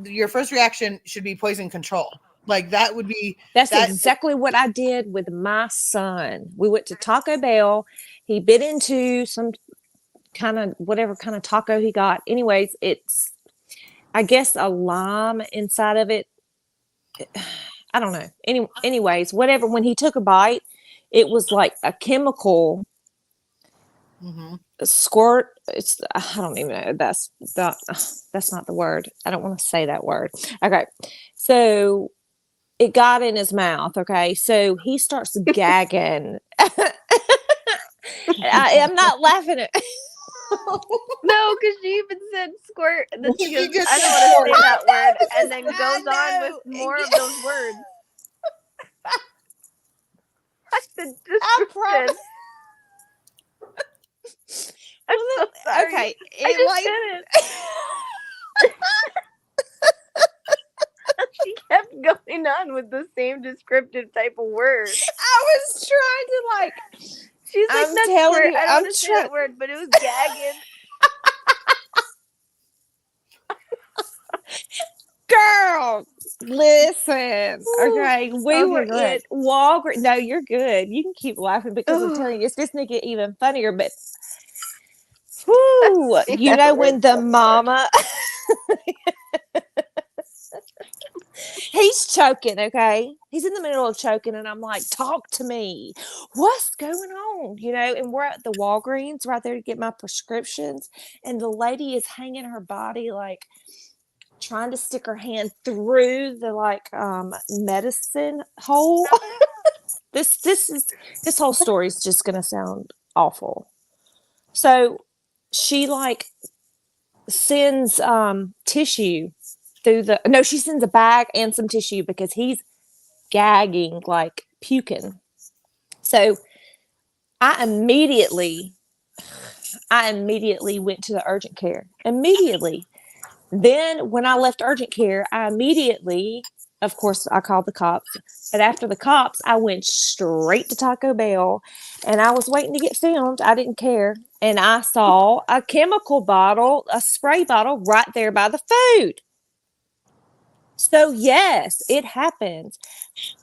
[SPEAKER 3] your first reaction should be poison control. Like, that would be.
[SPEAKER 6] That's exactly what I did with my son. We went to Taco Bell. He bit into some kind of whatever kind of taco he got. Anyways, it's, I guess, a lime inside of it. I don't know. Anyways, whatever. When he took a bite, it was like a chemical squirt. It's, I don't even know. That's not the word. I don't want to say that word. Okay, so it got in his mouth. Okay, so he starts gagging. I'm not laughing at.
[SPEAKER 5] No, because she even said squirt. And then she goes, I don't want to say that word. And then goes on with more of those words. The description. I'm so sorry.
[SPEAKER 6] Okay.
[SPEAKER 5] I just did it. She kept going on with the same descriptive type of word.
[SPEAKER 6] I was trying to like.
[SPEAKER 5] She's like,
[SPEAKER 6] I'm
[SPEAKER 5] that's
[SPEAKER 6] telling
[SPEAKER 5] squirt.
[SPEAKER 6] you,
[SPEAKER 5] I don't want to say that word, but it was gagging.
[SPEAKER 6] Girl, listen. Okay, we were in Walgreens. No, you're good. You can keep laughing because I'm telling you, it's just gonna get even funnier. But whoo, you know when the mama, he's choking. Okay, he's in the middle of choking, and I'm like, "Talk to me. What's going on?" You know, and we're at the Walgreens right there to get my prescriptions, and the lady is hanging her body like, trying to stick her hand through the like medicine hole. This whole story is just gonna sound awful. So she like sends tissue through she sends a bag and some tissue because he's gagging, like puking. So I immediately went to the urgent care. Immediately. Then when I left urgent care, I immediately, of course, I called the cops. But after the cops, I went straight to Taco Bell and I was waiting to get filmed. I didn't care. And I saw a chemical bottle, a spray bottle right there by the food. So yes, it happens.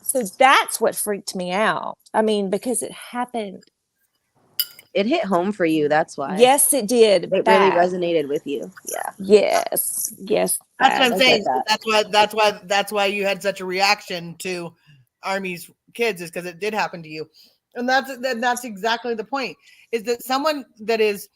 [SPEAKER 6] So that's what freaked me out. I mean, because it happened.
[SPEAKER 5] It hit home for you. That's why.
[SPEAKER 6] Yes, it did.
[SPEAKER 5] It really resonated with you. Yeah.
[SPEAKER 6] Yes.
[SPEAKER 3] That's what I'm saying. That's why you had such a reaction to Army's kids, is because it did happen to you. And that's exactly the point, is that someone that is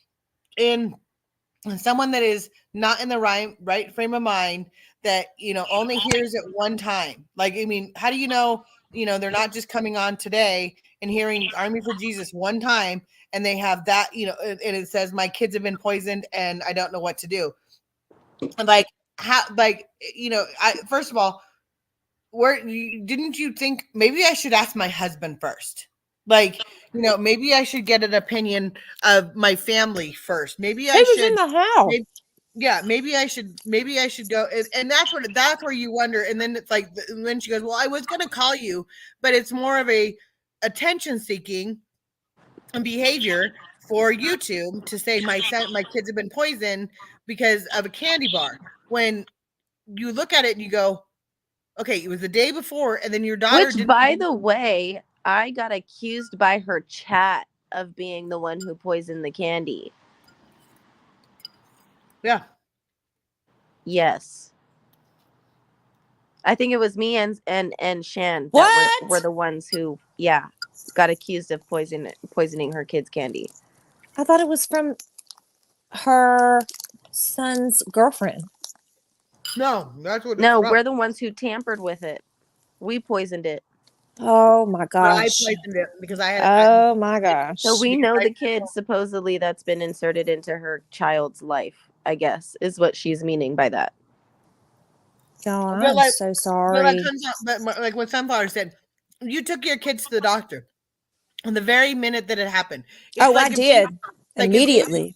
[SPEAKER 3] not in the right frame of mind, that, only hears it one time. Like, I mean, how do you know, they're not just coming on today and hearing Army for Jesus one time and they have that, and it says my kids have been poisoned and I don't know what to do. And like how, like, I first of all, didn't you think maybe I should ask my husband first? Like, maybe I should get an opinion of my family first. Maybe I
[SPEAKER 6] He was
[SPEAKER 3] should.
[SPEAKER 6] in the house.
[SPEAKER 3] Yeah, maybe I should go, and that's where you wonder. And then it's like, when she goes, well, I was going to call you, but it's more of a attention seeking behavior for YouTube to say my kids have been poisoned because of a candy bar. When you look at it and you go, okay, it was the day before, and then your daughter
[SPEAKER 5] Which,
[SPEAKER 3] didn't.
[SPEAKER 5] by the way, I got accused by her chat of being the one who poisoned the candy.
[SPEAKER 3] Yeah.
[SPEAKER 5] Yes. I think it was me and Shan that
[SPEAKER 6] What?
[SPEAKER 5] were the ones who, got accused of poisoning her kid's candy.
[SPEAKER 6] I thought it was from her son's girlfriend.
[SPEAKER 3] No, that's what.
[SPEAKER 5] No, we're the ones who tampered with it. We poisoned it.
[SPEAKER 6] Oh my
[SPEAKER 3] But I
[SPEAKER 6] gosh.
[SPEAKER 3] poisoned it because I had.
[SPEAKER 6] Oh my gosh.
[SPEAKER 5] So we know the kid supposedly that's been inserted into her child's life, I guess, is what she's meaning by that.
[SPEAKER 6] God,
[SPEAKER 3] But
[SPEAKER 6] I'm
[SPEAKER 3] like-
[SPEAKER 6] so
[SPEAKER 3] But
[SPEAKER 6] sorry.
[SPEAKER 3] like what Sunflower said, you took your kids to the doctor on the very minute that it happened. It's
[SPEAKER 6] Oh,
[SPEAKER 3] like
[SPEAKER 6] I
[SPEAKER 3] if
[SPEAKER 6] did.
[SPEAKER 3] Like
[SPEAKER 6] Immediately.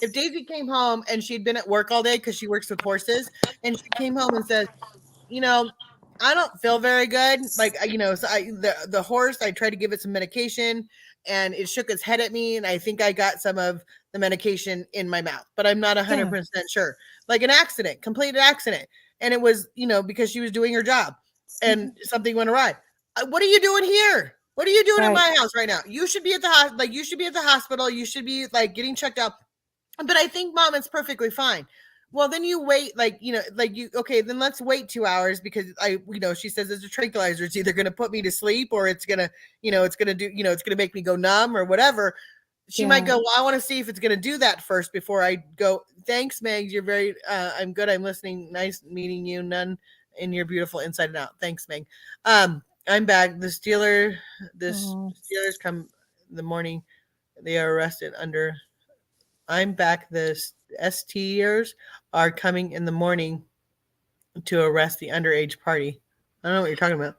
[SPEAKER 3] if Daisy came home and she'd been at work all day because she works with horses, and she came home and says, I don't feel very good. Like, so the horse, I tried to give it some medication and it shook its head at me. And I think I got some of the medication in my mouth, but I'm not 100% sure. Like an accident, completed accident. And it was, because she was doing her job and something went awry. What are you doing here? What are you doing in my house right now? You should be at the hospital. Like, you should be at the hospital. You should be like getting checked out. But I think, Mom, it's perfectly fine. Well, then you wait, okay, then let's wait 2 hours because she says it's a tranquilizer. It's either going to put me to sleep or it's going to, it's going to do, it's going to make me go numb or whatever. She might go, well, I want to see if it's going to do that first before I go. Thanks, Megs. You're very, I'm good. I'm listening. Nice meeting you. None in your beautiful inside and out. Thanks, Meg. I'm back. The Steelers come in the morning. They are arrested under. I'm back. The STers are coming in the morning to arrest the underage party. I don't know what you're talking about.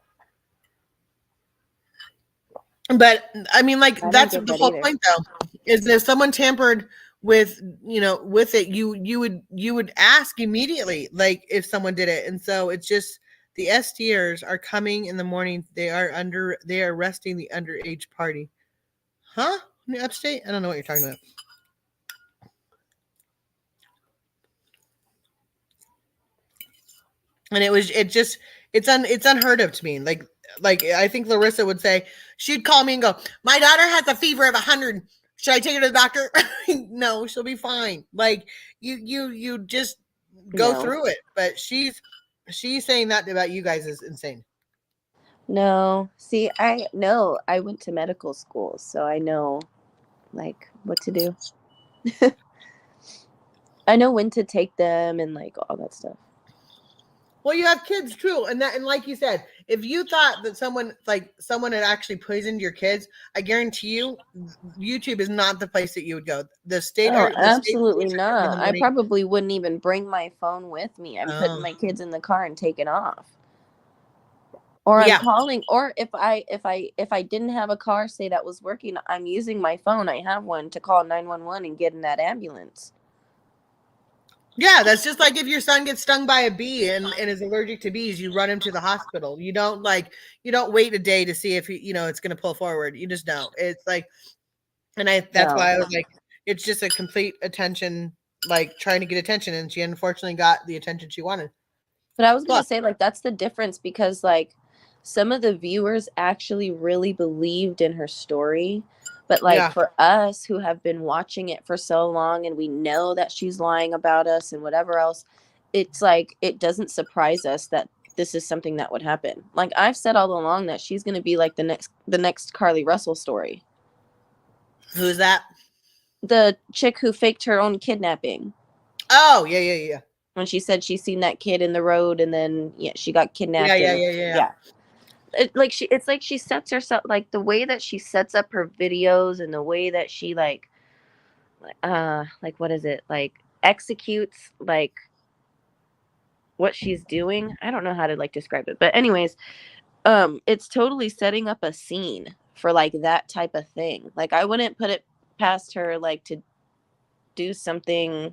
[SPEAKER 3] But I mean, like, that's the whole point, though, is that if someone tampered with, with it, you would ask immediately, like, if someone did it. And so it's just the STers are coming in the morning. They are arresting the underage party. Huh? In the upstate? I don't know what you're talking about. And it's unheard of to me. Like I think Larissa would say, she'd call me and go, my daughter has a fever of 100. Should I take her to the doctor? No, she'll be fine. Like you just go through it. But she's saying that about you guys is insane.
[SPEAKER 5] No, see, I went to medical school, so I know like what to do. I know when to take them and like all that stuff.
[SPEAKER 3] Well, you have kids too, and like you said, if you thought that someone had actually poisoned your kids, I guarantee you, YouTube is not the place that you would go. The state,
[SPEAKER 5] absolutely not. I probably wouldn't even bring my phone with me. I'm putting my kids in the car and taking off. Or I'm calling, or if I didn't have a car, say that was working, I'm using my phone. I have one to call 911 and get in that ambulance.
[SPEAKER 3] Yeah, that's just like if your son gets stung by a bee and is allergic to bees, you run him to the hospital. You don't wait a day to see if it's going to pull forward. You just don't. It's like, and that's why I was like, it's just a complete attention, like trying to get attention, and she unfortunately got the attention she wanted.
[SPEAKER 5] But I was going to say, like, that's the difference, because like some of the viewers actually really believed in her story. But like for us who have been watching it for so long and we know that she's lying about us and whatever else, it's like, it doesn't surprise us that this is something that would happen. Like I've said all along that she's going to be like the next Carly Russell story.
[SPEAKER 3] Who's that?
[SPEAKER 5] The chick who faked her own kidnapping.
[SPEAKER 3] Oh, yeah.
[SPEAKER 5] When she said she seen that kid in the road and then she got kidnapped.
[SPEAKER 3] Yeah.
[SPEAKER 5] it's like she sets herself, like the way that she sets up her videos and the way that she like what is it, like executes like what she's doing. I don't know how to like describe it, but anyways, it's totally setting up a scene for like that type of thing. Like I wouldn't put it past her like to do something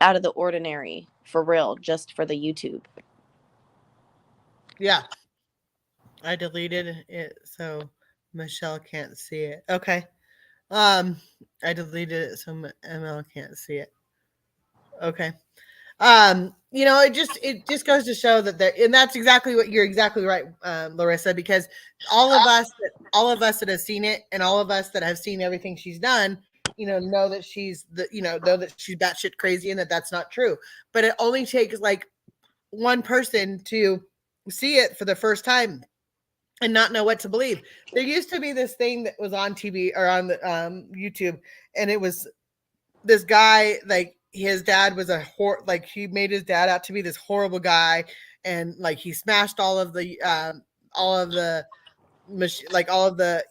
[SPEAKER 5] out of the ordinary for real, just for the YouTube.
[SPEAKER 1] Yeah. I deleted it so Michelle can't see it. Okay. I deleted it so ML can't see it. Okay. It just goes to show that there, and that's exactly what you're exactly right, Larissa, because all of us that have seen it, and all of us that have seen everything she's done, know that know that she's batshit crazy, and that that's not true. But it only takes like one person to see it for the first time and not know what to believe. There used to be this thing that was on TV or on the YouTube, and it was this guy, like his dad was like he made his dad out to be this horrible guy, and like he smashed all of the all of the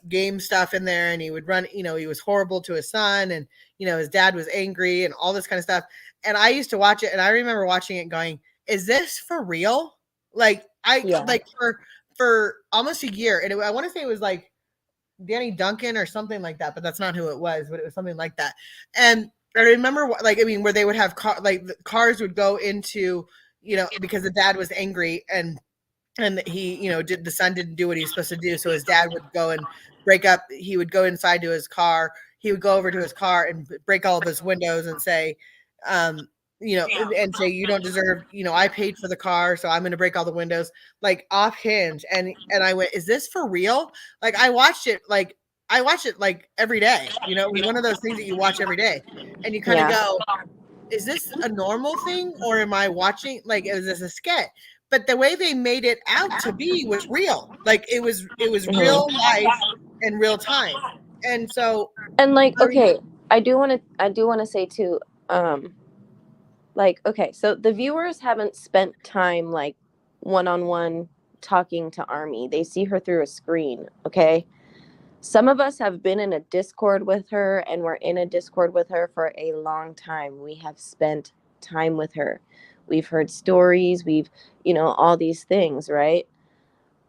[SPEAKER 1] game stuff in there, and he would run, he was horrible to his son, and his dad was angry and all this kind of stuff. And I used to watch it, and I remember watching it going, is this for real? Like like for almost a year. And I want to say it was like Danny Duncan or something like that, but that's not who it was, but it was something like that. And I remember where they would have the cars would go into, because the dad was angry, and he, the son didn't do what he was supposed to do. So his dad would go and he would go inside to his car. He would go over to his car and break all of his windows and say, and say, you don't deserve, I paid for the car, so I'm going to break all the windows, like off hinge. And I went, is this for real? Like I watched it like every day, it was one of those things that you watch every day, and you kind of go, is this a normal thing, or am I watching, like, is this a sketch? But the way they made it out to be was real. Like it was real life and real time. And so,
[SPEAKER 5] and like, okay, I do want to say too, like, okay, so the viewers haven't spent time like one-on-one talking to Army. They see her through a screen, okay? Some of us have been in a Discord with her, and we're in a Discord with her for a long time. We have spent time with her. We've heard stories, we've, all these things, right?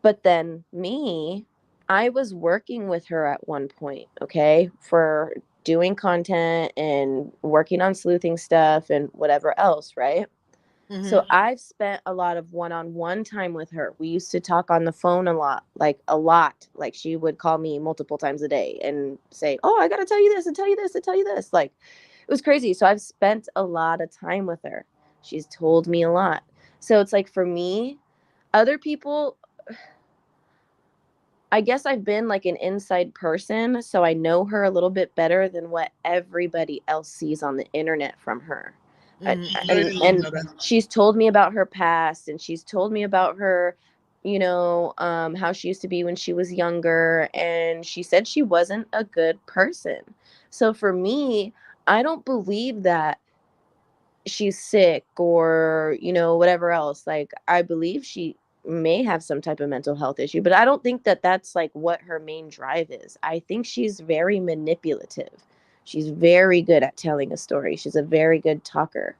[SPEAKER 5] But then me, I was working with her at one point, okay, for doing content and working on sleuthing stuff and whatever else, right?
[SPEAKER 1] mm-hmm.
[SPEAKER 5] So I've spent a lot of one-on-one time with her. We used to talk on the phone a lot. Like she would call me multiple times a day and say, oh, I got to tell you this and tell you this and tell you this. Like, it was crazy. So I've spent a lot of time with her. She's told me a lot. So it's like, for me, other people, I guess I've been like an inside person, so I know her a little bit better than what everybody else sees on the internet from her.
[SPEAKER 1] Mm-hmm.
[SPEAKER 5] And she's told me about her past, and she's told me about her, how she used to be when she was younger, and she said she wasn't a good person. So for me, I don't believe that she's sick or, whatever else. Like, I believe she may have some type of mental health issue, but I don't think that that's like what her main drive is. I think she's very manipulative. She's very good at telling a story. She's a very good talker.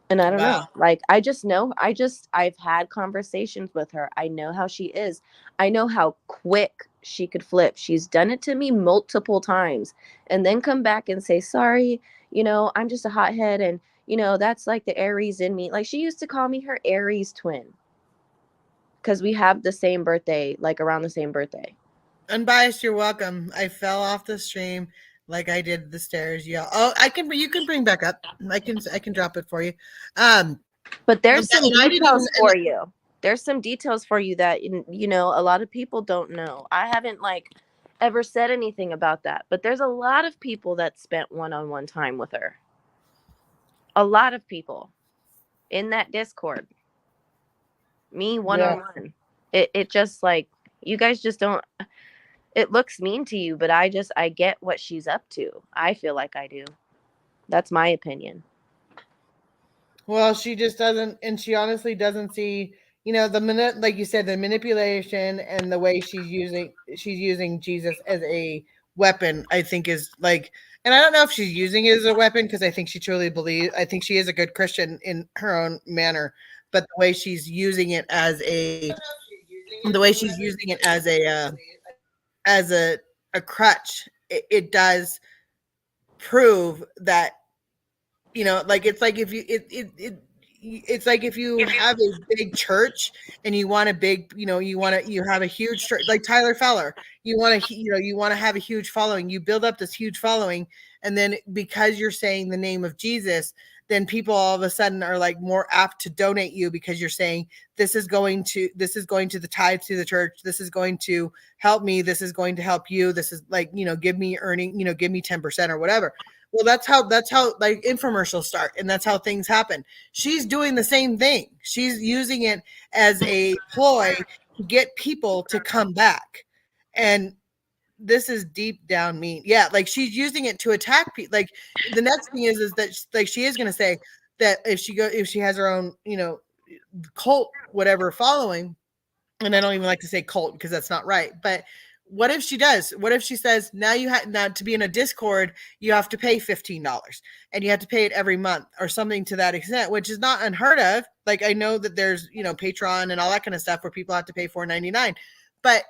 [SPEAKER 5] And I don't know, like, I've had conversations with her. I know how she is. I know how quick she could flip. She's done it to me multiple times and then come back and say, sorry, I'm just a hothead. And, that's like the Aries in me. Like, she used to call me her Aries twin because we have the same birthday, like around the same birthday.
[SPEAKER 1] Unbiased, you're welcome. I fell off the stream like I did the stairs. Yeah. Oh, you can bring back up. I can drop it for you.
[SPEAKER 5] But there's some details for you. There's some details for you that, a lot of people don't know. I haven't like ever said anything about that, but there's a lot of people that spent one-on-one time with her. A lot of people in that Discord. Me one-on-one. It just like, you guys just don't, it looks mean to you, but I get what she's up to. I feel like I do. That's my opinion.
[SPEAKER 1] Well, she just doesn't, and she honestly doesn't see,
[SPEAKER 3] like you said, the manipulation and the way she's using Jesus as a weapon, I think is like, and I don't know if she's using it as a weapon because I think she truly believes, I think she is a good Christian in her own manner, but the way she's using it as a crutch, it does prove that, like it's like if you it's like if you have a big church and you want a big, you have a huge church like Tyler Feller, you want to have a huge following, you build up this huge following, and then because you're saying the name of Jesus, then people all of a sudden are like more apt to donate you because you're saying this is going to the tithe to the church, this is going to help me, this is going to help you, this is like, give me earning, give me 10% or whatever. Well, that's how like infomercials start, and that's how things happen. She's doing the same thing. She's using it as a ploy to get people to come back. And this is deep down mean. Yeah, like she's using it to attack people. Like the next thing is that like she is going to say that if she has her own, cult whatever following, and I don't even like to say cult because that's not right, but what if she does? What if she says now to be in a Discord you have to pay $15 and you have to pay it every month or something to that extent, which is not unheard of. Like I know that there's Patreon and all that kind of stuff where people have to pay $4.99, but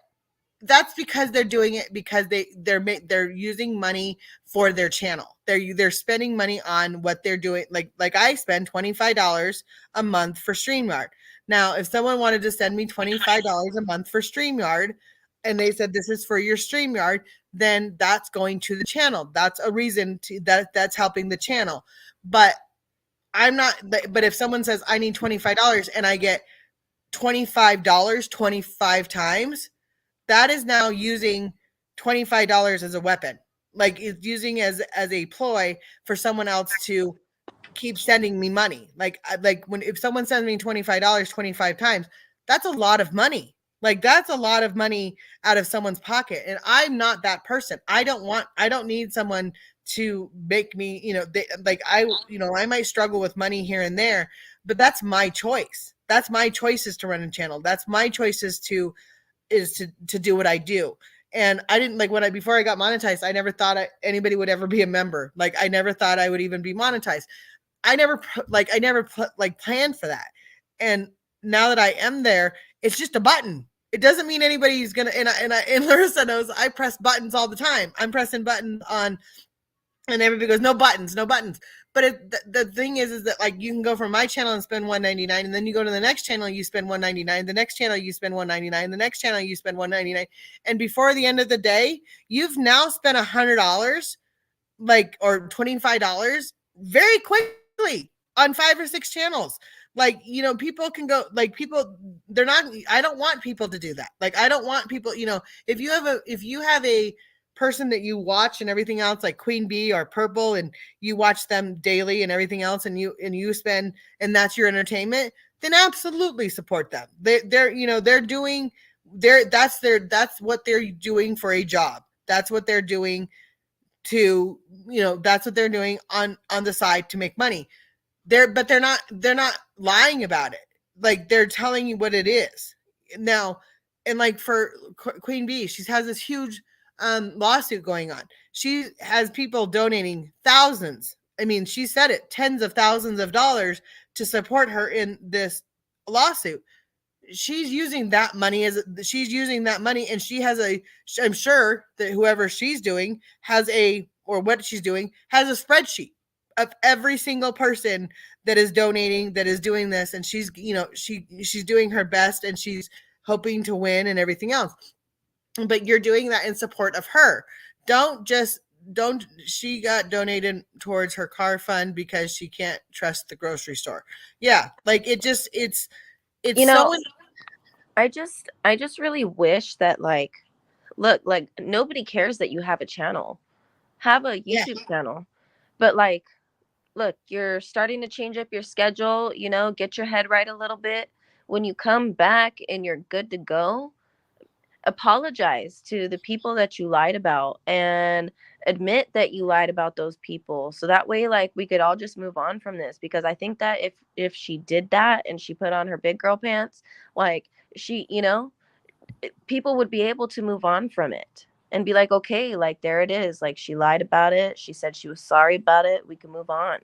[SPEAKER 3] that's because they're doing it because they're using money for their channel. They're spending money on what they're doing. Like I spend $25 a month for StreamYard. Now, if someone wanted to send me $25 a month for StreamYard and they said this is for your StreamYard, then that's going to the channel. That's a reason that's helping the channel. But I'm not, but if someone says I need $25 and I get $25 25 times, that is now using $25 as a weapon. Like it's using as a ploy for someone else to keep sending me money. Like if someone sends me $25 25 times, that's a lot of money. Like that's a lot of money out of someone's pocket. And I'm not that person. I don't need someone to make me, I might struggle with money here and there, but that's my choice. That's my choices to run a channel. That's my choices to do what I do. And I didn't before I got monetized, I never thought anybody would ever be a member. Like I never thought I would even be monetized. I never planned for that. And now that I am there, it's just a button. It doesn't mean anybody's gonna. And Larissa knows I press buttons all the time. I'm pressing buttons on, and everybody goes, no buttons, no buttons. But the thing is that like you can go from my channel and spend $1.99, and then you go to the next channel, you spend $1.99, the next channel you spend $1.99, the next channel you spend $1.99, and before the end of the day, you've now spent $100, or $25 very quickly on 5 or 6 channels. People can go they're not. I don't want people to do that. Like I don't want people. If you have a person that you watch and everything else, like Queen Bee or Purple, and you watch them daily and everything else, and you spend, and that's your entertainment, then absolutely support them. That's what they're doing for a job. That's what they're doing that's what they're doing on the side to make money. They're not lying about it. Like they're telling you what it is now. And like for Queen Bee, she has this huge lawsuit going on. She has people donating thousands. I mean, she said it, tens of thousands of dollars to support her in this lawsuit. She's using that money and she has I'm sure that whoever she's doing has a spreadsheet of every single person that is donating, that is doing this, and she's doing her best, and she's hoping to win and everything else. But you're doing that in support of her. She got donated towards her car fund because she can't trust the grocery store. Yeah, like it's
[SPEAKER 5] I just really wish that look, nobody cares that you have a channel. Have a YouTube channel. But look, you're starting to change up your schedule, get your head right a little bit. When you come back and you're good to go, apologize to the people that you lied about, and admit that you lied about those people, so that way like we could all just move on from this. Because I think that if she did that and she put on her big girl pants, like she, people would be able to move on from it and be like, okay, like there it is, like she lied about it, she said she was sorry about it, we can move on.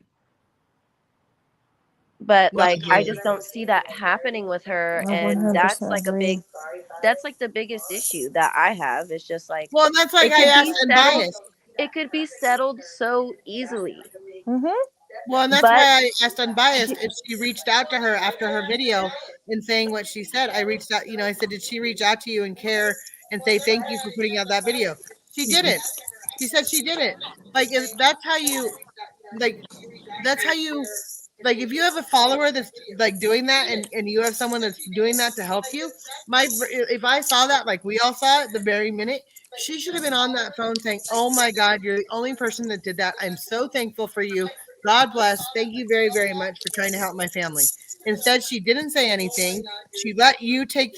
[SPEAKER 5] But
[SPEAKER 3] No, I
[SPEAKER 5] like
[SPEAKER 3] get
[SPEAKER 5] I
[SPEAKER 3] it.
[SPEAKER 5] just don't see that happening with her,
[SPEAKER 6] I
[SPEAKER 5] and that's
[SPEAKER 6] 100%
[SPEAKER 5] like a
[SPEAKER 6] agree.
[SPEAKER 5] big, that's like the biggest issue that I have. It's just like
[SPEAKER 3] Well, and that's like
[SPEAKER 5] it
[SPEAKER 3] I
[SPEAKER 5] could
[SPEAKER 3] asked
[SPEAKER 5] be settled,
[SPEAKER 3] Unbiased.
[SPEAKER 5] it could be settled so easily.
[SPEAKER 6] Mm-hmm.
[SPEAKER 3] Well, and that's why
[SPEAKER 5] But
[SPEAKER 3] I asked Unbiased
[SPEAKER 5] she,
[SPEAKER 3] if she reached out to her after her video and saying what she said. I reached out, I said, did she reach out to you and care and say thank you for putting out that video? She didn't. She said she didn't. Like, if that's how you, like, that's how you, like, if you have a follower that's like doing that, and you have someone that's doing that to help you, if I saw that, like we all saw it the very minute, she should have been on that phone saying, oh my God, you're the only person that did that. I'm so thankful for you. God bless. Thank you very, very much for trying to help my family. Instead, she didn't say anything. She let you she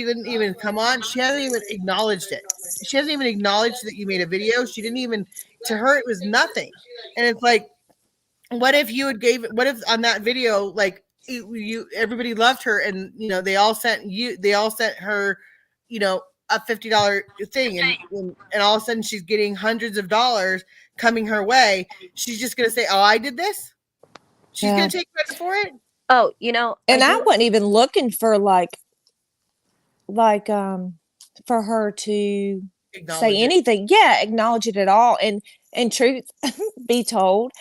[SPEAKER 3] didn't even come on. She hasn't even acknowledged it. She hasn't even acknowledged that you made a video. She didn't even, to her, it was nothing. And it's like, what if on that video, like everybody loved her, and they all sent her, a $50 thing, and all of a sudden she's getting hundreds of dollars coming her way. She's just gonna say, oh, I did this. She's
[SPEAKER 6] Yeah.
[SPEAKER 3] gonna take credit for it.
[SPEAKER 5] oh,
[SPEAKER 6] And I
[SPEAKER 5] do,
[SPEAKER 6] wasn't even looking for like for her to say
[SPEAKER 3] Acknowledge it.
[SPEAKER 6] anything. Yeah, acknowledge it at all. And truth be told,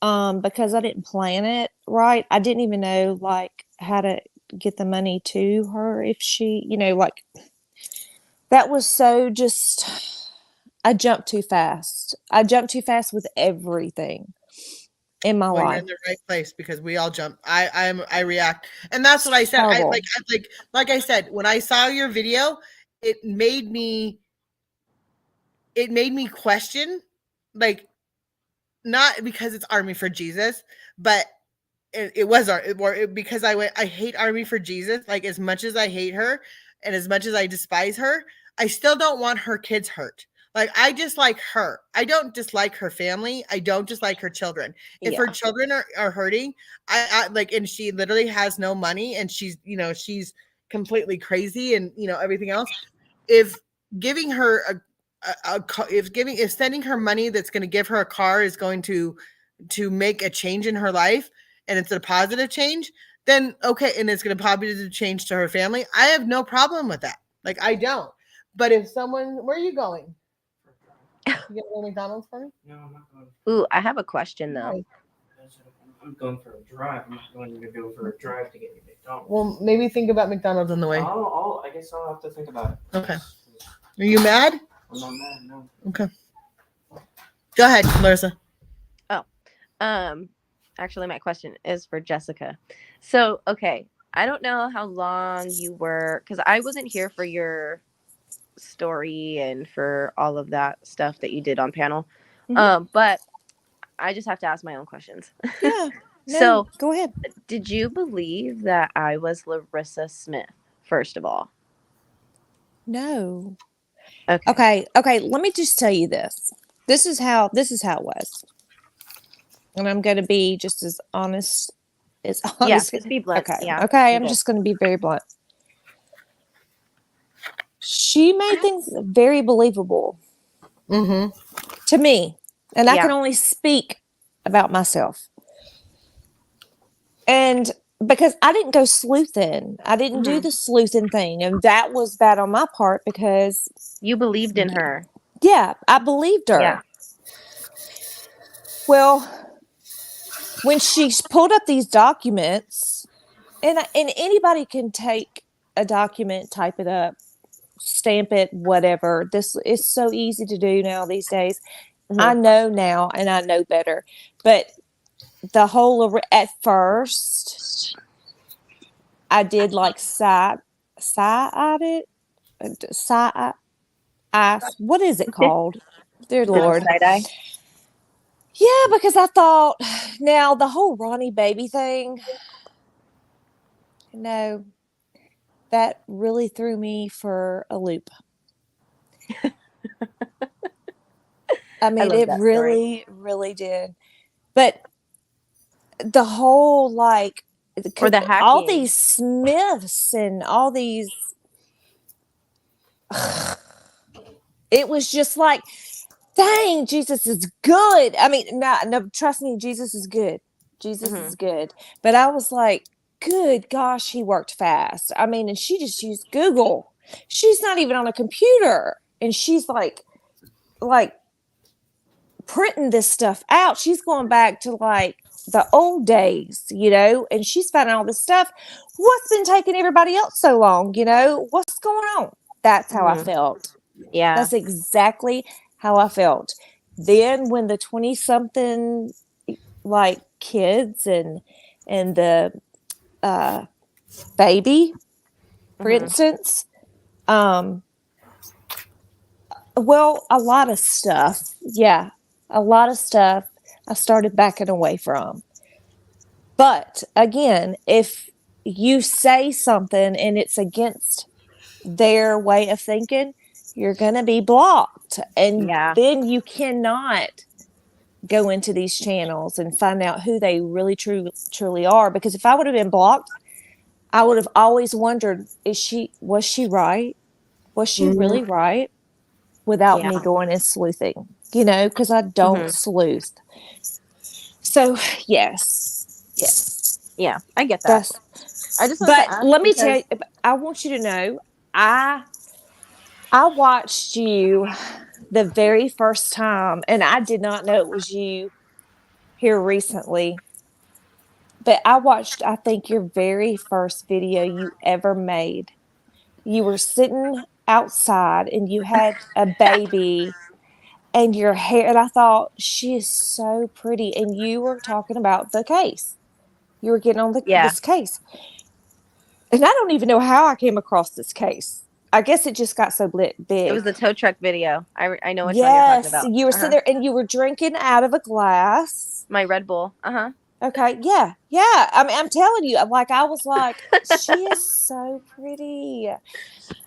[SPEAKER 6] because I didn't plan it right, I didn't even know like how to get the money to her if she, like that was so just I jumped too fast. I jumped too fast with everything in my
[SPEAKER 3] Well, you're
[SPEAKER 6] life.
[SPEAKER 3] in the right place, because we all jump. I react, and that's what I said.
[SPEAKER 6] Horrible.
[SPEAKER 3] Like I said, when I saw your video, it made me question, like, not because it's Army for Jesus, but it was because I hate Army for Jesus. Like, as much as I hate her and as much as I despise her, I still don't want her kids hurt. Like, I dislike her. I don't dislike her family. I don't dislike her children. If her
[SPEAKER 5] yeah.
[SPEAKER 3] children are hurting, I like, and she literally has no money, and she's completely crazy, and everything else. If giving her if sending her money that's going to give her a car is going to make a change in her life, and it's a positive change, then okay, and it's going to positive change to her family, I have no problem with that. Like, I don't. But if someone, where are you going? You gonna go to McDonald's for me?
[SPEAKER 8] No, I'm not going.
[SPEAKER 5] Ooh, I have a question though.
[SPEAKER 3] Why?
[SPEAKER 8] I'm going for a drive. I'm not going to go for a drive to get me McDonald's.
[SPEAKER 3] Well, maybe think about McDonald's on the way.
[SPEAKER 8] I guess I'll have to think about it.
[SPEAKER 3] Okay. Are you mad?
[SPEAKER 8] I'm not mad, no.
[SPEAKER 3] Okay. Go ahead, Larissa.
[SPEAKER 5] Actually, my question is for Jessica. So, okay, I don't know how long you were, because I wasn't here for your story and for all of that stuff that you did on panel. But I just have to ask my own questions.
[SPEAKER 6] Yeah. No,
[SPEAKER 5] So,
[SPEAKER 6] go ahead.
[SPEAKER 5] did you believe that I was Larissa Smith, first of all?
[SPEAKER 6] No.
[SPEAKER 5] Okay.
[SPEAKER 6] Okay, let me just tell you this. This is how it was. And I'm going to be just as honest as
[SPEAKER 5] Yeah,
[SPEAKER 6] honest.
[SPEAKER 5] just be blunt.
[SPEAKER 6] Okay.
[SPEAKER 5] Yeah.
[SPEAKER 6] Okay, I'm
[SPEAKER 5] good.
[SPEAKER 6] just going to be very blunt. She made things very believable
[SPEAKER 3] Mm-hmm.
[SPEAKER 6] to me, and I
[SPEAKER 5] Yeah.
[SPEAKER 6] can only speak about myself. And because I didn't go sleuthing, I didn't do the sleuthing thing, and that was bad on my part because
[SPEAKER 5] You believed in her.
[SPEAKER 6] yeah, I believed her.
[SPEAKER 5] Yeah.
[SPEAKER 6] Well, when she pulled up these documents, and anybody can take a document, type it up, stamp it, whatever. This is so easy to do now these days. I know now, and I know better. But the whole at first, I did like what is it called? Dear Lord.
[SPEAKER 5] Side-eye?
[SPEAKER 6] Yeah, because I thought now the whole Ronnie baby thing, that really threw me for a loop. I mean,
[SPEAKER 5] love
[SPEAKER 6] it
[SPEAKER 5] that story.
[SPEAKER 6] really, really did. But the whole like
[SPEAKER 5] Or the
[SPEAKER 6] all
[SPEAKER 5] hacking.
[SPEAKER 6] these myths and all these, it was just like, dang, Jesus is good. I mean, no, trust me, Jesus is good. Jesus
[SPEAKER 5] Mhm.
[SPEAKER 6] is good. But I was like, good gosh, he worked fast. I mean, and she just used Google. She's not even on a computer, and she's like printing this stuff out. She's going back to like the old days, and she's finding all this stuff. What's been taking everybody else so long? What's going on? That's how I
[SPEAKER 5] Mhm.
[SPEAKER 6] felt.
[SPEAKER 5] Yeah.
[SPEAKER 6] That's exactly how I felt. Then when the 20 something like kids and the baby, for
[SPEAKER 5] Mhm.
[SPEAKER 6] instance, well, a lot of stuff. Yeah, a lot of stuff I started backing away from. But again, if you say something and it's against their way of thinking, you're going to be blocked. And
[SPEAKER 5] Yeah.
[SPEAKER 6] then you cannot go into these channels and find out who they really truly are. Because if I would have been blocked, I would have always wondered, was she right? Was she
[SPEAKER 3] Mhm.
[SPEAKER 6] really right? Without
[SPEAKER 5] Yeah.
[SPEAKER 6] me going and sleuthing, because I don't
[SPEAKER 5] Mhm.
[SPEAKER 6] sleuth. So yes,
[SPEAKER 5] Yeah. I get that.
[SPEAKER 6] that's.
[SPEAKER 5] I just wanted to
[SPEAKER 6] But
[SPEAKER 5] ask
[SPEAKER 6] let me tell
[SPEAKER 5] because
[SPEAKER 6] you, I want you to know, I watched you the very first time, and I did not know it was you here recently. But I watched, I think, your very first video you ever made. You were sitting outside and you had a baby and your hair, and I thought, she is so pretty. And you were talking about the case. You were getting on
[SPEAKER 5] yeah,
[SPEAKER 6] this case. And I don't even know how I came across this case. I guess it just got so
[SPEAKER 5] it
[SPEAKER 6] big.
[SPEAKER 5] was the tow truck video. I know which one you're talking
[SPEAKER 6] Yes,
[SPEAKER 5] about.
[SPEAKER 6] you were sitting there and you were drinking out of a glass.
[SPEAKER 5] My Red Bull. Uh-huh.
[SPEAKER 6] Okay, yeah, yeah. I mean, I'm telling you, like, I was like, she is so pretty.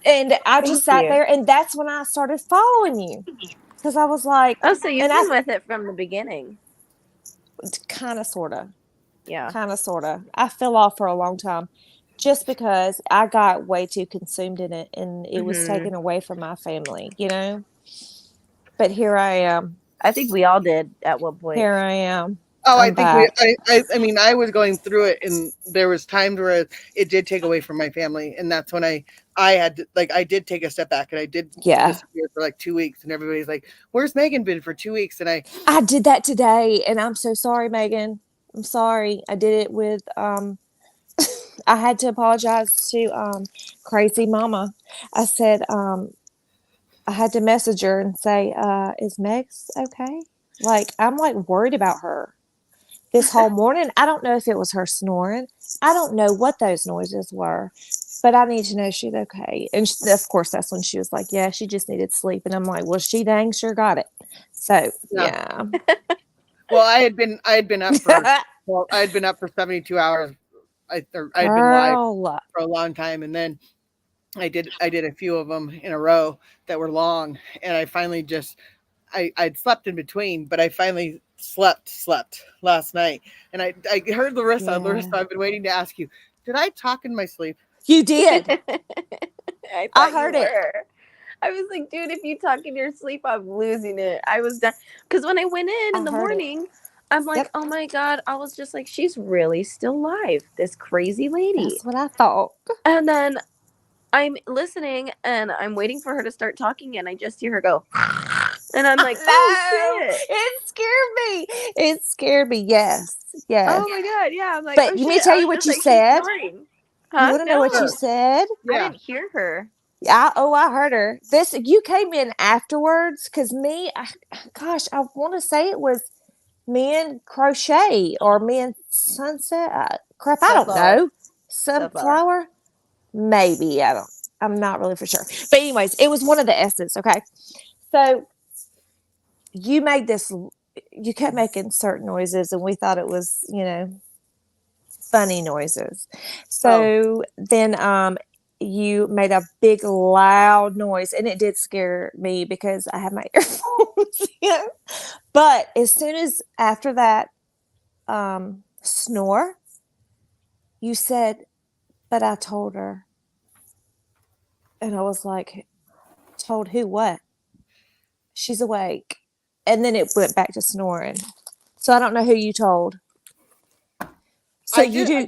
[SPEAKER 6] And I just
[SPEAKER 5] Thank
[SPEAKER 6] sat
[SPEAKER 5] you.
[SPEAKER 6] there, and that's when I started following you. Because I was like,
[SPEAKER 5] Oh, so you've
[SPEAKER 6] and I
[SPEAKER 5] been with it from the beginning.
[SPEAKER 6] kind of, sort of,
[SPEAKER 5] Yeah.
[SPEAKER 6] I fell off for a long time just because I got way too consumed in it and it was
[SPEAKER 5] Mhm.
[SPEAKER 6] taken away from my family. But here I am.
[SPEAKER 5] I think we all did at one point.
[SPEAKER 6] Here I am.
[SPEAKER 3] Oh, I
[SPEAKER 6] I'm
[SPEAKER 3] think
[SPEAKER 6] back.
[SPEAKER 3] I mean, I was going through it, and there was times where it did take away from my family, and that's when I had to, like, I did take a step back, and I did
[SPEAKER 6] Yeah.
[SPEAKER 3] disappear for like 2 weeks, and everybody's like, "Where's Megan been for 2 weeks?" And
[SPEAKER 6] I did that today, and I'm so sorry, Megan. I'm sorry. I did it with I had to apologize to Crazy Mama. I said I had to message her and say, is Meg's okay? Like, I'm like worried about her this whole morning. I don't know if it was her snoring. I don't know what those noises were, but I need to know she's okay. And of course, that's when she was like, yeah, she just needed sleep. And I'm like, well, she dang sure got it. So, yeah.
[SPEAKER 3] well, I'd been up for I had been up for 72 hours. I'd been live
[SPEAKER 6] Girl.
[SPEAKER 3] for a long time, and then I did a few of them in a row that were long, and I finally just I'd slept in between, but I finally slept last night, and I heard Larissa.
[SPEAKER 6] Yeah.
[SPEAKER 3] Larissa, I've been waiting to ask you. Did I talk in my sleep?
[SPEAKER 6] You did.
[SPEAKER 5] I
[SPEAKER 6] I
[SPEAKER 5] thought
[SPEAKER 6] heard
[SPEAKER 5] you
[SPEAKER 6] it.
[SPEAKER 5] were. I was like, dude, if you talk in your sleep, I'm losing it. I was done. Because when I went in
[SPEAKER 6] I
[SPEAKER 5] the
[SPEAKER 6] heard it.
[SPEAKER 5] morning, I'm like,
[SPEAKER 6] Yep.
[SPEAKER 5] oh my God. I was just like, she's really still alive, this crazy lady.
[SPEAKER 6] That's what I thought.
[SPEAKER 5] And then I'm listening and I'm waiting for her to start talking, and I just hear her go, and I'm like, oh
[SPEAKER 6] No,
[SPEAKER 5] shit.
[SPEAKER 6] it scared me. It scared me. Yes. Yes.
[SPEAKER 5] Oh my God. Yeah. I'm like,
[SPEAKER 6] But
[SPEAKER 5] oh
[SPEAKER 6] let
[SPEAKER 5] shit.
[SPEAKER 6] me tell
[SPEAKER 5] I
[SPEAKER 6] you
[SPEAKER 5] was
[SPEAKER 6] what
[SPEAKER 5] just
[SPEAKER 6] you
[SPEAKER 5] like, she's
[SPEAKER 6] said.
[SPEAKER 5] snoring.
[SPEAKER 6] You
[SPEAKER 5] Huh?
[SPEAKER 6] want to know what you
[SPEAKER 5] No.
[SPEAKER 6] said?
[SPEAKER 5] I
[SPEAKER 3] Yeah.
[SPEAKER 5] didn't hear her.
[SPEAKER 6] Yeah. Oh, I heard her. You came in afterwards because gosh, I want to say it was me and Crochet or me and Sunset. Crap, I don't
[SPEAKER 5] Sunflower.
[SPEAKER 6] know. Sunflower? Maybe. I'm not really for sure. But anyways, it was one of the S's. Okay. So you kept making certain noises and we thought it was, funny noises. So then you made a big loud noise, and it did scare me because I have my earphones in. But as soon as after that snore, you said, "But I told her," and I was like, "Told who what?" "She's awake," and then it went back to snoring. So I don't know who you told. So you do.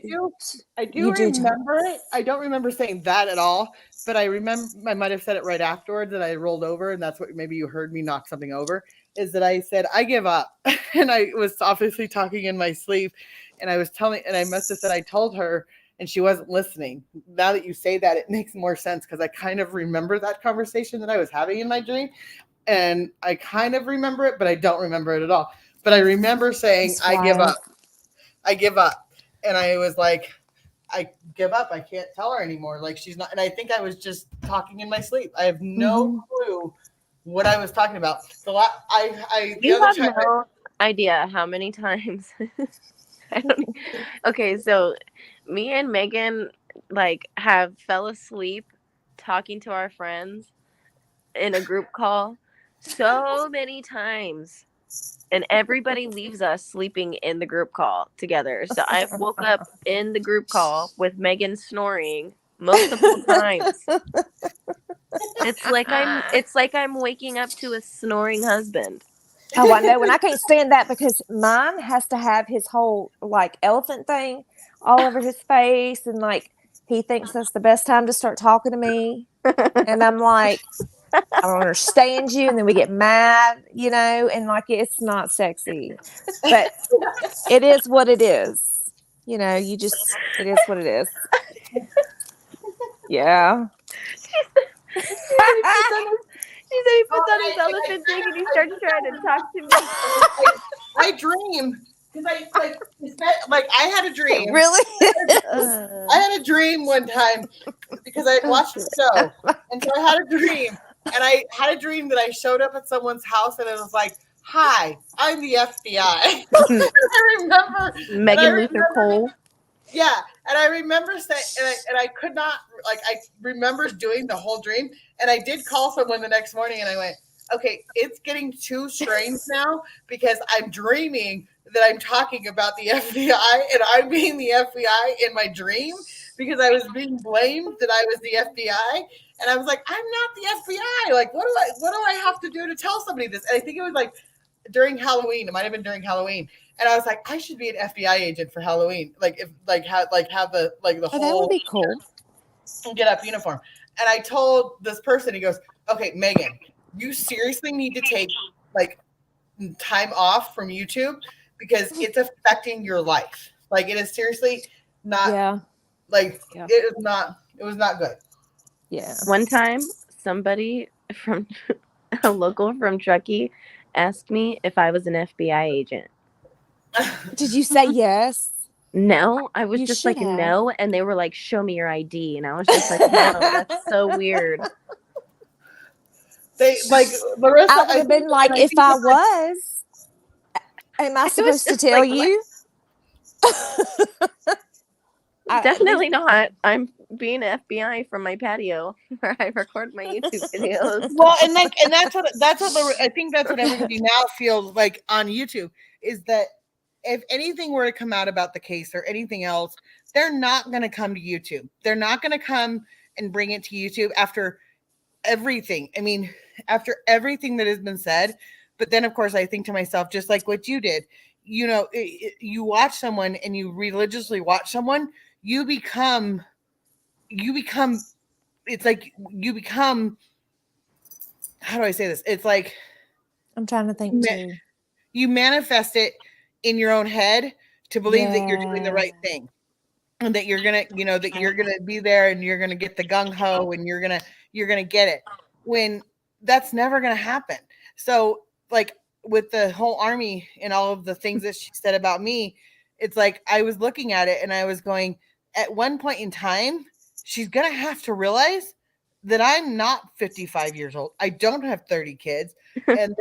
[SPEAKER 3] I do
[SPEAKER 6] You do tell.
[SPEAKER 3] remember it. I don't remember saying that at all, but I remember I might have said it right afterwards that I rolled over, and that's what maybe you heard me knock something over. Is that I said I give up, and I was obviously talking in my sleep, and I was telling, and I must have said I told her, and she wasn't listening. Now that you say that, it makes more sense because I kind of remember that conversation that I was having in my dream, and I kind of remember it, but I don't remember it at all. But I remember saying
[SPEAKER 6] That's
[SPEAKER 3] I give
[SPEAKER 6] wild.
[SPEAKER 3] up. I give up. And I was like, I give up. I can't tell her anymore. Like she's not. And I think I was just talking in my sleep. I have no clue what I was talking about. So the
[SPEAKER 5] You
[SPEAKER 3] other
[SPEAKER 5] have
[SPEAKER 3] time,
[SPEAKER 5] no idea how many times. I don't. Okay, so me and Megan like have fell asleep talking to our friends in a group call so many times. And everybody leaves us sleeping in the group call together. So I woke up in the group call with Megan snoring multiple times. It's like I'm waking up to a snoring husband.
[SPEAKER 6] Oh, I know. And I can't stand that because mine has to have his whole like elephant thing all over his face. And like he thinks that's the best time to start talking to me. And I'm like, I don't understand you. And then we get mad, and like it's not sexy. But it is what it is. It is what it is. Yeah.
[SPEAKER 5] She said he puts on his elephant thing and he starts trying to talk to me.
[SPEAKER 3] I dream because I had a dream.
[SPEAKER 6] Really?
[SPEAKER 3] I had a dream one time because I watched the show, and so I had a dream, and I had a dream that I showed up at someone's house, and it was like, "Hi, I'm the FBI." I remember
[SPEAKER 5] Megan Luther Cole.
[SPEAKER 3] Yeah, and I remember saying, and I could not, like, I remember doing the whole dream, and I did call someone the next morning, and I went, okay, it's getting too strange now because I'm dreaming that I'm talking about the FBI, and I'm being the FBI in my dream because I was being blamed that I was the FBI, and I was like, I'm not the FBI. Like, what do I have to do to tell somebody this? And I think it was like during Halloween. It might have been during Halloween. And I was like, I should be an FBI agent for Halloween. Have the whole
[SPEAKER 6] that would be cool.
[SPEAKER 3] Get up uniform. And I told this person, he goes, okay, Megan, you seriously need to take like time off from YouTube because it's affecting your life. Like it is seriously not it was not good.
[SPEAKER 6] Yeah.
[SPEAKER 5] One time somebody from a local from Truckee asked me if I was an FBI agent.
[SPEAKER 6] Did you say yes?
[SPEAKER 5] No, I was just like, no. And they were like, show me your ID. And I was just like, no, that's so weird.
[SPEAKER 3] They like Larissa.
[SPEAKER 6] I would have been like, if I was, am I supposed to tell you?
[SPEAKER 5] Definitely not. I'm being an FBI from my patio where I record my YouTube videos.
[SPEAKER 3] Well, and that's what I think that's what everybody now feels like on YouTube is that if anything were to come out about the case or anything else, they're not going to come to YouTube. They're not going to come and bring it to YouTube after everything. I mean, after everything that has been said. But then, of course, I think to myself, just like what you did, you watch someone and you religiously watch someone, you become, it's like you become, how do I say this? It's like,
[SPEAKER 6] I'm trying to think too.
[SPEAKER 3] You manifest it in your own head to believe that you're doing the right thing and that you're going to, that you're going to be there and you're going to get the gung ho and you're going to get it when that's never going to happen. So like with the whole army and all of the things that she said about me, it's like, I was looking at it and I was going, at one point in time, she's going to have to realize that I'm not 55 years old. I don't have 30 kids and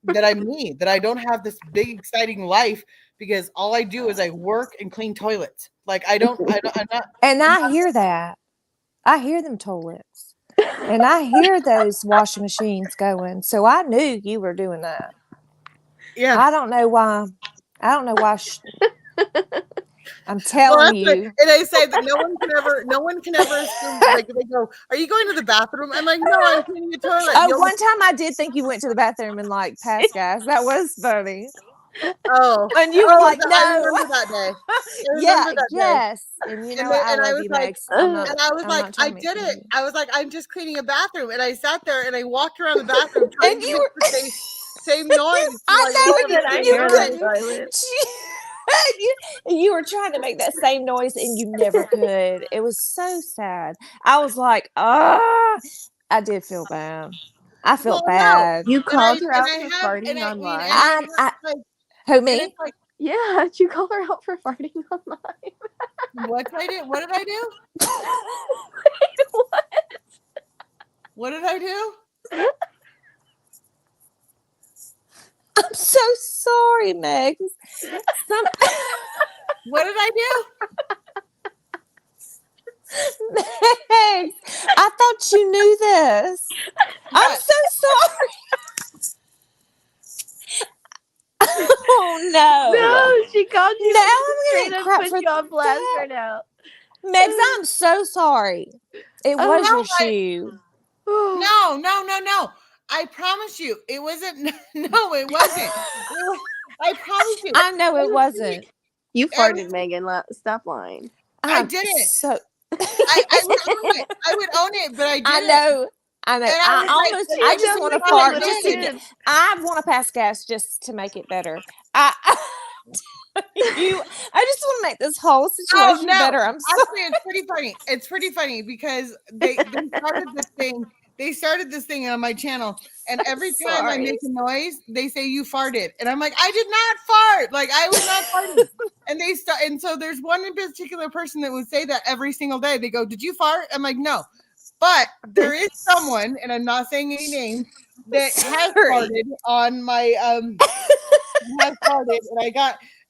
[SPEAKER 3] that I'm me, that I don't have this big, exciting life because all I do is I work and clean toilets. Like I'm not.
[SPEAKER 6] And I hear that. I hear them toilets. And I hear those washing machines going. So I knew you were doing that.
[SPEAKER 3] Yeah.
[SPEAKER 6] I don't know why. I'm
[SPEAKER 3] Well,
[SPEAKER 6] telling
[SPEAKER 3] that's it.
[SPEAKER 6] you.
[SPEAKER 3] And I say that no one can ever assume, like, they go, "Are you going to the bathroom?" I'm like, "No, I'm cleaning the toilet."
[SPEAKER 6] Oh,
[SPEAKER 3] You'll-
[SPEAKER 6] one time I did think you went to the bathroom and like passed gas. That was funny.
[SPEAKER 3] Oh,
[SPEAKER 6] And you were like,
[SPEAKER 3] I
[SPEAKER 6] no.
[SPEAKER 3] remember that day. I
[SPEAKER 6] Yeah,
[SPEAKER 3] remember that day.
[SPEAKER 6] yes. And you know what? I
[SPEAKER 3] And I
[SPEAKER 6] love
[SPEAKER 3] was
[SPEAKER 6] you,
[SPEAKER 3] like,
[SPEAKER 6] Megs. I'm not,
[SPEAKER 3] and I was
[SPEAKER 6] I'm
[SPEAKER 3] like,
[SPEAKER 6] not trying
[SPEAKER 3] I
[SPEAKER 6] to make
[SPEAKER 3] did
[SPEAKER 6] fun of
[SPEAKER 3] it.
[SPEAKER 6] you.
[SPEAKER 3] I was like, I'm just cleaning a bathroom, and I sat there and I walked around the bathroom trying
[SPEAKER 6] And
[SPEAKER 3] to
[SPEAKER 6] you
[SPEAKER 3] make
[SPEAKER 6] were
[SPEAKER 3] the same noise.
[SPEAKER 6] I know,
[SPEAKER 3] Like,
[SPEAKER 6] and
[SPEAKER 5] Said I
[SPEAKER 6] you
[SPEAKER 5] hear
[SPEAKER 6] couldn't.
[SPEAKER 5] them toilets.
[SPEAKER 6] You were trying to make that same noise and you never could. It was so sad. I was like, ah, I did feel bad. I felt
[SPEAKER 3] well, no.
[SPEAKER 6] bad.
[SPEAKER 5] You
[SPEAKER 3] And
[SPEAKER 5] called her
[SPEAKER 3] and
[SPEAKER 5] out
[SPEAKER 3] I
[SPEAKER 5] for
[SPEAKER 3] have,
[SPEAKER 5] farting
[SPEAKER 3] and I mean, and
[SPEAKER 5] online.
[SPEAKER 3] I
[SPEAKER 6] I
[SPEAKER 3] have, like,
[SPEAKER 6] who
[SPEAKER 3] and
[SPEAKER 6] me?
[SPEAKER 3] it's like,
[SPEAKER 5] Yeah, did you call her out for farting online?
[SPEAKER 3] what did I do? What did I do?
[SPEAKER 5] What?
[SPEAKER 3] What did I do?
[SPEAKER 6] I'm so sorry, Meg.
[SPEAKER 3] What did I do?
[SPEAKER 6] Meg, I thought you knew this. I'm
[SPEAKER 3] What?
[SPEAKER 6] so sorry. Oh no.
[SPEAKER 5] No, she called you.
[SPEAKER 6] Now
[SPEAKER 5] She
[SPEAKER 6] I'm
[SPEAKER 5] straight
[SPEAKER 6] gonna
[SPEAKER 5] up
[SPEAKER 6] crap
[SPEAKER 5] put
[SPEAKER 6] for
[SPEAKER 5] you on blast
[SPEAKER 6] that.
[SPEAKER 5] right now.
[SPEAKER 6] Megs, I'm so sorry. It
[SPEAKER 5] Oh,
[SPEAKER 6] was
[SPEAKER 3] No,
[SPEAKER 6] your shoe.
[SPEAKER 3] No. I promise you, it wasn't. No, it wasn't. I promise you.
[SPEAKER 6] I know it wasn't.
[SPEAKER 5] You
[SPEAKER 3] Every-
[SPEAKER 5] farted, Megan. Stop lying.
[SPEAKER 3] I
[SPEAKER 6] I'm
[SPEAKER 3] didn't.
[SPEAKER 6] so
[SPEAKER 3] I would own it. I would own it, but I didn't.
[SPEAKER 6] I know.
[SPEAKER 3] And I
[SPEAKER 6] I
[SPEAKER 3] was like,
[SPEAKER 6] almost.
[SPEAKER 3] and
[SPEAKER 6] I
[SPEAKER 3] I
[SPEAKER 6] just
[SPEAKER 3] was
[SPEAKER 6] want to
[SPEAKER 3] like,
[SPEAKER 6] fart
[SPEAKER 3] no,
[SPEAKER 6] just to
[SPEAKER 3] it
[SPEAKER 6] get.
[SPEAKER 3] is.
[SPEAKER 6] I want to pass gas just to make it better. I just want to make this whole situation better. I'm sorry.
[SPEAKER 3] Actually, it's pretty funny. It's pretty funny because they started this thing. They started this thing on my channel, and every time I
[SPEAKER 6] sorry.
[SPEAKER 3] make a noise, they say you farted, and I'm like, I did not fart. Like, I was not farting. And they start, and so there's one in particular person that would say that every single day. They go, "Did you fart?" I'm like, "No," but there is someone, and I'm not saying any names, that has
[SPEAKER 6] Sorry.
[SPEAKER 3] farted on my has farted,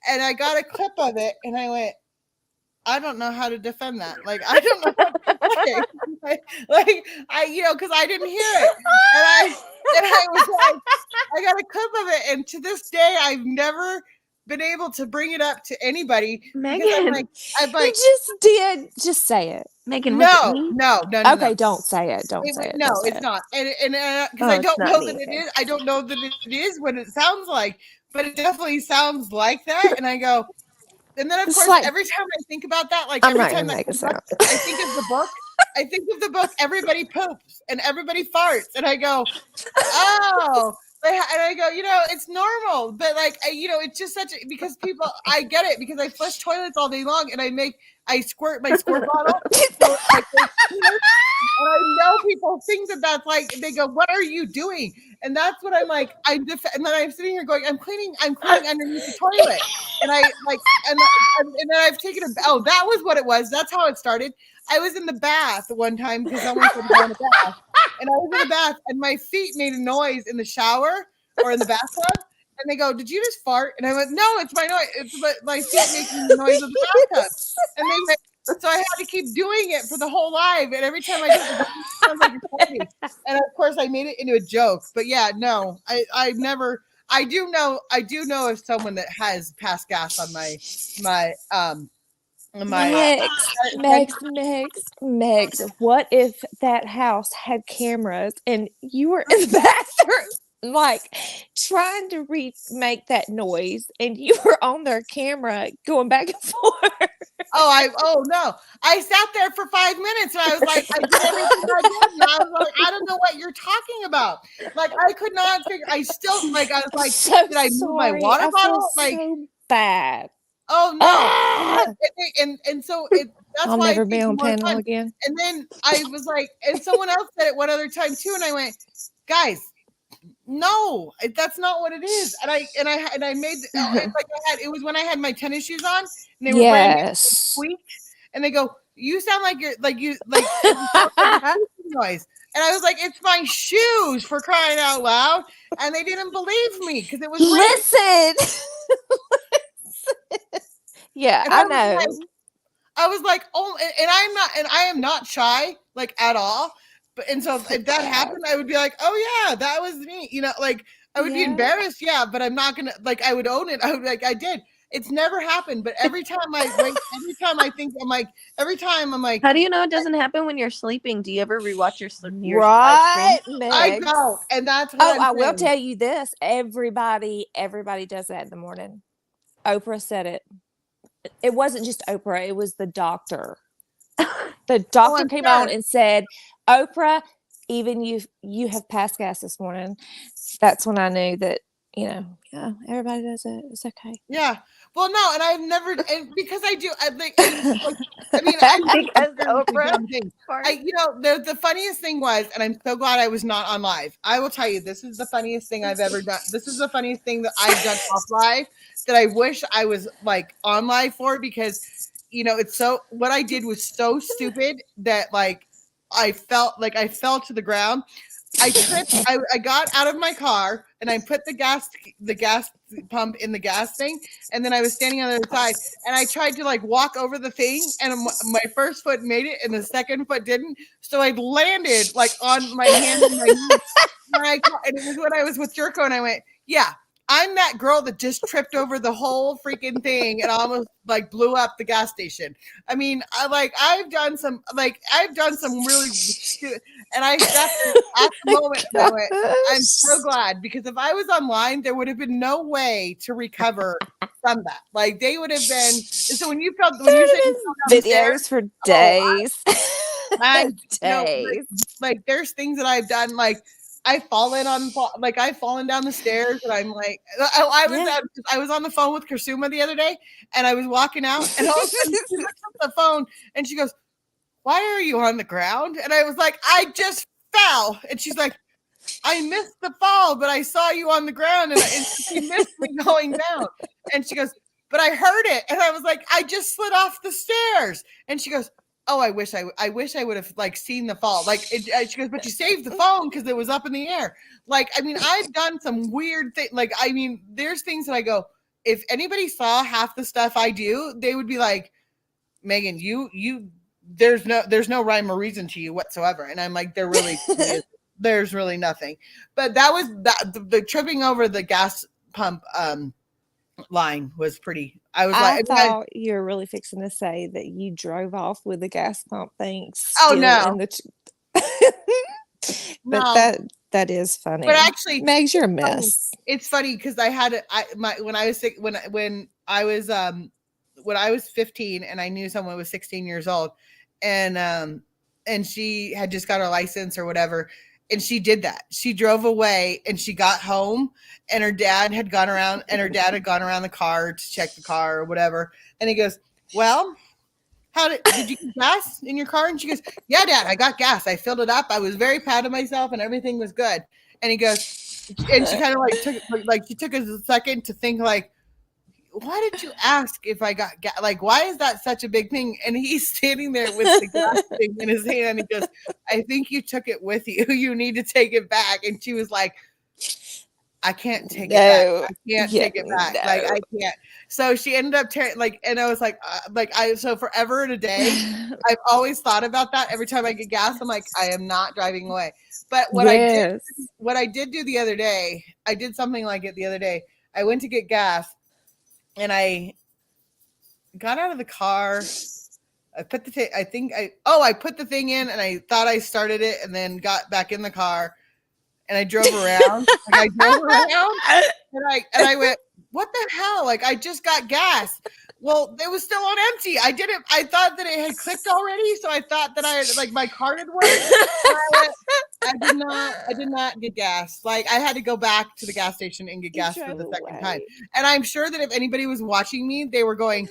[SPEAKER 3] and I got a clip of it, and I went, I don't know how to defend that. Like, I don't know what to say. Like, because I didn't hear it, and I was like, I got a clip of it, and to this day, I've never been able to bring it up to anybody because
[SPEAKER 5] Megan.
[SPEAKER 3] I'm
[SPEAKER 6] You
[SPEAKER 3] like,
[SPEAKER 6] just did. Just say it.
[SPEAKER 5] Megan, was it me?
[SPEAKER 3] no.
[SPEAKER 6] Okay, don't say it. Don't say it.
[SPEAKER 3] No,
[SPEAKER 6] Don't say
[SPEAKER 3] it's
[SPEAKER 6] it.
[SPEAKER 3] not, and because
[SPEAKER 5] Oh,
[SPEAKER 3] I
[SPEAKER 5] it's
[SPEAKER 3] don't
[SPEAKER 5] not
[SPEAKER 3] know
[SPEAKER 5] me,
[SPEAKER 3] that it
[SPEAKER 5] okay.
[SPEAKER 3] is. I don't know that it is what it sounds like, but it definitely sounds like that. And I go, and then of
[SPEAKER 6] It's
[SPEAKER 3] course,
[SPEAKER 6] like-
[SPEAKER 3] every time I think about that, like
[SPEAKER 6] I'm
[SPEAKER 3] every
[SPEAKER 6] not
[SPEAKER 3] time
[SPEAKER 6] gonna
[SPEAKER 3] that
[SPEAKER 6] make a
[SPEAKER 3] comes up,
[SPEAKER 6] sound.
[SPEAKER 3] I think of the book. I think of the book. Everybody poops and everybody farts, and I go, oh. And I go, it's normal, but like, it's just because people, I get it because I flush toilets all day long, and I squirt my squirt bottle. So it's like, and I know people think that that's like, they go, what are you doing? And that's what I'm like, and then I'm sitting here going, I'm cleaning underneath the toilet. And I like, and then I've taken oh, that was what it was. That's how it started. I was in the bath one time because someone said go in the bath. And I was in the bath and my feet made a noise in the shower or in the bathtub. And they go, did you just fart? And I went, no, it's my noise. It's my feet making the noise of the bathtub. And they went, so I had to keep doing it for the whole live. And every time I did it, it sounds like you're farting. And of course I made it into a joke. But yeah, no, I never. I do know of someone that has passed gas on my
[SPEAKER 6] Megs, what if that house had cameras and you were in the bathroom, like trying to remake that noise, and you were on their camera going back and forth?
[SPEAKER 3] Oh no! I sat there for 5 minutes and I was like, I did everything I did, and I was like, I don't know what you're talking about. Like, I could not figure. I still like. I was like,
[SPEAKER 6] So
[SPEAKER 3] did I move my
[SPEAKER 6] sorry.
[SPEAKER 3] water
[SPEAKER 6] I
[SPEAKER 3] bottle?
[SPEAKER 6] feel
[SPEAKER 3] Like,
[SPEAKER 6] so bad.
[SPEAKER 3] oh no!
[SPEAKER 6] Ah!
[SPEAKER 3] And so that's
[SPEAKER 6] I'll
[SPEAKER 3] why
[SPEAKER 6] never
[SPEAKER 3] it
[SPEAKER 6] be
[SPEAKER 3] takes
[SPEAKER 6] on
[SPEAKER 3] more
[SPEAKER 6] panel
[SPEAKER 3] time.
[SPEAKER 6] again.
[SPEAKER 3] And then I was like, and someone else said it one other time too, and I went, guys, no, that's not what it is. And I made it was when I had my tennis shoes on, and they were brand new, squeaked, and they go, you sound like you're like noise. And I was like, it's my shoes, for crying out loud. And they didn't believe me because it was
[SPEAKER 6] Listen. Yeah,
[SPEAKER 3] and
[SPEAKER 6] I know.
[SPEAKER 3] I was like, oh, and I am not shy, like, at all. But, and so if that happened, I would be like, oh yeah, that was me. You know, like, I would be embarrassed. Yeah. But I'm not going to, like, I would own it. I would like, I did. It's never happened. But every time I think every time I'm like,
[SPEAKER 5] How do you know it doesn't happen when you're sleeping? Do you ever rewatch your live
[SPEAKER 6] Right,
[SPEAKER 5] stream?
[SPEAKER 3] I
[SPEAKER 6] Megs.
[SPEAKER 3] don't. And that's what
[SPEAKER 6] Oh,
[SPEAKER 3] I'm
[SPEAKER 6] I will
[SPEAKER 3] saying.
[SPEAKER 6] tell you this. Everybody does that in the morning. Oprah said it. It wasn't just Oprah, it was the doctor. The doctor
[SPEAKER 3] I'm
[SPEAKER 6] came
[SPEAKER 3] sure.
[SPEAKER 6] on and said, Oprah, even you have passed gas this morning. That's when I knew that, yeah, everybody does it. It's okay.
[SPEAKER 3] Yeah. Well, no, and I've never, and because I do, I think, I mean, I
[SPEAKER 5] Because Oprah.
[SPEAKER 3] dumb things. The funniest thing was, and I'm so glad I was not on live. I will tell you, this is the funniest thing I've ever done. This is the funniest thing that I've done off live that I wish I was like on live for, because, it's so, what I did was so stupid that like I felt like I fell to the ground. I tripped. I got out of my car and I put the gas pump in the gas thing, and then I was standing on the other side, and I tried to like walk over the thing, and my first foot made it and the second foot didn't, so I landed like on my hand and my knee. And it was when I was with Jerko, and I went, yeah, I'm that girl that just tripped over the whole freaking thing and almost like blew up the gas station. I mean, I've done some really stupid, and I sat there at the moment and I went, I'm so glad, because if I was online, there would have been no way to recover from that. Like they would have been. So when you said you fell down the stairs,
[SPEAKER 6] Videos for days.
[SPEAKER 3] days. Like there's things that I've done, like I've fallen down the stairs, and I'm like, I was on the phone with Kasuma the other day, and I was walking out, and all of a sudden she looks at the phone and she goes, why are you on the ground? And I was like, I just fell. And she's like, I missed the fall, but I saw you on the ground, and she missed me going down. And she goes, but I heard it. And I was like, I just slid off the stairs. And she goes, oh, I wish I would have like seen the fall. Like she goes, but you saved the phone because it was up in the air. Like, I mean, I've done some weird things. Like, I mean, there's things that I go, if anybody saw half the stuff I do, they would be like, Megan, there's no rhyme or reason to you whatsoever. And I'm like, there's really nothing. But that was the tripping over the gas pump line was pretty. I
[SPEAKER 6] thought you were really fixing to say that you drove off with the gas pump thing.
[SPEAKER 3] No.
[SPEAKER 6] But that is funny.
[SPEAKER 3] But actually,
[SPEAKER 6] Megs, you're a mess.
[SPEAKER 3] It's funny because I had when I was sick, when I was 15 and I knew someone was 16 years old, and she had just got her license or whatever. And she did that. She drove away and she got home, and her dad had gone around the car to check the car or whatever. And he goes, well, did you get gas in your car? And she goes, yeah, Dad, I got gas. I filled it up. I was very proud of myself and everything was good. And he goes, and she kind of she took a second to think like, why did you ask if I got gas? Like, why is that such a big thing? And he's standing there with the gas thing in his hand. He goes, I think you took it with you. You need to take it back. And she was like, I can't take it back. I can't take it back. No. Like, I can't. So she ended up and I was like, so forever and a day, I've always thought about that. Every time I get gas, I'm like, I am not driving away. But what I did do the other day, I did something like it the other day. I went to get gas, and I got out of the car. I put I put the thing in, and I thought I started it, and then got back in the car, and I drove around. And I went, what the hell? Like, I just got gas. Well, it was still on empty. I thought that it had clicked already, so I thought that my card had worked. I did not get gas. Like, I had to go back to the gas station and get gas for the second time. And I'm sure that if anybody was watching me, they were going,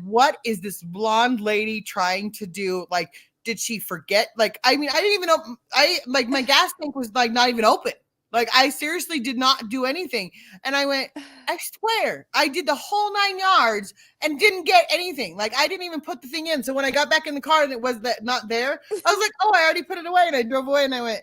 [SPEAKER 3] what is this blonde lady trying to do? Like, did she forget? Like, I mean, I didn't even know. My gas tank was like not even open. Like, I seriously did not do anything. And I went, I swear, I did the whole 9 yards and didn't get anything. Like, I didn't even put the thing in. So when I got back in the car and it was not there, I was like, oh, I already put it away. And I drove away and I went,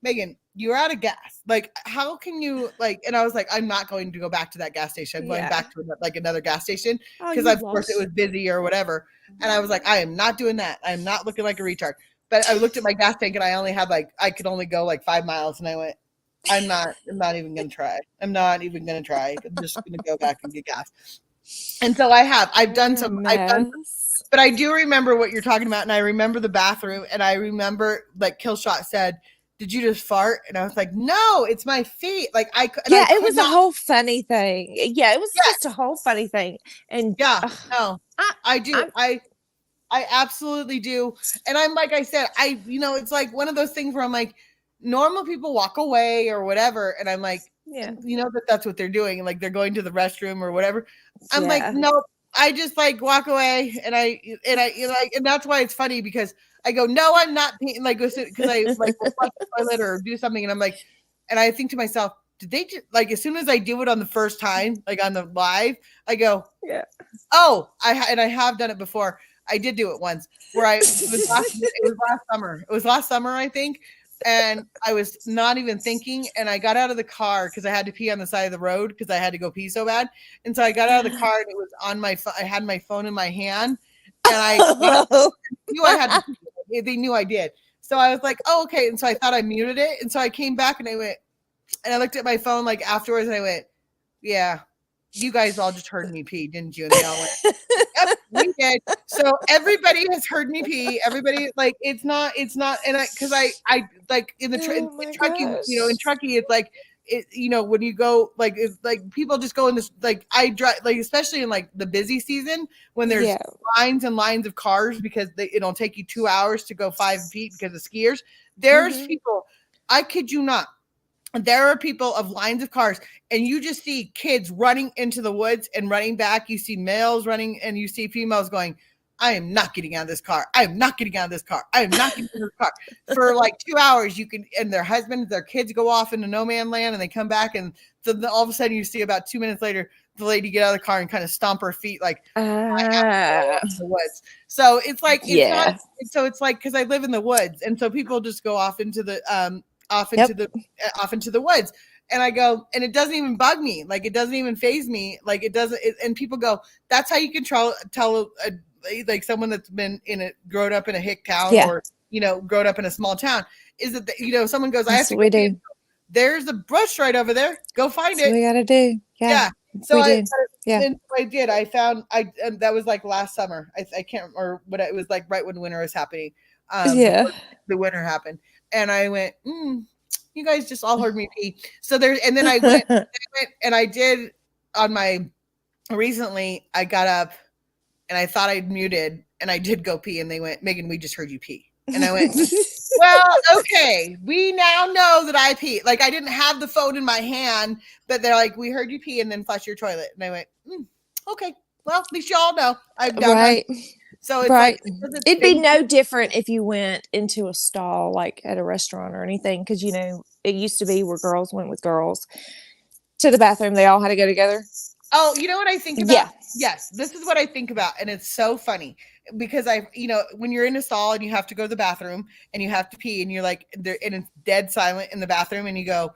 [SPEAKER 3] Megan, you're out of gas. Like, how can you like? And I was like, I'm not going to go back to that gas station. I'm going back to like another gas station because of course it was busy or whatever. And I was like, I am not doing that. I'm not looking like a retard. But I looked at my gas tank and I only had I could only go like 5 miles, and I went, I'm not even gonna try. I'm not even gonna try. I'm just gonna go back and get gas. And so I've done some, but I do remember what you're talking about, and I remember the bathroom, and I remember like Killshot said, "Did you just fart?" And I was like, "No, it's my feet." Like
[SPEAKER 6] it was a whole funny thing. Yeah, it was just a whole funny thing. And
[SPEAKER 3] no, I do. I absolutely do. And I'm like I said, it's like one of those things where I'm like, normal people walk away or whatever, and I'm like, that's what they're doing, like they're going to the restroom or whatever. I'm like, no, I just like walk away, and and that's why it's funny because I go, no, I'm not like because I like will flush the toilet or do something, and I'm like, and I think to myself, did they just like as soon as I do it on the first time, like on the live, I go, oh, I have done it before. I did do it once where it was last summer. It was last summer, I think. And I was not even thinking. And I got out of the car because I had to pee on the side of the road because I had to go pee so bad. And so I got out of the car and it was on my phone. I had my phone in my hand and I knew I had to pee. They knew I did. So I was like, oh, okay. And so I thought I muted it. And so I came back and I went, and I looked at my phone like afterwards and I went, yeah. You guys all just heard me pee, didn't you? And they all went, yep, we did. So everybody has heard me pee. Everybody, like, it's not, and because I like in Truckee, in Truckee, it's like, when you go, like, it's like people just go in this, like, I drive, like, especially in like the busy season when there's lines and lines of cars because it'll take you 2 hours to go 5 feet because of skiers. There's people, I kid you not. There are people of lines of cars, and you just see kids running into the woods and running back. You see males running, and you see females going, I am not getting out of this car. I am not getting out of this car. I am not getting out of this car. For like 2 hours, and their husbands, their kids go off into no man land, and they come back, and all of a sudden you see about 2 minutes later, the lady get out of the car and kind of stomp her feet like I have to go in the woods. So it's like, it's like, because I live in the woods, and so people just go off into the, off into the woods, and I go, and it doesn't even bug me, like it doesn't even faze me, like it doesn't. And people go, that's how you can tell like someone that's been grown up in a hick town or grown up in a small town is that someone goes, I have to go do. There's a bush right over there. Go find it.
[SPEAKER 6] We gotta do. Yeah.
[SPEAKER 3] So I did. I found that was like last summer. I can't remember what it was like right when winter was happening. The winter happened. And I went, you guys just all heard me pee. So and then I went, and I did on my, recently I got up and I thought I'd muted and I did go pee, and they went, Megan, we just heard you pee. And I went, well, okay, we now know that I pee. Like I didn't have the phone in my hand, but they're like, we heard you pee and then flush your toilet. And I went, okay, well, at least y'all know I've done
[SPEAKER 6] right.
[SPEAKER 3] So it's
[SPEAKER 6] right.
[SPEAKER 3] like,
[SPEAKER 6] It'd be no different if you went into a stall like at a restaurant or anything, because it used to be where girls went with girls to the bathroom. They all had to go together.
[SPEAKER 3] Oh, you know what I think about? Yeah. Yes, this is what I think about, and it's so funny because when you're in a stall and you have to go to the bathroom and you have to pee and you're like and it's dead silent in the bathroom and you go,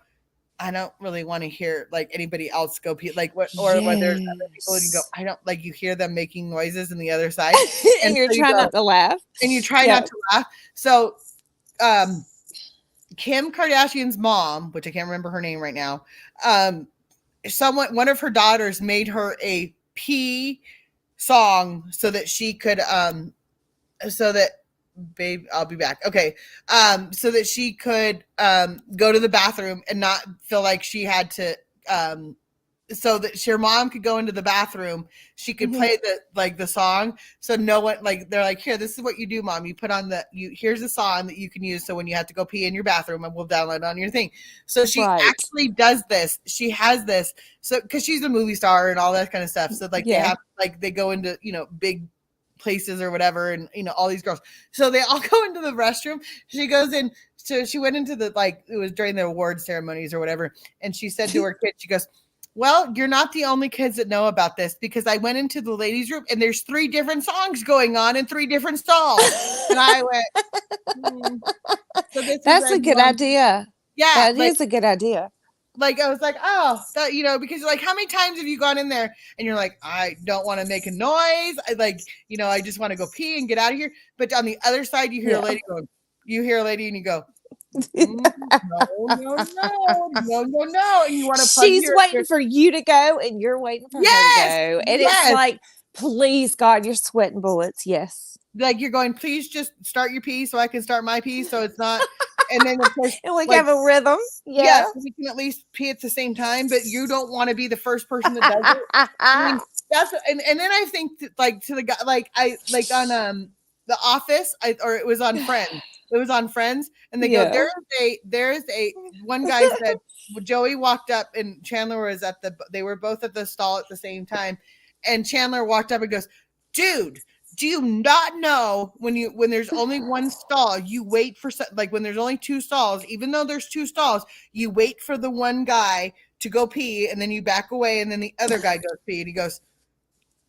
[SPEAKER 3] I don't really want to hear like anybody else go pee, like what, or when there's other people and you go, I don't, like you hear them making noises on the other side
[SPEAKER 6] and you're trying not to laugh.
[SPEAKER 3] And you try not to laugh. So Kim Kardashian's mom, which I can't remember her name right now, one of her daughters made her a pee song so that she could babe, I'll be back. Okay. So that she could go to the bathroom and not feel like she had to so that her mom could go into the bathroom, she could play the song. So no one, like they're like, here, this is what you do, mom. You put on here's a song that you can use so when you have to go pee in your bathroom, and we'll download it on your thing. So she actually does this. She has this. So because she's a movie star and all that kind of stuff. So like they have they go into big places or whatever, and all these girls, so they all go into the restroom. She goes in, so she went into it was during the award ceremonies or whatever, and she said to her kid, she goes, well, you're not the only kids that know about this, because I went into the ladies' room and there's 3 different songs going on in 3 different stalls. And I went, so
[SPEAKER 6] that's a good idea.
[SPEAKER 3] Yeah,
[SPEAKER 6] That
[SPEAKER 3] like
[SPEAKER 6] is a good idea.
[SPEAKER 3] I was like, oh, that, you know, because like, how many times have you gone in there and you're like, I don't want to make a noise. I like, you know, I just want to go pee and get out of here. But on the other side, you hear a
[SPEAKER 6] Yeah.
[SPEAKER 3] lady going, you hear a lady and you go, no, and you want to plug
[SPEAKER 6] She's waiting for you to go, and you're waiting for her to
[SPEAKER 3] yes,
[SPEAKER 6] go. And it's
[SPEAKER 3] yes.
[SPEAKER 6] like, please, God, you're sweating bullets. Yes.
[SPEAKER 3] Like you're going, please just start your pee so I can start my pee. So it's not, and then of course,
[SPEAKER 6] And we
[SPEAKER 3] like,
[SPEAKER 6] have a rhythm.
[SPEAKER 3] yeah,
[SPEAKER 6] Yeah.
[SPEAKER 3] so we can at least pee at the same time, but you don't want to be the first person that does it. I mean, that's and then I think like to the guy like I like on The Office, or it was on Friends. It was on Friends, and they
[SPEAKER 6] Yeah.
[SPEAKER 3] go, there's a one guy said Joey walked up and Chandler was they were both at the stall at the same time, and Chandler walked up and goes, dude, do you not know when there's only one stall, you wait for like when there's only two stalls, even though there's two stalls, you wait for the one guy to go pee and then you back away and then the other guy goes pee, and he goes,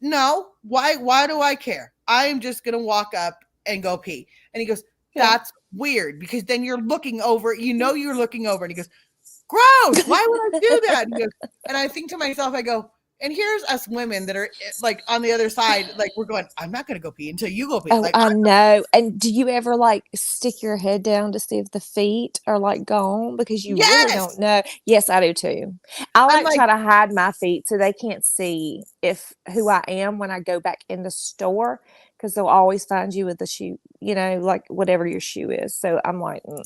[SPEAKER 3] no, why do I care? I am just gonna walk up and go pee. And he goes, that's weird, because then you're looking over, you're looking over, and he goes, gross, why would I do that? And, and I think to myself, I go, and here's us women that are like on the other side, like we're going, I'm not going to go pee until you go pee.
[SPEAKER 6] Oh,
[SPEAKER 3] like,
[SPEAKER 6] I know. And do you ever like stick your head down to see if the feet are like gone? Because you really don't know. Yes, I do too. I like try to hide my feet so they can't see who I am when I go back in the store, because they'll always find you with the shoe, like whatever your shoe is. So I'm like, no,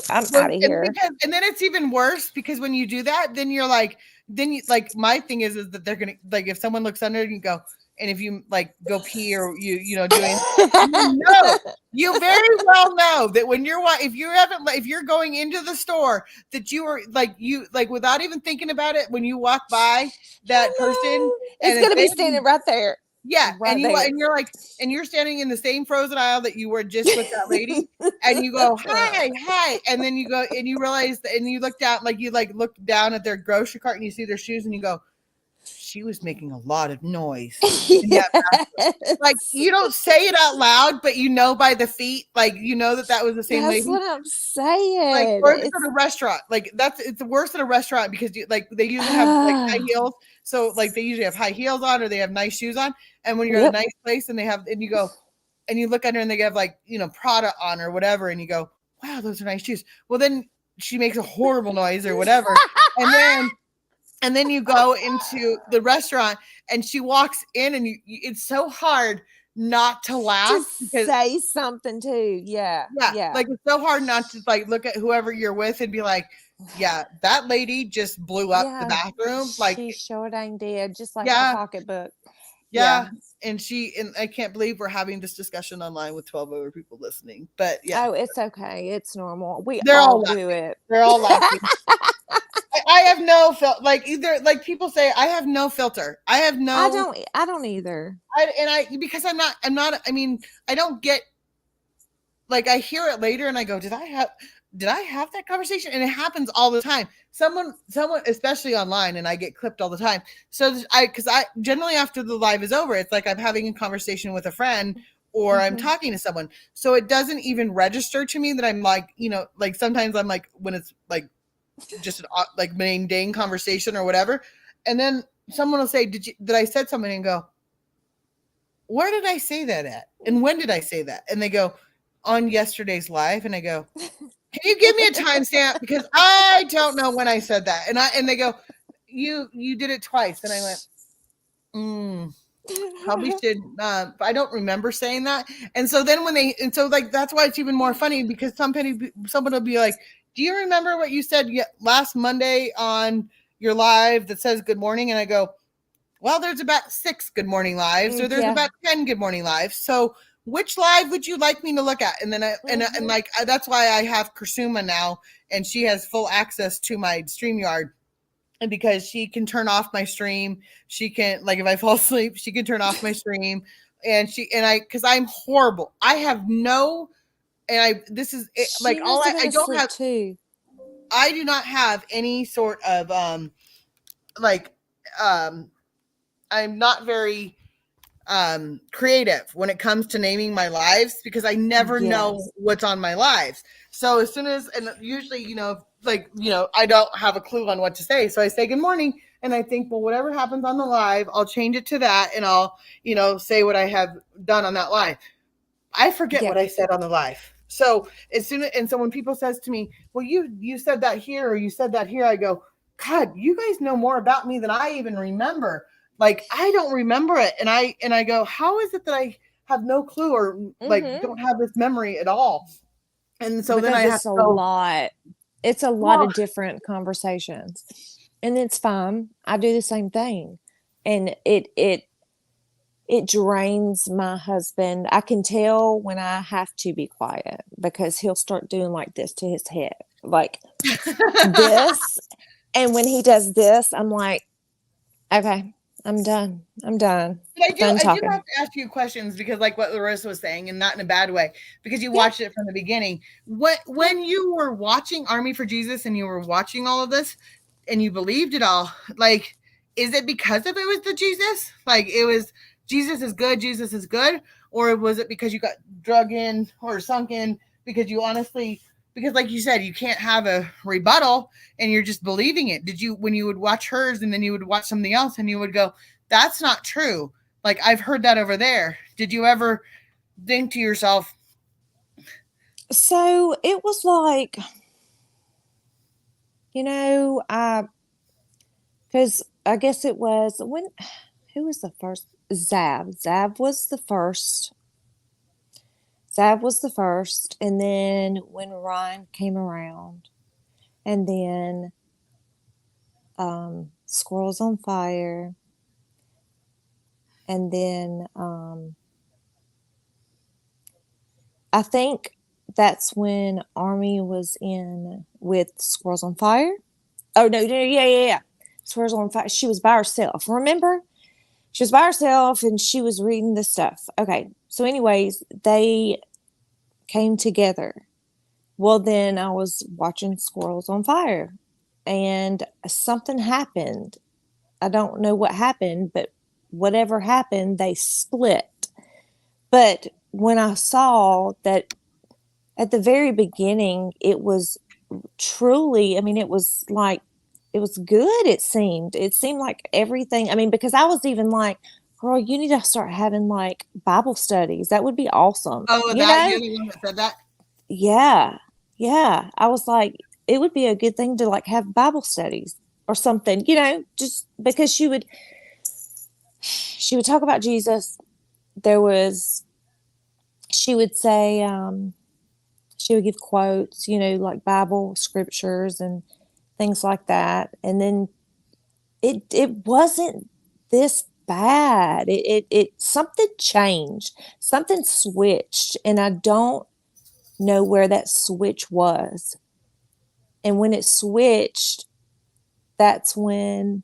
[SPEAKER 6] I'm out of here.
[SPEAKER 3] And then it's even worse, because when you do that, then you're like, my thing is that they're gonna, like, if someone looks under you go, and if you like go pee or doing, you very well know that when if you're going into the store, that you are like, without even thinking about it, when you walk by that person,
[SPEAKER 6] it's gonna be standing right there.
[SPEAKER 3] Yeah,
[SPEAKER 6] right
[SPEAKER 3] and you're like, and you're standing in the same frozen aisle that you were just with that lady, and you go, hi, and then you go and you realize that, and you look down, like you look down at their grocery cart and you see their shoes, and you go, she was making a lot of noise.
[SPEAKER 6] Yes.
[SPEAKER 3] Like, you don't say it out loud, but by the feet, like that was the same lady.
[SPEAKER 6] That's what I'm saying.
[SPEAKER 3] Like, or it's at a restaurant, like it's worse at a restaurant, because they usually have like high heels, so like they usually have high heels on, or they have nice shoes on, and when you're at a nice place and you go and you look under and they have like Prada on or whatever, and you go, wow, those are nice shoes. Well, then she makes a horrible noise or whatever, and then you go into the restaurant and she walks in, and it's so hard not to laugh,
[SPEAKER 6] to say something too. Yeah.
[SPEAKER 3] Like, it's so hard not to like look at whoever you're with and be like, yeah, that lady just blew up the bathroom. Like,
[SPEAKER 6] she sure dang did, just like the pocketbook.
[SPEAKER 3] Yeah. And I can't believe we're having this discussion online with 12 other people listening. But yeah.
[SPEAKER 6] Oh, it's okay. It's normal.
[SPEAKER 3] They're
[SPEAKER 6] all do it.
[SPEAKER 3] They're all laughing. I have no filter. Like, either, like people say, I have no filter. I have no.
[SPEAKER 6] I don't either.
[SPEAKER 3] Because I'm not. I mean, I don't get. Like, I hear it later and I go, did I have that conversation? And it happens all the time. Someone, especially online, and I get clipped all the time. So because I generally, after the live is over, it's like I'm having a conversation with a friend, or I'm talking to someone. So it doesn't even register to me that I'm like, like sometimes I'm like, when it's like just an like mundane conversation or whatever. And then someone will say, did I said something, and go, where did I say that at? And when did I say that? And they go, on yesterday's live. And I go, can you give me a timestamp, because I don't know when I said that. And they go, you did it twice. And I went, probably should. I don't remember saying that. And so then that's why it's even more funny, because someone will be like, do you remember what you said last Monday on your live that says good morning? And I go, well, there's about 6 good morning lives, or there's about 10 good morning lives. So which live would you like me to look at? And then that's why I have Kursuma now, and she has full access to my StreamYard, and because she can turn off my stream, she can, like, if I fall asleep, she can turn off my stream, because I'm horrible. I have no, this is it, like all I don't have
[SPEAKER 6] too.
[SPEAKER 3] I do not have any sort of I'm not very creative when it comes to naming my lives because I never know
[SPEAKER 6] Yes.
[SPEAKER 3] what's on my lives. So as soon as, and usually, I don't have a clue on what to say. So I say good morning and I think, well, whatever happens on the live, I'll change it to that and I'll, say what I have done on that live. I forget
[SPEAKER 6] Yeah.
[SPEAKER 3] what I said on the live. So so when people says to me, well, you said that here or you said that here, I go, God, you guys know more about me than I even remember. Like I don't remember it. And I go, how is it that I have no clue or like
[SPEAKER 6] Mm-hmm.
[SPEAKER 3] don't have this memory at all? And so then I
[SPEAKER 6] Because
[SPEAKER 3] have
[SPEAKER 6] it's
[SPEAKER 3] to
[SPEAKER 6] a
[SPEAKER 3] go,
[SPEAKER 6] lot. It's a lot
[SPEAKER 3] well,
[SPEAKER 6] of different conversations. And it's fine. I do the same thing. And it drains my husband. I can tell when I have to be quiet because he'll start doing like this to his head. Like this. And when he does this, I'm like, okay, I'm done. I'm done.
[SPEAKER 3] but
[SPEAKER 6] Done
[SPEAKER 3] I do
[SPEAKER 6] talking.
[SPEAKER 3] have to ask you questions because, like what Larissa was saying, and not in a bad way, because you
[SPEAKER 6] Yeah.
[SPEAKER 3] watched it from the beginning. When you were watching Army for Jesus and you were watching all of this, and you believed it all, like, is it because of it was the Jesus? Like, it was Jesus is good, or was it because you got drug in or sunk in because you honestly? Because, like you said, you can't have a rebuttal, and you're just believing it. Did you, when you would watch hers, and then you would watch something else, and you would go, "That's not true." Like I've heard that over there. Did you ever think to yourself,
[SPEAKER 6] So it was like, because I guess it was who was the first? Zav. Zav was the first. And then when Ryan came around, and then Squirrels on Fire, and then I think that's when Army was in with Squirrels on Fire. Oh no, yeah. Squirrels on Fire. She was by herself. Remember? She was by herself and she was reading this stuff. Okay. So, anyways, they came together. Well, then I was watching Squirrels on Fire and something happened. I don't know what happened, but whatever happened, they split. But when I saw that at the very beginning, it was truly, I mean, it was like, it was good, it seemed like everything, I mean, because I was even like, girl, you need to start having like Bible studies, that would be awesome,
[SPEAKER 3] "Oh,
[SPEAKER 6] you
[SPEAKER 3] that you're
[SPEAKER 6] know.
[SPEAKER 3] the one that said that"?
[SPEAKER 6] Yeah, I was like, it would be a good thing to like have Bible studies or something, just because she would talk about Jesus. There was She would say, she would give quotes, like Bible scriptures and things like that. And then it wasn't this bad. It something changed, something switched, and I don't know where that switch was. And when it switched, that's when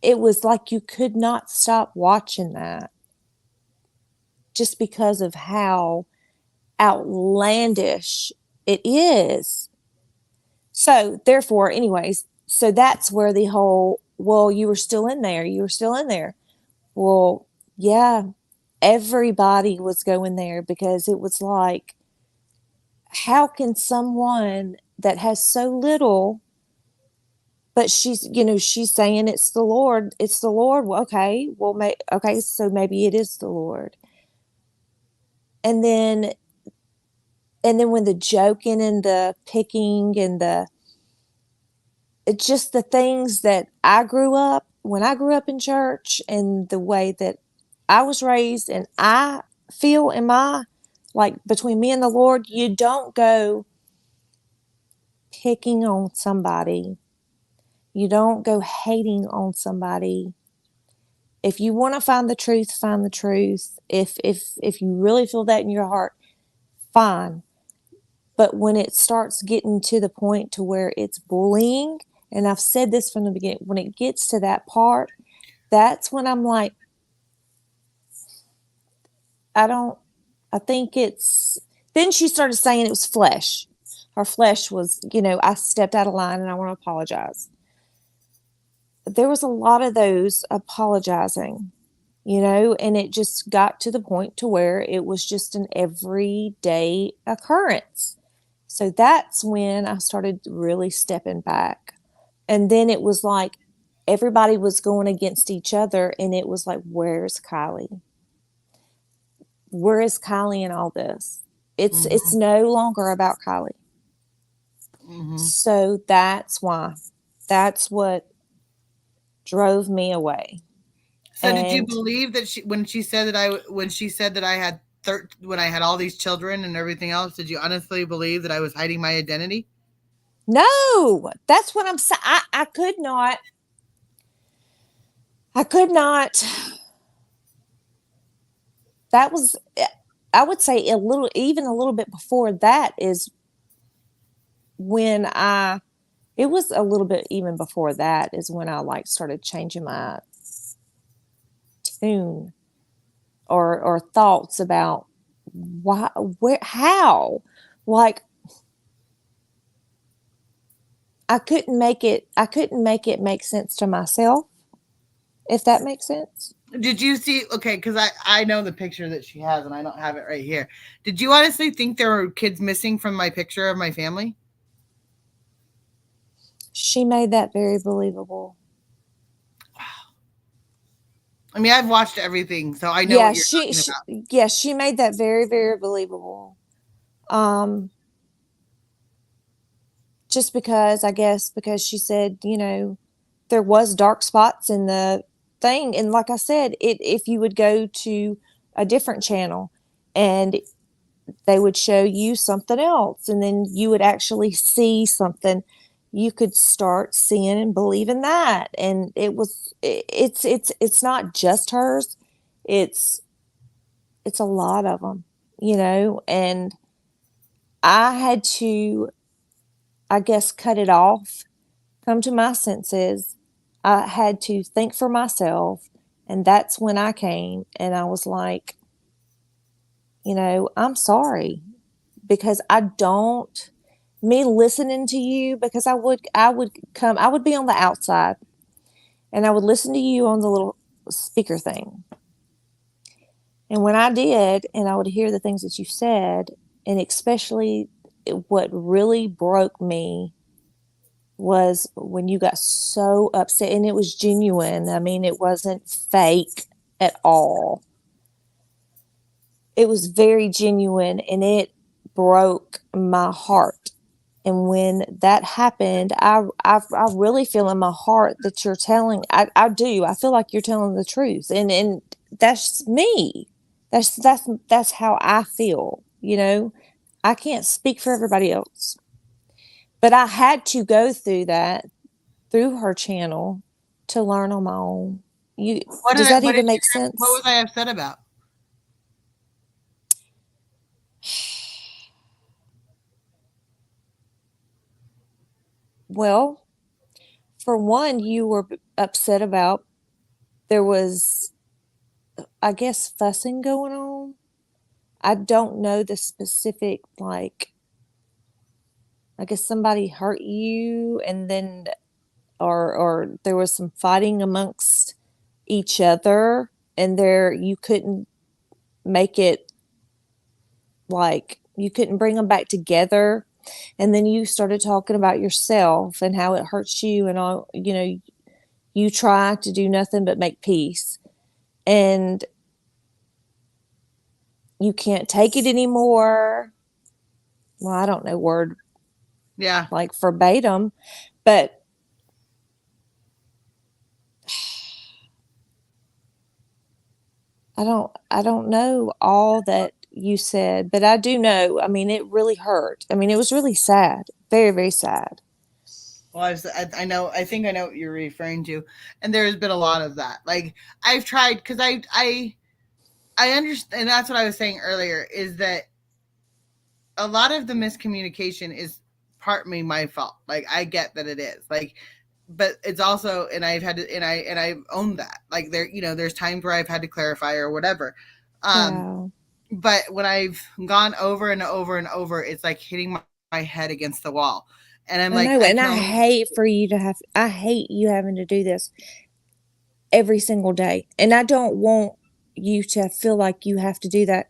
[SPEAKER 6] it was like you could not stop watching that just because of how outlandish it is. So, therefore, anyways, so that's where the whole, well, you were still in there. You were still in there. Well, yeah, everybody was going there because it was like, how can someone that has so little, but she's saying it's the Lord, it's the Lord. Well, okay, well, okay, so maybe it is the Lord. And then, when the joking and the picking and it's just the things that when I grew up in church and the way that I was raised, and I feel in my, like, between me and the Lord, you don't go picking on somebody. You don't go hating on somebody. If you want to find the truth, find the truth. If you really feel that in your heart, fine. But when it starts getting to the point to where it's bullying, and I've said this from the beginning, when it gets to that part, that's when I'm like, I think it's, then she started saying it was flesh. Her flesh was, I stepped out of line and I want to apologize. There was a lot of those apologizing. and it just got to the point to where it was just an everyday occurrence. So that's when I started really stepping back. And then it was like everybody was going against each other, and it was like, where's Kylie? Where is Kylie in all this? It's no longer about Kylie. So that's why. That's what drove me away.
[SPEAKER 3] So did you believe that when she said that I had when I had all these children and everything else, did you honestly believe that I was hiding my identity?
[SPEAKER 6] No, that's what I'm saying. I could not. That was, I would say even a little bit before that is when it was a little bit even before that is when I like started changing my tune or thoughts about why, where, how, like I couldn't make it make sense to myself, if that makes sense.
[SPEAKER 3] Did you see? Okay, because I know the picture that she has, and I don't have it right here. Did you honestly think there were kids missing from my picture of my family?
[SPEAKER 6] She made that very believable.
[SPEAKER 3] I mean, I've watched everything, so I know what you're talking about.
[SPEAKER 6] Yeah, she made that very, very believable. Just because, I guess, because she said, there was dark spots in the thing. And like I said, if you would go to a different channel and they would show you something else, and then you would actually see something, you could start seeing and believing that. And it's not just hers. It's a lot of them, and I had to, I guess, cut it off, come to my senses. I had to think for myself. And that's when I came and I was like, I'm sorry, because me listening to you, because I would be on the outside and I would listen to you on the little speaker thing. And when I did, and I would hear the things that you said, and especially what really broke me was when you got so upset, and it was genuine. I mean, it wasn't fake at all. It was very genuine, and it broke my heart. And when that happened, I really feel in my heart that you're telling. I do. I feel like you're telling the truth, and that's me. That's how I feel. I can't speak for everybody else, but I had to go through that through her channel to learn on my own. Does that even make sense?
[SPEAKER 3] What was I upset about?
[SPEAKER 6] Well, for one, you were upset about there was, I guess, fussing going on. I don't know the specific, like, I guess somebody hurt you, and then or there was some fighting amongst each other, and you couldn't make it, like, you couldn't bring them back together. And then you started talking about yourself and how it hurts you, and all, you try to do nothing but make peace, and you can't take it anymore. Well, I don't know word,
[SPEAKER 3] yeah,
[SPEAKER 6] like verbatim, but I don't know all that you said, but I do know, I mean, it really hurt. I mean, it was really sad, very, very sad.
[SPEAKER 3] Well, I know. I think I know what you're referring to, and there's been a lot of that. Like I've tried, because I understand, and that's what I was saying earlier, is that a lot of the miscommunication is partly my fault. Like I get that it is. Like, but it's also, and I've had to, and I've owned that. Like there's times where I've had to clarify or whatever.
[SPEAKER 6] Wow.
[SPEAKER 3] But when I've gone over and over and over, it's like hitting my head against the wall. And I'm
[SPEAKER 6] I
[SPEAKER 3] like,
[SPEAKER 6] know, and I hate you having to do this. every single day. And I don't want you to feel like you have to do that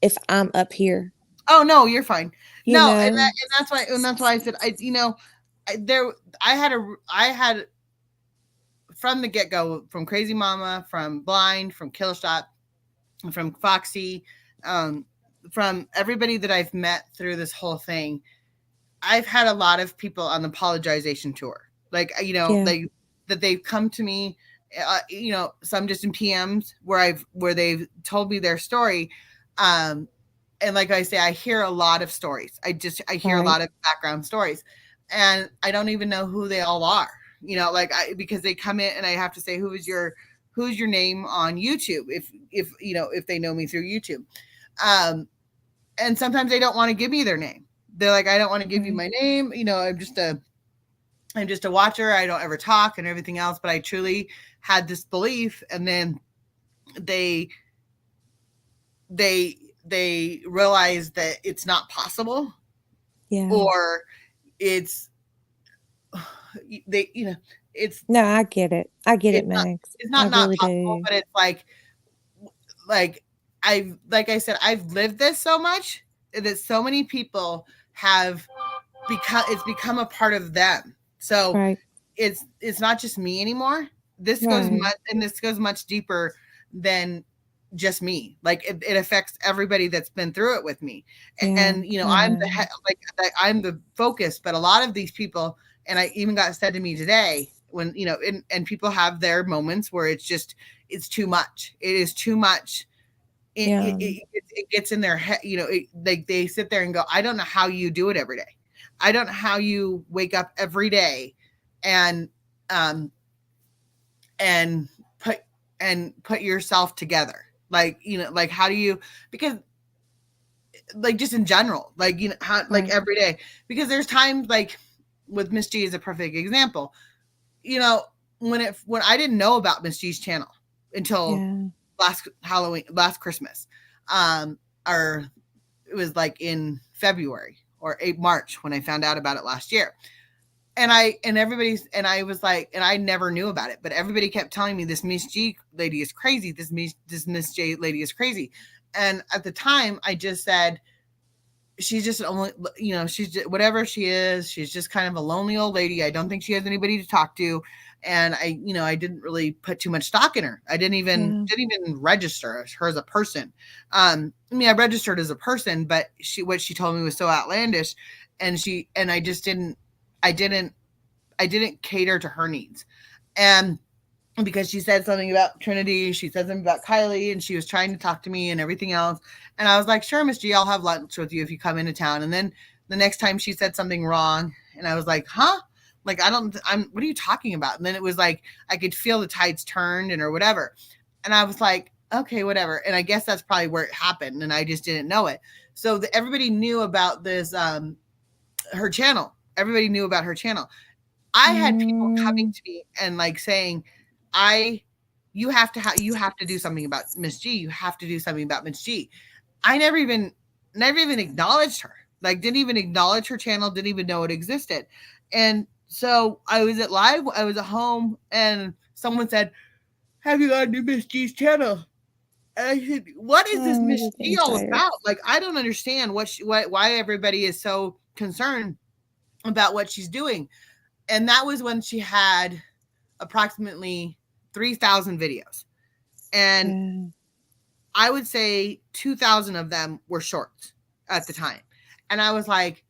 [SPEAKER 6] if I'm up here.
[SPEAKER 3] Oh no, you're fine.
[SPEAKER 6] You
[SPEAKER 3] No,
[SPEAKER 6] know?
[SPEAKER 3] and that's why I said I had from the get go, from Crazy Mama, from Blind, from Killshot, from Foxy, from everybody that I've met through this whole thing. I've had a lot of people on the apologization tour, like
[SPEAKER 6] Yeah.
[SPEAKER 3] like that they've come to me, some just in PMs where they've told me their story, and like I say, I hear a lot of stories. I hear a
[SPEAKER 6] Right.
[SPEAKER 3] lot of background stories, and I don't even know who they all are. Because they come in and I have to say who's your name on YouTube if they know me through YouTube, and sometimes they don't want to give me their name. They're like, I don't want to give you my name. I'm just a watcher. I don't ever talk and everything else. But I truly had this belief, and then they realize that it's not possible,
[SPEAKER 6] Yeah.
[SPEAKER 3] or it's it's
[SPEAKER 6] No, I get it. I get it,
[SPEAKER 3] it's not
[SPEAKER 6] Max.
[SPEAKER 3] it's
[SPEAKER 6] I
[SPEAKER 3] not
[SPEAKER 6] really
[SPEAKER 3] possible,
[SPEAKER 6] do.
[SPEAKER 3] but it's like like I said, I've lived this so much that so many people have become a part of them. So
[SPEAKER 6] Right.
[SPEAKER 3] it's not just me anymore. This
[SPEAKER 6] Right.
[SPEAKER 3] goes much deeper than just me. Like it affects everybody that's been through it with me.
[SPEAKER 6] Yeah.
[SPEAKER 3] And
[SPEAKER 6] I
[SPEAKER 3] I'm
[SPEAKER 6] know.
[SPEAKER 3] I'm the focus, but a lot of these people, and I even got said to me today when and people have their moments where it's too much. It is too much.
[SPEAKER 6] Yeah.
[SPEAKER 3] It gets in their head. Like they sit there and go, I don't know how you do it every day. I don't know how you wake up every day and and put yourself together. Like how do you, because like just in general, like how, like
[SPEAKER 6] Right.
[SPEAKER 3] every day, because there's times like with Miss G is a perfect example. When I didn't know about Miss G's channel until
[SPEAKER 6] Yeah.
[SPEAKER 3] last Christmas, or it was like in February or March when I found out about it last year. And I was like, and I never knew about it, but everybody kept telling me this Miss G lady is crazy. This Miss J lady is crazy. And at the time I just said, she's just only, she's just, whatever she is, she's just kind of a lonely old lady. I don't think she has anybody to talk to. And I didn't really put too much stock in her. I didn't even register her as a person. I registered as a person, but what she told me was so outlandish, and I just didn't cater to her needs. And because she said something about Trinity, she said something about Kylie, and she was trying to talk to me and everything else. And I was like, sure, Miss G, I'll have lunch with you if you come into town. And then the next time she said something wrong, and I was like, huh? Like, what are you talking about? And then it was like, I could feel the tides turned or whatever. And I was like, okay, whatever. And I guess that's probably where it happened. And I just didn't know it. So everybody knew about this, her channel. Everybody knew about her channel. I had people coming to me and like saying, you have to do something about Miss G. You have to do something about Miss G. I never even acknowledged her. Like, didn't even acknowledge her channel. Didn't even know it existed. And so I was at home, and someone said, "Have you gone to Miss G's channel?" And I said, "What is this Miss G all about? Like, I don't understand why everybody is so concerned about what she's doing." And that was when she had approximately 3,000 videos. And I would say 2,000 of them were shorts at the time. And I was like,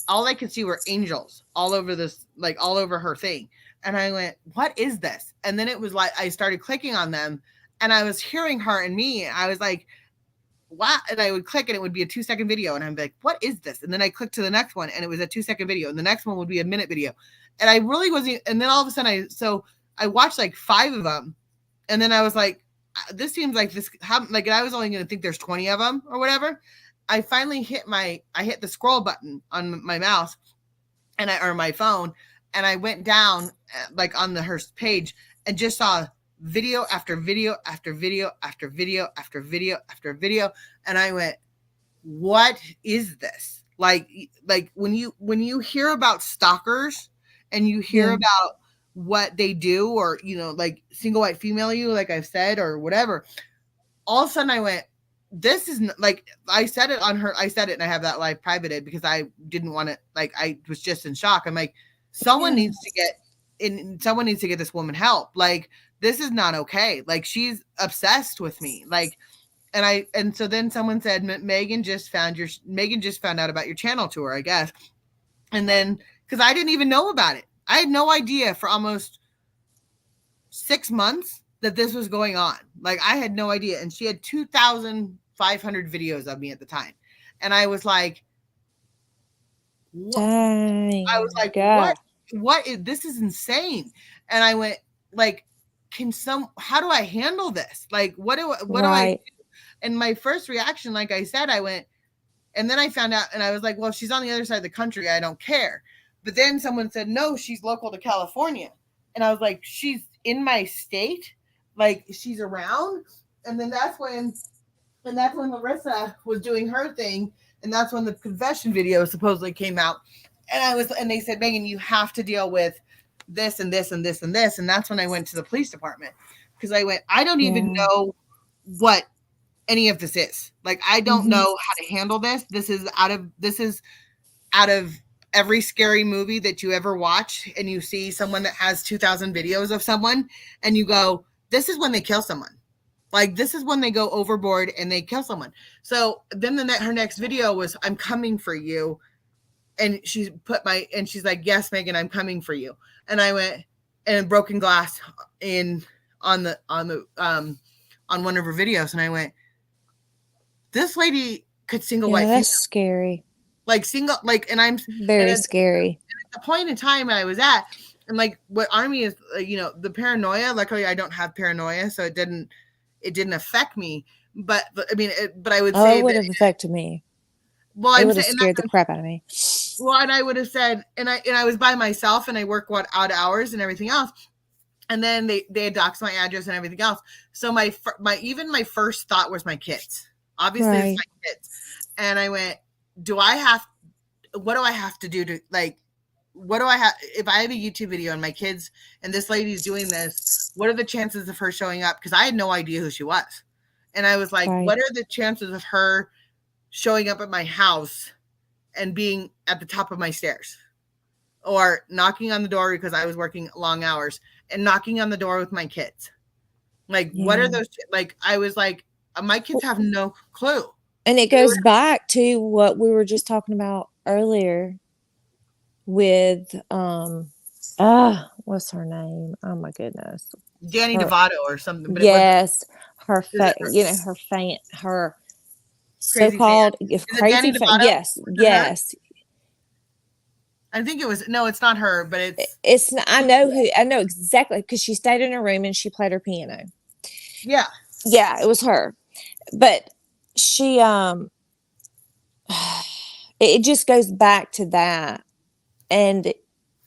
[SPEAKER 3] all I could see were angels all over this, like all over her thing. And I went, what is this? And then it was like, I started clicking on them, and I was hearing her and me. I was like, wow. And I would click, and it would be a 2-second video. And I'm like, what is this? And then I clicked to the next one, and it was a 2-second video. And the next one would be a minute video. And I really wasn't. And then all of a sudden I watched like 5 of them. And then I was like, this seems like this, like, I was only going to think there's 20 of them or whatever. I finally hit the scroll button on my mouse or my phone. And I went down like on her page and just saw video after video after video after video after video after video. And I went, what is this? Like when you hear about stalkers and you hear about what they do, or, you know, like single white female you, like I've said, or whatever. All of a sudden I went, this is like, I said it and I have that live privated because I didn't want to, like, I was just in shock. I'm like, someone needs to get this woman help. Like, this is not okay. Like, she's obsessed with me. Like, and so then someone said, Megan just found out about your channel tour, I guess. And then, because I didn't even know about it. I had no idea for almost 6 months that this was going on. Like, I had no idea. And she had 2,500 videos of me at the time. And I was like,
[SPEAKER 6] Dang.
[SPEAKER 3] I was like,
[SPEAKER 6] God.
[SPEAKER 3] what is, this is insane. And I went, like, how do I handle this? Like, what do I do? And my first reaction, like I said, I went, and then I found out, and I was like, well, if she's on the other side of the country, I don't care. But then someone said, no, she's local to California. And I was like, she's in my state? Like, she's around? And then that's when Larissa was doing her thing. And that's when the confession video supposedly came out. And they said, Megan, you have to deal with this and this and this and this. And that's when I went to the police department. Because I went, I don't even know what any of this is. Like, I don't know how to handle this. This is out of every scary movie that you ever watch, and you see someone that has 2,000 videos of someone, and you go, this is when they kill someone. Like, this is when they go overboard and they kill someone. So then her next video was, I'm coming for you. And she's like, yes, Megan, I'm coming for you. And I went, and broken glass on one of her videos. And I went, this lady could single white.
[SPEAKER 6] That's scary.
[SPEAKER 3] Like, single, like, and I'm
[SPEAKER 6] very scary.
[SPEAKER 3] At the point in time I was at, and like, what Army is, you know, the paranoia. Luckily, I don't have paranoia, so it didn't affect me. But I mean, I would say
[SPEAKER 6] it would have affected me.
[SPEAKER 3] Well,
[SPEAKER 6] it would have scared the crap out of me.
[SPEAKER 3] Well, and I would have said, and I was by myself, and I work odd hours and everything else. And then they had doxed my address and everything else. So my first thought was my kids. Obviously, it's my kids. And I went, what do I have to do to, like, if I have a YouTube video and my kids and this lady's doing this, what are the chances of her showing up? Because I had no idea who she was. And I was like, what are the chances of her showing up at my house and being at the top of my stairs, or knocking on the door because I was working long hours and knocking on the door with my kids? Like, what are those? Like, I was like, my kids have no clue.
[SPEAKER 6] And it goes back to what we were just talking about earlier with, what's her name? Oh my goodness.
[SPEAKER 3] Danny DeVito or something. But
[SPEAKER 6] yes. Her so-called crazy fan. Yes. Yes.
[SPEAKER 3] I think it was, no, it's not her, but
[SPEAKER 6] it's, I know exactly, because she stayed in her room and she played her piano.
[SPEAKER 3] Yeah.
[SPEAKER 6] Yeah, it was her. But she, it just goes back to that. And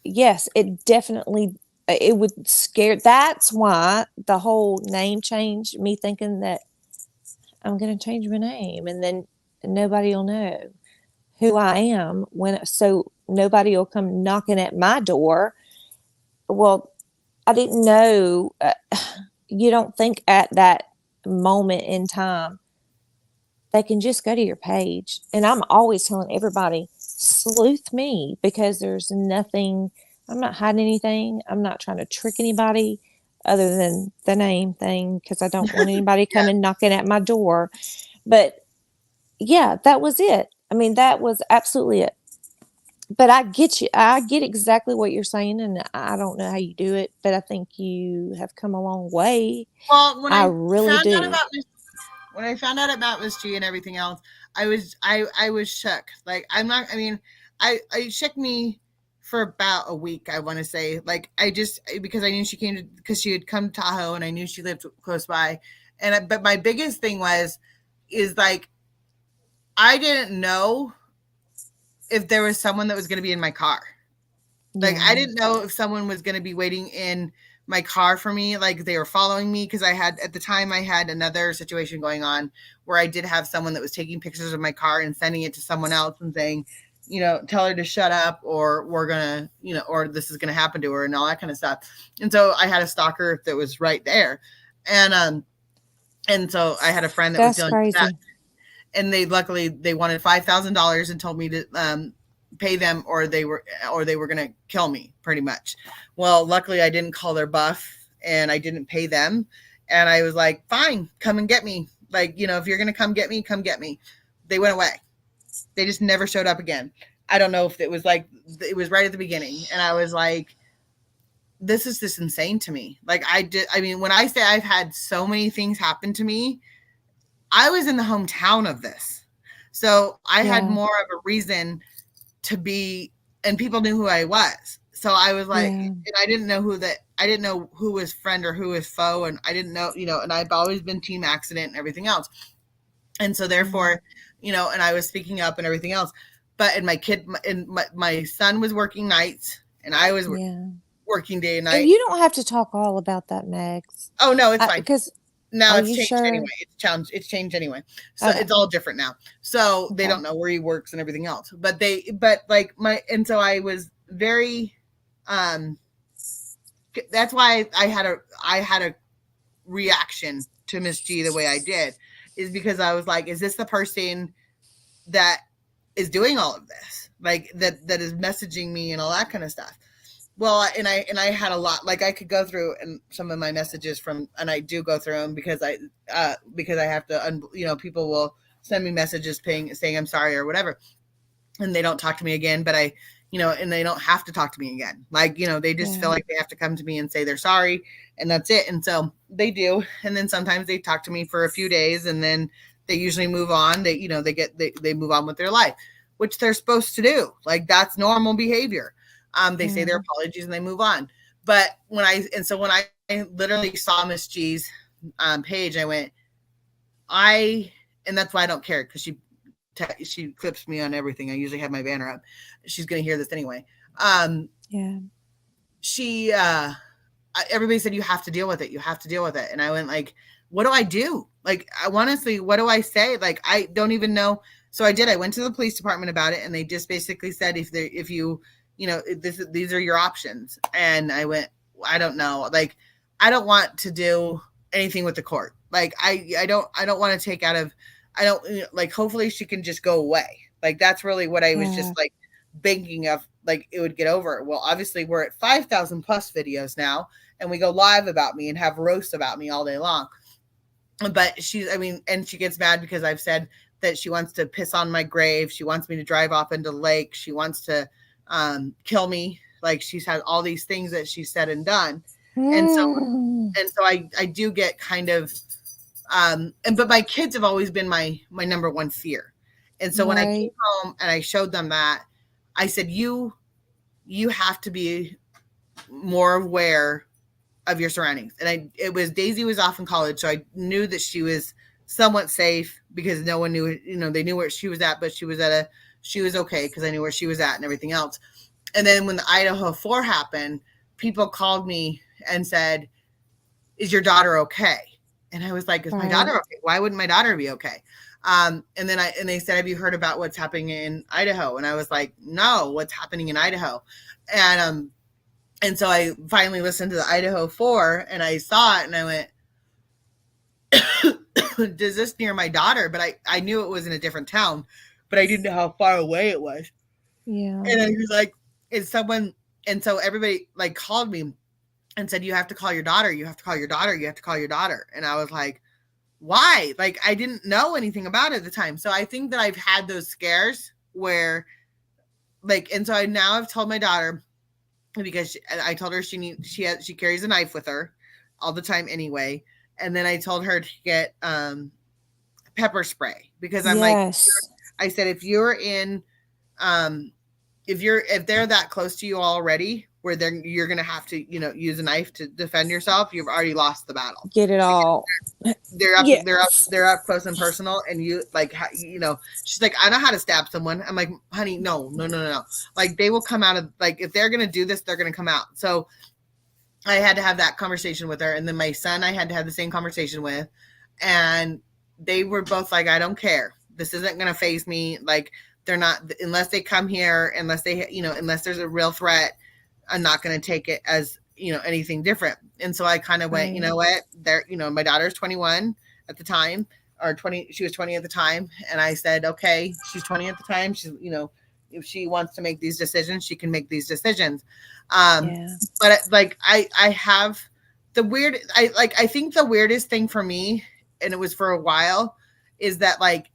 [SPEAKER 6] yes, it definitely, it would scare. That's why the whole name change, me thinking that I'm going to change my name and then nobody will know who I am, so nobody will come knocking at my door. Well, I didn't know. You don't think at that moment in time they can just go to your page. And I'm always telling everybody, sleuth me, because there's nothing, I'm not hiding anything. I'm not trying to trick anybody other than the name thing, because I don't want anybody coming knocking at my door. But yeah, that was it. I mean, that was absolutely it. But I get you. I get exactly what you're saying, and I don't know how you do it, but I think you have come a long way.
[SPEAKER 3] Well, when I
[SPEAKER 6] really do.
[SPEAKER 3] When I found out about Miss G and everything else, I was shook. Like, it shook me for about a week, I want to say. Like, because I knew because she had come to Tahoe, and I knew she lived close by. But my biggest thing is like, I didn't know if there was someone that was going to be in my car. Like, I didn't know if someone was going to be waiting in my car for me. Like, they were following me, because at the time I had another situation going on where I did have someone that was taking pictures of my car and sending it to someone else and saying, tell her to shut up, or we're gonna, or this is gonna happen to her, and all that kind of stuff. And so I had a stalker that was right there, and so I had a friend that was
[SPEAKER 6] That's
[SPEAKER 3] dealing with that,
[SPEAKER 6] crazy.
[SPEAKER 3] and they wanted $5,000 and told me to pay them, or they were gonna kill me, pretty much. Well, luckily I didn't call their bluff, and I didn't pay them, and I was like, fine, come and get me. Like, if you're gonna come get me, come get me. They went away. They just never showed up again. I don't know if it was like, it was right at the beginning. And I was like, this is just insane to me. Like, when I say I've had so many things happen to me, I was in the hometown of this. So I had more of a reason to be, and people knew who I was. So I was like, and I didn't know who was friend or who was foe. And I didn't know, and I've always been team accident and everything else. And so therefore, and I was speaking up and everything else, but my son was working nights, and I was working day and night.
[SPEAKER 6] And you don't have to talk all about that, Megs.
[SPEAKER 3] Oh no, it's fine.
[SPEAKER 6] Because
[SPEAKER 3] now it's changed anyway. It's changed anyway. So it's all different now. So they don't know where he works and everything else. And so I was very, that's why I had a reaction to Miss G the way I did, is because I was like, is this the person that is doing all of this? Like that is messaging me and all that kind of stuff. Well, and I had a lot, like I could go through and some of my messages and I do go through them because I have to, people will send me messages saying I'm sorry or whatever, and they don't talk to me again, but and they don't have to talk to me again. Like, they just feel like they have to come to me and say they're sorry, and that's it. And so they do. And then sometimes they talk to me for a few days, and then they usually move on. They move on with their life, which they're supposed to do. Like, that's normal behavior. They say their apologies and they move on. But when I literally saw Miss G's page, I went, and that's why I don't care, because she clips me on everything. I usually have my banner up. She's going to hear this anyway. She, everybody said, you have to deal with it. You have to deal with it. And I went like, what do I do? Like, honestly, what do I say? Like, I don't even know. So I did. I went to the police department about it, and they just basically said, if you these are your options. And I went, I don't know. Like, I don't want to do anything with the court. Like, I don't want to take out of, hopefully she can just go away. Like, that's really what I was just like banking of, like, it would get over. Well, obviously we're at 5,000 plus videos now, and we go live about me and have roasts about me all day long. But and she gets mad because I've said that she wants to piss on my grave. She wants me to drive off into the lake. She wants to kill me. Like, she's had all these things that she said and done. And so I do get kind of, but my kids have always been my number one fear. And so when I came home and I showed them that, I said, you have to be more aware of your surroundings. And Daisy was off in college, so I knew that she was somewhat safe because no one knew, they knew where she was at, but she was okay because I knew where she was at and everything else. And then when the Idaho 4 happened, people called me and said, is your daughter okay? And I was like, is my daughter okay? Why wouldn't my daughter be okay? And they said, have you heard about what's happening in Idaho? And I was like, no, what's happening in Idaho? And so I finally listened to the Idaho 4 and I saw it and I went, does this near my daughter? But I knew it was in a different town, but I didn't know how far away it was. Yeah. And I was like, is someone, and so everybody like called me and said, you have to call your daughter. You have to call your daughter. You have to call your daughter. And I was like, why? Like, I didn't know anything about it at the time. So I think that I've had those scares where like, and so I've told my daughter, because I told her she carries a knife with her all the time anyway. And then I told her to get pepper spray, because I'm like, I said, if you're in, if they're that close to you already, where you're going to have to, use a knife to defend yourself, you've already lost the battle.
[SPEAKER 6] Get it all.
[SPEAKER 3] They're up close and personal. And you like, she's like, I know how to stab someone. I'm like, honey, no. Like, they will come out of, like, if they're going to do this, they're going to come out. So I had to have that conversation with her. And then my son, I had to have the same conversation with, and they were both like, I don't care. This isn't going to faze me. Like, they're not, unless they come here, unless they, unless there's a real threat, I'm not going to take it as, anything different. And so I kind of went, you
[SPEAKER 6] Right.
[SPEAKER 3] know what, there, my daughter's 21 at the time, or 20, she was 20 at the time. And I said, okay, she's 20 at the time. She's, if she wants to make these decisions, she can make these decisions.
[SPEAKER 6] Yeah.
[SPEAKER 3] But like, I have the weird, I think the weirdest thing for me, and it was for a while, is that like,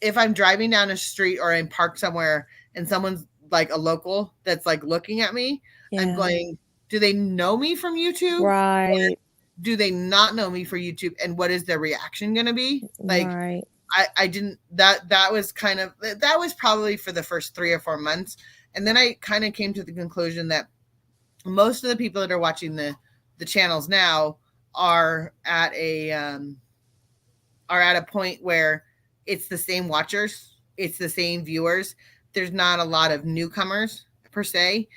[SPEAKER 3] if I'm driving down a street or I'm parked somewhere and someone's like a local that's like looking at me, I'm
[SPEAKER 6] Yeah.
[SPEAKER 3] going, do they know me from YouTube?
[SPEAKER 6] Right.
[SPEAKER 3] Do they not know me for YouTube? And what is their reaction going to be? Like,
[SPEAKER 6] Right.
[SPEAKER 3] I didn't, that was kind of, that was probably for the first 3 or 4 months. And then I kind of came to the conclusion that most of the people that are watching the channels now are at a point where it's the same watchers, it's the same viewers. There's not a lot of newcomers per se.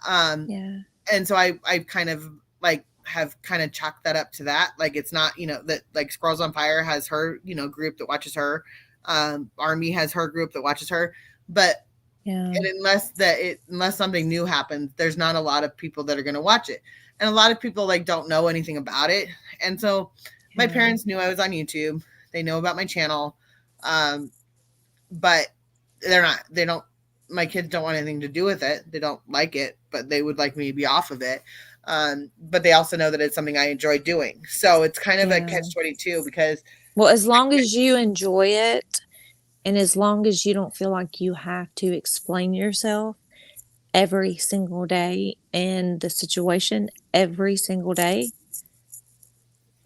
[SPEAKER 6] Yeah.
[SPEAKER 3] And so I kind of like have kind of chalked that up to that. Like, it's not, that like Squirrels on Fire has her, group that watches her. Army has her group that watches her. But
[SPEAKER 6] Yeah.
[SPEAKER 3] and unless something new happens, there's not a lot of people that are going to watch it. And a lot of people like don't know anything about it. And so my
[SPEAKER 6] Yeah.
[SPEAKER 3] parents knew I was on YouTube. They know about my channel. But they don't, my kids don't want anything to do with it. They don't like it, but they would like me to be off of it. But they also know that it's something I enjoy doing. So it's kind of a
[SPEAKER 6] Yeah.
[SPEAKER 3] catch-22 because,
[SPEAKER 6] Well, as long as you enjoy it and as long as you don't feel like you have to explain yourself every single day and the situation every single day,
[SPEAKER 3] I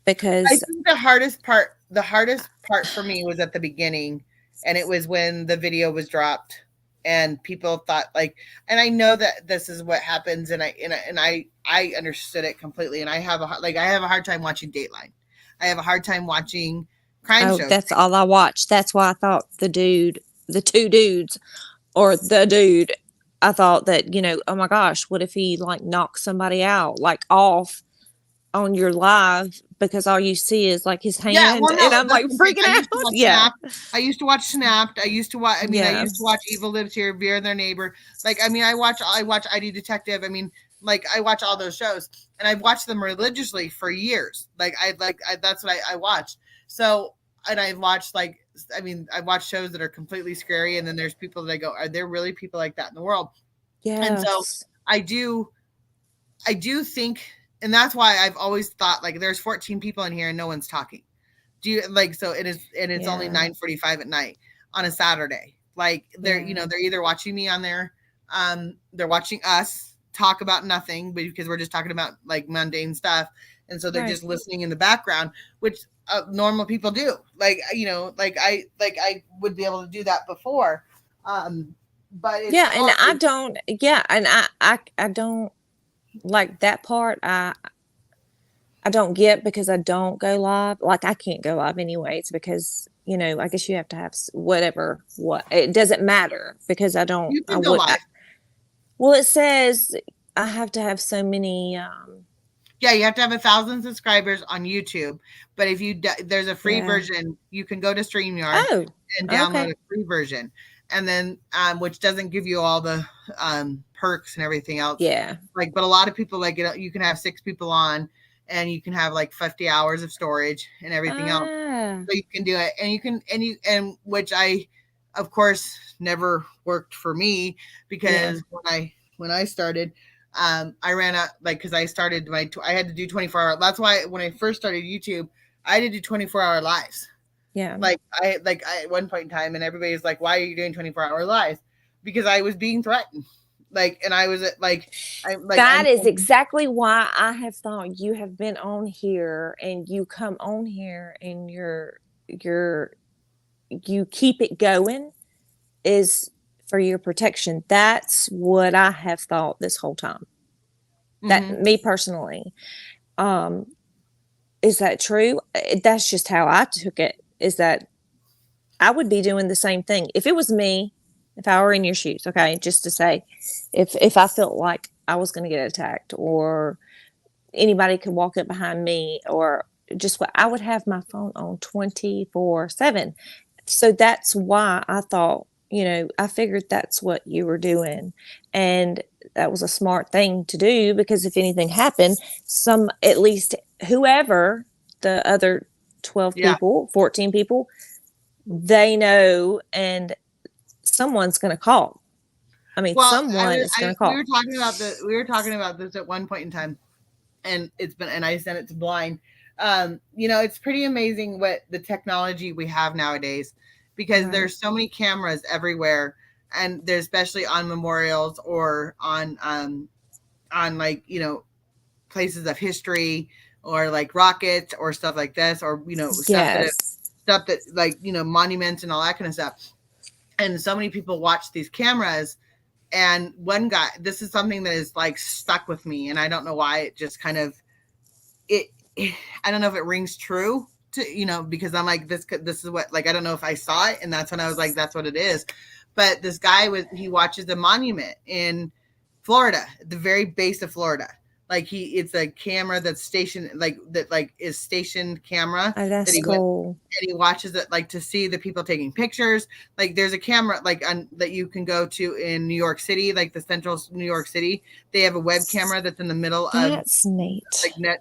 [SPEAKER 6] because
[SPEAKER 3] think the hardest part for me was at the beginning, and it was when the video was dropped and people thought like, and I know that this is what happens, and I understood it completely. And I have a hard time watching Dateline. I have a hard time watching crime shows.
[SPEAKER 6] that's all I watched. That's why I thought the two dudes, or the dude, I thought that, oh my gosh, what if he like knocks somebody out, like off on your live, because all you see is like his hand,
[SPEAKER 3] Yeah, well, no,
[SPEAKER 6] and I'm
[SPEAKER 3] that's
[SPEAKER 6] like
[SPEAKER 3] the thing.
[SPEAKER 6] freaking
[SPEAKER 3] I
[SPEAKER 6] out.
[SPEAKER 3] used to watch
[SPEAKER 6] Yeah.
[SPEAKER 3] Snapped. I used to watch Snapped. I used to watch. I
[SPEAKER 6] Yeah.
[SPEAKER 3] used to watch Evil Lives Here, Veer Their Neighbor. Like, I watch ID Detective. I mean, like, I watch all those shows, and I've watched them religiously for years. Like, that's what I watched. So, and I watched I watch shows that are completely scary, and then there's people that I go, are there really people like that in the world?
[SPEAKER 6] Yes.
[SPEAKER 3] And so I do think, and that's why I've always thought like there's 14 people in here and no one's talking. Do you like, so it is, and it's only 9:45 at night on a Saturday. Like they're, they're either watching me on there, they're watching us talk about nothing, but because we're just talking about like mundane stuff. And so they're just listening in the background, which normal people do. Like, I would be able to do that before. But it's
[SPEAKER 6] and
[SPEAKER 3] hard.
[SPEAKER 6] I don't, and I don't like that part. I don't get, because I don't go live. Like, I can't go live anyways, because, I guess you have to have whatever, it doesn't matter, because I don't,
[SPEAKER 3] You can go live.
[SPEAKER 6] Well, it says I have to have so many,
[SPEAKER 3] yeah, you have to have 1,000 subscribers on YouTube. But if there's a free version, you can go to StreamYard and download a free version. And then, which doesn't give you all the perks and everything else.
[SPEAKER 6] Yeah.
[SPEAKER 3] Like, but a lot of people, like, you can have 6 people on, and you can have like 50 hours of storage and everything else. So you can do it, and which I, of course, never worked for me, because when I started, I ran out, like, because I started I had to do 24-hour. That's why when I first started YouTube, I had to do 24-hour lives.
[SPEAKER 6] Yeah.
[SPEAKER 3] Like I at one point in time, and everybody's like, why are you doing 24-hour lives? Because I was being threatened. Like, and I was that
[SPEAKER 6] is exactly why I have thought you have been on here, and you come on here, and you keep it going is for your protection. That's what I have thought this whole time. That me personally, is that true? That's just how I took it, is that I would be doing the same thing if it was me. If I were in your shoes, okay, just to say, if I felt like I was going to get attacked, or anybody could walk up behind me, or just what, I would have my phone on 24/7. So that's why I thought you know, I figured that's what you were doing. And that was a smart thing to do, because if anything happened, at least whoever the other 12
[SPEAKER 3] Yeah.
[SPEAKER 6] people, 14 people, they know, and someone's going to call. I mean,
[SPEAKER 3] Well,
[SPEAKER 6] someone is going to call.
[SPEAKER 3] we were talking about this at one point in time, and I sent it to Blind. You know, it's pretty amazing what the technology we have nowadays, because
[SPEAKER 6] Right.
[SPEAKER 3] there's so many cameras everywhere, and there's especially on memorials or on like, you know, places of history, or like rockets or stuff like this, or, you know,
[SPEAKER 6] Yes.
[SPEAKER 3] stuff that like, you know, monuments and all that kind of stuff. And so many people watch these cameras. And one guy, this is something that is like stuck with me, and I don't know why. It just kind of I don't know if it rings true to, you know, because I'm like, this is what, like, I don't know if I saw it, and that's when I was like, that's what it is. But this guy he watches a monument in Florida, the very base of Florida. Like it's a camera that's stationed, is stationed camera.
[SPEAKER 6] Oh, that's
[SPEAKER 3] that he
[SPEAKER 6] cool.
[SPEAKER 3] and he watches it, like, to see the people taking pictures. Like there's a camera like that you can go to in New York City, like the central New York City. They have a web camera that's in the middle of
[SPEAKER 6] That's neat.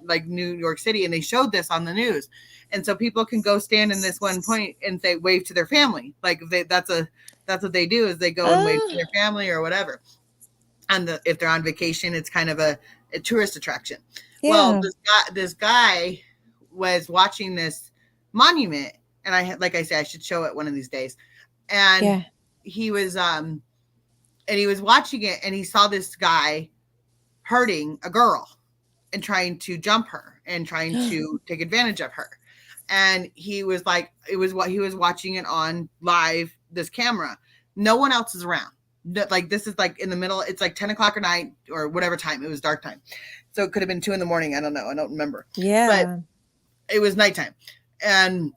[SPEAKER 3] like New York City, and they showed this on the news. And so people can go stand in this one point and say wave to their family. Like that's what they do, is they go and wave to their family or whatever. And if they're on vacation, it's kind of a tourist attraction.
[SPEAKER 6] Yeah.
[SPEAKER 3] Well, this guy was watching this monument, and like I said, I should show it one of these days. And he was watching it, and he saw this guy hurting a girl and trying to jump her and trying to take advantage of her. And he was like, he was watching it on live, this camera. No one else is around. Like this is like in the middle. It's like 10 o'clock at night or whatever time. It was dark time. So it could have been 2 a.m. I don't know. I don't remember.
[SPEAKER 6] Yeah.
[SPEAKER 3] But it was nighttime. And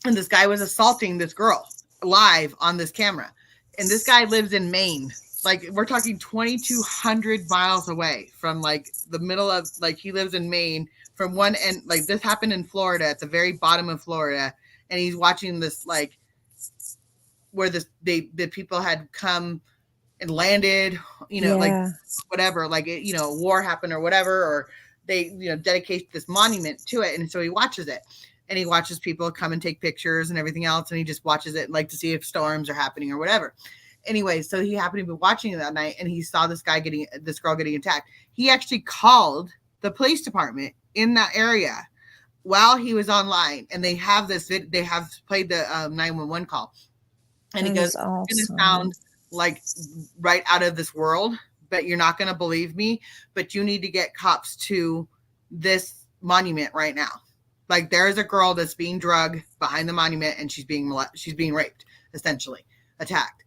[SPEAKER 3] this guy was assaulting this girl live on this camera. And this guy lives in Maine. Like we're talking 2,200 miles away from like the middle of, like, he lives in Maine from one end. Like this happened in Florida, at the very bottom of Florida. And he's watching this, like, where the people had come and landed, you know, like whatever, like, you know, war happened or whatever, or they, you know, dedicate this monument to it. And so he watches it, and he watches people come and take pictures and everything else. And he just watches it, like, to see if storms are happening or whatever. Anyway, so he happened to be watching it that night, and he saw this girl getting attacked. He actually called the police department in that area while he was online, and they have played the 911 call. And he goes,
[SPEAKER 6] awesome.
[SPEAKER 3] It's going to sound like right out of this world, but you're not going to believe me, but you need to get cops to this monument right now. Like, there is a girl that's being drugged behind the monument, and she's being raped, essentially attacked.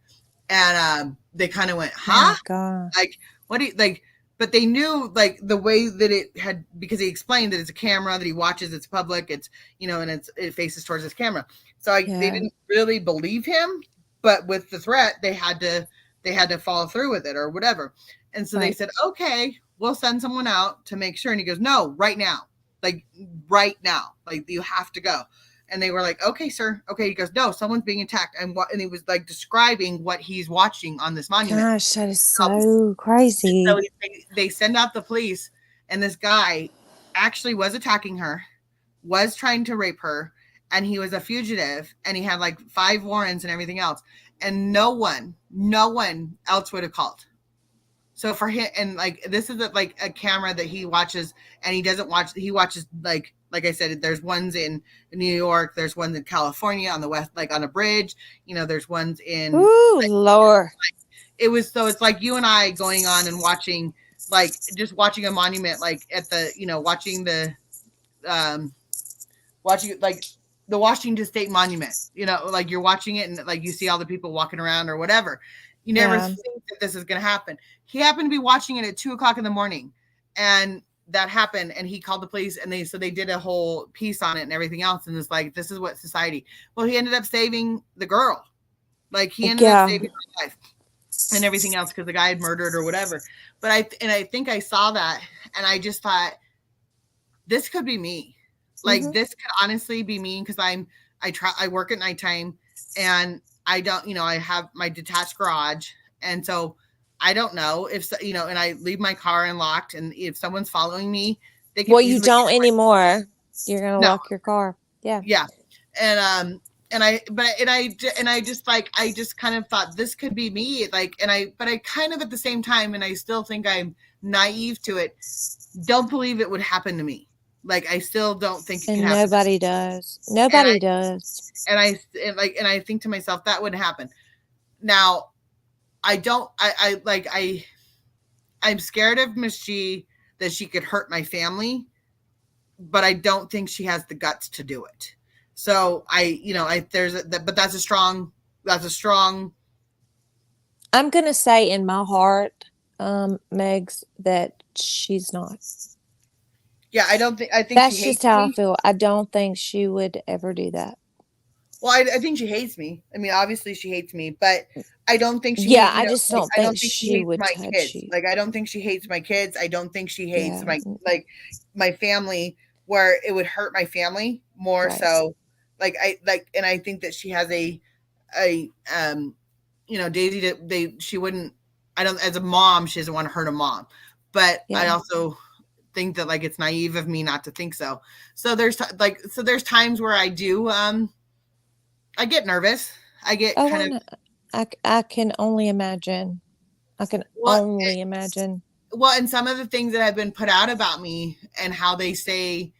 [SPEAKER 3] And they kind of went, huh?
[SPEAKER 6] Oh, God.
[SPEAKER 3] Like, what do you, like, but they knew, like, the way that it had, because he explained that it's a camera that he watches, it's public, it's, you know, and it faces towards this camera. So they didn't really believe him, but with the threat, they had to follow through with it or whatever. And so they said, okay, we'll send someone out to make sure. And he goes, no, right now, like you have to go. And they were like, okay, sir. Okay. He goes, no, someone's being attacked. And he was like describing what he's watching on this monument.
[SPEAKER 6] Gosh, that is so crazy.
[SPEAKER 3] So they send out the police, and this guy actually was attacking her, was trying to rape her, and he was a fugitive, and he had like 5 warrants and everything else. And no one else would have called. So for him, and like, this is like a camera that he watches, and he watches like I said, there's ones in New York, there's ones in California on the west, like on a bridge, you know, there's ones in,
[SPEAKER 6] ooh,
[SPEAKER 3] like,
[SPEAKER 6] Lord.
[SPEAKER 3] It's like you and I going on and watching, like, just watching a monument, like at the, you know, watching like the Washington State Monument, you know, like you're watching it and like you see all the people walking around or whatever. You never think that this is going to happen. He happened to be watching it at 2:00 a.m. and that happened, and he called the police, and they did a whole piece on it and everything else. And it's like, this is what society, well, he ended up saving the girl. Like he ended up saving her life and everything else, because the guy had murdered or whatever. But I think I saw that, and I just thought, this could be me. Like this could honestly be me, because I work at nighttime, and I don't, I have my detached garage. And so I don't know if, and I leave my car unlocked, and if someone's following me, they can
[SPEAKER 6] Well, you
[SPEAKER 3] easily
[SPEAKER 6] don't anymore. You're gonna
[SPEAKER 3] No.
[SPEAKER 6] lock your car. Yeah.
[SPEAKER 3] Yeah. And I just like, I just kind of thought this could be me. Like, but I kind of at the same time, and I still think I'm naive to it, don't believe it would happen to me. Like, I still don't think it
[SPEAKER 6] And
[SPEAKER 3] could happen.
[SPEAKER 6] nobody does. Nobody does.
[SPEAKER 3] And I think to myself, that would happen. Now, I'm scared of Miss G, that she could hurt my family, but I don't think she has the guts to do it. So but that's a strong.
[SPEAKER 6] I'm gonna say in my heart, Megs, that she's not.
[SPEAKER 3] Yeah, I think
[SPEAKER 6] That's
[SPEAKER 3] she
[SPEAKER 6] just
[SPEAKER 3] hates
[SPEAKER 6] how
[SPEAKER 3] me.
[SPEAKER 6] I feel. I don't think she would ever do that.
[SPEAKER 3] Well, I think she hates me. I mean, obviously she hates me, but I don't think she.
[SPEAKER 6] Yeah, I just don't
[SPEAKER 3] I don't
[SPEAKER 6] think
[SPEAKER 3] think she
[SPEAKER 6] she
[SPEAKER 3] hates
[SPEAKER 6] would
[SPEAKER 3] my
[SPEAKER 6] touch
[SPEAKER 3] kids.
[SPEAKER 6] you.
[SPEAKER 3] Like, I don't think she hates my kids. I don't think she hates
[SPEAKER 6] Yeah.
[SPEAKER 3] my family, where it would hurt my family more.
[SPEAKER 6] Right.
[SPEAKER 3] So, and I think that she has Daisy. She wouldn't. I don't. As a mom, she doesn't want to hurt a mom, but I
[SPEAKER 6] Yeah.
[SPEAKER 3] also think that, like, it's naive of me not to think so. So there's times where I do. I get nervous. I get
[SPEAKER 6] Oh,
[SPEAKER 3] kind of.
[SPEAKER 6] I can only imagine. I can only imagine.
[SPEAKER 3] Well, and some of the things that have been put out about me and how they say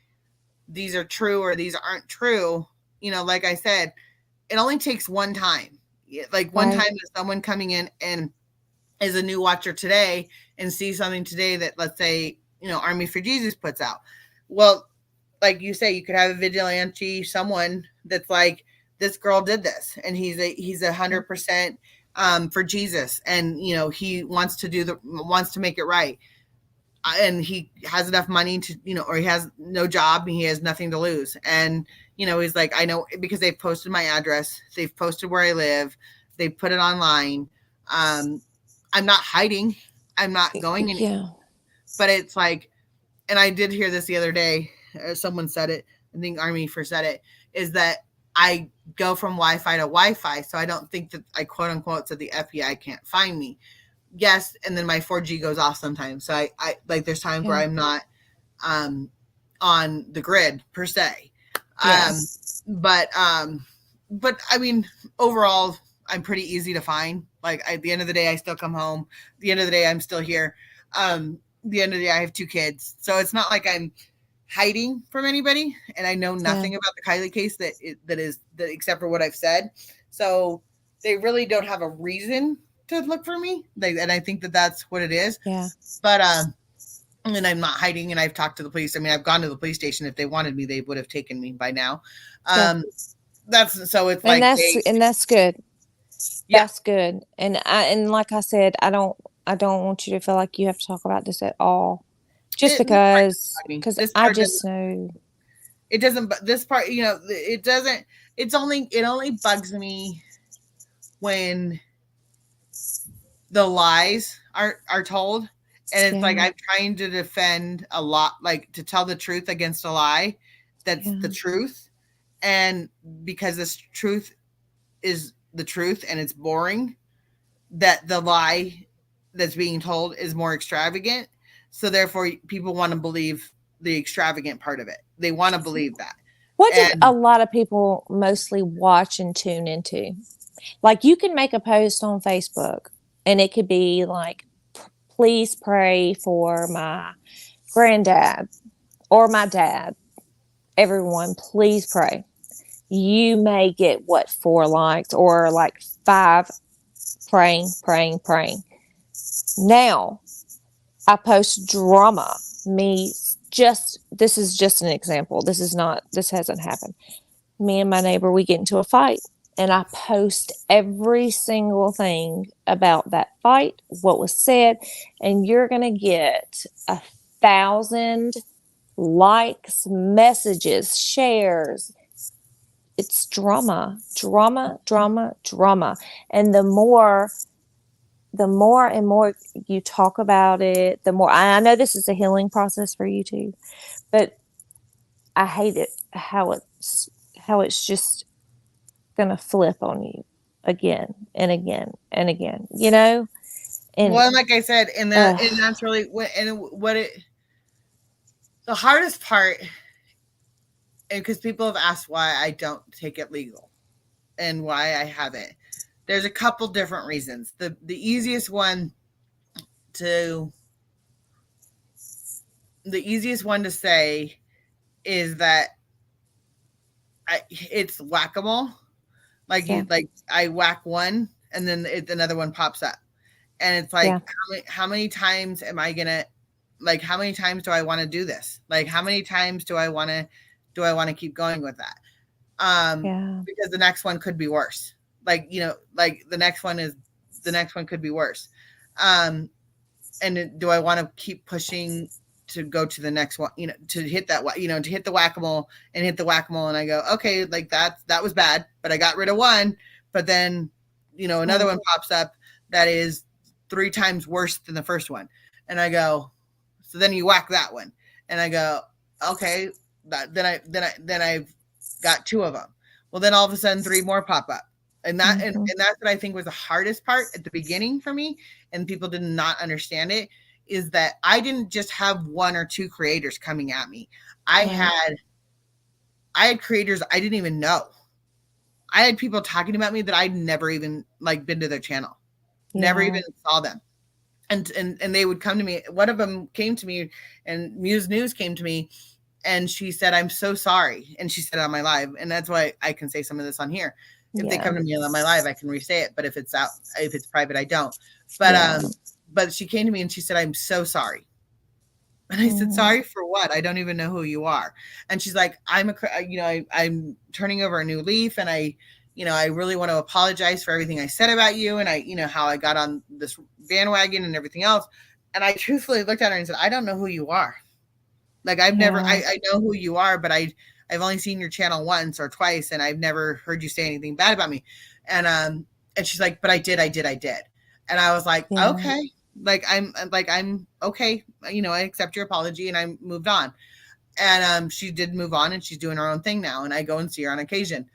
[SPEAKER 3] these are true or these aren't true, like I said, it only takes one time. Like, one
[SPEAKER 6] Right.
[SPEAKER 3] time is someone coming in and is a new watcher today and sees something today that, let's say, Army for Jesus puts out. Well, like you say, you could have a vigilante, someone that's like, this girl did this, and he's 100% for Jesus, and he wants to make it right, and he has enough money to, or he has no job and he has nothing to lose, and he's like, I know, because they've posted my address, they've posted where I live, they put it online. I'm not hiding, I'm not going in.
[SPEAKER 6] Yeah.
[SPEAKER 3] But it's like, and I did hear this the other day, someone said it, I think Army first said it, is that I go from Wi-Fi to Wi-Fi, so I don't think that I quote unquote said the FBI can't find me. Yes, and then my 4G goes off sometimes. So I like, there's times where I'm not on the grid per se. But I mean, overall, I'm pretty easy to find. Like, at the end of the day, I still come home. At the end of the day, I'm still here. The end of the day, I have 2 kids, so it's not like I'm hiding from anybody, and I know nothing about the Kylie case that except for what I've said. So they really don't have a reason to look for me. And I think that that's what it is.
[SPEAKER 6] Yeah.
[SPEAKER 3] But and I'm not hiding, and I've talked to the police. I mean, I've gone to the police station. If they wanted me, they would have taken me by now. That's so it's like,
[SPEAKER 6] and that's good.
[SPEAKER 3] Yeah.
[SPEAKER 6] That's good. And like I said, I don't want you to feel like you have to talk about this at all. Just because I just know
[SPEAKER 3] it doesn't. But this part, it doesn't. It only bugs me when the lies are told, and it's like, I'm trying to defend a lot, like, to tell the truth against a lie. That's the truth, and because this truth is the truth and it's boring, that the lie that's being told is more extravagant. So therefore, people want to believe the extravagant part of it. They want to believe that.
[SPEAKER 6] What did a lot of people mostly watch and tune into? Like, you can make a post on Facebook and it could be like, please pray for my granddad or my dad. Everyone, please pray. You may get 4 likes or like 5 praying. Now, I post drama. This is just an example. This hasn't happened. Me and my neighbor, we get into a fight, and I post every single thing about that fight, what was said, and you're going to get 1,000 likes, messages, shares. It's drama. And the more and more you talk about it, the more, I know this is a healing process for you too, but I hate it how it's just gonna flip on you. again and again and again, you know? And
[SPEAKER 3] Well, like I said, and that's really the hardest part, and because people have asked why I don't take it legal and why I haven't. There's a couple different reasons. The easiest one to say is that it's whack-a-mole. Like
[SPEAKER 6] yeah,
[SPEAKER 3] I whack one and then another one pops up. And it's like,
[SPEAKER 6] yeah,
[SPEAKER 3] how many times am I gonna, like, how many times do I want to do this? Like, how many times do I want to keep going with that?
[SPEAKER 6] yeah,
[SPEAKER 3] Because the next one could be worse. Like, like the next one could be worse. And do I want to keep pushing to go to the next one, to hit that, to hit the whack-a-mole and hit the whack-a-mole. And I go, okay, like that was bad, but I got rid of one, but then, another one pops up that is 3 times worse than the first one. And I go, so then you whack that one. And I go, okay, then I've got 2 of them. Well, then all of a sudden 3 more pop up. And that, and that's what I think was the hardest part at the beginning for me. And people did not understand it, is that I didn't just have 1 or 2 creators coming at me. I had creators I didn't even know. I had people talking about me that I'd never even been to their channel. Never even saw them. And they would come to me. One of them came to me, and Muse News came to me, and she said, I'm so sorry. And she said it on my live. And that's why I can say some of this on here. If they come to me on my live, I can re-say it. But if it's private, I don't. But she came to me and she said, I'm so sorry. And I said, sorry for what? I don't even know who you are. And she's like, I'm turning over a new leaf, and I really want to apologize for everything I said about you, and how I got on this bandwagon and everything else. And I truthfully looked at her and said, I don't know who you are. Like, I know who you are, but I've only seen your channel once or twice, and I've never heard you say anything bad about me. And she's like, but I did. And I was like, okay. I'm okay. I accept your apology, and I moved on. And she did move on, and she's doing her own thing now. And I go and see her on occasion.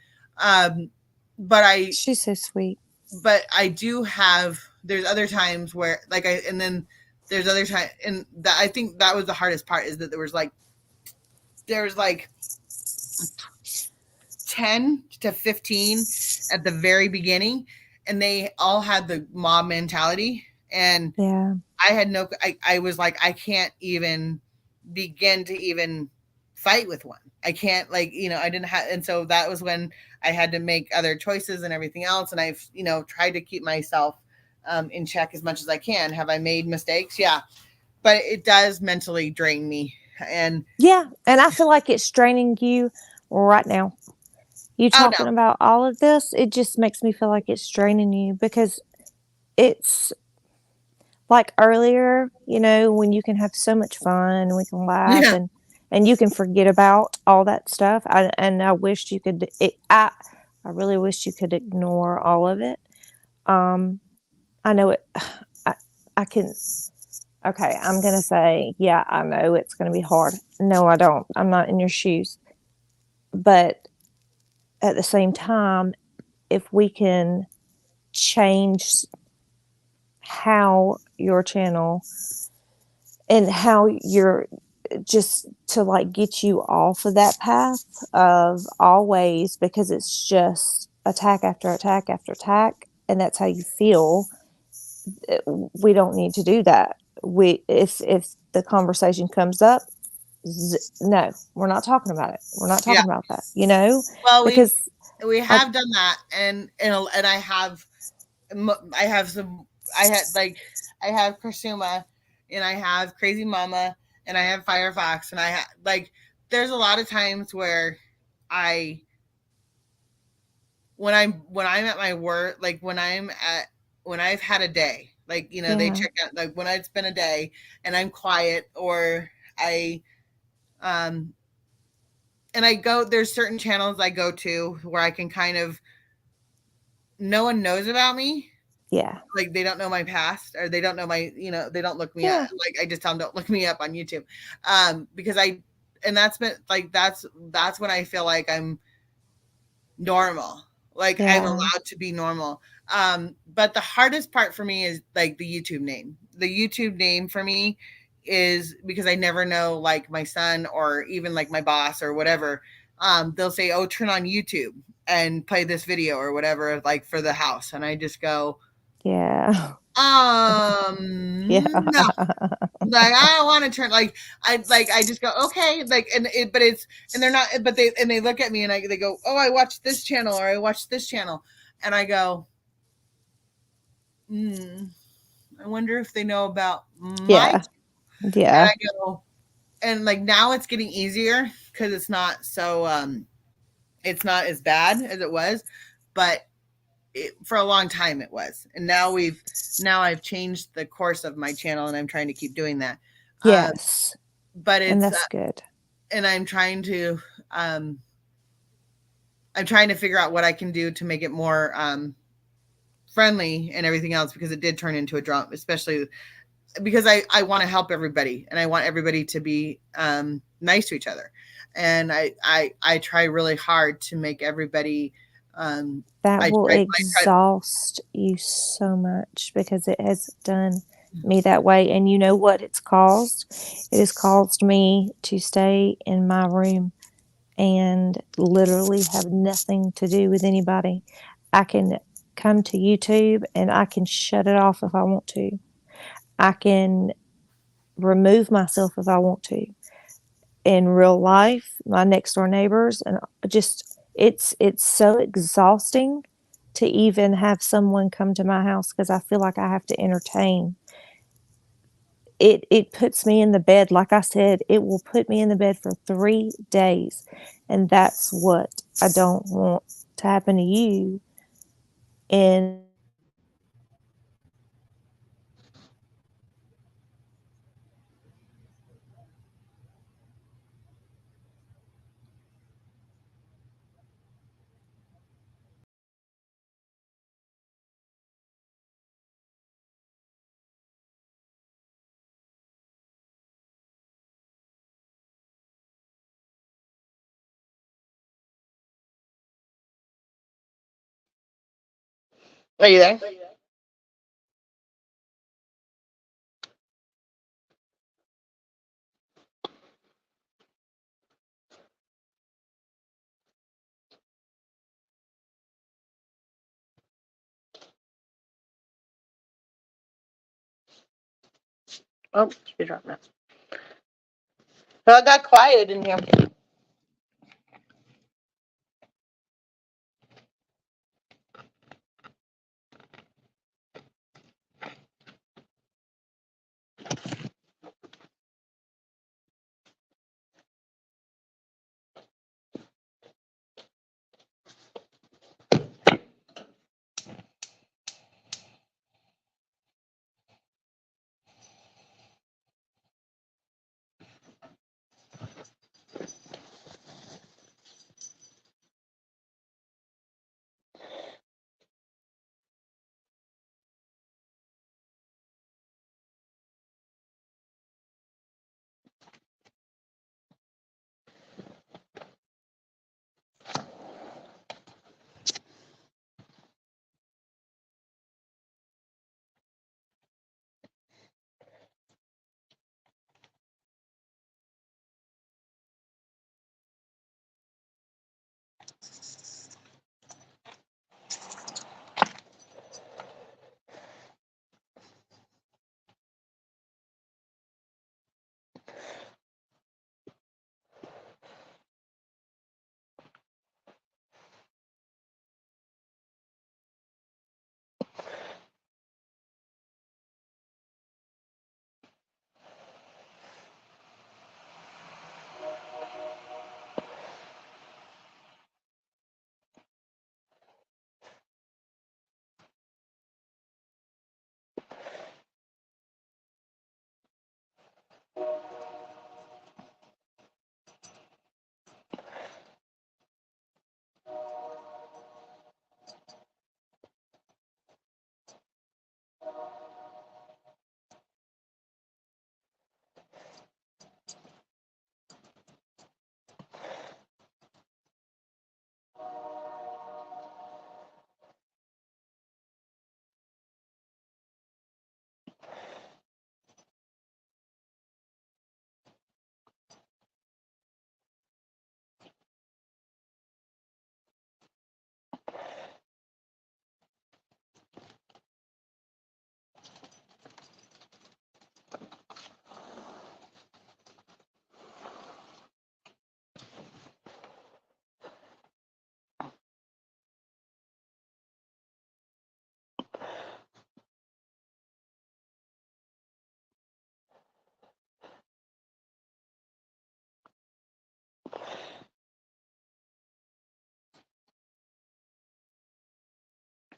[SPEAKER 3] But
[SPEAKER 6] she's so sweet.
[SPEAKER 3] But I do have, there's other times where and then there's other time, and that, I think that was the hardest part, is that there was 10 to 15 at the very beginning, and they all had the mob mentality. And I had I was like, I can't even begin to even fight with one. I can't, I didn't have, and so that was when I had to make other choices and everything else. And I've, tried to keep myself in check as much as I can. Have I made mistakes? Yeah. But it does mentally drain me. And
[SPEAKER 6] I feel like it's draining you right now. You talking about all of this, it just makes me feel like it's draining you, because it's like earlier, when you can have so much fun and we can laugh and you can forget about all that stuff. I wished you could, I really wish you could ignore all of it. I know it, I can, okay, I'm going to say, yeah, I know it's going to be hard. No, I don't. I'm not in your shoes. But at the same time, if we can change how your channel and how you're, just to get you off of that path of always, because it's just attack after attack after attack, and that's how you feel. We don't need to do that. If the conversation comes up, no, we're not talking about it. We're not talking about that,
[SPEAKER 3] Well,
[SPEAKER 6] because
[SPEAKER 3] we have done that, and I have Kursuma, and I have Crazy Mama, and I have Firefox, and I have there's a lot of times where when I'm at my work, when I've had a day, they check out, when it's been a day and I'm quiet, or and I go, there's certain channels I go to where I can kind of, no one knows about me.
[SPEAKER 6] Yeah.
[SPEAKER 3] They don't know my past, or they don't know my, they don't look me up. I just tell them, don't look me up on YouTube. Because that's been that's when I feel like I'm normal. Like I'm
[SPEAKER 6] Yeah.
[SPEAKER 3] allowed to be normal. But the hardest part for me is like the YouTube name. The YouTube name for me is because I never know, like my son or even like my boss or whatever. They'll say, "Oh, turn on YouTube and play this video or whatever, like for the house," and I just go,
[SPEAKER 6] Yeah.
[SPEAKER 3] no,
[SPEAKER 6] Yeah.
[SPEAKER 3] like I don't want to turn, I just go, okay, like, but it's, and they're not, but they look at me and they go, oh, I watched this channel or I watched this channel, and I go, I wonder if they know about my,
[SPEAKER 6] Yeah.
[SPEAKER 3] and
[SPEAKER 6] Yeah.
[SPEAKER 3] I go, and like now it's getting easier because it's not so it's not as bad as it was, but for a long time it was, and now I've changed the course of my channel and I'm trying to keep doing that.
[SPEAKER 6] Yes.
[SPEAKER 3] But
[SPEAKER 6] And
[SPEAKER 3] it's
[SPEAKER 6] that's good.
[SPEAKER 3] and I'm trying to figure out what I can do to make it more friendly and everything else, because it did turn into a drama, especially because I want to help everybody and I want everybody to be nice to each other, and I try really hard to make everybody
[SPEAKER 6] That will
[SPEAKER 3] I try.
[SPEAKER 6] exhaust you so much because it has done me that way. And you know what it's caused? It has caused me to stay in my room and literally have nothing to do with anybody. I can come to YouTube and I can shut it off if I want to. I can remove myself if I want to. In real life, my next door neighbors, and just it's so exhausting to even have someone come to my house because I feel like I have to entertain. It puts me in the bed, like I said, it will put me in the bed for 3 days, and that's what I don't want to happen to you. And
[SPEAKER 1] Are you there? Oh, she dropped now. So I got quiet in here.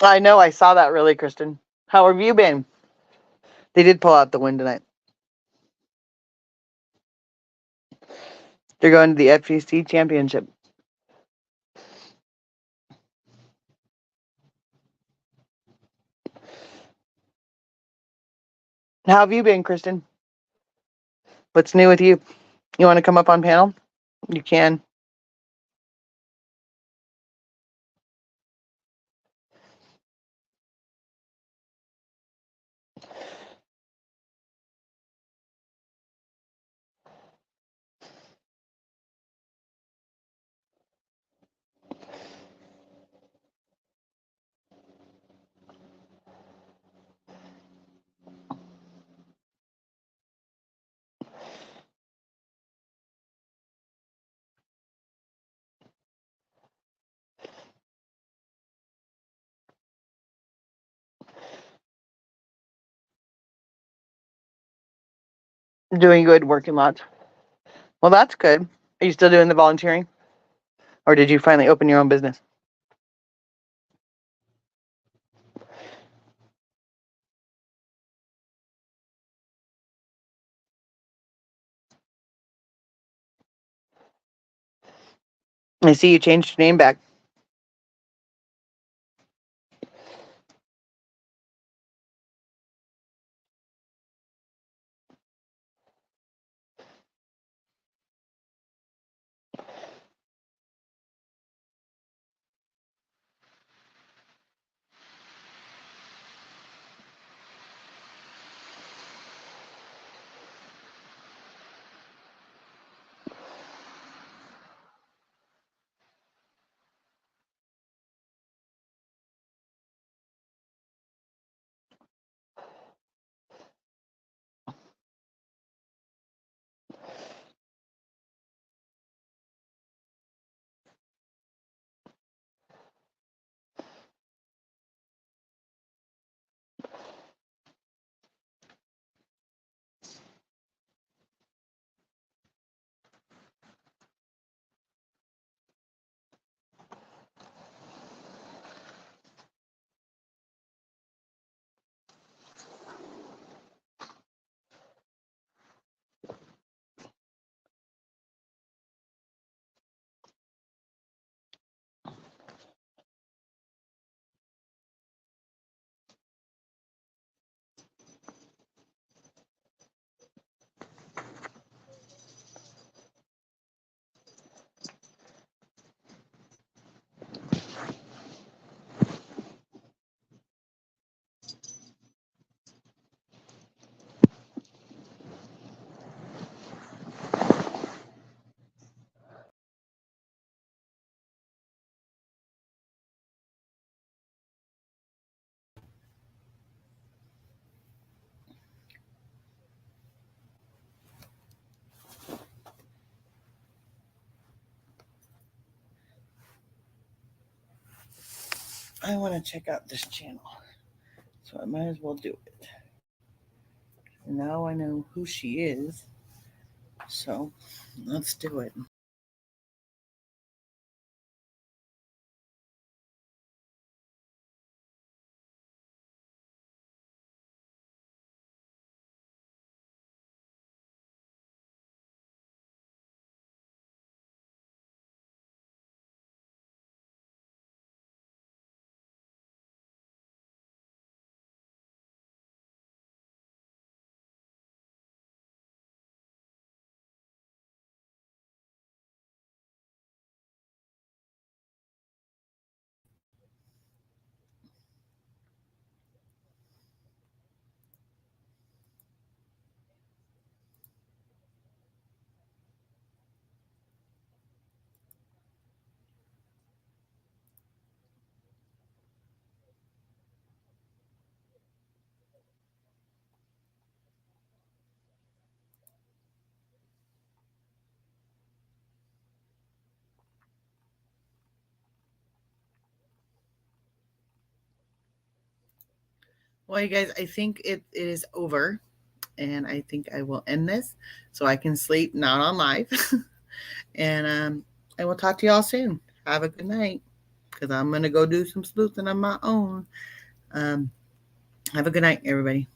[SPEAKER 1] I know. I saw that really, Kristen. How have you been? They did pull out the win tonight. They're going to the FGC championship. How have you been, Kristen? What's new with you? You want to come up on panel? You can. Doing good, working lots. Well, that's good. Are you still doing the volunteering? Or did you finally open your own business? I see you changed your name back. I want to check out this channel, so I might as well do it. Now I know who she is, so let's do it. Well, you guys, I think it is over, and I think I will end this so I can sleep, not on live. And I will talk to you all soon. Have a good night.
[SPEAKER 3] because I'm going to go do some sleuthing on my own. Have a good night, everybody.